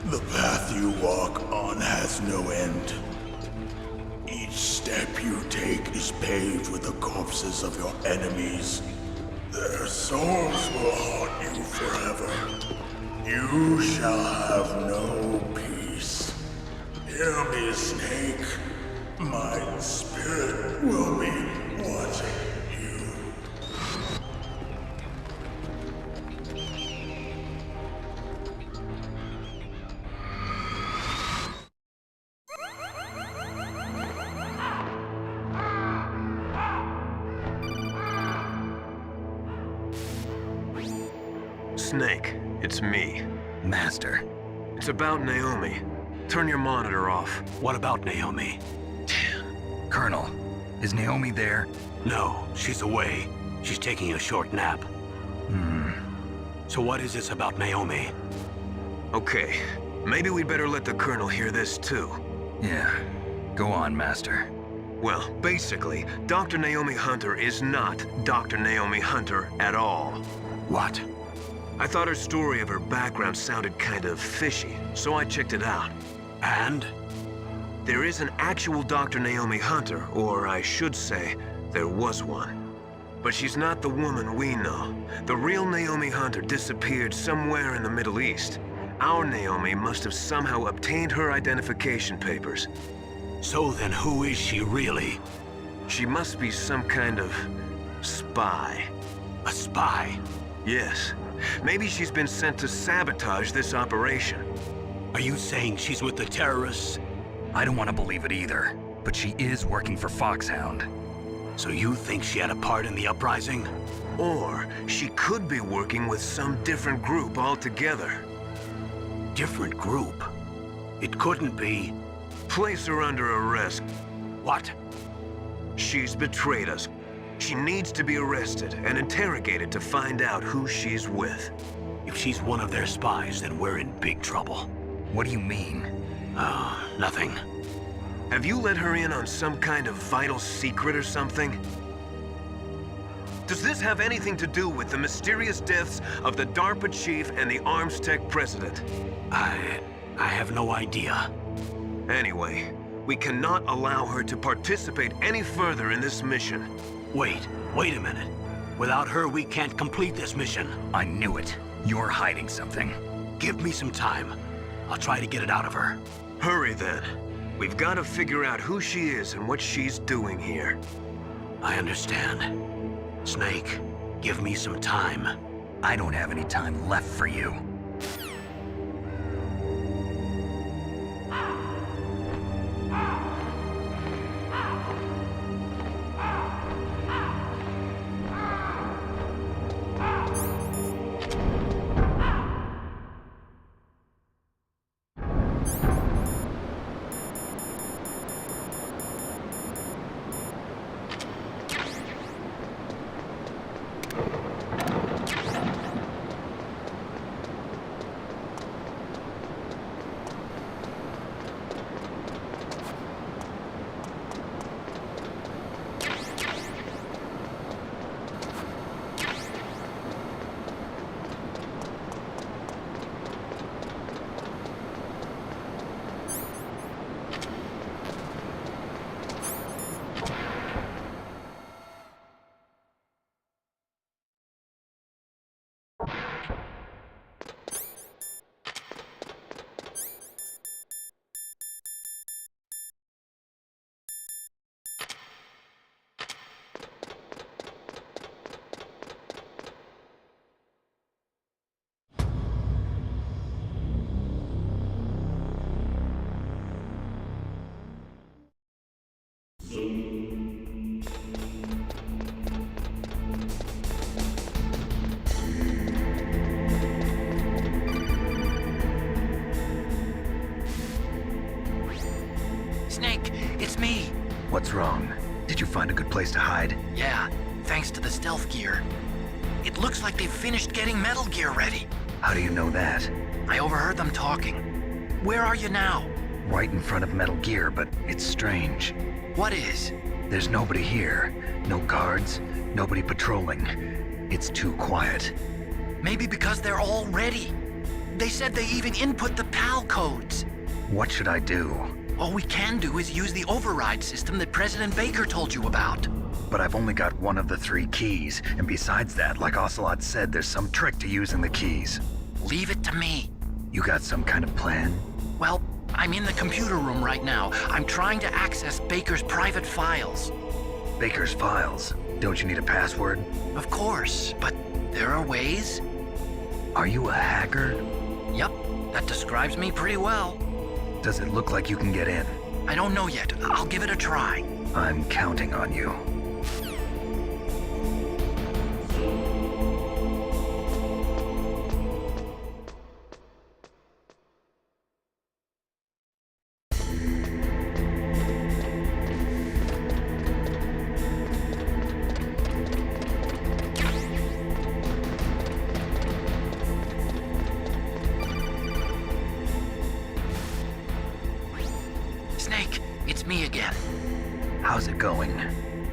The path you walk on has no end. Each step you take is paved with the corpses of your enemies. Their souls will haunt you forever. You shall have no peace. Hear me, Snake. My spirit will be watching you. Snake, it's me. Master. It's about Naomi. Turn your monitor off. What about Naomi? Colonel, is Naomi there? No, she's away. She's taking a short nap. So what is this about Naomi? Okay, maybe we'd better let the Colonel hear this too. Yeah, go on, Master. Well, basically, Dr. Naomi Hunter is not Dr. Naomi Hunter at all. What? I thought her story of her background sounded kind of fishy, so I checked it out. And? There is an actual Dr. Naomi Hunter, or I should say, there was one. But she's not the woman we know. The real Naomi Hunter disappeared somewhere in the Middle East. Our Naomi must have somehow obtained her identification papers. So then who is she really? She must be some kind of spy. A spy? Yes. Maybe she's been sent to sabotage this operation. Are you saying she's with the terrorists? I don't want to believe it either, but she is working for Foxhound. So you think she had a part in the uprising? Or she could be working with some different group altogether. Different group? It couldn't be. Place her under arrest. What? She's betrayed us. She needs to be arrested and interrogated to find out who she's with. If she's one of their spies, then we're in big trouble. What do you mean? Nothing. Have you let her in on some kind of vital secret or something? Does this have anything to do with the mysterious deaths of the DARPA chief and the Arms Tech president? I have no idea. Anyway, we cannot allow her to participate any further in this mission. Wait a minute. Without her, we can't complete this mission. I knew it. You're hiding something. Give me some time. I'll try to get it out of her. Hurry then. We've got to figure out who she is and what she's doing here. I understand. Snake, give me some time. I don't have any time left for you. What's wrong? Did you find a good place to hide? Yeah, thanks to the stealth gear. It looks like they've finished getting Metal Gear ready. How do you know that? I overheard them talking. Where are you now? Right in front of Metal Gear, but it's strange. What is? There's nobody here. No guards, nobody patrolling. It's too quiet. Maybe because they're all ready. They said they even input the PAL codes. What should I do? All we can do is use the override system that President Baker told you about. But I've only got one of the 3 keys, and besides that, like Ocelot said, there's some trick to using the keys. Leave it to me. You got some kind of plan? Well, I'm in the computer room right now. I'm trying to access Baker's private files. Baker's files? Don't you need a password? Of course, but there are ways. Are you a hacker? Yep, that describes me pretty well. Does it look like you can get in? I don't know yet. I'll give it a try. I'm counting on you. Snake, it's me again. How's it going?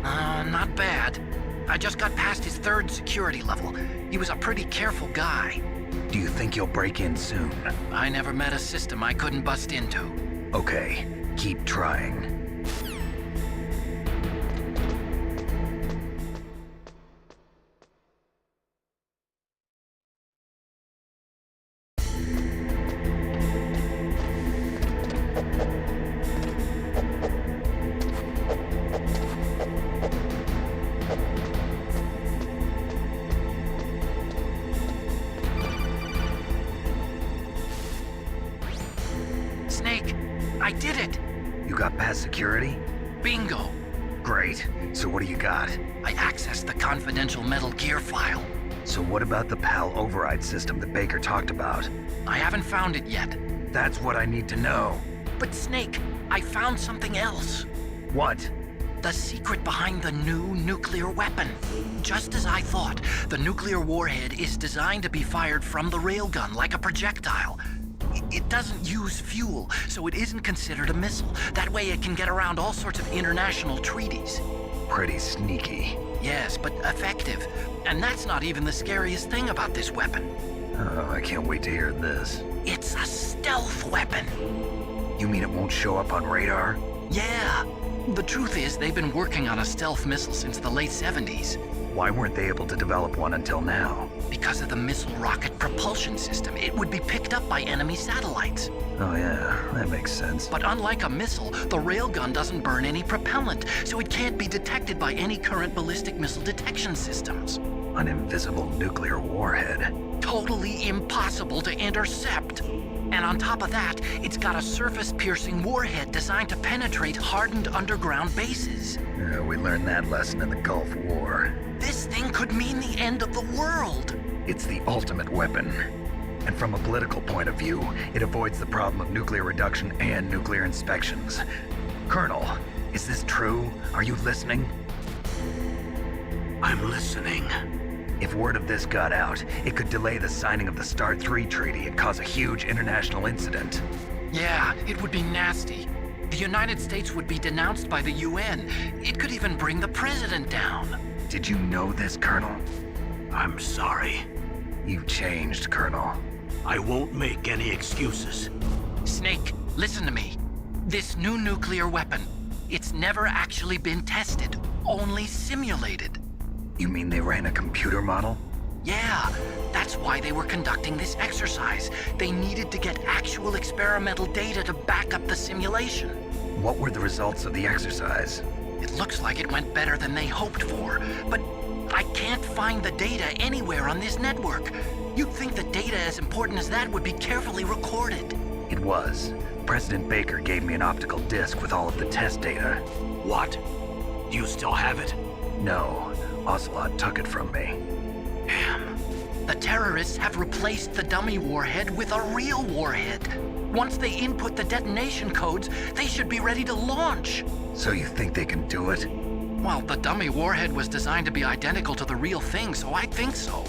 Not bad. I just got past his 3rd security level. He was a pretty careful guy. Do you think you'll break in soon? I never met a system I couldn't bust into. Okay, keep trying. Snake, I did it! You got past security? Bingo! Great. So what do you got? I accessed the confidential Metal Gear file. So what about the PAL override system that Baker talked about? I haven't found it yet. That's what I need to know. But Snake, I found something else. What? The secret behind the new nuclear weapon. Just as I thought, the nuclear warhead is designed to be fired from the railgun like a projectile. It doesn't use fuel, so it isn't considered a missile. That way it can get around all sorts of international treaties. Pretty sneaky. Yes, but effective. And that's not even the scariest thing about this weapon. Oh, I can't wait to hear this. It's a stealth weapon. You mean it won't show up on radar? Yeah. The truth is, they've been working on a stealth missile since the late 70s. Why weren't they able to develop one until now? Because of the missile rocket propulsion system. It would be picked up by enemy satellites. Oh yeah, that makes sense. But unlike a missile, the railgun doesn't burn any propellant, so it can't be detected by any current ballistic missile detection systems. An invisible nuclear warhead. Totally impossible to intercept. And on top of that, it's got a surface-piercing warhead designed to penetrate hardened underground bases. Yeah, we learned that lesson in the Gulf War. This thing could mean the end of the world. It's the ultimate weapon. And from a political point of view, it avoids the problem of nuclear reduction and nuclear inspections. Colonel, is this true? Are you listening? I'm listening. If word of this got out, it could delay the signing of the START 3 treaty and cause a huge international incident. Yeah, it would be nasty. The United States would be denounced by the UN. It could even bring the president down. Did you know this, Colonel? I'm sorry. You've changed, Colonel. I won't make any excuses. Snake, listen to me. This new nuclear weapon, it's never actually been tested, only simulated. You mean they ran a computer model? Yeah, that's why they were conducting this exercise. They needed to get actual experimental data to back up the simulation. What were the results of the exercise? It looks like it went better than they hoped for, but I can't find the data anywhere on this network. You'd think the data as important as that would be carefully recorded. It was. President Baker gave me an optical disc with all of the test data. What? Do you still have it? No. Ocelot took it from me. Damn. The terrorists have replaced the dummy warhead with a real warhead. Once they input the detonation codes, they should be ready to launch. So you think they can do it? Well, the dummy warhead was designed to be identical to the real thing, so I think so.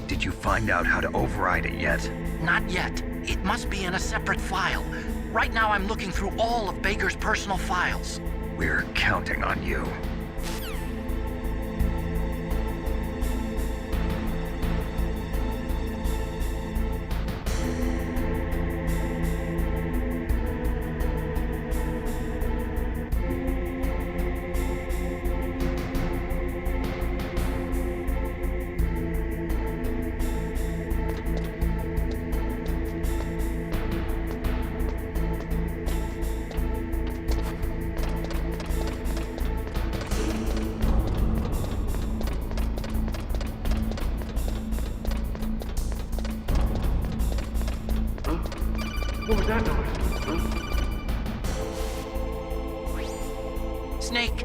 Did you find out how to override it yet? Not yet. It must be in a separate file. Right now I'm looking through all of Baker's personal files. We're counting on you. What was that noise? Snake!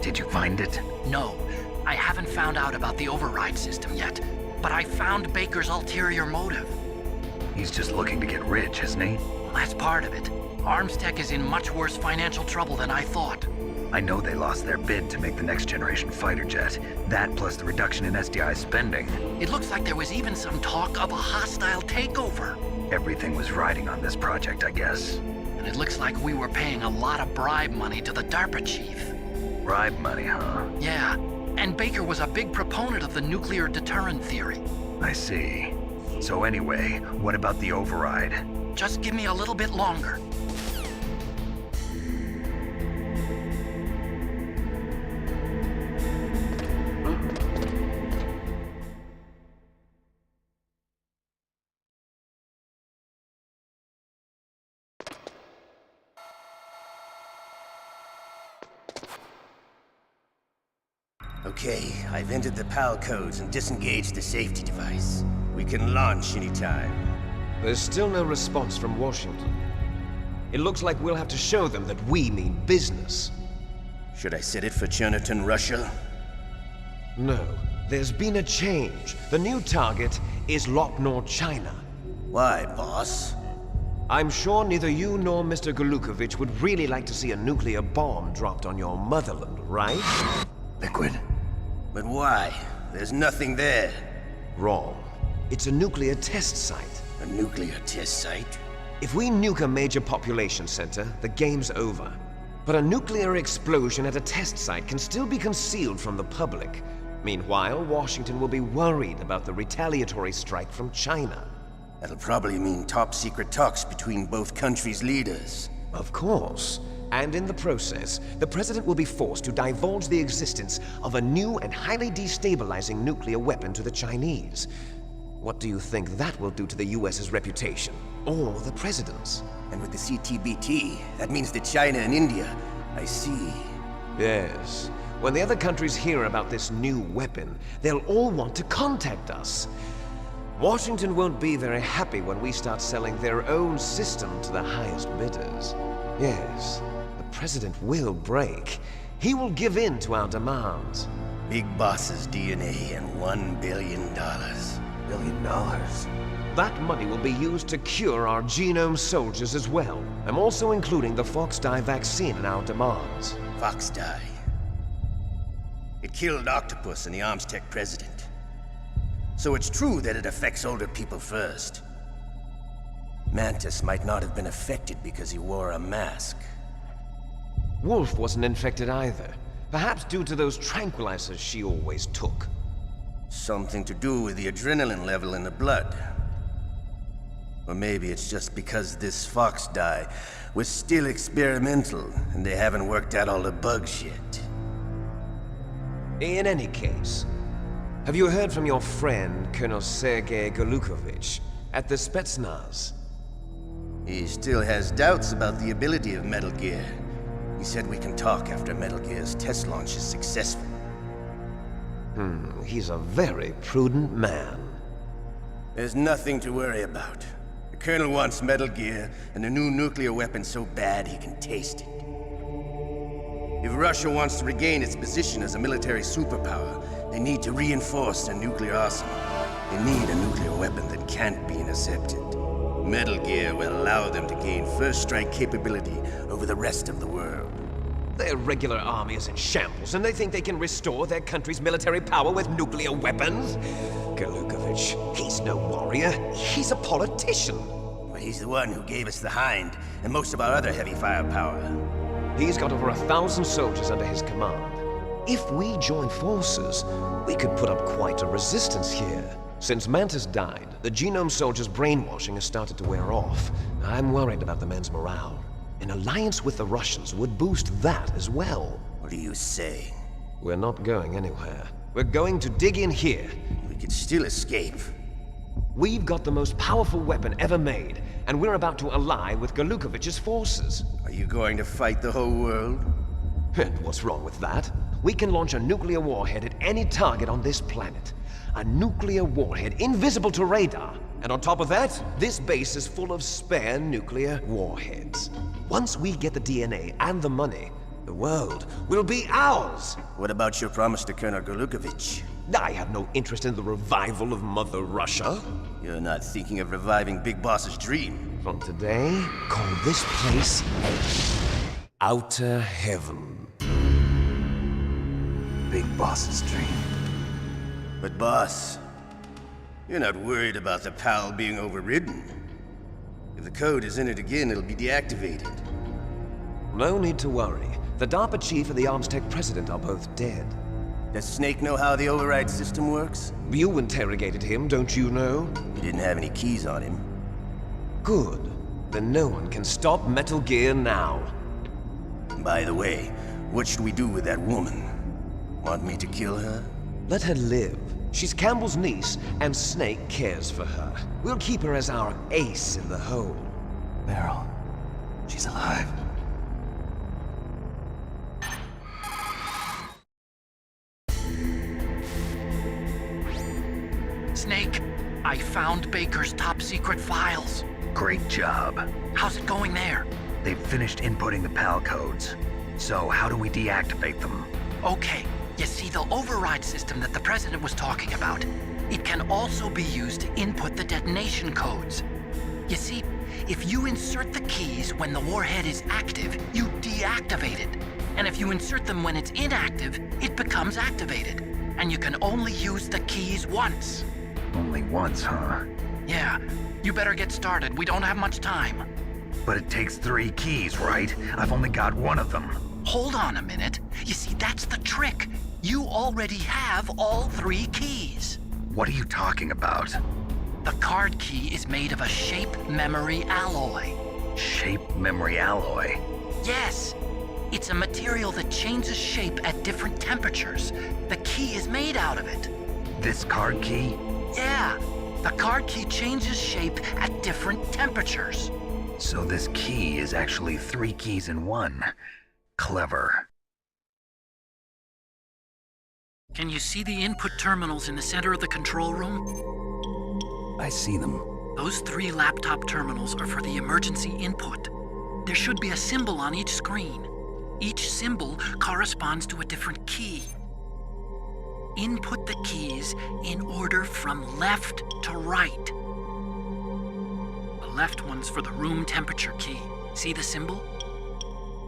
Did you find it? No, I haven't found out about the override system yet, but I found Baker's ulterior motive. He's just looking to get rich, isn't he? Well, that's part of it. Armstech is in much worse financial trouble than I thought. I know they lost their bid to make the next generation fighter jet. That plus the reduction in SDI spending. It looks like there was even some talk of a hostile takeover. Everything was riding on this project, I guess. And it looks like we were paying a lot of bribe money to the DARPA chief. Bribe money, huh? Yeah, and Baker was a big proponent of the nuclear deterrent theory. I see. So anyway, what about the override? Just give me a little bit longer. Okay, I've entered the PAL codes and disengaged the safety device. We can launch anytime. There's still no response from Washington. It looks like we'll have to show them that we mean business. Should I set it for Cherniton, Russia? No, there's been a change. The new target is Lopnor, China. Why, boss? I'm sure neither you nor Mr. Golukovich would really like to see a nuclear bomb dropped on your motherland, right? Liquid. But why? There's nothing there. Wrong. It's a nuclear test site. A nuclear test site? If we nuke a major population center, the game's over. But a nuclear explosion at a test site can still be concealed from the public. Meanwhile, Washington will be worried about the retaliatory strike from China. That'll probably mean top-secret talks between both countries' leaders. Of course. And in the process, the President will be forced to divulge the existence of a new and highly destabilizing nuclear weapon to the Chinese. What do you think that will do to the US's reputation? Or the President's? And with the CTBT, that means that China and India. I see. Yes. When the other countries hear about this new weapon, they'll all want to contact us. Washington won't be very happy when we start selling their own system to the highest bidders. Yes, the President will break. He will give in to our demands. Big Boss's DNA and $1 billion. $1 billion? That money will be used to cure our genome soldiers as well. I'm also including the Fox-Die vaccine in our demands. Fox-Die? It killed Octopus and the Armstech president. So it's true that it affects older people first. Mantis might not have been affected because he wore a mask. Wolf wasn't infected either. Perhaps due to those tranquilizers she always took. Something to do with the adrenaline level in the blood. Or maybe it's just because this Fox-Die was still experimental and they haven't worked out all the bugs yet. In any case, have you heard from your friend, Colonel Sergei Golukovich, at the Spetsnaz? He still has doubts about the ability of Metal Gear. He said we can talk after Metal Gear's test launch is successful. He's a very prudent man. There's nothing to worry about. The Colonel wants Metal Gear and a new nuclear weapon so bad he can taste it. If Russia wants to regain its position as a military superpower, they need to reinforce their nuclear arsenal. They need a nuclear weapon that can't be intercepted. Metal Gear will allow them to gain first strike capability over the rest of the world. Their regular army is in shambles, and they think they can restore their country's military power with nuclear weapons? Galukovich, he's no warrior. He's a politician. But he's the one who gave us the Hind and most of our other heavy firepower. He's got over 1,000 soldiers under his command. If we join forces, we could put up quite a resistance here. Since Mantis died, the Genome Soldier's brainwashing has started to wear off. I'm worried about the men's morale. An alliance with the Russians would boost that as well. What are you saying? We're not going anywhere. We're going to dig in here. We could still escape. We've got the most powerful weapon ever made, and we're about to ally with Galukovich's forces. Are you going to fight the whole world? And what's wrong with that? We can launch a nuclear warhead at any target on this planet. A nuclear warhead invisible to radar. And on top of that, this base is full of spare nuclear warheads. Once we get the DNA and the money, the world will be ours! What about your promise to Colonel Galukovich? I have no interest in the revival of Mother Russia. You're not thinking of reviving Big Boss's dream. From today, call this place Outer Heaven. Big Boss's dream. But boss, you're not worried about the PAL being overridden. If the code is in it again, it'll be deactivated. No need to worry. The DARPA chief and the Armstech president are both dead. Does Snake know how the override system works? You interrogated him, don't you know? He didn't have any keys on him. Good. Then no one can stop Metal Gear now. By the way, what should we do with that woman? Want me to kill her? Let her live. She's Campbell's niece, and Snake cares for her. We'll keep her as our ace in the hole. Meryl, she's alive. Snake, I found Baker's top secret files. Great job. How's it going there? They've finished inputting the PAL codes. So how do we deactivate them? Okay, you see the override system that the President was talking about. It can also be used to input the detonation codes. You see, if you insert the keys when the warhead is active, you deactivate it. And if you insert them when it's inactive, it becomes activated. And you can only use the keys once. Only once, huh? Yeah, you better get started. We don't have much time. But it takes 3 keys, right? I've only got 1 of them. Hold on a minute. You see, that's the trick. You already have all 3 keys. What are you talking about? The card key is made of a shape memory alloy. Shape memory alloy? Yes. It's a material that changes shape at different temperatures. The key is made out of it. This card key? Yeah. The card key changes shape at different temperatures. So this key is actually 3 keys in 1. Clever. Can you see the input terminals in the center of the control room? I see them. Those 3 laptop terminals are for the emergency input. There should be a symbol on each screen. Each symbol corresponds to a different key. Input the keys in order from left to right. The left one's for the room temperature key. See the symbol?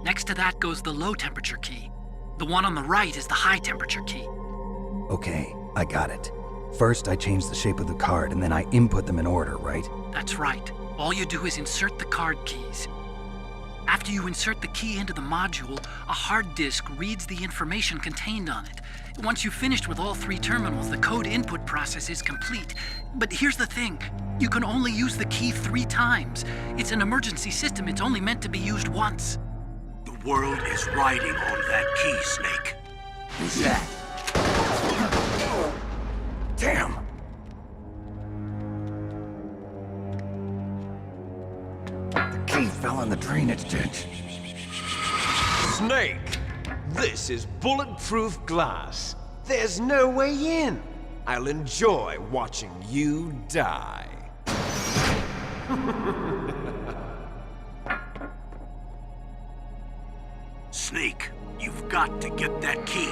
Next to that goes the low temperature key. The one on the right is the high temperature key. Okay, I got it. First, I change the shape of the card, and then I input them in order, right? That's right. All you do is insert the card keys. After you insert the key into the module, a hard disk reads the information contained on it. Once you've finished with all 3 terminals, the code input process is complete. But here's the thing. You can only use the key 3 times. It's an emergency system. It's only meant to be used once. The world is riding on that key, Snake. Who's that? Damn! The key fell in the drainage ditch. Snake! This is bulletproof glass. There's no way in. I'll enjoy watching you die. Snake, you've got to get that key.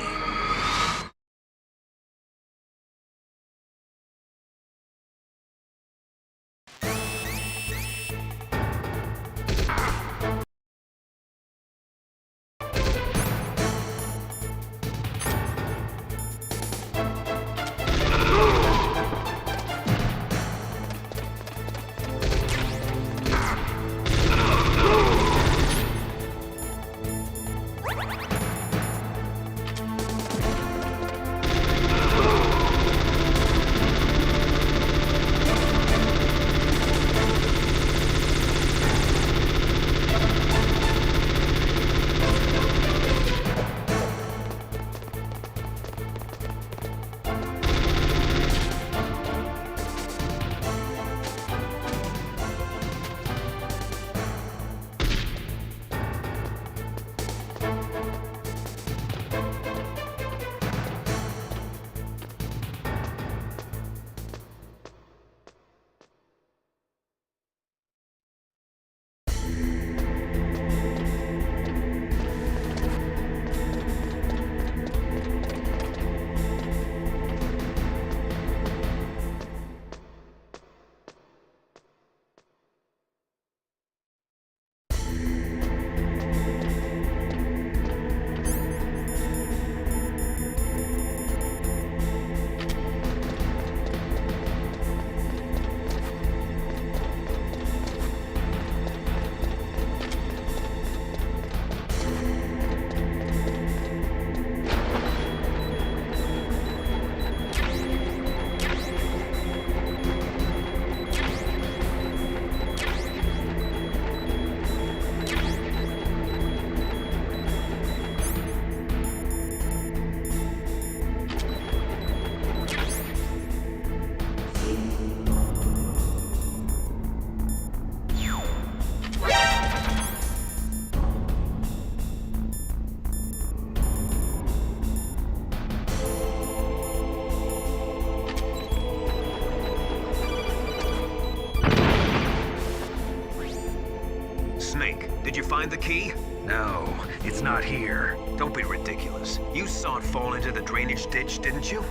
Snake, did you find the key? No, it's not here. Don't be ridiculous. You saw it fall into the drainage ditch, didn't you?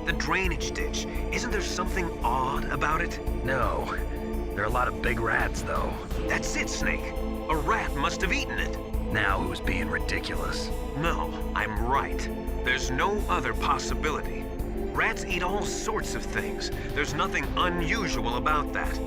The drainage ditch. Isn't there something odd about it? No. There are a lot of big rats, though. That's it, Snake. A rat must have eaten it. Now who's being ridiculous? No, I'm right. There's no other possibility. Rats eat all sorts of things. There's nothing unusual about that.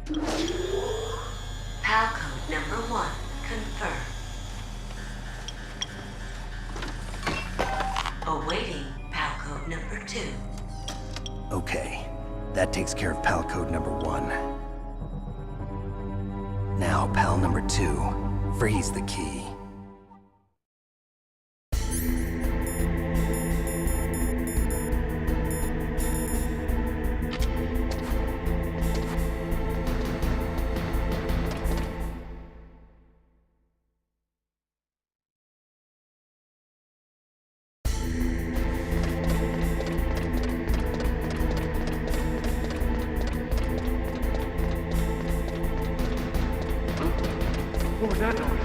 PAL code number 1 confirmed. Awaiting PAL code number 2. Okay, that takes care of pal code number 1. Now, pal number 2, freeze the key. What was that noise?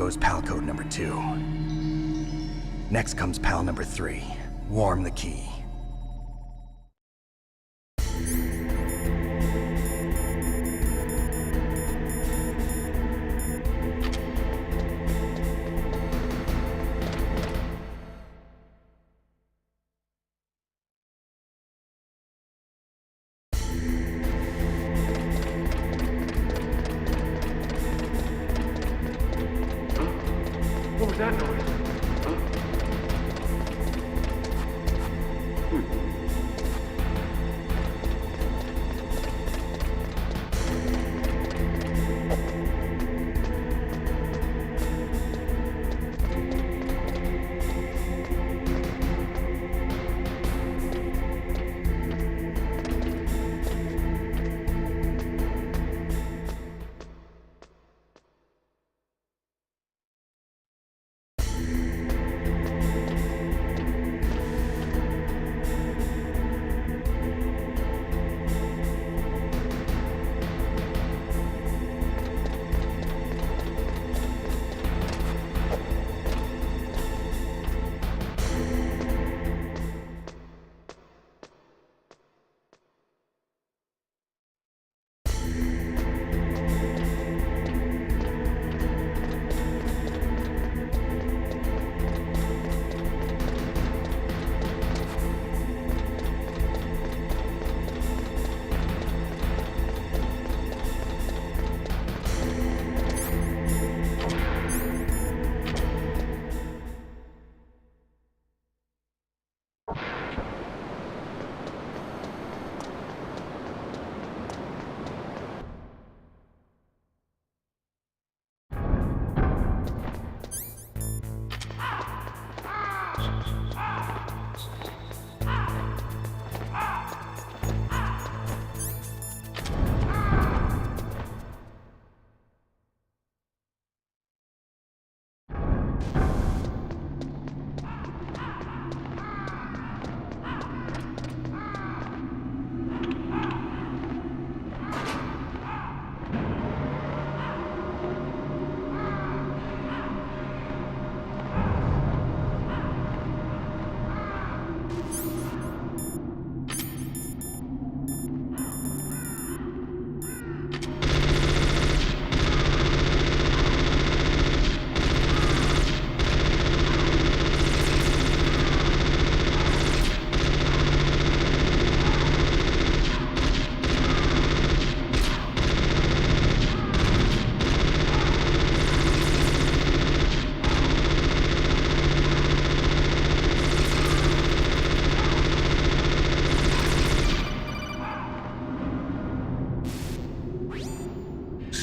goes pal code number 2. Next comes pal number 3. Warm the key. What was that noise?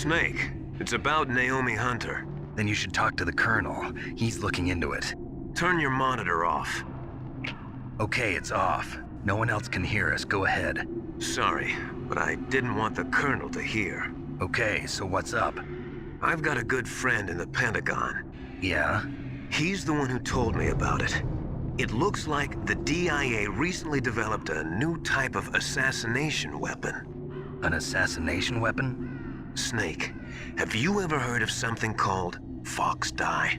Snake, it's about Naomi Hunter. Then you should talk to the Colonel. He's looking into it. Turn your monitor off. Okay, it's off. No one else can hear us. Go ahead. Sorry, but I didn't want the Colonel to hear. Okay, so what's up? I've got a good friend in the Pentagon. Yeah? He's the one who told me about it. It looks like the DIA recently developed a new type of assassination weapon. An assassination weapon? Snake, have you ever heard of something called Fox Dye?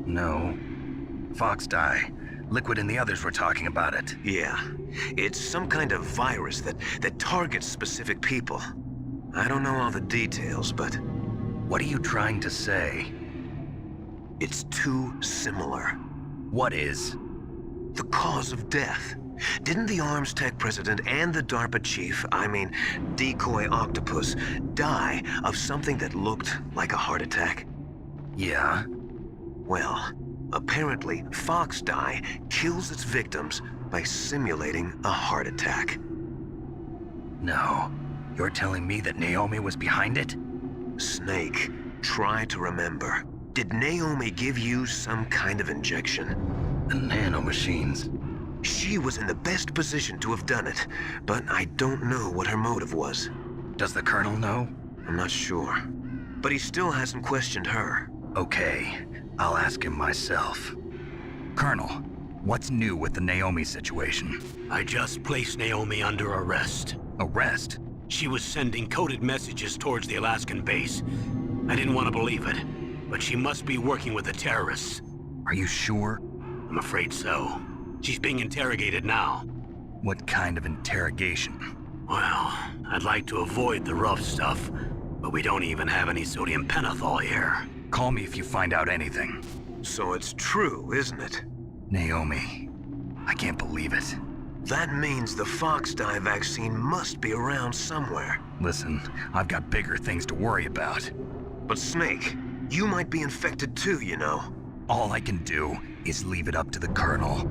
No. Fox Dye. Liquid and the others were talking about it. Yeah. It's some kind of virus that targets specific people. I don't know all the details, but... What are you trying to say? It's too similar. What is? The cause of death. Didn't the Arms Tech president and the DARPA chief, I mean, Decoy Octopus, die of something that looked like a heart attack? Yeah? Well, apparently Fox Dye kills its victims by simulating a heart attack. No. You're telling me that Naomi was behind it? Snake, try to remember. Did Naomi give you some kind of injection? The nanomachines. She was in the best position to have done it, but I don't know what her motive was. Does the Colonel know? I'm not sure. But he still hasn't questioned her. Okay, I'll ask him myself. Colonel, what's new with the Naomi situation? I just placed Naomi under arrest. Arrest? She was sending coded messages towards the Alaskan base. I didn't want to believe it, but she must be working with the terrorists. Are you sure? I'm afraid so. She's being interrogated now. What kind of interrogation? Well, I'd like to avoid the rough stuff, but we don't even have any sodium pentothal here. Call me if you find out anything. So it's true, isn't it? Naomi, I can't believe it. That means the fox dye vaccine must be around somewhere. Listen, I've got bigger things to worry about. But Snake, you might be infected too, you know. All I can do is leave it up to the Colonel.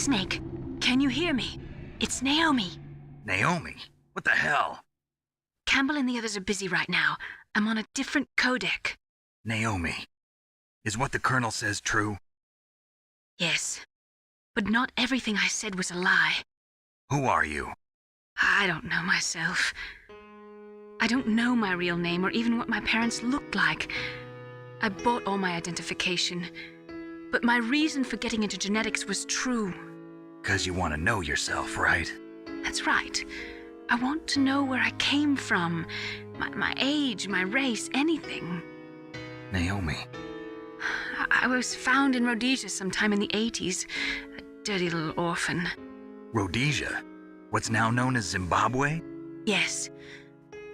Snake, can you hear me? It's Naomi. Naomi? What the hell? Campbell and the others are busy right now. I'm on a different codec. Naomi, is what the Colonel says true? Yes, but not everything I said was a lie. Who are you? I don't know myself. I don't know my real name or even what my parents looked like. I bought all my identification, but my reason for getting into genetics was true. 'Cause you want to know yourself, right? That's right. I want to know where I came from, my age, my race, anything. Naomi. I was found in Rhodesia sometime in the 80s, a dirty little orphan. Rhodesia? What's now known as Zimbabwe? Yes.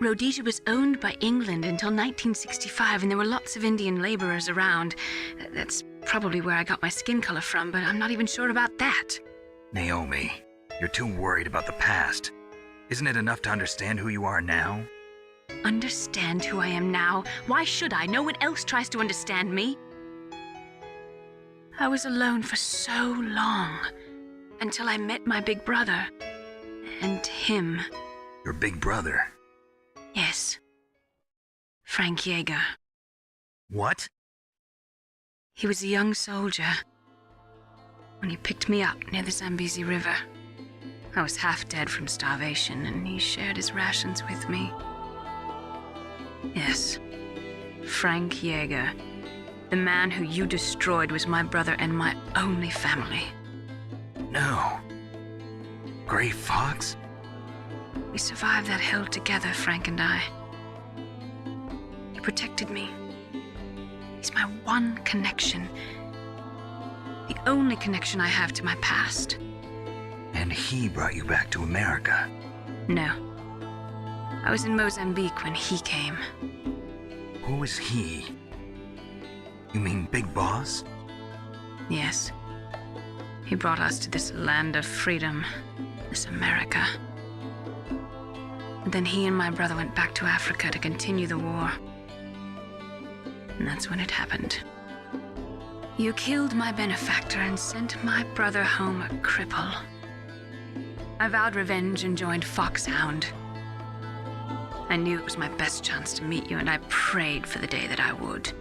Rhodesia was owned by England until 1965, and there were lots of Indian laborers around. That's probably where I got my skin color from, but I'm not even sure about that. Naomi, you're too worried about the past. Isn't it enough to understand who you are now? Understand who I am now? Why should I? No one else tries to understand me. I was alone for so long, until I met my big brother. And him. Your big brother? Yes. Frank Yeager. What? He was a young soldier when he picked me up near the Zambezi River. I was half dead from starvation, and he shared his rations with me. Yes, Frank Yeager. The man who you destroyed was my brother and my only family. No. Gray Fox? We survived that hell together, Frank and I. He protected me. He's my one connection. The only connection I have to my past. And he brought you back to America? No. I was in Mozambique when he came. Who is he? You mean Big Boss? Yes. He brought us to this land of freedom, this America. And then he and my brother went back to Africa to continue the war. And that's when it happened. You killed my benefactor and sent my brother home a cripple. I vowed revenge and joined Foxhound. I knew it was my best chance to meet you, and I prayed for the day that I would.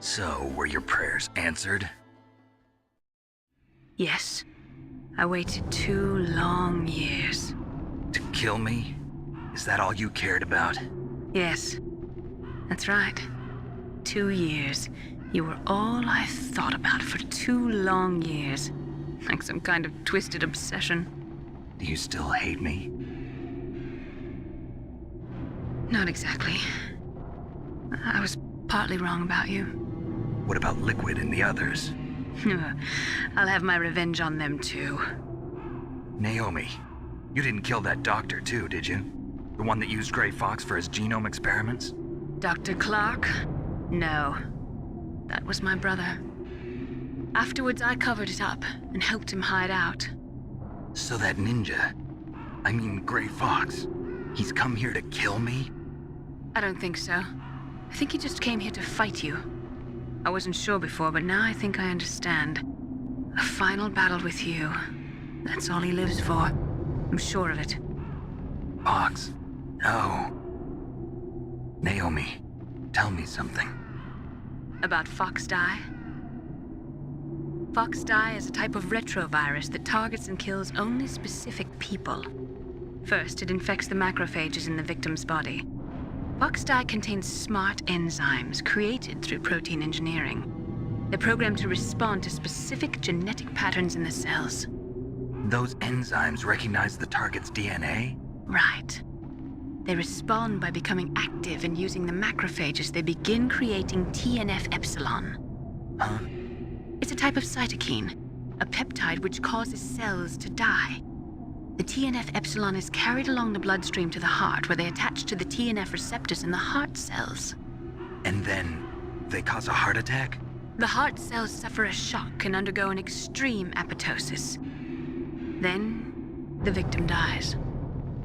So, were your prayers answered? Yes. I waited 2 long years. To kill me? Is that all you cared about? Yes. That's right. 2 years. You were all I thought about for 2 long years. Like some kind of twisted obsession. Do you still hate me? Not exactly. I was partly wrong about you. What about Liquid and the others? I'll have my revenge on them too. Naomi, you didn't kill that doctor too, did you? The one that used Gray Fox for his genome experiments? Dr. Clark? No. That was my brother. Afterwards, I covered it up and helped him hide out. So that ninja, I mean Gray Fox, he's come here to kill me? I don't think so. I think he just came here to fight you. I wasn't sure before, but now I think I understand. A final battle with you. That's all he lives for. I'm sure of it. Fox? No. Naomi, tell me something. About Fox Die? Fox Die is a type of retrovirus that targets and kills only specific people. First, it infects the macrophages in the victim's body. Fox Die contains smart enzymes created through protein engineering. They're programmed to respond to specific genetic patterns in the cells. Those enzymes recognize the target's DNA? Right. They respond by becoming active and using the macrophages. They begin creating TNF-epsilon. Huh? It's a type of cytokine, a peptide which causes cells to die. The TNF-epsilon is carried along the bloodstream to the heart, where they attach to the TNF receptors in the heart cells. And then they cause a heart attack? The heart cells suffer a shock and undergo an extreme apoptosis. Then, the victim dies.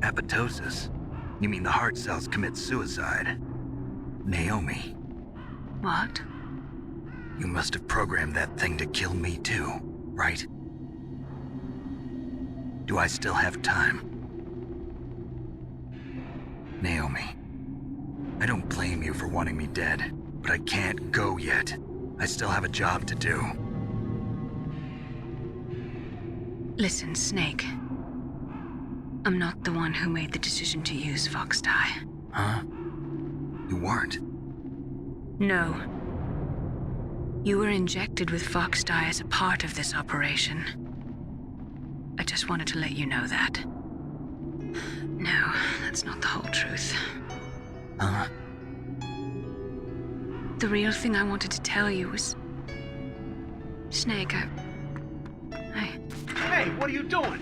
Apoptosis? You mean the heart cells commit suicide? Naomi. What? You must have programmed that thing to kill me too, right? Do I still have time? Naomi, I don't blame you for wanting me dead, but I can't go yet. I still have a job to do. Listen, Snake. I'm not the one who made the decision to use Fox Dye. Huh? You weren't? No. You were injected with Fox Dye as a part of this operation. I just wanted to let you know that. No, that's not the whole truth. Huh? The real thing I wanted to tell you was... Snake, I... Hey, what are you doing?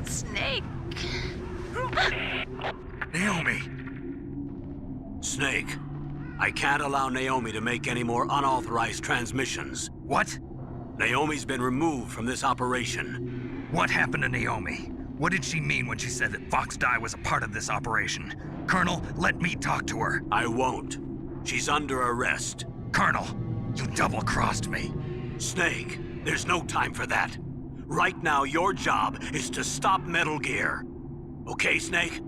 Snake! Naomi! Snake, I can't allow Naomi to make any more unauthorized transmissions. What? Naomi's been removed from this operation. What happened to Naomi? What did she mean when she said that Fox Dye was a part of this operation? Colonel, let me talk to her. I won't. She's under arrest. Colonel, you double-crossed me. Snake, there's no time for that. Right now, your job is to stop Metal Gear. Okay, Snake?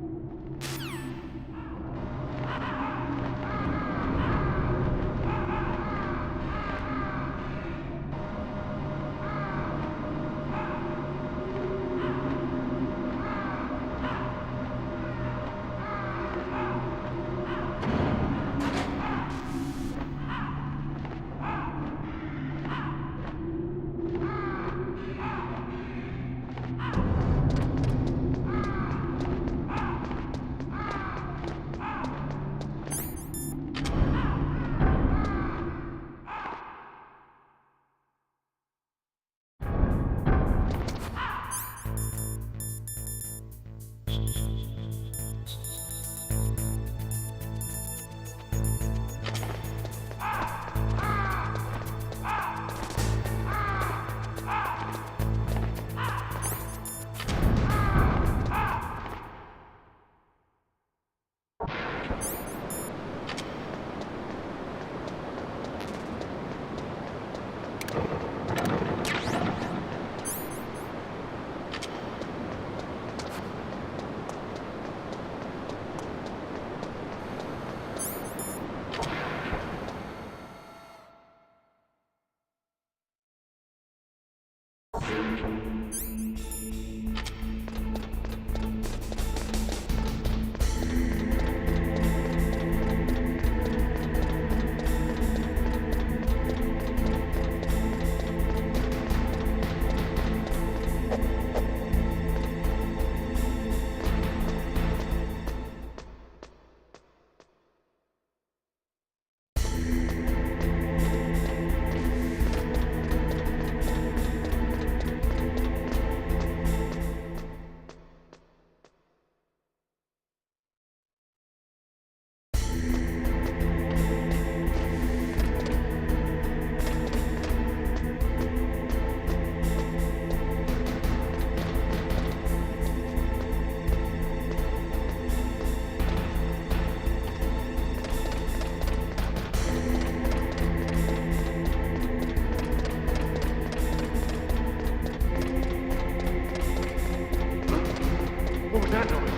What was that noise?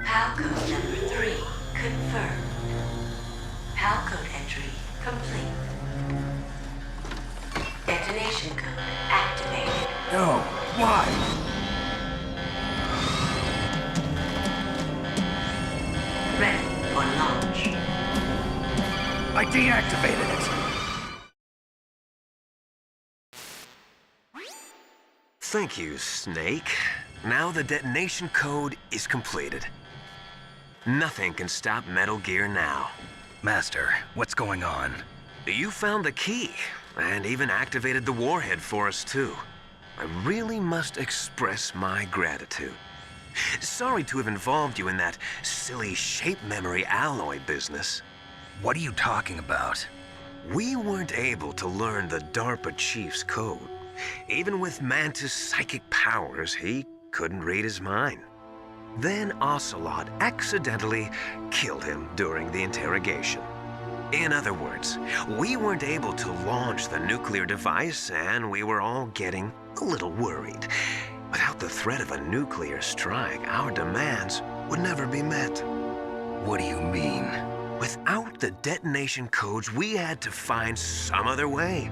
PAL code number 3 confirmed. PAL code entry complete. Detonation code activated. No, why? Ready for launch. I deactivated it. Thank you, Snake. Now the detonation code is completed. Nothing can stop Metal Gear now. Master, what's going on? You found the key, and even activated the warhead for us, too. I really must express my gratitude. Sorry to have involved you in that silly shape memory alloy business. What are you talking about? We weren't able to learn the DARPA chief's code. Even with Mantis' psychic powers, he couldn't read his mind. Then Ocelot accidentally killed him during the interrogation. In other words, we weren't able to launch the nuclear device, and we were all getting a little worried. Without the threat of a nuclear strike, our demands would never be met. What do you mean? Without the detonation codes, we had to find some other way.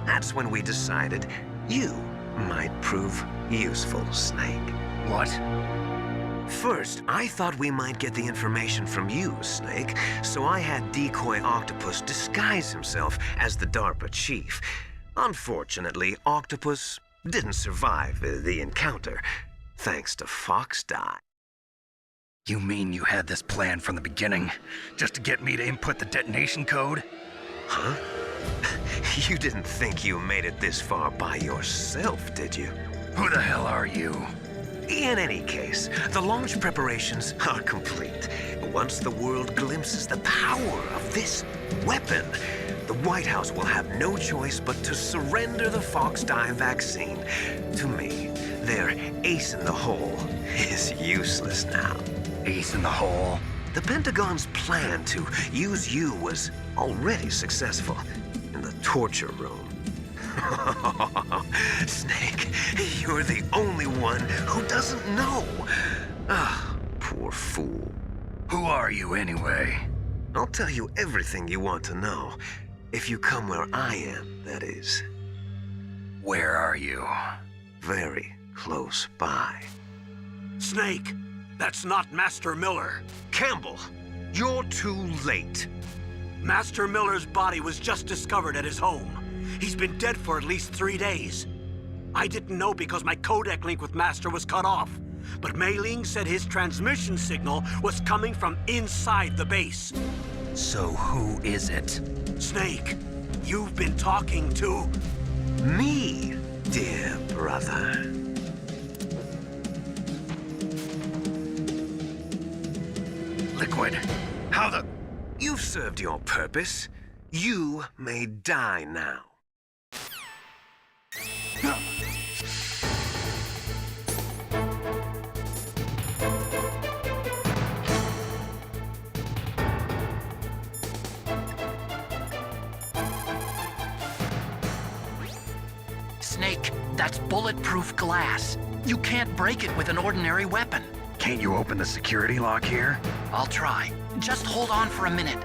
That's when we decided you might prove useful, Snake. What? First, I thought we might get the information from you, Snake, so I had Decoy Octopus disguise himself as the DARPA chief. Unfortunately, Octopus didn't survive the encounter, thanks to Fox Die. You mean you had this plan from the beginning, just to get me to input the detonation code? Huh? You didn't think you made it this far by yourself, did you? Who the hell are you? In any case, the launch preparations are complete. Once the world glimpses the power of this weapon, the White House will have no choice but to surrender the Fox Die vaccine to me. Their ace in the hole is useless now. Ace in the hole? The Pentagon's plan to use you was already successful in the torture room. Snake, you're the only one who doesn't know. Ah, poor fool. Who are you anyway? I'll tell you everything you want to know. If you come where I am, that is. Where are you? Very close by. Snake, that's not Master Miller. Campbell, you're too late. Master Miller's body was just discovered at his home. He's been dead for at least 3 days. I didn't know because my codec link with Master was cut off. But Mei Ling said his transmission signal was coming from inside the base. So who is it? Snake, you've been talking to... me, dear brother. Liquid, how the... You've served your purpose. You may die now. Snake, that's bulletproof glass. You can't break it with an ordinary weapon. Can't you open the security lock here? I'll try. Just hold on for a minute.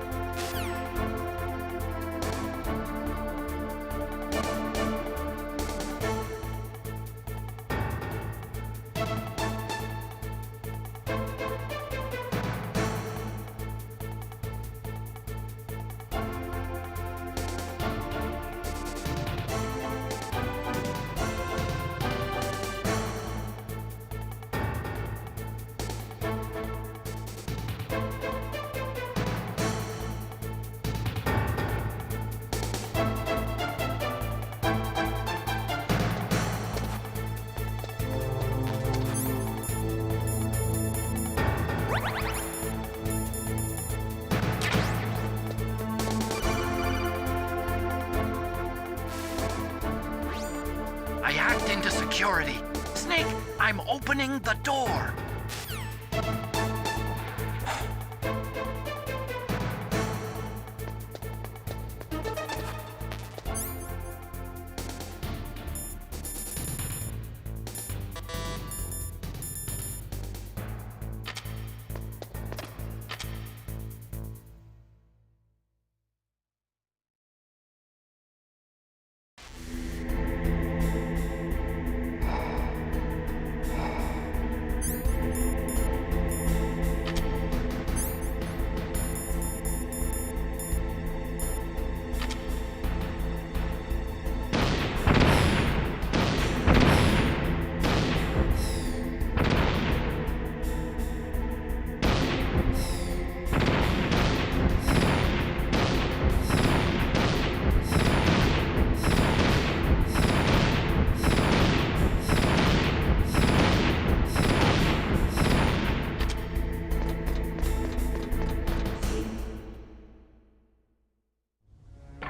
I hacked into security. Snake, I'm opening the door.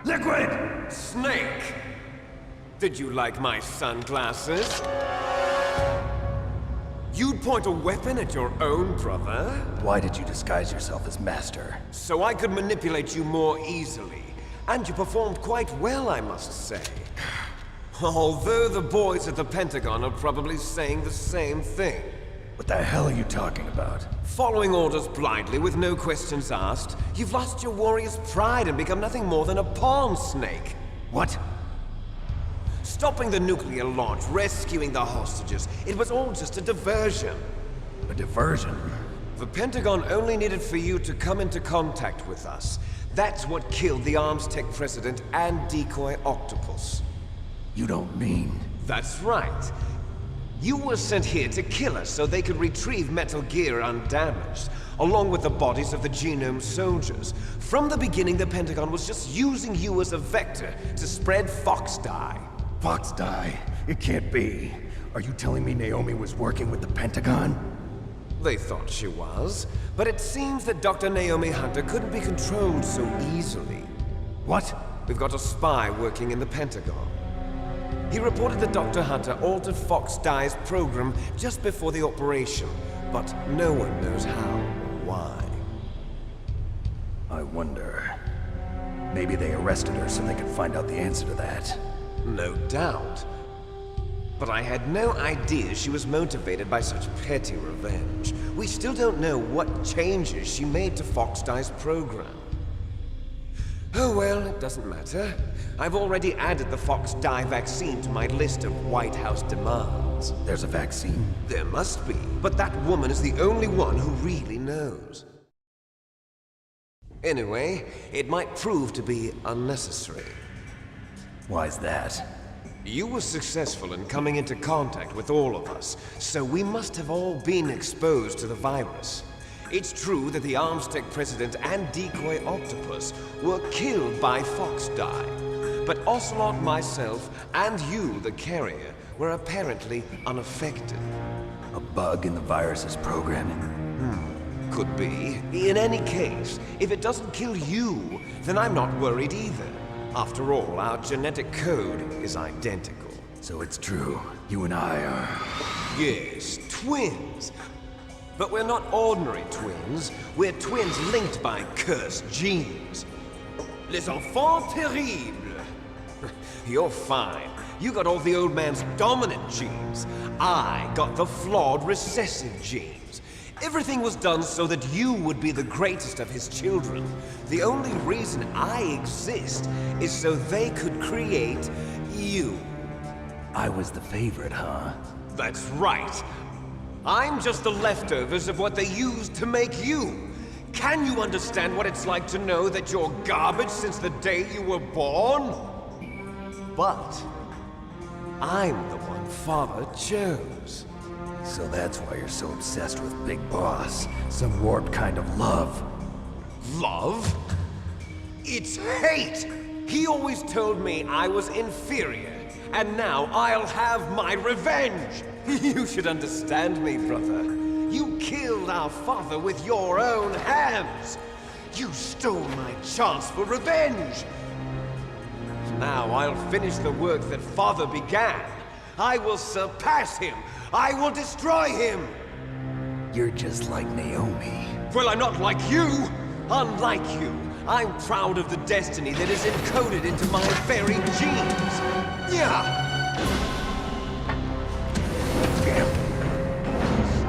Liquid! Snake! Did you like my sunglasses? You'd point a weapon at your own brother? Why did you disguise yourself as Master? So I could manipulate you more easily. And you performed quite well, I must say. Although the boys at the Pentagon are probably saying the same thing. What the hell are you talking about? Following orders blindly with no questions asked, you've lost your warrior's pride and become nothing more than a pawn, Snake. What? Stopping the nuclear launch, rescuing the hostages, it was all just a diversion. A diversion? The Pentagon only needed for you to come into contact with us. That's what killed the Arms Tech president and decoy octopus. You don't mean... That's right. You were sent here to kill us so they could retrieve Metal Gear undamaged, along with the bodies of the Genome soldiers. From the beginning, the Pentagon was just using you as a vector to spread Fox dye. Fox dye? It can't be. Are you telling me Naomi was working with the Pentagon? They thought she was, but it seems that Dr. Naomi Hunter couldn't be controlled so easily. What? We've got a spy working in the Pentagon. He reported that Dr. Hunter altered Fox Dye's program just before the operation, but no one knows how or why. I wonder... Maybe they arrested her so they could find out the answer to that. No doubt. But I had no idea she was motivated by such petty revenge. We still don't know what changes she made to Fox Dye's program. Oh well, it doesn't matter. I've already added the Fox Dye vaccine to my list of White House demands. There's a vaccine? There must be, but that woman is the only one who really knows. Anyway, it might prove to be unnecessary. Why's that? You were successful in coming into contact with all of us, so we must have all been exposed to the virus. It's true that the Arms Tech president and decoy octopus were killed by Fox Dye, but Ocelot, myself, and you, the carrier, were apparently unaffected. A bug in the virus's programming? Could be. In any case, if it doesn't kill you, then I'm not worried either. After all, our genetic code is identical. So it's true. You and I are... Yes, twins. But we're not ordinary twins. We're twins linked by cursed genes. Les enfants terribles. You're fine. You got all the old man's dominant genes. I got the flawed recessive genes. Everything was done so that you would be the greatest of his children. The only reason I exist is so they could create you. I was the favorite, huh? That's right. I'm just the leftovers of what they used to make you. Can you understand what it's like to know that you're garbage since the day you were born? But I'm the one Father chose. So that's why you're so obsessed with Big Boss. Some warped kind of love. Love? It's hate! He always told me I was inferior, and now I'll have my revenge! You should understand me, brother. You killed our father with your own hands! You stole my chance for revenge! Now I'll finish the work that Father began. I will surpass him! I will destroy him! You're just like Naomi. Well, I'm not like you! Unlike you, I'm proud of the destiny that is encoded into my very genes! Yeah!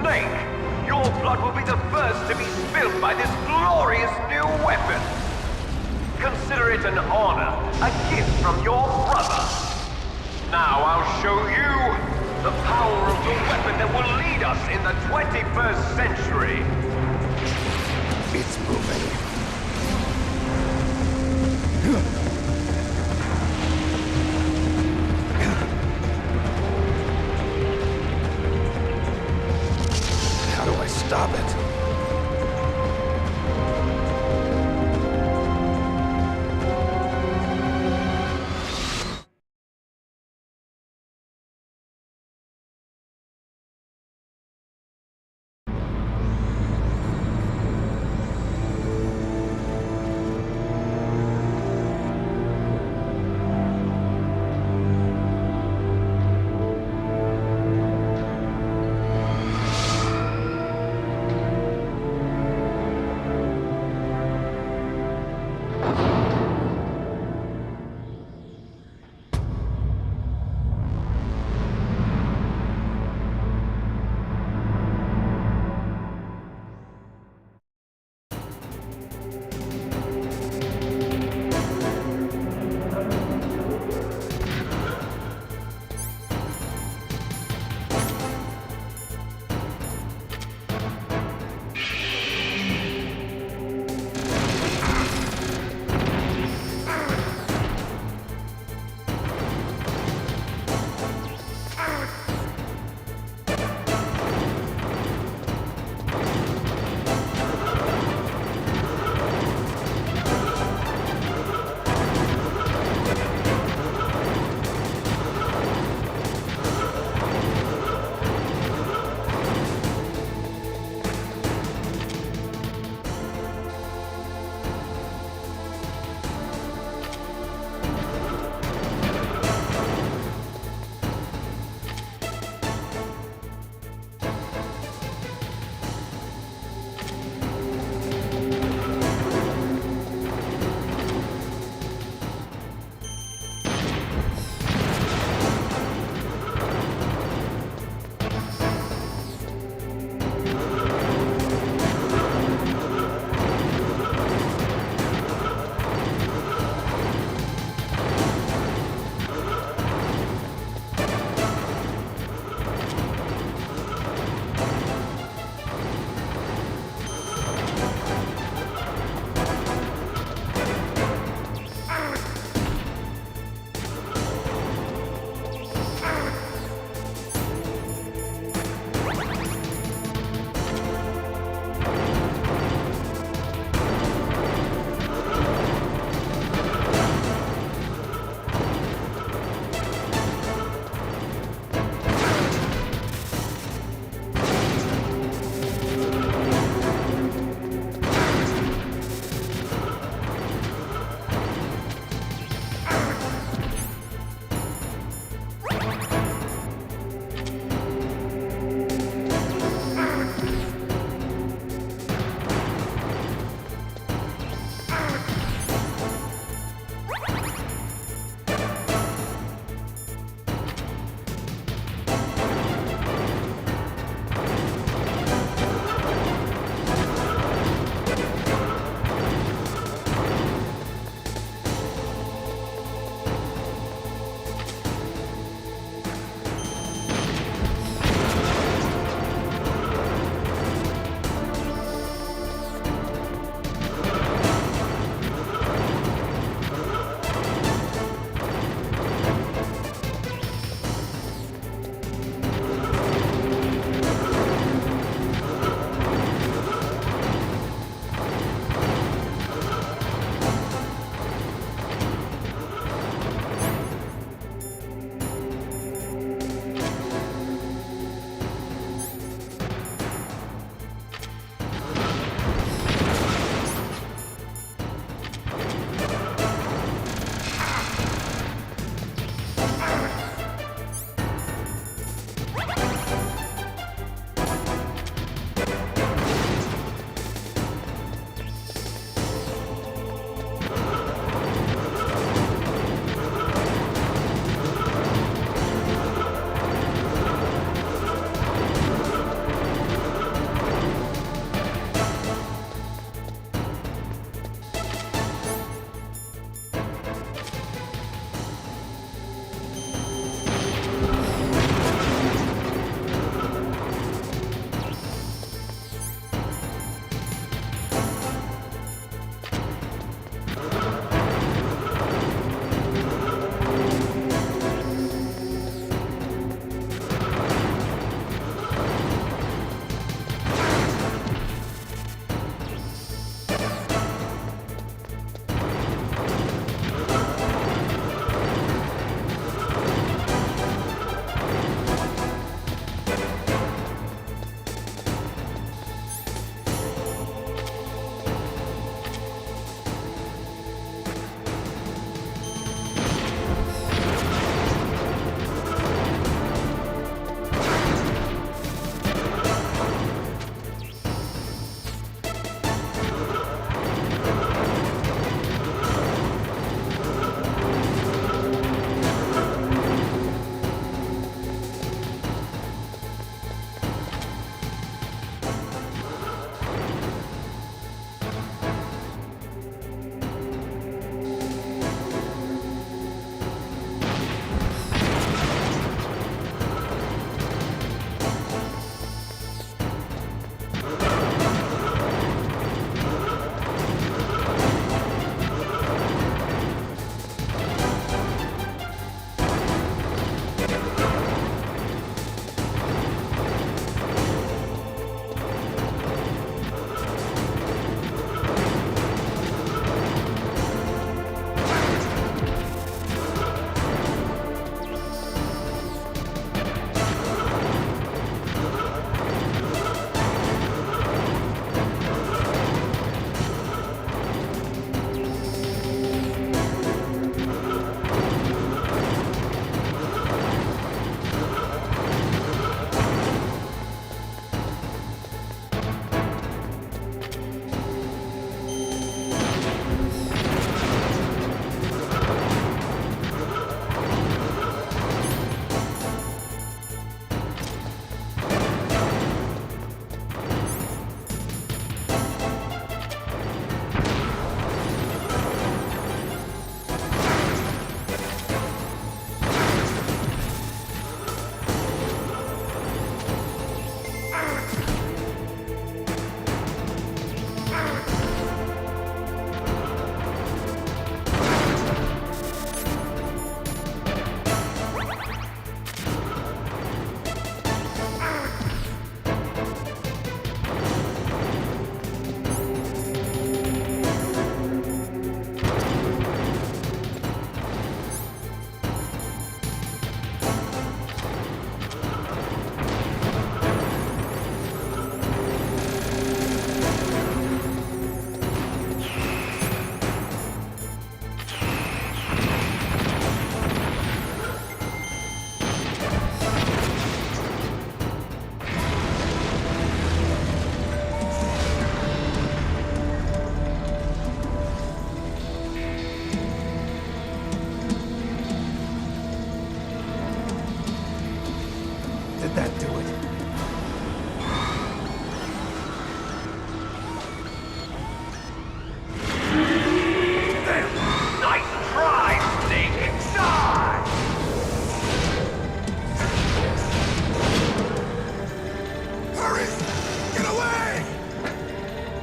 Snake, your blood will be the first to be spilled by this glorious new weapon. Consider it an honor, a gift from your brother. Now I'll show you the power of the weapon that will lead us in the 21st century. It's moving. How do I stop it?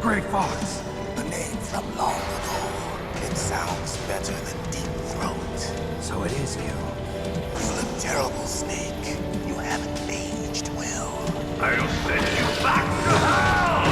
Gray Fox. A name from long ago. It sounds better than Deep Throat. So it is you. You look terrible, Snake. You haven't aged well. I'll send you back to hell!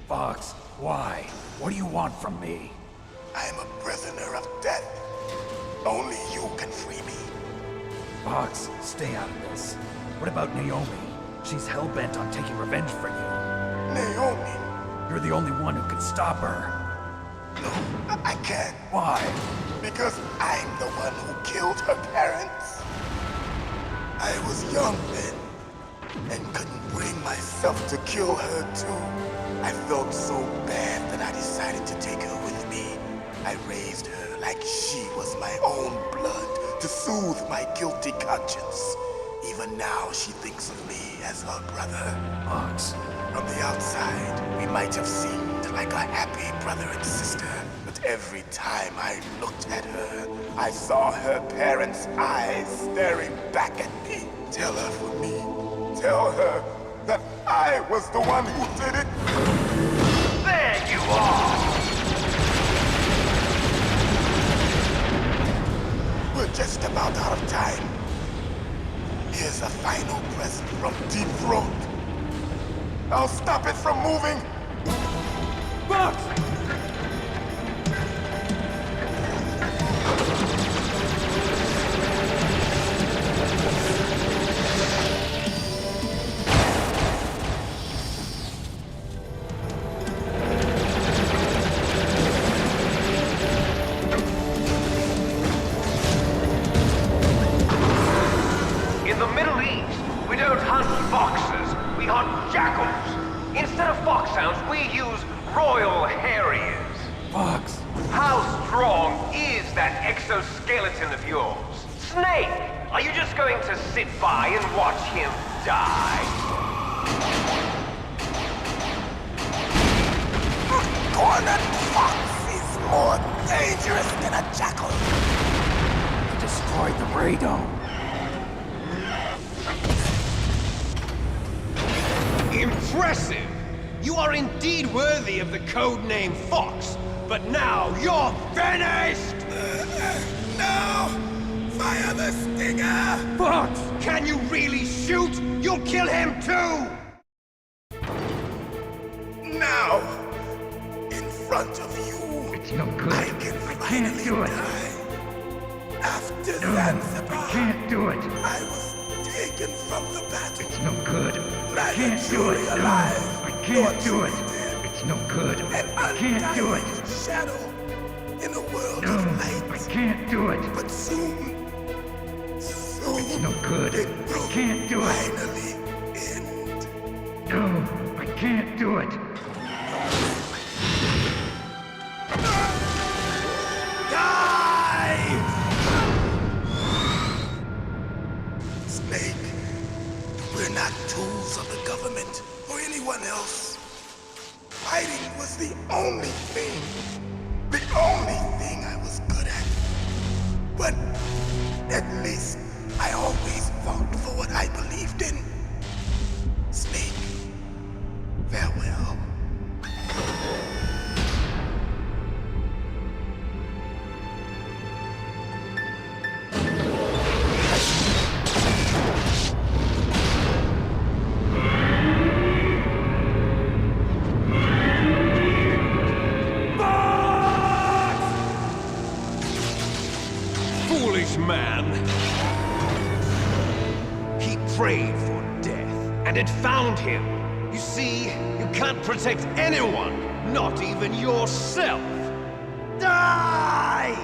Fox, why? What do you want from me? I am a prisoner of death. Only you can free me. Fox, stay out of this. What about Naomi? She's hell-bent on taking revenge for you. Naomi? You're the only one who can stop her. No, I can't. Why? Because I'm the one who killed her parents. I was young then, and couldn't bring myself to kill her too. I felt so bad that I decided to take her with me. I raised her like she was my own blood to soothe my guilty conscience. Even now, she thinks of me as her brother. Fox. From the outside, we might have seemed like a happy brother and sister, but every time I looked at her, I saw her parents' eyes staring back at me. Tell her for me. Tell her that I was the one who did it. There you are! We're just about out of time. Here's a final present from Deep Throat. I'll stop it from moving. Fox! In the Middle East, we don't hunt foxes, we hunt jackals. Instead of foxhounds, we use royal harriers. Fox! How strong is that exoskeleton of yours? Snake, are you just going to sit by and watch him die? A cornered fox is more dangerous than a jackal. Destroyed the radome. Impressive! You are indeed worthy of the codename Fox, but now you're finished! No! Fire the stinger! Fox! Can you really shoot? You'll kill him too! Now! In front of you! It's no good. I can't do it. Die. After Zanzibar, I can't do it. I was taken from the battle. It's no good. I Neither can't do it. truly alive, I can't nor do it. truly It's no good. dead. I can't do it. Shadow in a world No, of light. I can't do it. But soon, It's no good. it I will can't do it. finally end. No, I can't do it. Snake, we're not tools of the government or anyone else. Fighting was the only thing I was good at. But at least I always fought for what I believed in. Snake, farewell. Foolish man! He prayed for death, and it found him. You see, you can't protect anyone, not even yourself. Die!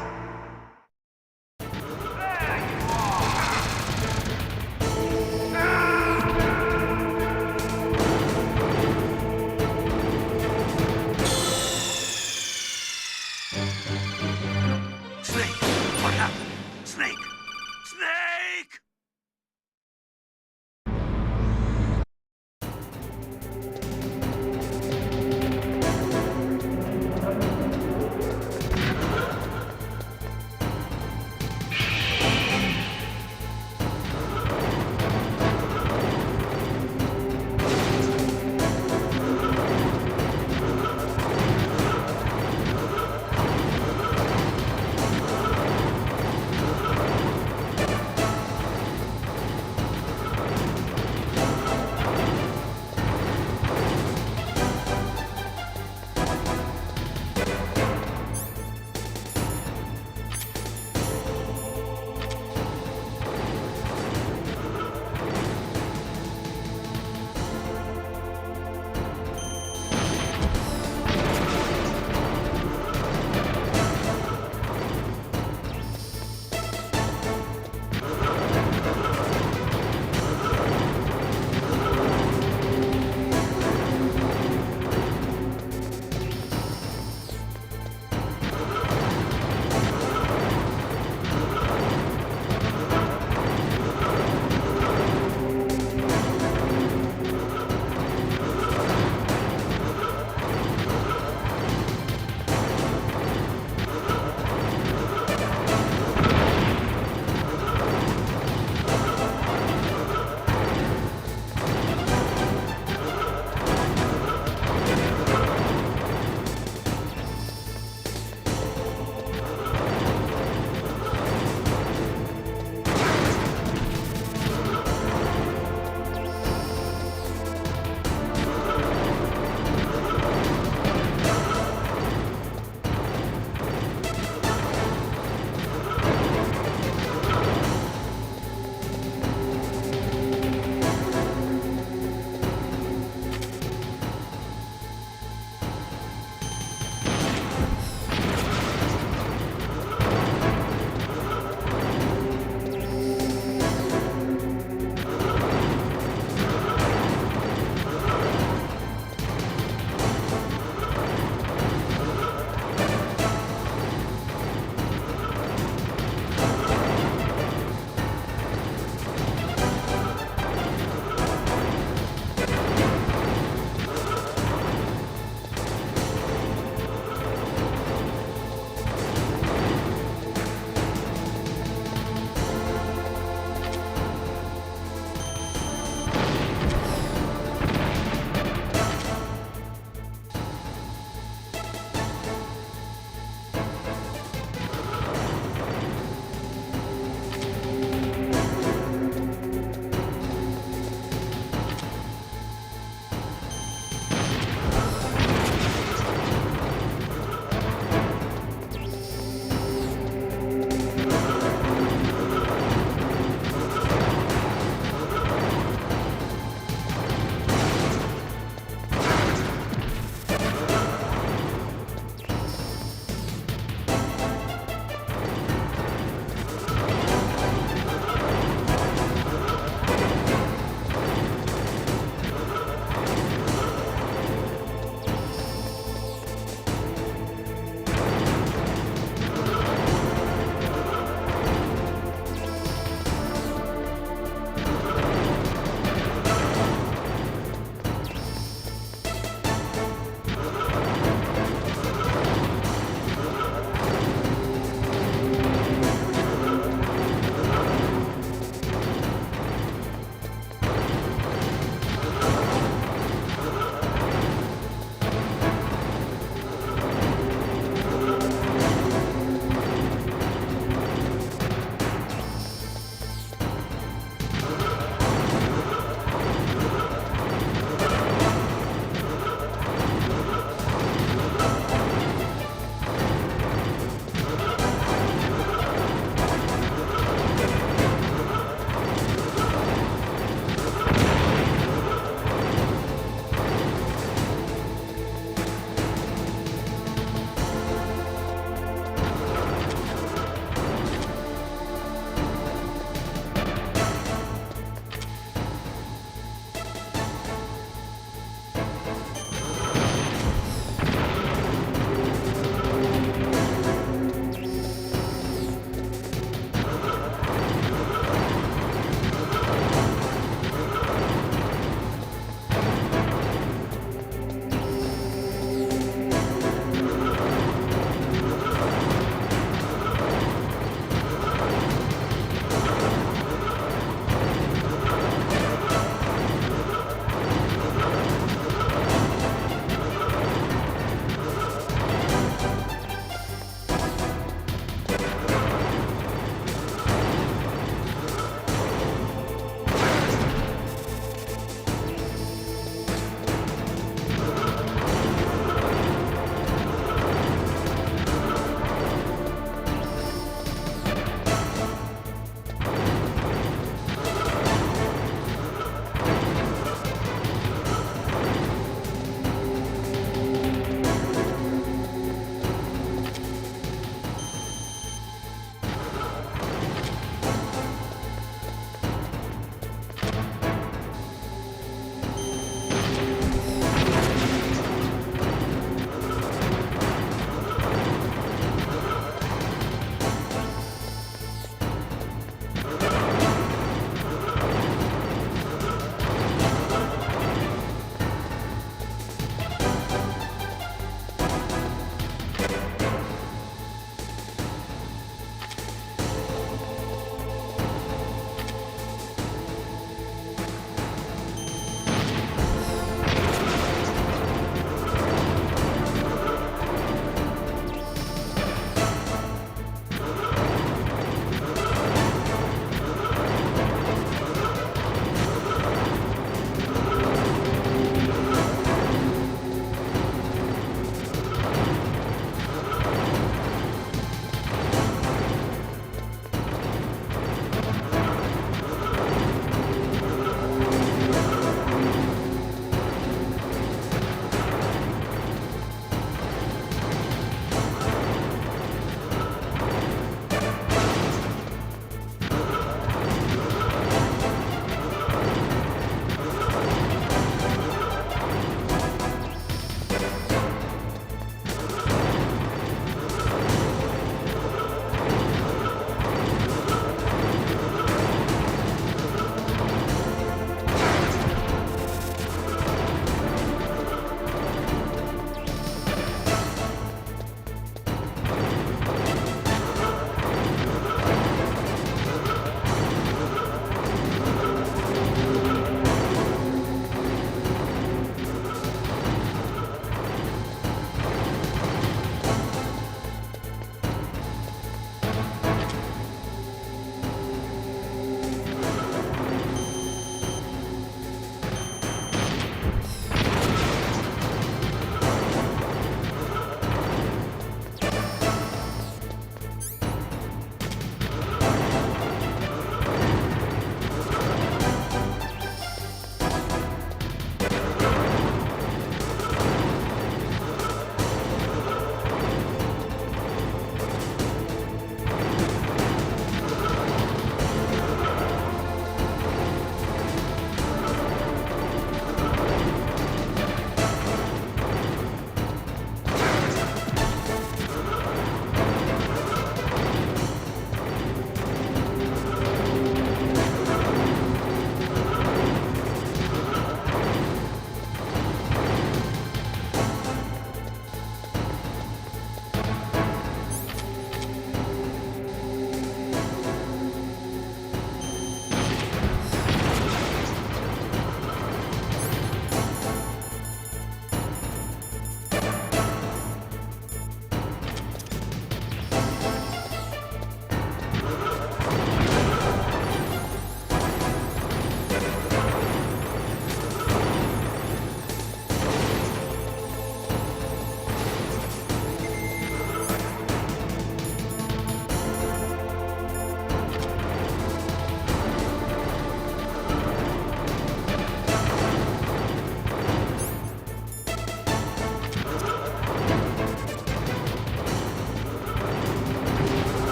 Snake, what happened? Snake! Snake!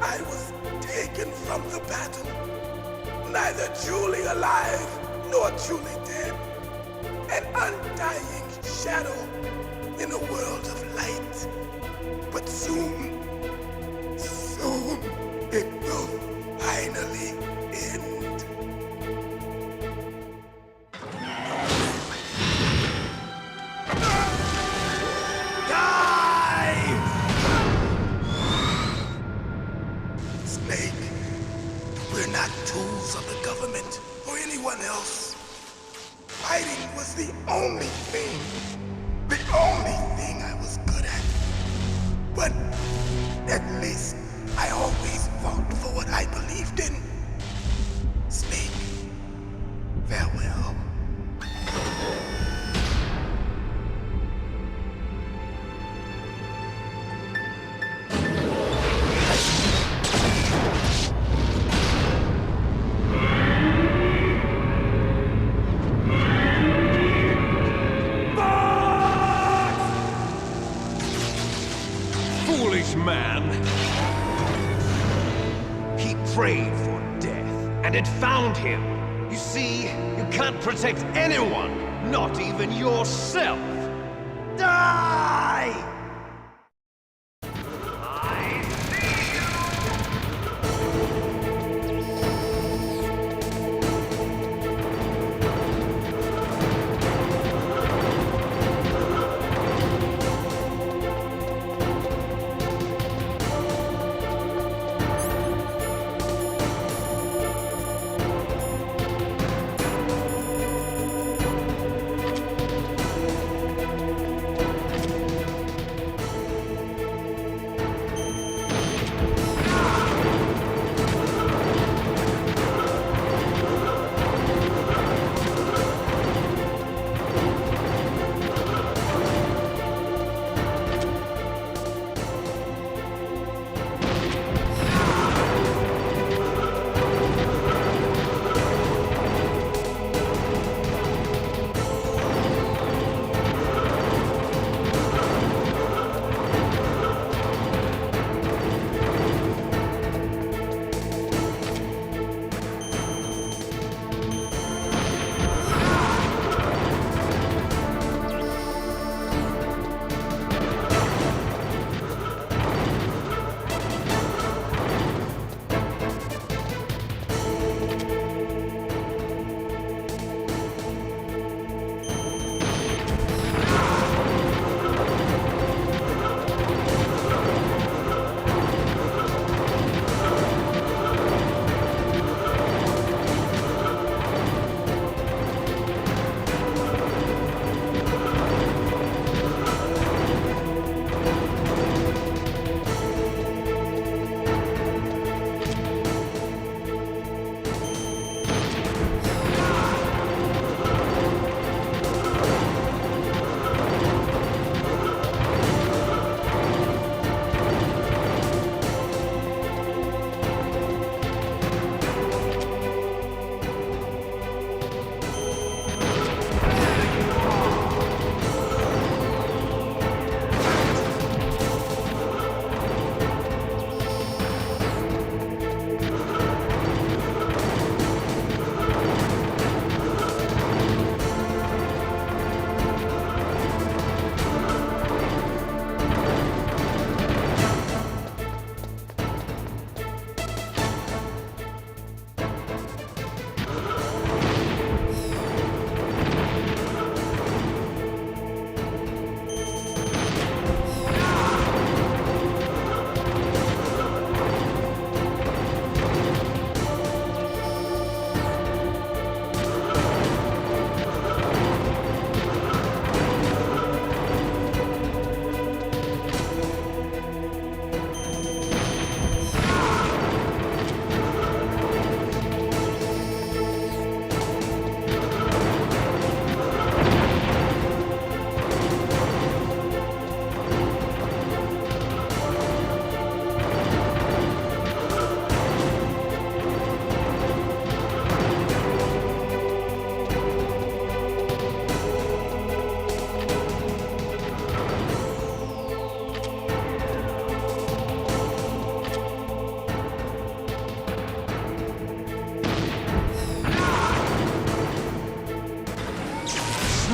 I was taken from the battle, neither truly alive nor truly dead. An undying shadow in a world of light. But soon it will finally end. Die! Snake, we're not tools of the government or anyone else. Fighting was the only thing I was good at. But at least I always fought for what I believed in. Snake, farewell. Foolish man! He prayed for death, and it found him. You see, you can't protect anyone, not even yourself. Die!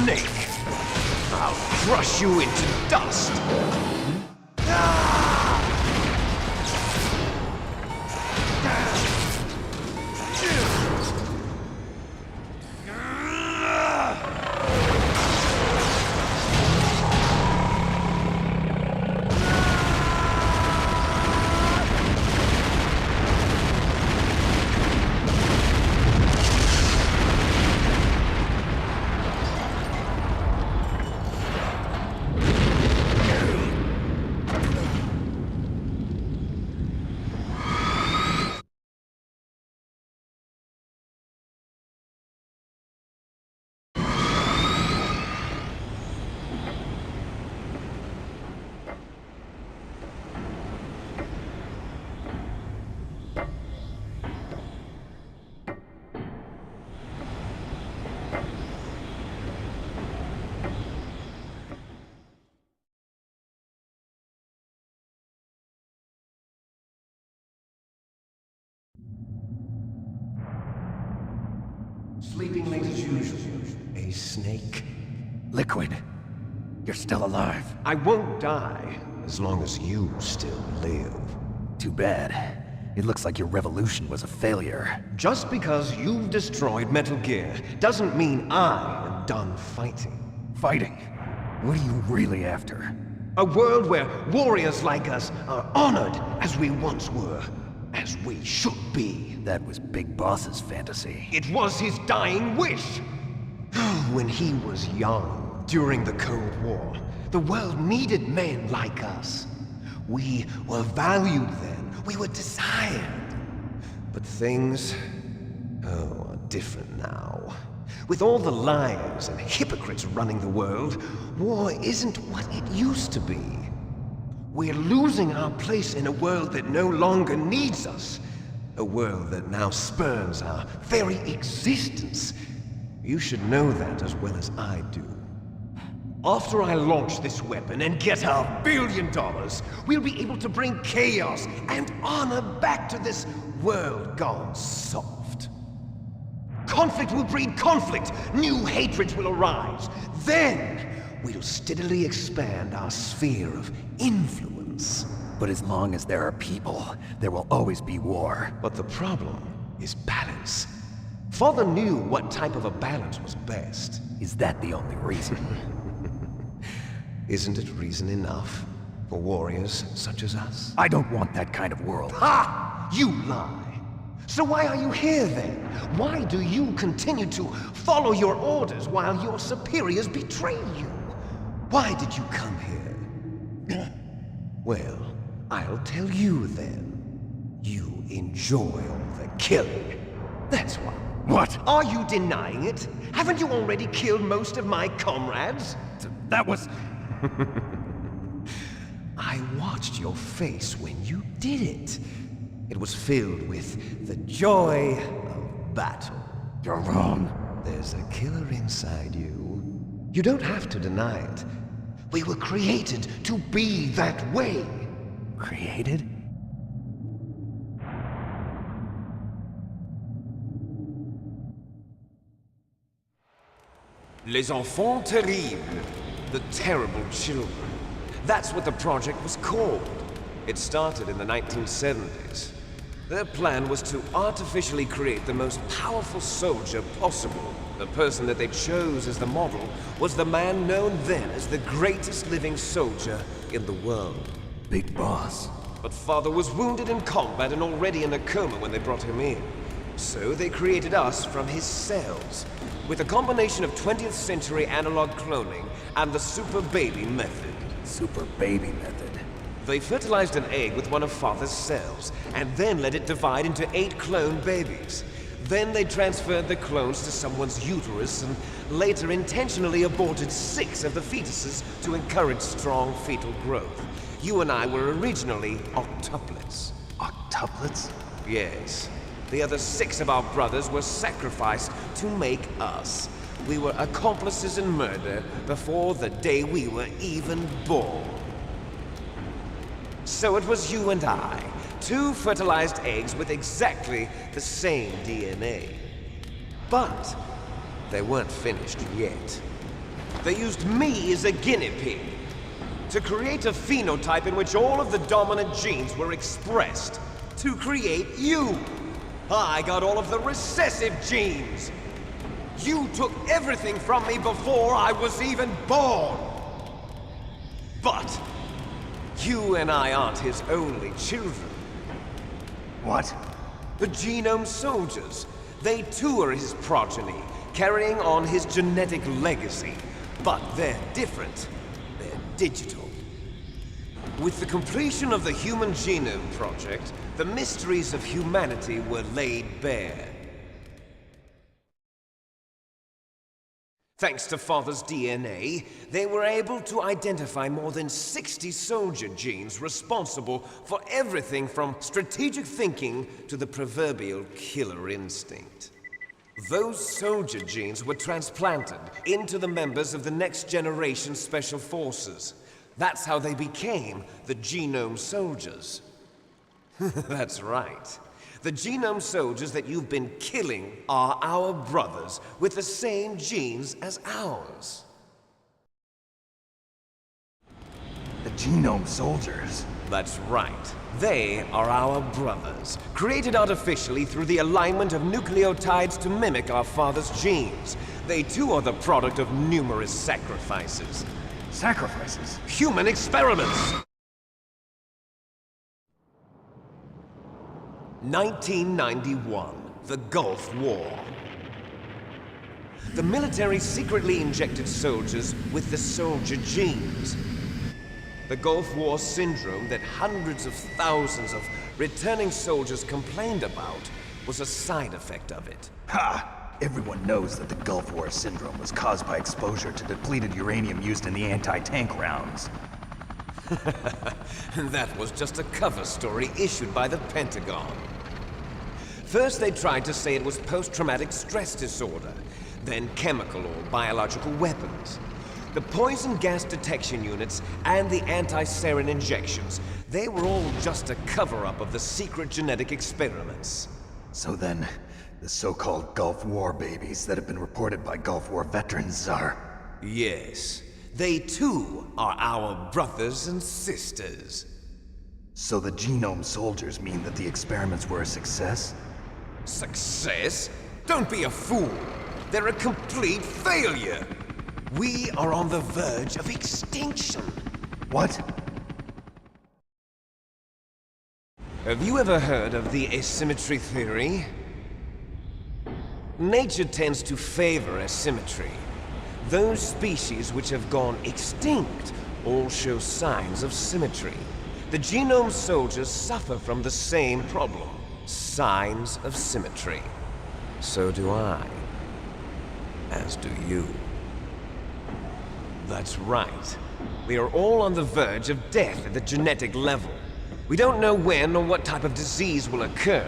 snake! I'll crush you into dust! Sleeping late as usual. A snake. Liquid, you're still alive. I won't die as long as you still live. Too bad. It looks like your revolution was a failure. Just because you've destroyed Metal Gear doesn't mean I am done fighting. Fighting? What are you really after? A world where warriors like us are honored as we once were. As we should be. That was Big Boss's fantasy. It was his dying wish! When he was young, during the Cold War, the world needed men like us. We were valued then. We were desired. But things, are different now. With all the liars and hypocrites running the world, war isn't what it used to be. We're losing our place in a world that no longer needs us. A world that now spurns our very existence. You should know that as well as I do. After I launch this weapon and get our $1 billion, we'll be able to bring chaos and honor back to this world gone soft. Conflict will breed conflict. New hatreds will arise. Then, we'll steadily expand our sphere of influence. But as long as there are people, there will always be war. But the problem is balance. Father knew what type of a balance was best. Is that the only reason? Isn't it reason enough for warriors such as us? I don't want that kind of world. Ha! You lie! So why are you here then? Why do you continue to follow your orders while your superiors betray you? Why did you come here? Well, I'll tell you then. You enjoy all the killing. That's why. What? Are you denying it? Haven't you already killed most of my comrades? That was... I watched your face when you did it. It was filled with the joy of battle. You're wrong. There's a killer inside you. You don't have to deny it. We were created to be that way. Created? Les enfants terribles. The terrible children. That's what the project was called. It started in the 1970s. Their plan was to artificially create the most powerful soldier possible. The person that they chose as the model was the man known then as the greatest living soldier in the world. Big Boss. But Father was wounded in combat and already in a coma when they brought him in. So they created us from his cells, with a combination of 20th century analog cloning and the super baby method. Super baby method. They fertilized an egg with one of Father's cells, and then let it divide into 8 clone babies. Then they transferred the clones to someone's uterus and later intentionally aborted 6 of the fetuses to encourage strong fetal growth. You and I were originally octuplets. Octuplets? Yes. The other 6 of our brothers were sacrificed to make us. We were accomplices in murder before the day we were even born. So it was you and I, 2 fertilized eggs with exactly the same DNA. But they weren't finished yet. They used me as a guinea pig to create a phenotype in which all of the dominant genes were expressed to create you. I got all of the recessive genes. You took everything from me before I was even born. But you and I aren't his only children. What? The Genome Soldiers. They too are his progeny, carrying on his genetic legacy. But they're different. They're digital. With the completion of the Human Genome Project, the mysteries of humanity were laid bare. Thanks to Father's DNA, they were able to identify more than 60 soldier genes responsible for everything from strategic thinking to the proverbial killer instinct. Those soldier genes were transplanted into the members of the next generation Special Forces. That's how they became the Genome Soldiers. That's right. The Genome Soldiers that you've been killing are our brothers with the same genes as ours. The Genome Soldiers? That's right. They are our brothers, created artificially through the alignment of nucleotides to mimic our father's genes. They too are the product of numerous sacrifices. Sacrifices? Human experiments! 1991, the Gulf War. The military secretly injected soldiers with the soldier genes. The Gulf War syndrome that hundreds of thousands of returning soldiers complained about was a side effect of it. Ha! Everyone knows that the Gulf War syndrome was caused by exposure to depleted uranium used in the anti-tank rounds. That was just a cover story issued by the Pentagon. First they tried to say it was post-traumatic stress disorder, then chemical or biological weapons. The poison gas detection units and the anti-sarin injections, they were all just a cover-up of the secret genetic experiments. So then, the so-called Gulf War babies that have been reported by Gulf War veterans are... Yes. They too are our brothers and sisters. So the Genome Soldiers mean that the experiments were a success? Success? Don't be a fool! They're a complete failure! We are on the verge of extinction. What? Have you ever heard of the asymmetry theory? Nature tends to favor asymmetry. Those species which have gone extinct all show signs of symmetry. The Genome Soldiers suffer from the same problem. Signs of symmetry. So do I. As do you. That's right. We are all on the verge of death at the genetic level. We don't know when or what type of disease will occur.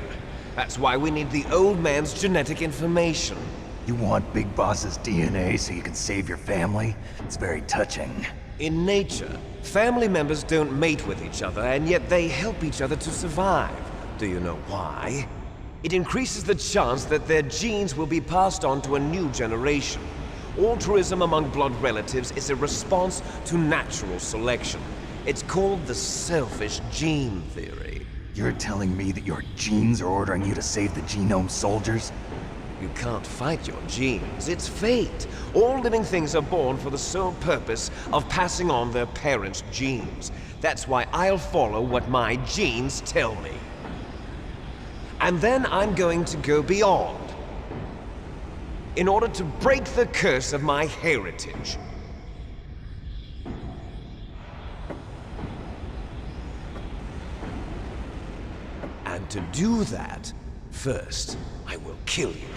That's why we need the old man's genetic information. You want Big Boss's DNA so you can save your family? It's very touching. In nature, family members don't mate with each other, and yet they help each other to survive. Do you know why? It increases the chance that their genes will be passed on to a new generation. Altruism among blood relatives is a response to natural selection. It's called the selfish gene theory. You're telling me that your genes are ordering you to save the Genome Soldiers? You can't fight your genes. It's fate. All living things are born for the sole purpose of passing on their parents' genes. That's why I'll follow what my genes tell me. And then I'm going to go beyond. In order to break the curse of my heritage. And to do that, first, I will kill you.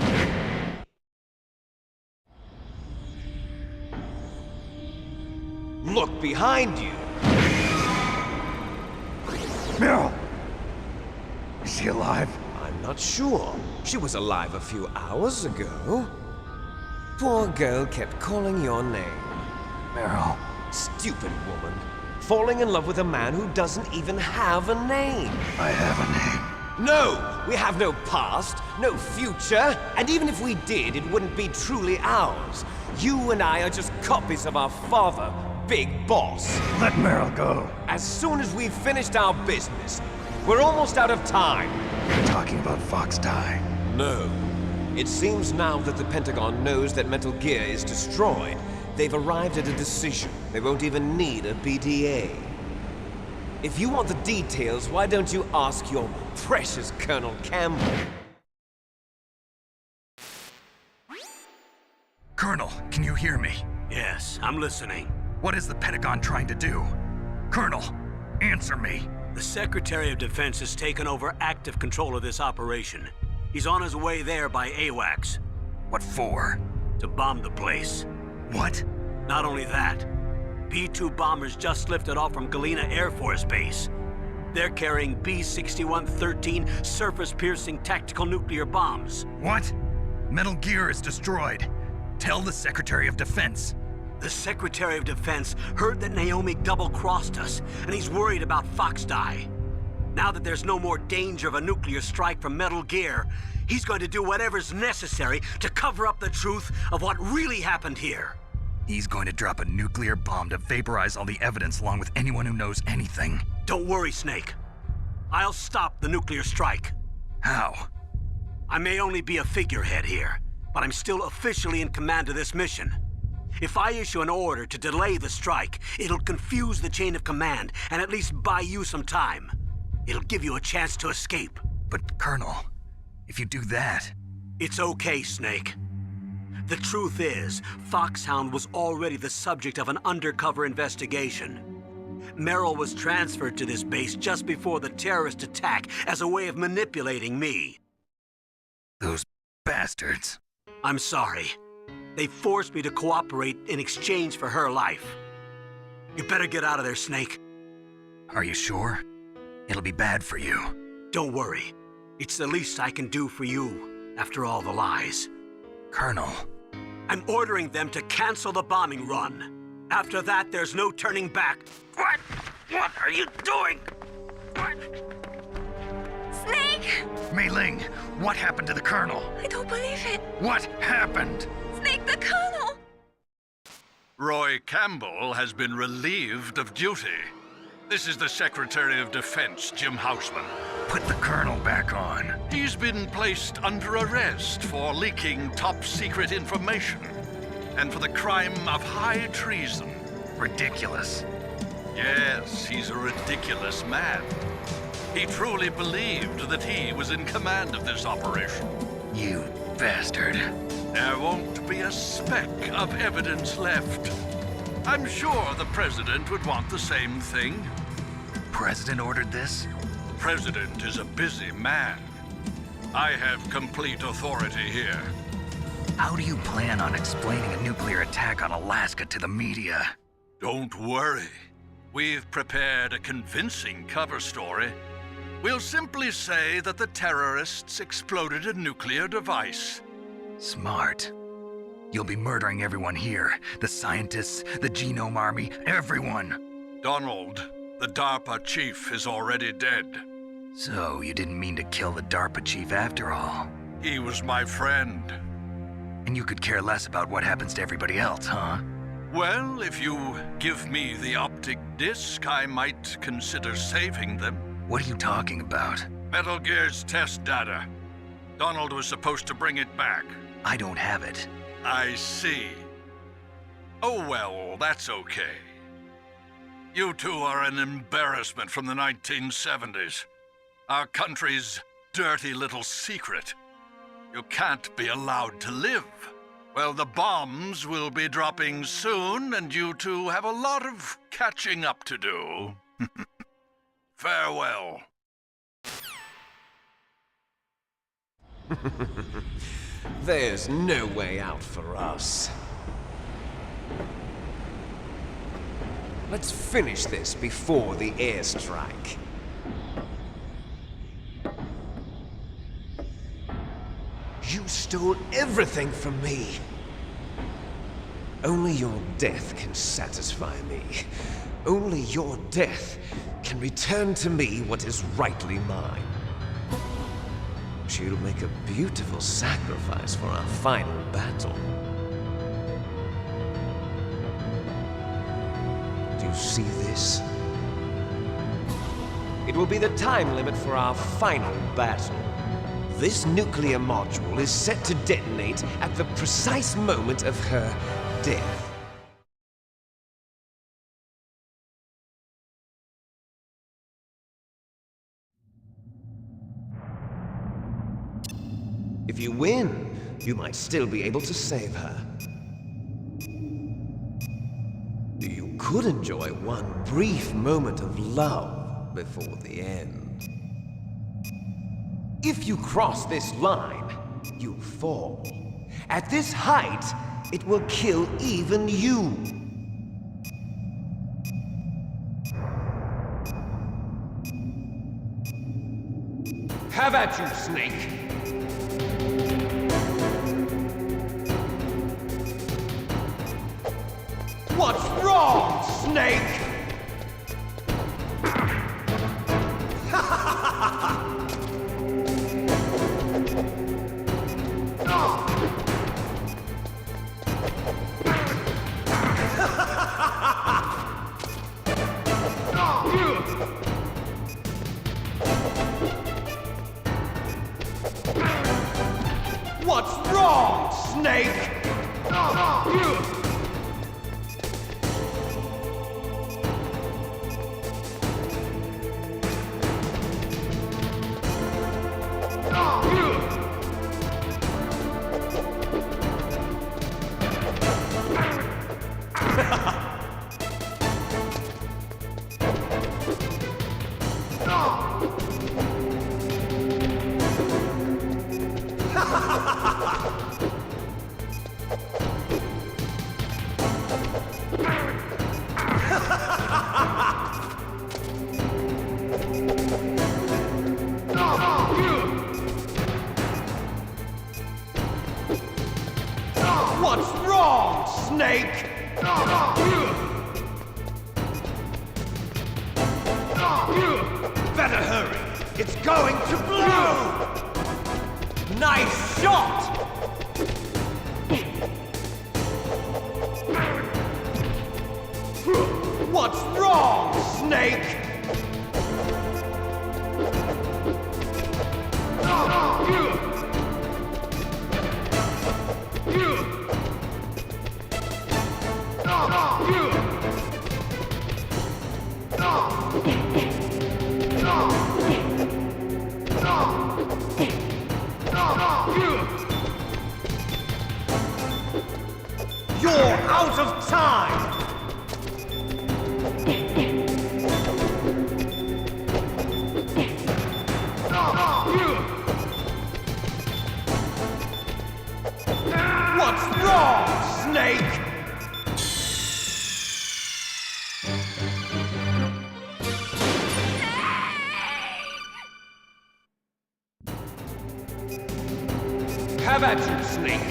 Look behind you! Meryl! Is she alive? I'm not sure. She was alive a few hours ago. Poor girl kept calling your name. Meryl. Stupid woman. Falling in love with a man who doesn't even have a name. I have a name. No! We have no past, no future, and even if we did, it wouldn't be truly ours. You and I are just copies of our father, Big Boss. Let Meryl go. As soon as we've finished our business, we're almost out of time. You're talking about Fox Die. No. It seems now that the Pentagon knows that Metal Gear is destroyed, they've arrived at a decision. They won't even need a BDA. If you want the details, why don't you ask your precious Colonel Campbell? Colonel, can you hear me? Yes, I'm listening. What is the Pentagon trying to do? Colonel, answer me. The Secretary of Defense has taken over active control of this operation. He's on his way there by AWACS. What for? To bomb the place. What? Not only that, B-2 bombers just lifted off from Galena Air Force Base. They're carrying B-6113 surface-piercing tactical nuclear bombs. What? Metal Gear is destroyed. Tell the Secretary of Defense. The Secretary of Defense heard that Naomi double-crossed us, and he's worried about Fox Die. Now that there's no more danger of a nuclear strike from Metal Gear, he's going to do whatever's necessary to cover up the truth of what really happened here. He's going to drop a nuclear bomb to vaporize all the evidence along with anyone who knows anything. Don't worry, Snake. I'll stop the nuclear strike. How? I may only be a figurehead here, but I'm still officially in command of this mission. If I issue an order to delay the strike, it'll confuse the chain of command and at least buy you some time. It'll give you a chance to escape. But, Colonel, if you do that... It's okay, Snake. The truth is, Foxhound was already the subject of an undercover investigation. Meryl was transferred to this base just before the terrorist attack as a way of manipulating me. Those bastards. I'm sorry. They forced me to cooperate in exchange for her life. You better get out of there, Snake. Are you sure? It'll be bad for you. Don't worry. It's the least I can do for you, after all the lies. Colonel. I'm ordering them to cancel the bombing run. After that, there's no turning back. What? What are you doing? What? Snake! Mei Ling, what happened to the Colonel? I don't believe it. What happened? Snake, the Colonel! Roy Campbell has been relieved of duty. This is the Secretary of Defense, Jim Houseman. Put the Colonel back on. He's been placed under arrest for leaking top-secret information and for the crime of high treason. Ridiculous. Yes, he's a ridiculous man. He truly believed that he was in command of this operation. You bastard. There won't be a speck of evidence left. I'm sure the President would want the same thing. President ordered this? President is a busy man. I have complete authority here. How do you plan on explaining a nuclear attack on Alaska to the media? Don't worry. We've prepared a convincing cover story. We'll simply say that the terrorists exploded a nuclear device. Smart. You'll be murdering everyone here. The scientists, the Genome Army, everyone. Donald, the DARPA chief, is already dead. So, you didn't mean to kill the DARPA chief after all? He was my friend. And you could care less about what happens to everybody else, huh? Well, if you give me the optic disc, I might consider saving them. What are you talking about? Metal Gear's test data. Donald was supposed to bring it back. I don't have it. I see. Oh well, that's okay. You two are an embarrassment from the 1970s. Our country's dirty little secret. You can't be allowed to live. Well, the bombs will be dropping soon, and you two have a lot of catching up to do. Farewell. There's no way out for us. Let's finish this before the airstrike. You stole everything from me. Only your death can satisfy me. Only your death can return to me what is rightly mine. She'll make a beautiful sacrifice for our final battle. Do you see this? It will be the time limit for our final battle. This nuclear module is set to detonate at the precise moment of her death. If you win, you might still be able to save her. You could enjoy one brief moment of love before the end. If you cross this line, you fall. At this height, it will kill even you. Have at you, Snake! What's wrong, Snake? What's wrong, Snake? What's wrong, Snake? Better hurry. It's going to blow! Nice shot! What's wrong, Snake? You're out of time! What's wrong, Snake? Have at you, Snake!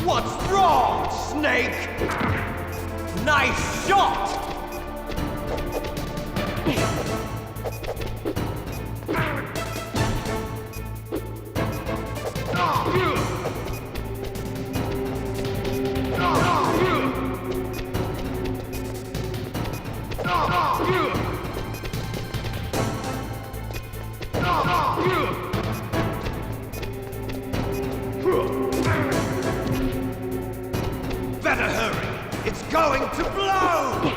What's wrong, Snake? Nice shot! Better hurry! It's going to blow!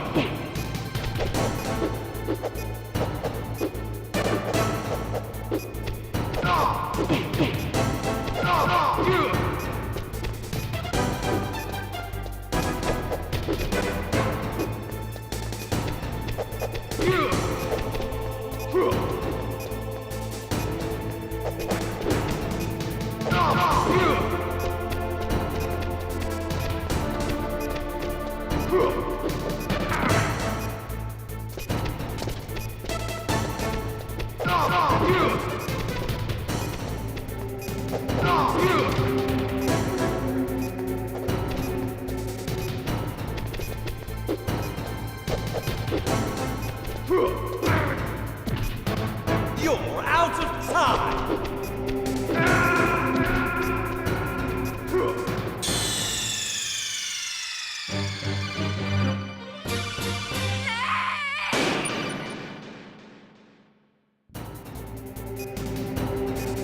You're out of time!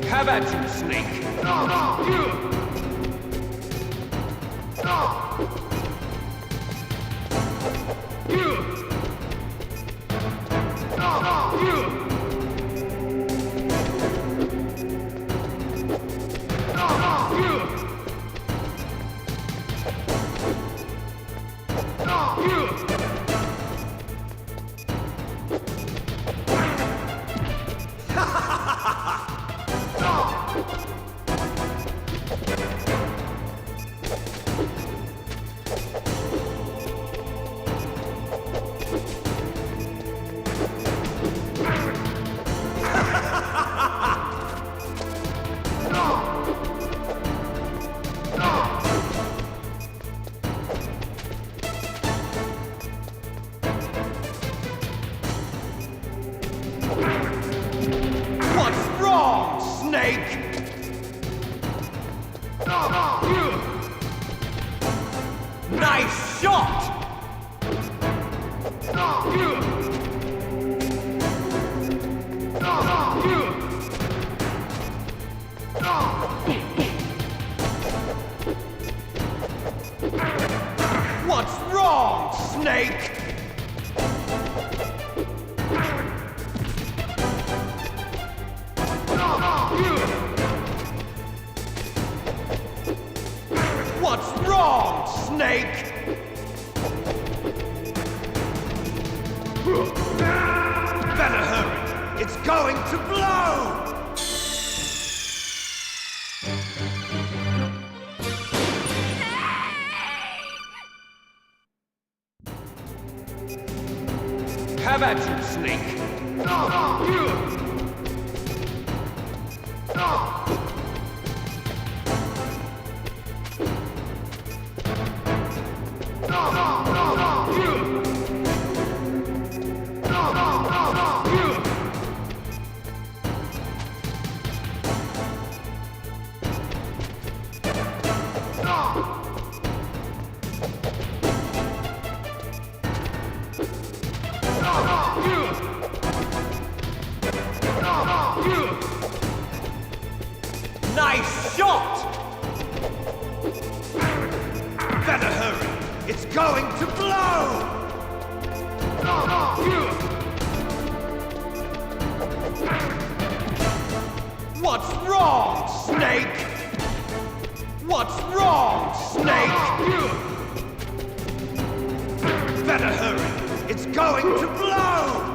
Have at you, Snake! What's wrong, Snake? Nice shot! What's wrong, Snake? What's wrong, Snake? Better hurry! It's going to blow! Have at you, Snake! Nice shot! Better hurry! It's going to blow! What's wrong, Snake? What's wrong, Snake? Better hurry! It's going to blow!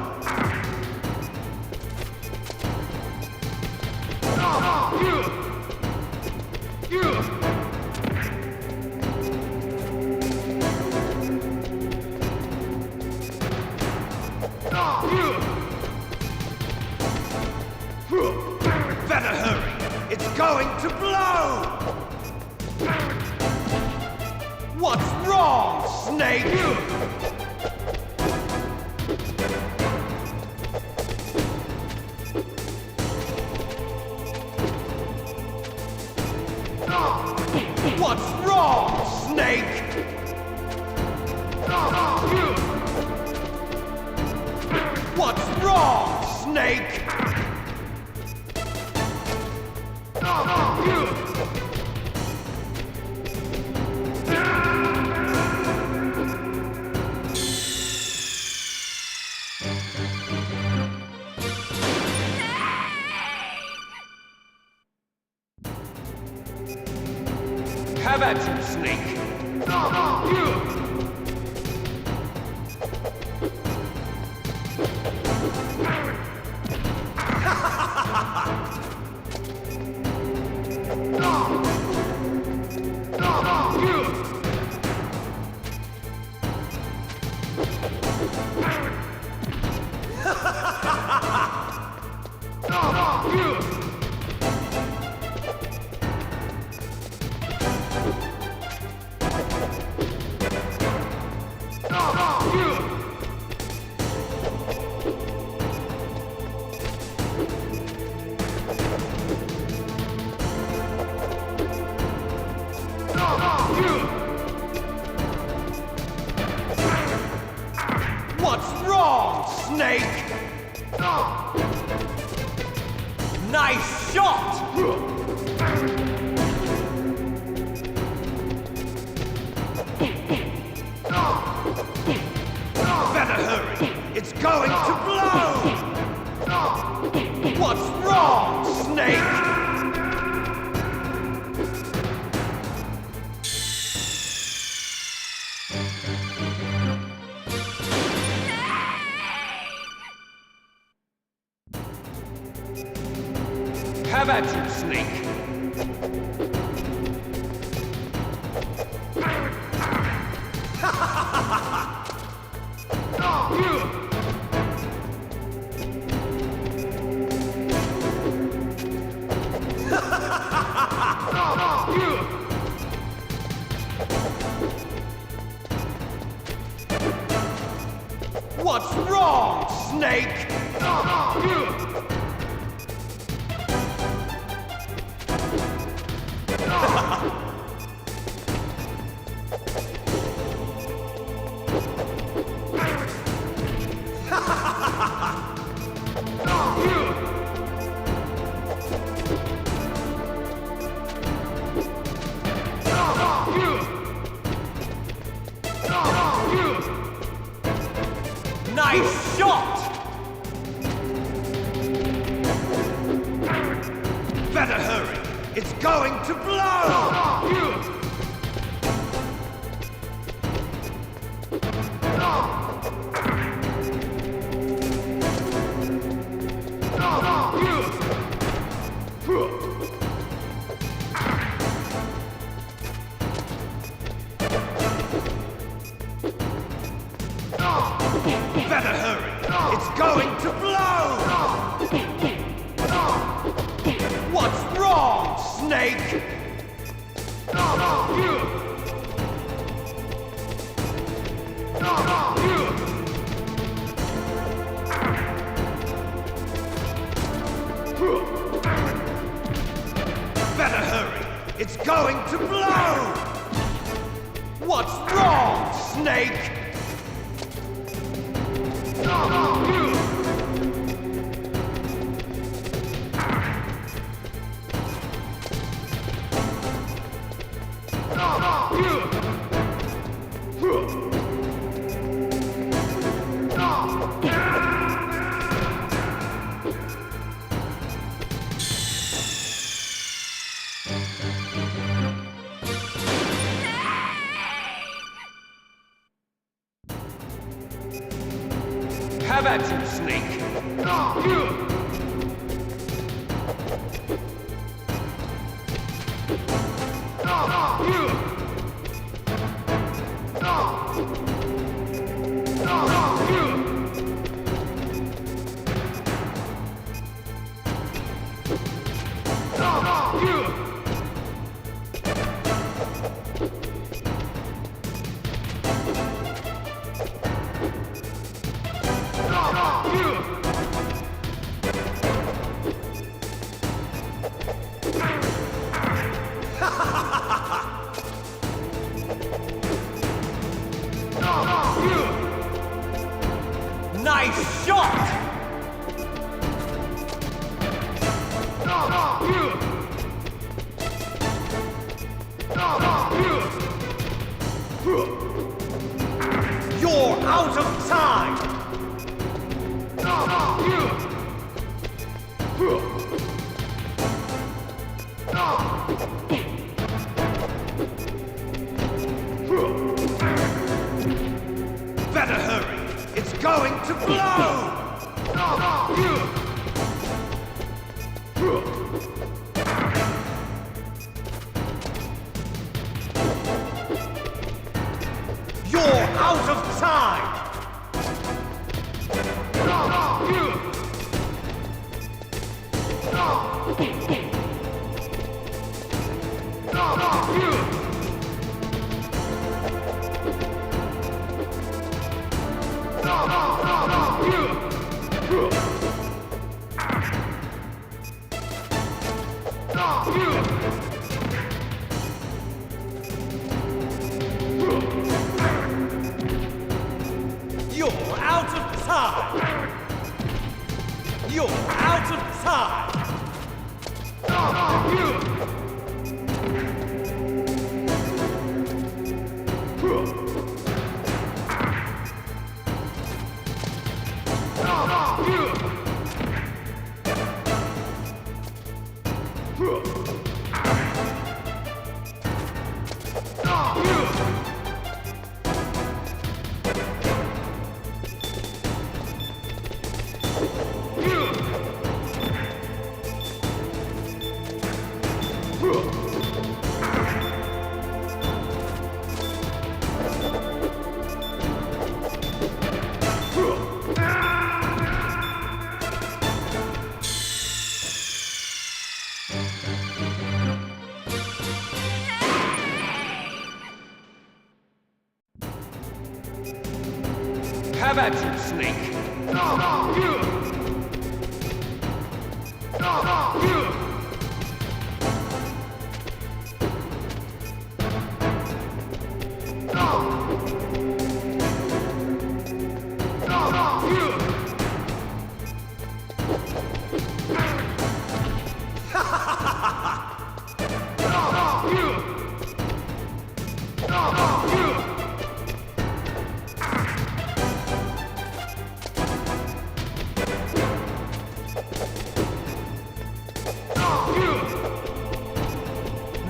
Better hurry! It's going to blow! What's wrong, Snake? What's wrong, Snake? What's wrong, Snake? Have at you, Snake! Snake! Nice shot! Better hurry! It's going to blow! What's wrong, Snake? Have at you, Snake! What's wrong, Snake? Nice shot! Better hurry! It's going to blow! Better hurry! It's going to blow! What's wrong, Snake? Better hurry! It's going to blow! What's wrong, Snake? Have at you, Snake! Nice shot! You're out of time! Better hurry! It's going to blow! You're out of time! time! Have at you, Snake!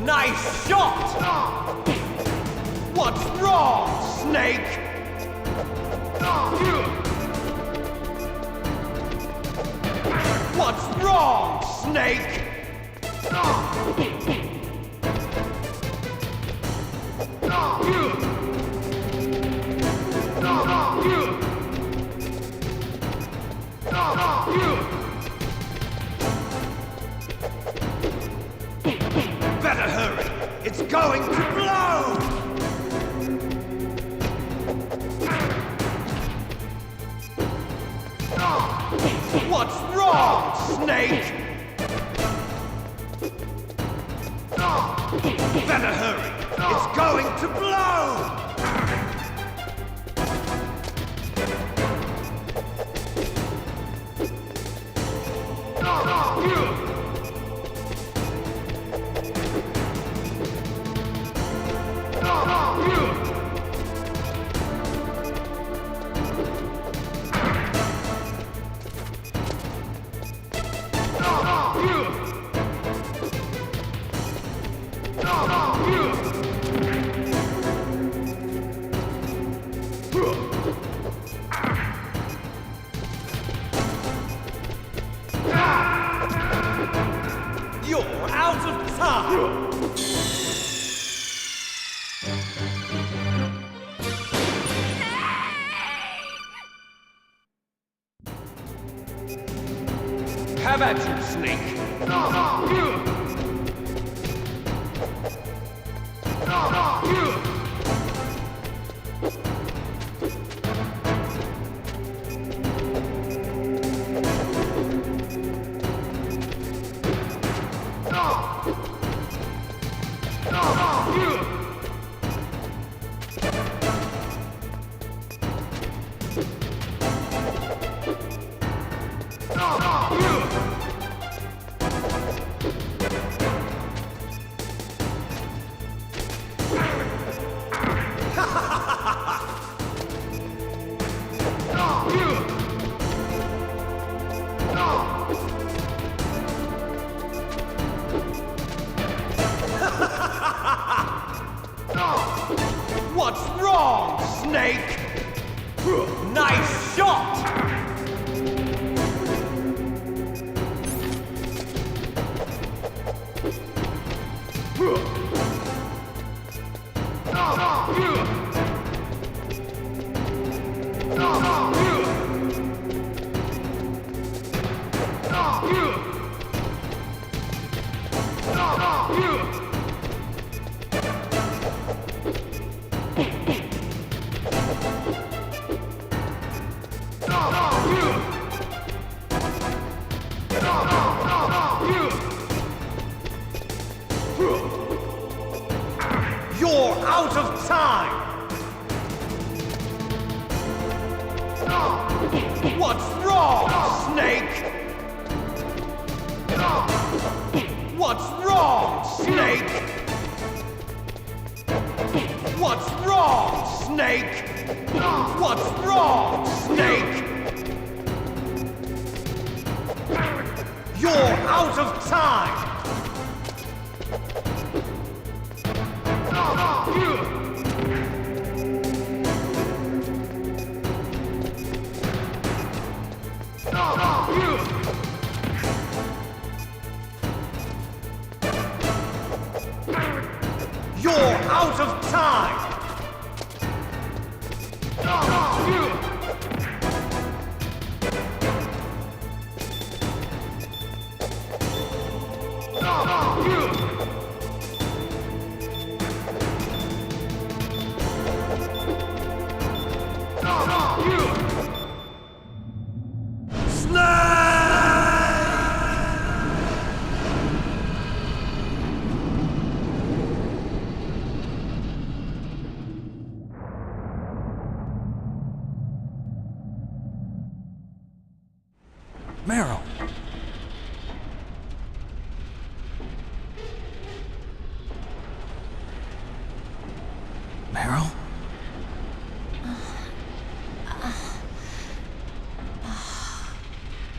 Nice shot! What's wrong, Snake? What's wrong, Snake? Better hurry! It's going to blow! What's wrong, Snake? Better hurry! It's going to blow! You're out of time! Have at you, Snake! What's wrong, Snake? Nice shot! Snake? What's wrong, Snake? You're out of time! You're out of time! Meryl! Meryl?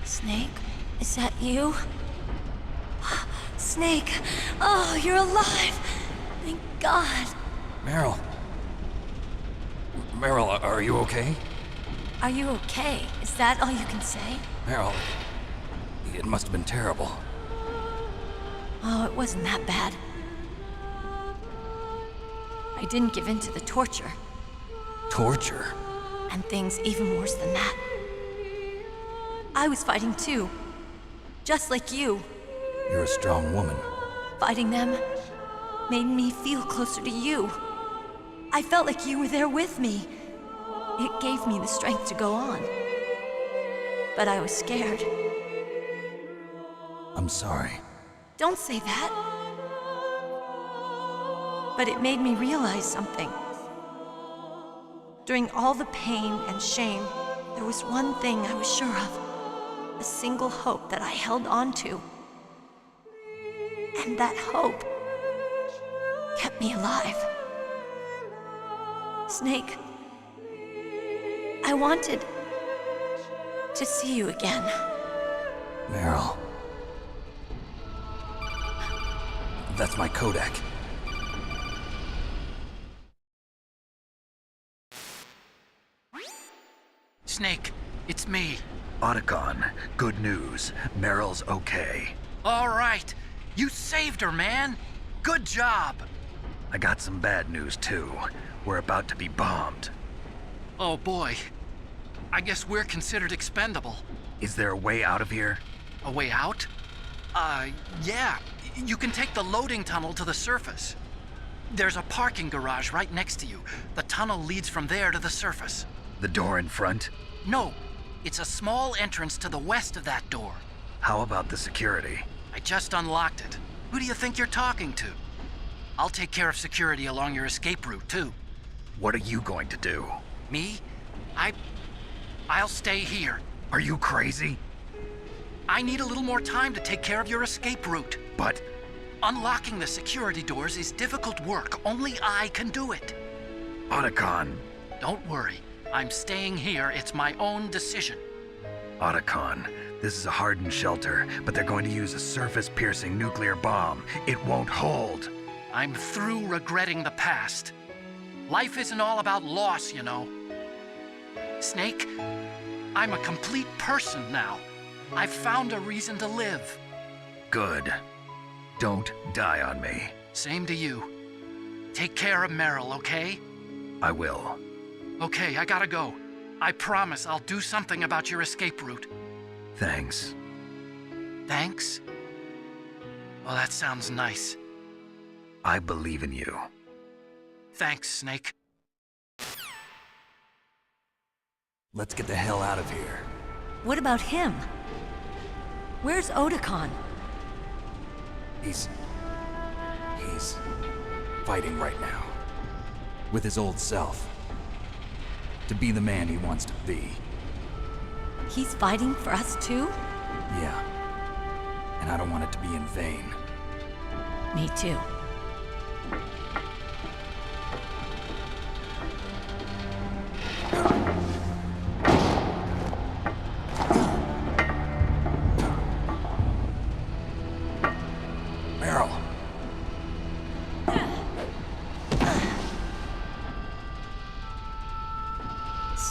Snake, is that you? Snake! Oh, you're alive! Thank God! Meryl? Meryl, are you okay? Are you okay? Is that all you can say? Meryl, it must have been terrible. Oh, it wasn't that bad. I didn't give in to the torture. Torture? And things even worse than that. I was fighting too. Just like you. You're a strong woman. Fighting them made me feel closer to you. I felt like you were there with me. It gave me the strength to go on. But I was scared. I'm sorry. Don't say that. But it made me realize something. During all the pain and shame, there was one thing I was sure of. A single hope that I held on to. And that hope kept me alive. Snake, I wanted to see you again. Meryl. That's my Kodak. Snake, it's me. Otacon, good news. Meryl's okay. All right. You saved her, man. Good job. I got some bad news, too. We're about to be bombed. Oh, boy. I guess we're considered expendable. Is there a way out of here? A way out? Yeah. You can take the loading tunnel to the surface. There's a parking garage right next to you. The tunnel leads from there to the surface. The door in front? No. It's a small entrance to the west of that door. How about the security? I just unlocked it. Who do you think you're talking to? I'll take care of security along your escape route, too. What are you going to do? Me? I'll stay here. Are you crazy? I need a little more time to take care of your escape route. But... unlocking the security doors is difficult work. Only I can do it. Otacon. Don't worry. I'm staying here. It's my own decision. Otacon, this is a hardened shelter, but they're going to use a surface-piercing nuclear bomb. It won't hold. I'm through regretting the past. Life isn't all about loss, you know. Snake, I'm a complete person now. I've found a reason to live. Good. Don't die on me. Same to you. Take care of Meryl, okay? I will. Okay, I gotta go. I promise I'll do something about your escape route. Thanks. Thanks? Well, that sounds nice. I believe in you. Thanks, Snake. Let's get the hell out of here. What about him? Where's Otacon? He's fighting right now. With his old self. To be the man he wants to be. He's fighting for us too? Yeah. And I don't want it to be in vain. Me too.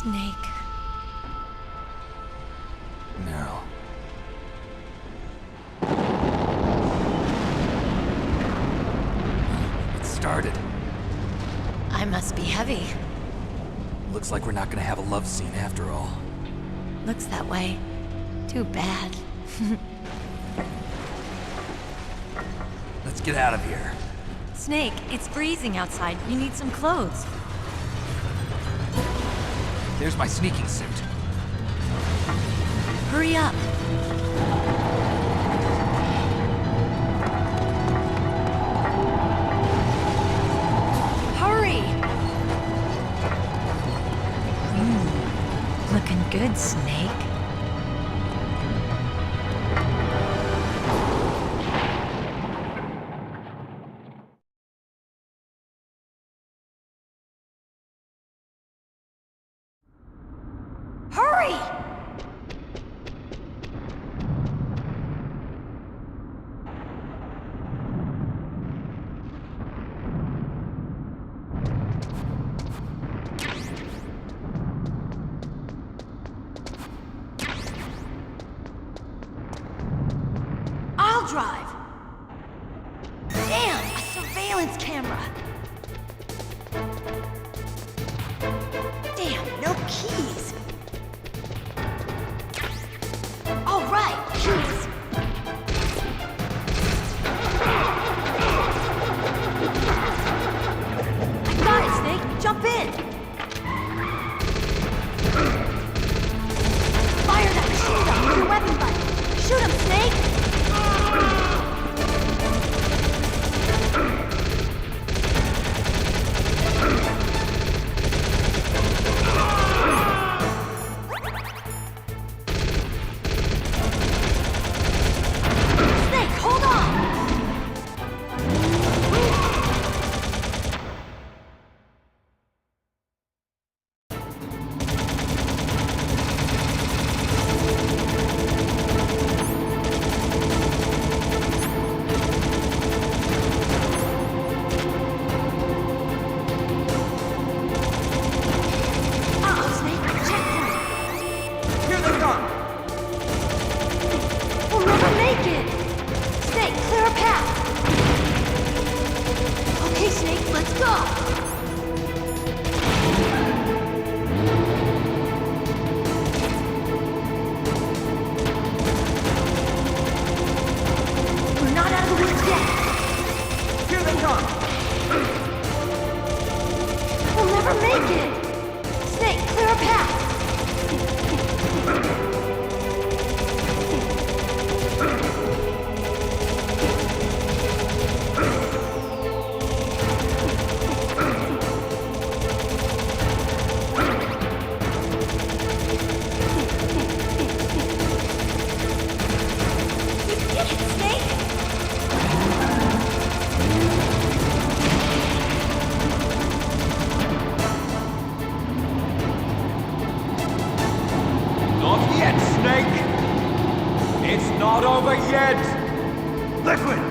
Snake. Meryl. It started. I must be heavy. Looks like we're not gonna have a love scene after all. Looks that way. Too bad. Let's get out of here. Snake, it's freezing outside. You need some clothes. There's my sneaking suit. Hurry up. Hurry! Looking good, Snake. Hurry! I'll drive. Damn, a surveillance camera. Damn, no keys. All right, keys. I got it, Snake. Jump in. Fire that machine gun with your weapon button. Shoot him, Snake. Snake, hold on! Uh-oh, Snake, checkpoint! Here they come! We'll never make it! Snake, clear a path! Okay, Snake, let's go! We're not out of the woods yet! Here they come! We'll never make it! Snake, clear a path! You did it, Snake! Not yet, Snake! It's not over yet! Liquid!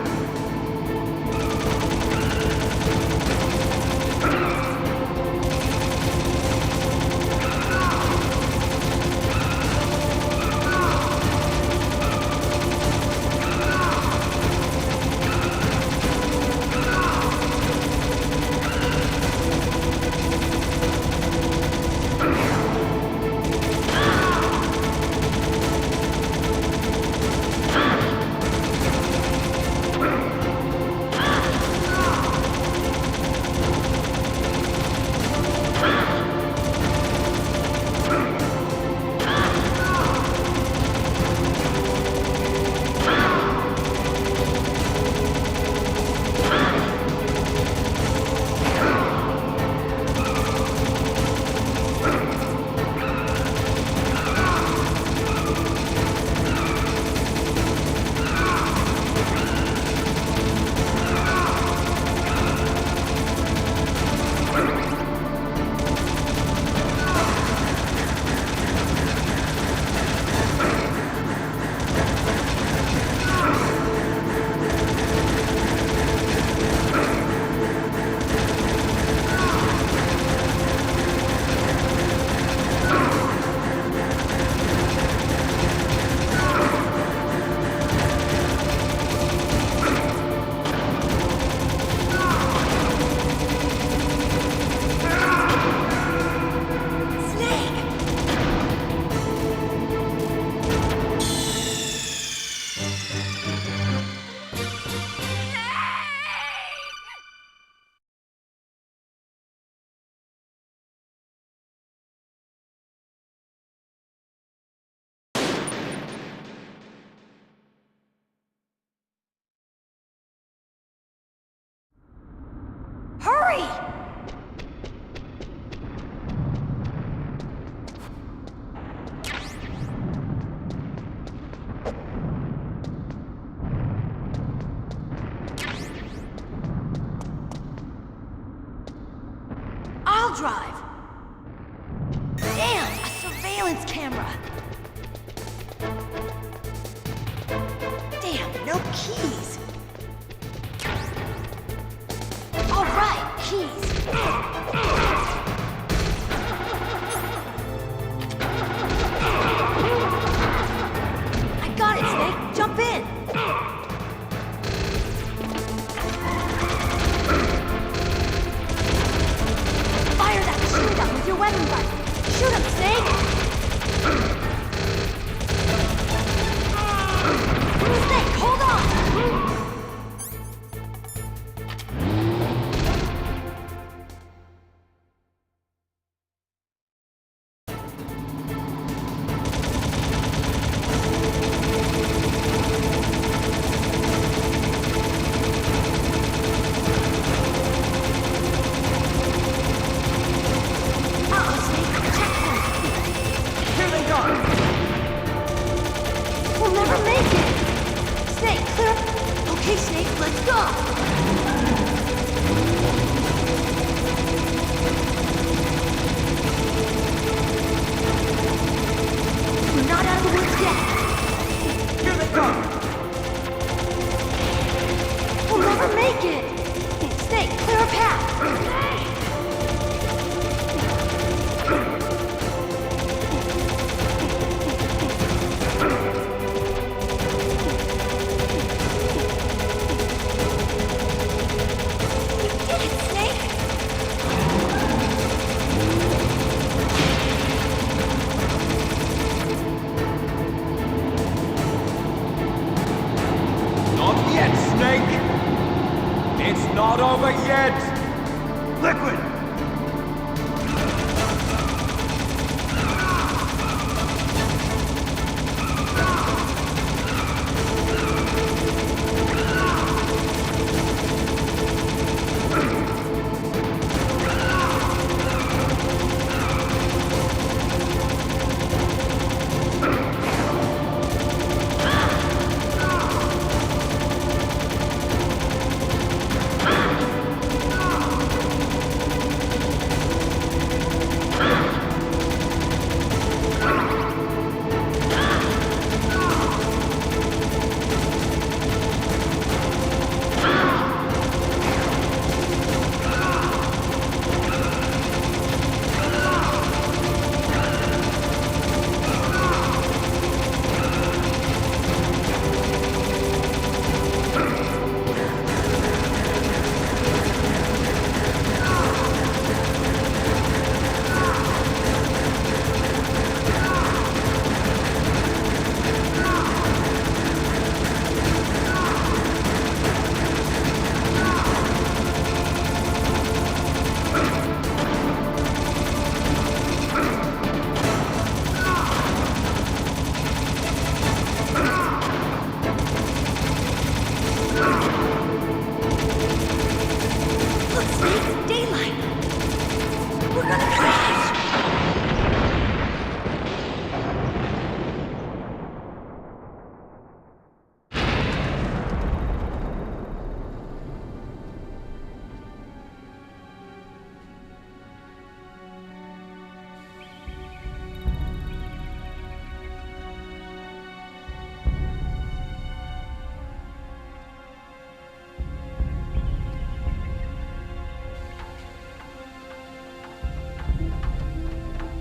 Hurry! I'll drive. Damn, a surveillance camera. Damn, no keys. All right, keys. I got it, Snake. Jump in. Fire that machine gun with your weapon button. Shoot him, Snake. Snake, hold on. We'll never make it! Snake, clear up! Okay, Snake, let's go! We're not out of the woods yet! Here they come! We'll never make it! Snake, clear a path! Not yet, Snake! It's not over yet! Liquid!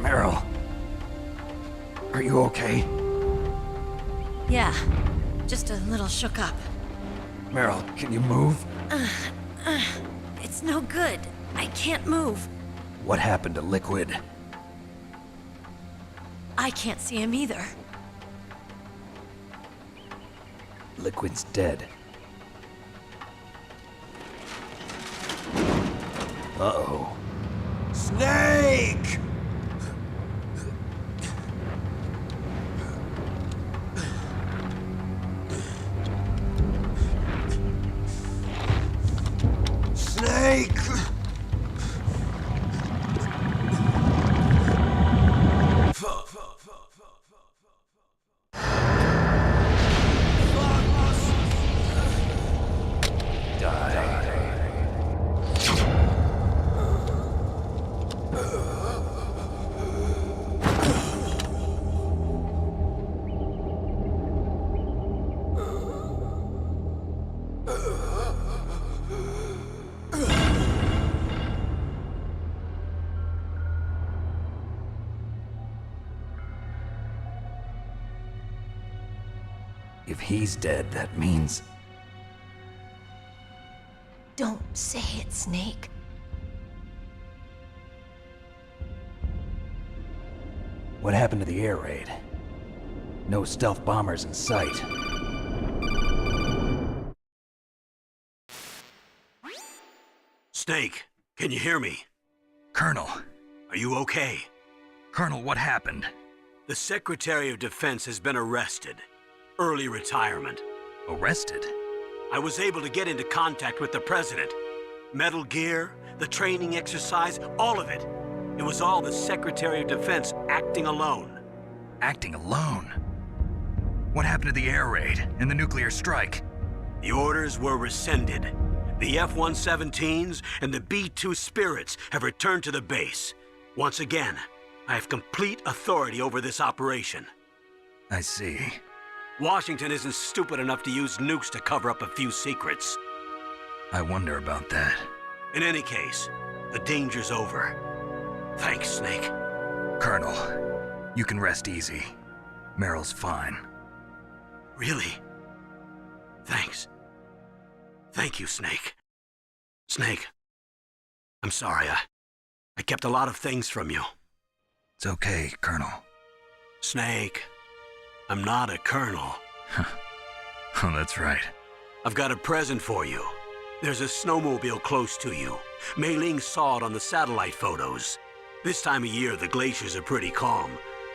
Meryl. Are you okay? Yeah, just a little shook up. Meryl, can you move? It's no good. I can't move. What happened to Liquid? I can't see him either. Liquid's dead. Uh-oh. Snake! Snake! If he's dead, that means... Don't say it, Snake. What happened to the air raid? No stealth bombers in sight. Snake, can you hear me? Colonel. Are you okay? Colonel, what happened? The Secretary of Defense has been arrested. Early retirement. Arrested? I was able to get into contact with the President. Metal Gear, the training exercise, all of it. It was all the Secretary of Defense acting alone. Acting alone? What happened to the air raid and the nuclear strike? The orders were rescinded. The F-117s and the B-2 Spirits have returned to the base. Once again, I have complete authority over this operation. I see. Washington isn't stupid enough to use nukes to cover up a few secrets. I wonder about that. In any case, the danger's over. Thanks, Snake. Colonel, you can rest easy. Meryl's fine. Really? Thanks. Thank you, Snake. Snake, I'm sorry. I kept a lot of things from you. It's okay, Colonel. Snake, I'm not a colonel. Oh, that's right. I've got a present for you. There's a snowmobile close to you. Mei Ling saw it on the satellite photos. This time of year, the glaciers are pretty calm.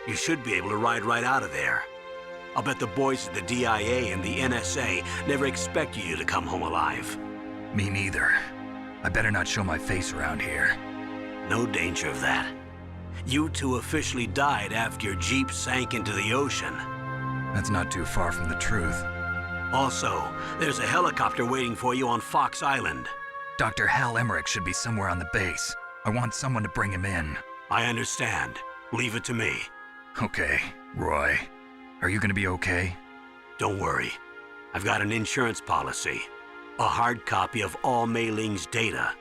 You should be able to ride right out of there. I'll bet the boys at the DIA and the NSA never expected you to come home alive. Me neither. I better not show my face around here. No danger of that. You two officially died after your Jeep sank into the ocean. That's not too far from the truth. Also, there's a helicopter waiting for you on Fox Island. Dr. Hal Emmerich should be somewhere on the base. I want someone to bring him in. I understand. Leave it to me. Okay, Roy. Are you gonna be okay? Don't worry. I've got an insurance policy. A hard copy of all Mei Ling's data.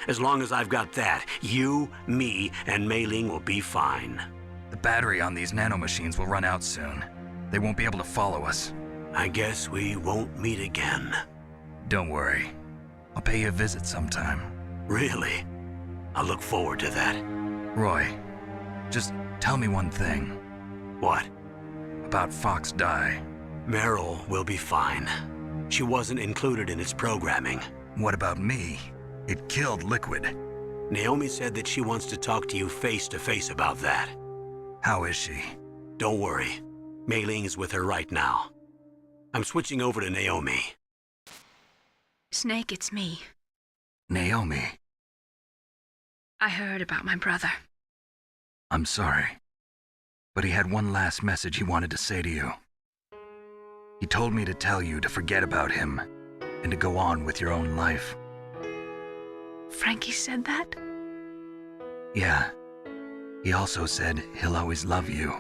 As long as I've got that, you, me, and Mei Ling will be fine. The battery on these nanomachines will run out soon. They won't be able to follow us. I guess we won't meet again. Don't worry. I'll pay you a visit sometime. Really? I look forward to that. Roy, just tell me one thing. What? About Fox Die. Meryl will be fine. She wasn't included in its programming. What about me? It killed Liquid. Naomi said that she wants to talk to you face to face about that. How is she? Don't worry. Mei Ling is with her right now. I'm switching over to Naomi. Snake, it's me. Naomi. I heard about my brother. I'm sorry. But he had one last message he wanted to say to you. He told me to tell you to forget about him and to go on with your own life. Frankie said that? Yeah. He also said he'll always love you.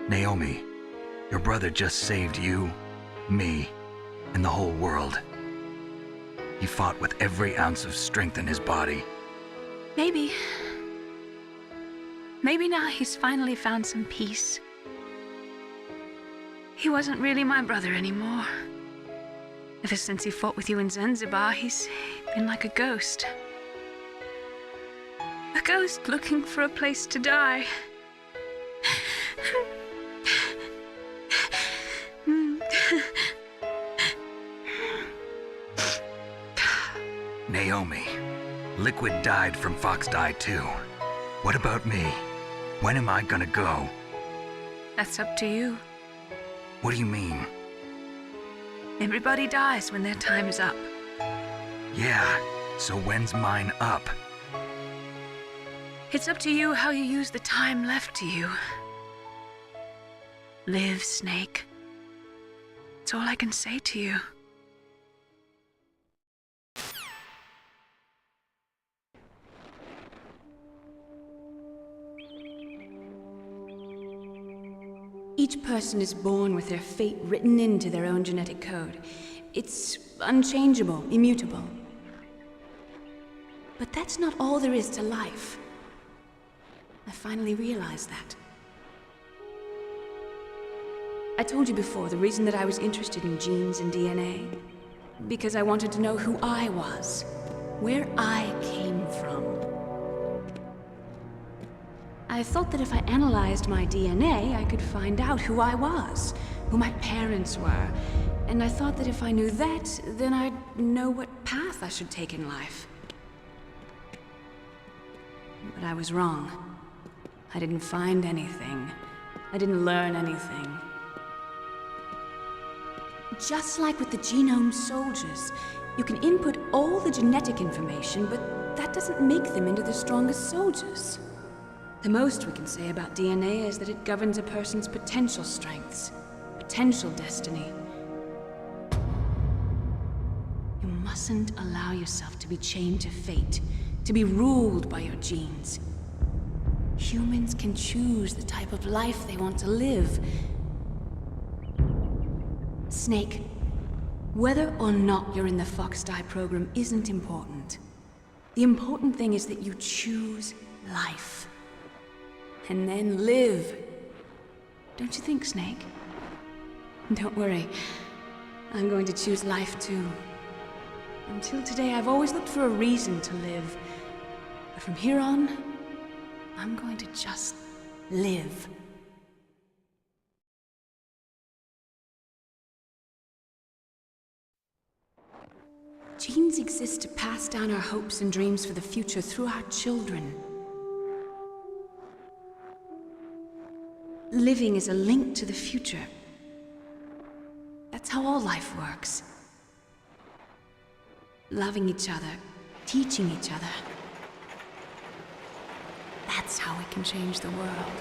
Naomi, your brother just saved you, me, and the whole world. He fought with every ounce of strength in his body. Maybe now he's finally found some peace. He wasn't really my brother anymore. Ever since he fought with you in Zanzibar, he's been like a ghost. A ghost looking for a place to die. Naomi, Liquid died from Fox Die too. What about me? When am I gonna go? That's up to you. What do you mean? Everybody dies when their time is up. Yeah, so when's mine up? It's up to you how you use the time left to you. Live, Snake. That's all I can say to you. Each person is born with their fate written into their own genetic code. It's unchangeable, immutable. But that's not all there is to life. I finally realized that. I told you before the reason that I was interested in genes and DNA. Because I wanted to know who I was, where I came from. I thought that if I analyzed my DNA, I could find out who I was, who my parents were, and I thought that if I knew that, then I'd know what path I should take in life. But I was wrong. I didn't find anything. I didn't learn anything. Just like with the genome soldiers, you can input all the genetic information, but that doesn't make them into the strongest soldiers. The most we can say about DNA is that it governs a person's potential strengths, potential destiny. You mustn't allow yourself to be chained to fate, to be ruled by your genes. Humans can choose the type of life they want to live. Snake, whether or not you're in the Fox-Die program isn't important. The important thing is that you choose life. And then live. Don't you think, Snake? Don't worry. I'm going to choose life too. Until today, I've always looked for a reason to live. But from here on, I'm going to just live. Genes exist to pass down our hopes and dreams for the future through our children. Living is a link to the future. That's how all life works. Loving each other, teaching each other. That's how we can change the world.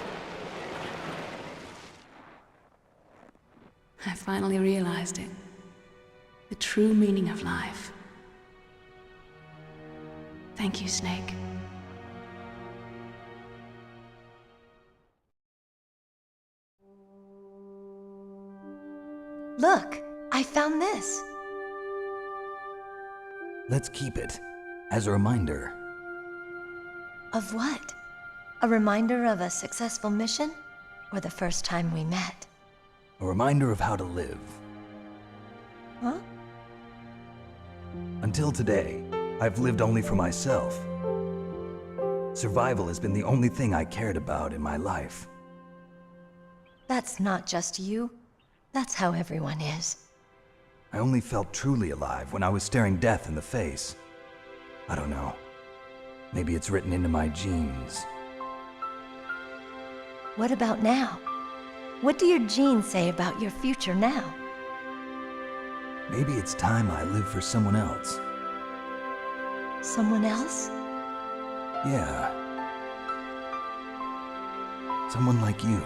I finally realized it. The true meaning of life. Thank you, Snake. Look, I found this. Let's keep it as a reminder. Of what? A reminder of a successful mission? Or the first time we met? A reminder of how to live. Huh? Until today, I've lived only for myself. Survival has been the only thing I cared about in my life. That's not just you. That's how everyone is. I only felt truly alive when I was staring death in the face. I don't know. Maybe it's written into my genes. What about now? What do your genes say about your future now? Maybe it's time I live for someone else. Someone else? Yeah. Someone like you.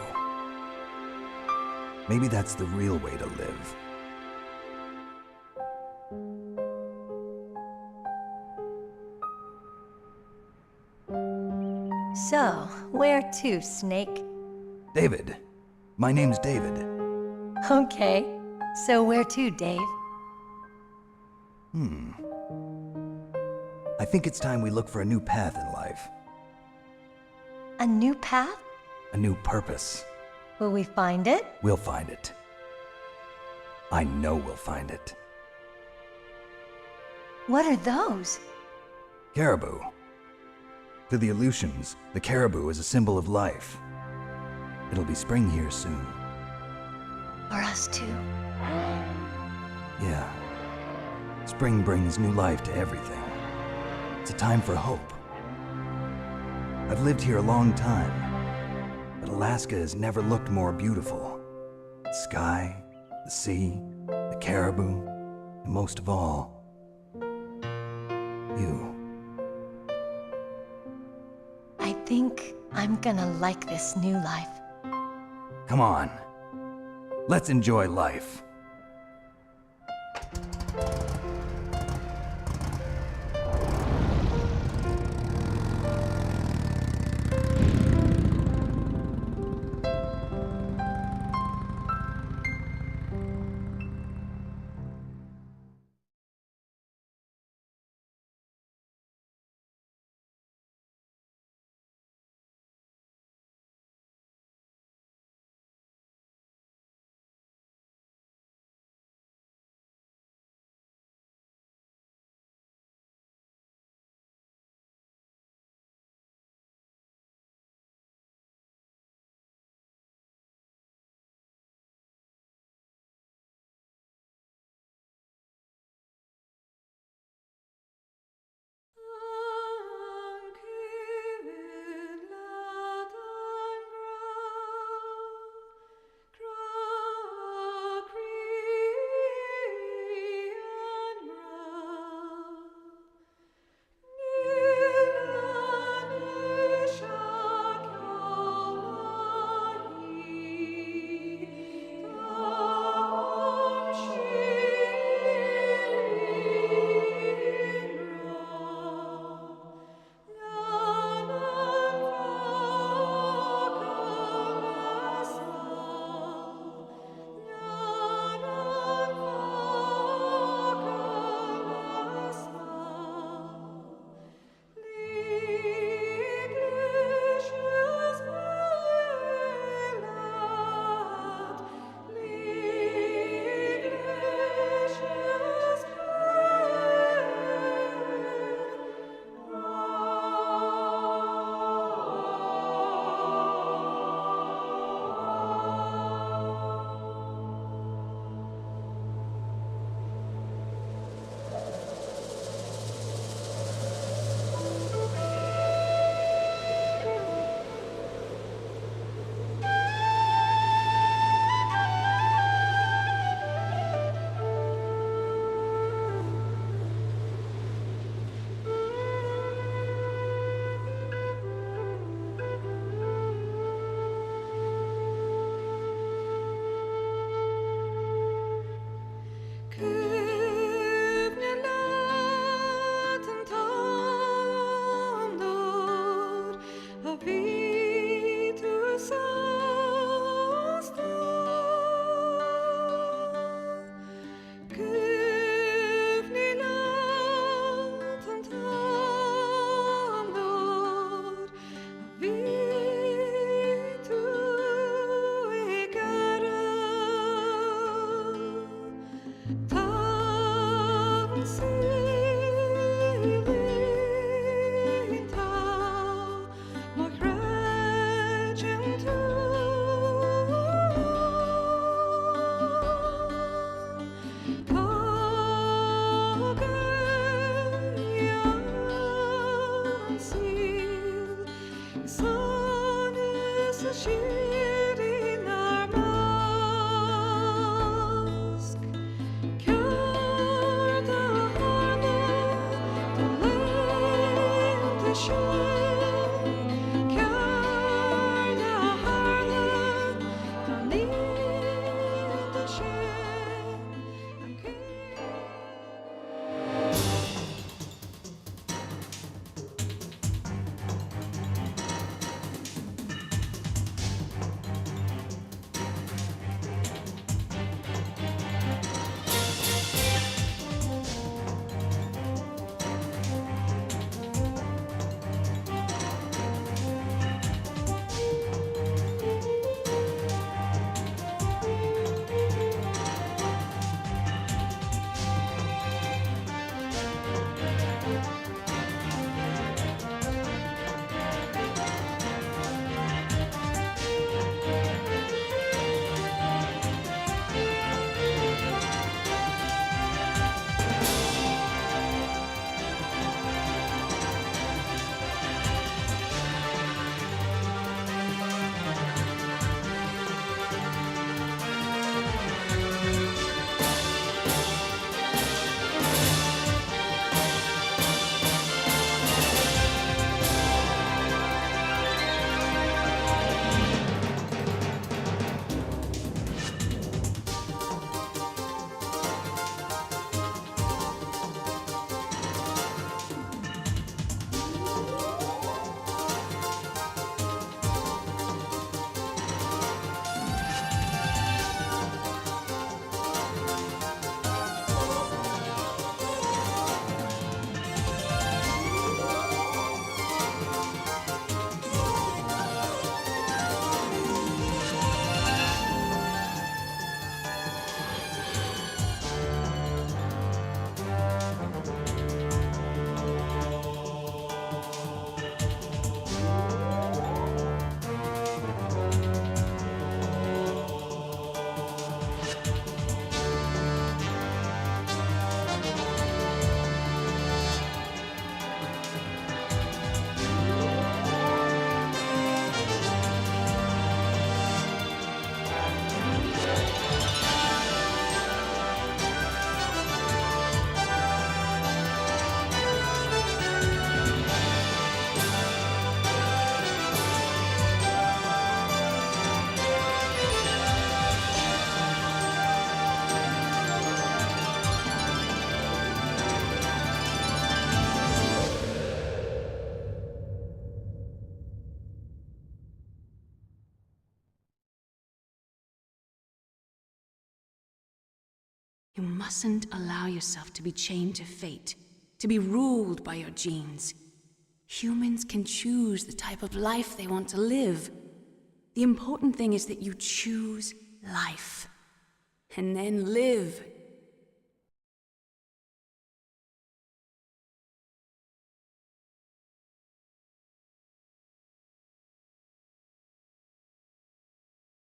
Maybe that's the real way to live. So, where to, Snake? David. My name's David. Okay. So where to, Dave? I think it's time we look for a new path in life. A new path? A new purpose. Will we find it? We'll find it. I know we'll find it. What are those? Caribou. To the Aleutians, the caribou is a symbol of life. It'll be spring here soon. For us too. Yeah. Spring brings new life to everything. It's a time for hope. I've lived here a long time, but Alaska has never looked more beautiful. The sky, the sea, the caribou, and most of all, you. I think I'm gonna like this new life. Come on. Let's enjoy life. You mustn't allow yourself to be chained to fate, to be ruled by your genes. Humans can choose the type of life they want to live. The important thing is that you choose life. And then live.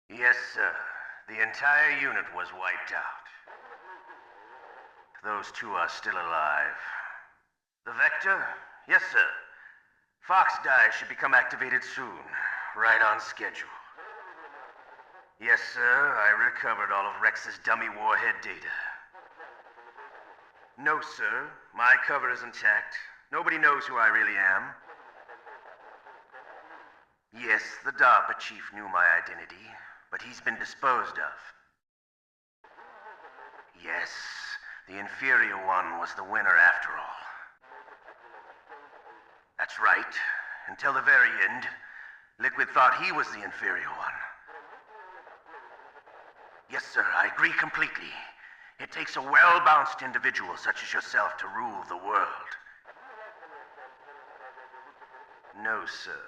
Yes, sir. The entire unit was wiped out. Those two are still alive. The Vector? Yes, sir. Fox Die should become activated soon. Right on schedule. Yes, sir. I recovered all of Rex's dummy warhead data. No, sir. My cover is intact. Nobody knows who I really am. Yes, the DARPA chief knew my identity, but he's been disposed of. Yes, the inferior one was the winner after all. That's right. Until the very end, Liquid thought he was the inferior one. Yes, sir, I agree completely. It takes a well-balanced individual such as yourself to rule the world. No, sir.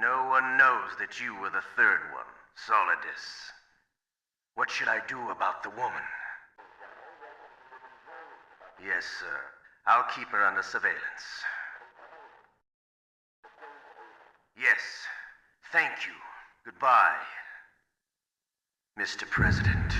No one knows that you were the third one, Solidus. What should I do about the woman? Yes, sir. I'll keep her under surveillance. Yes. Thank you. Goodbye, Mr. President.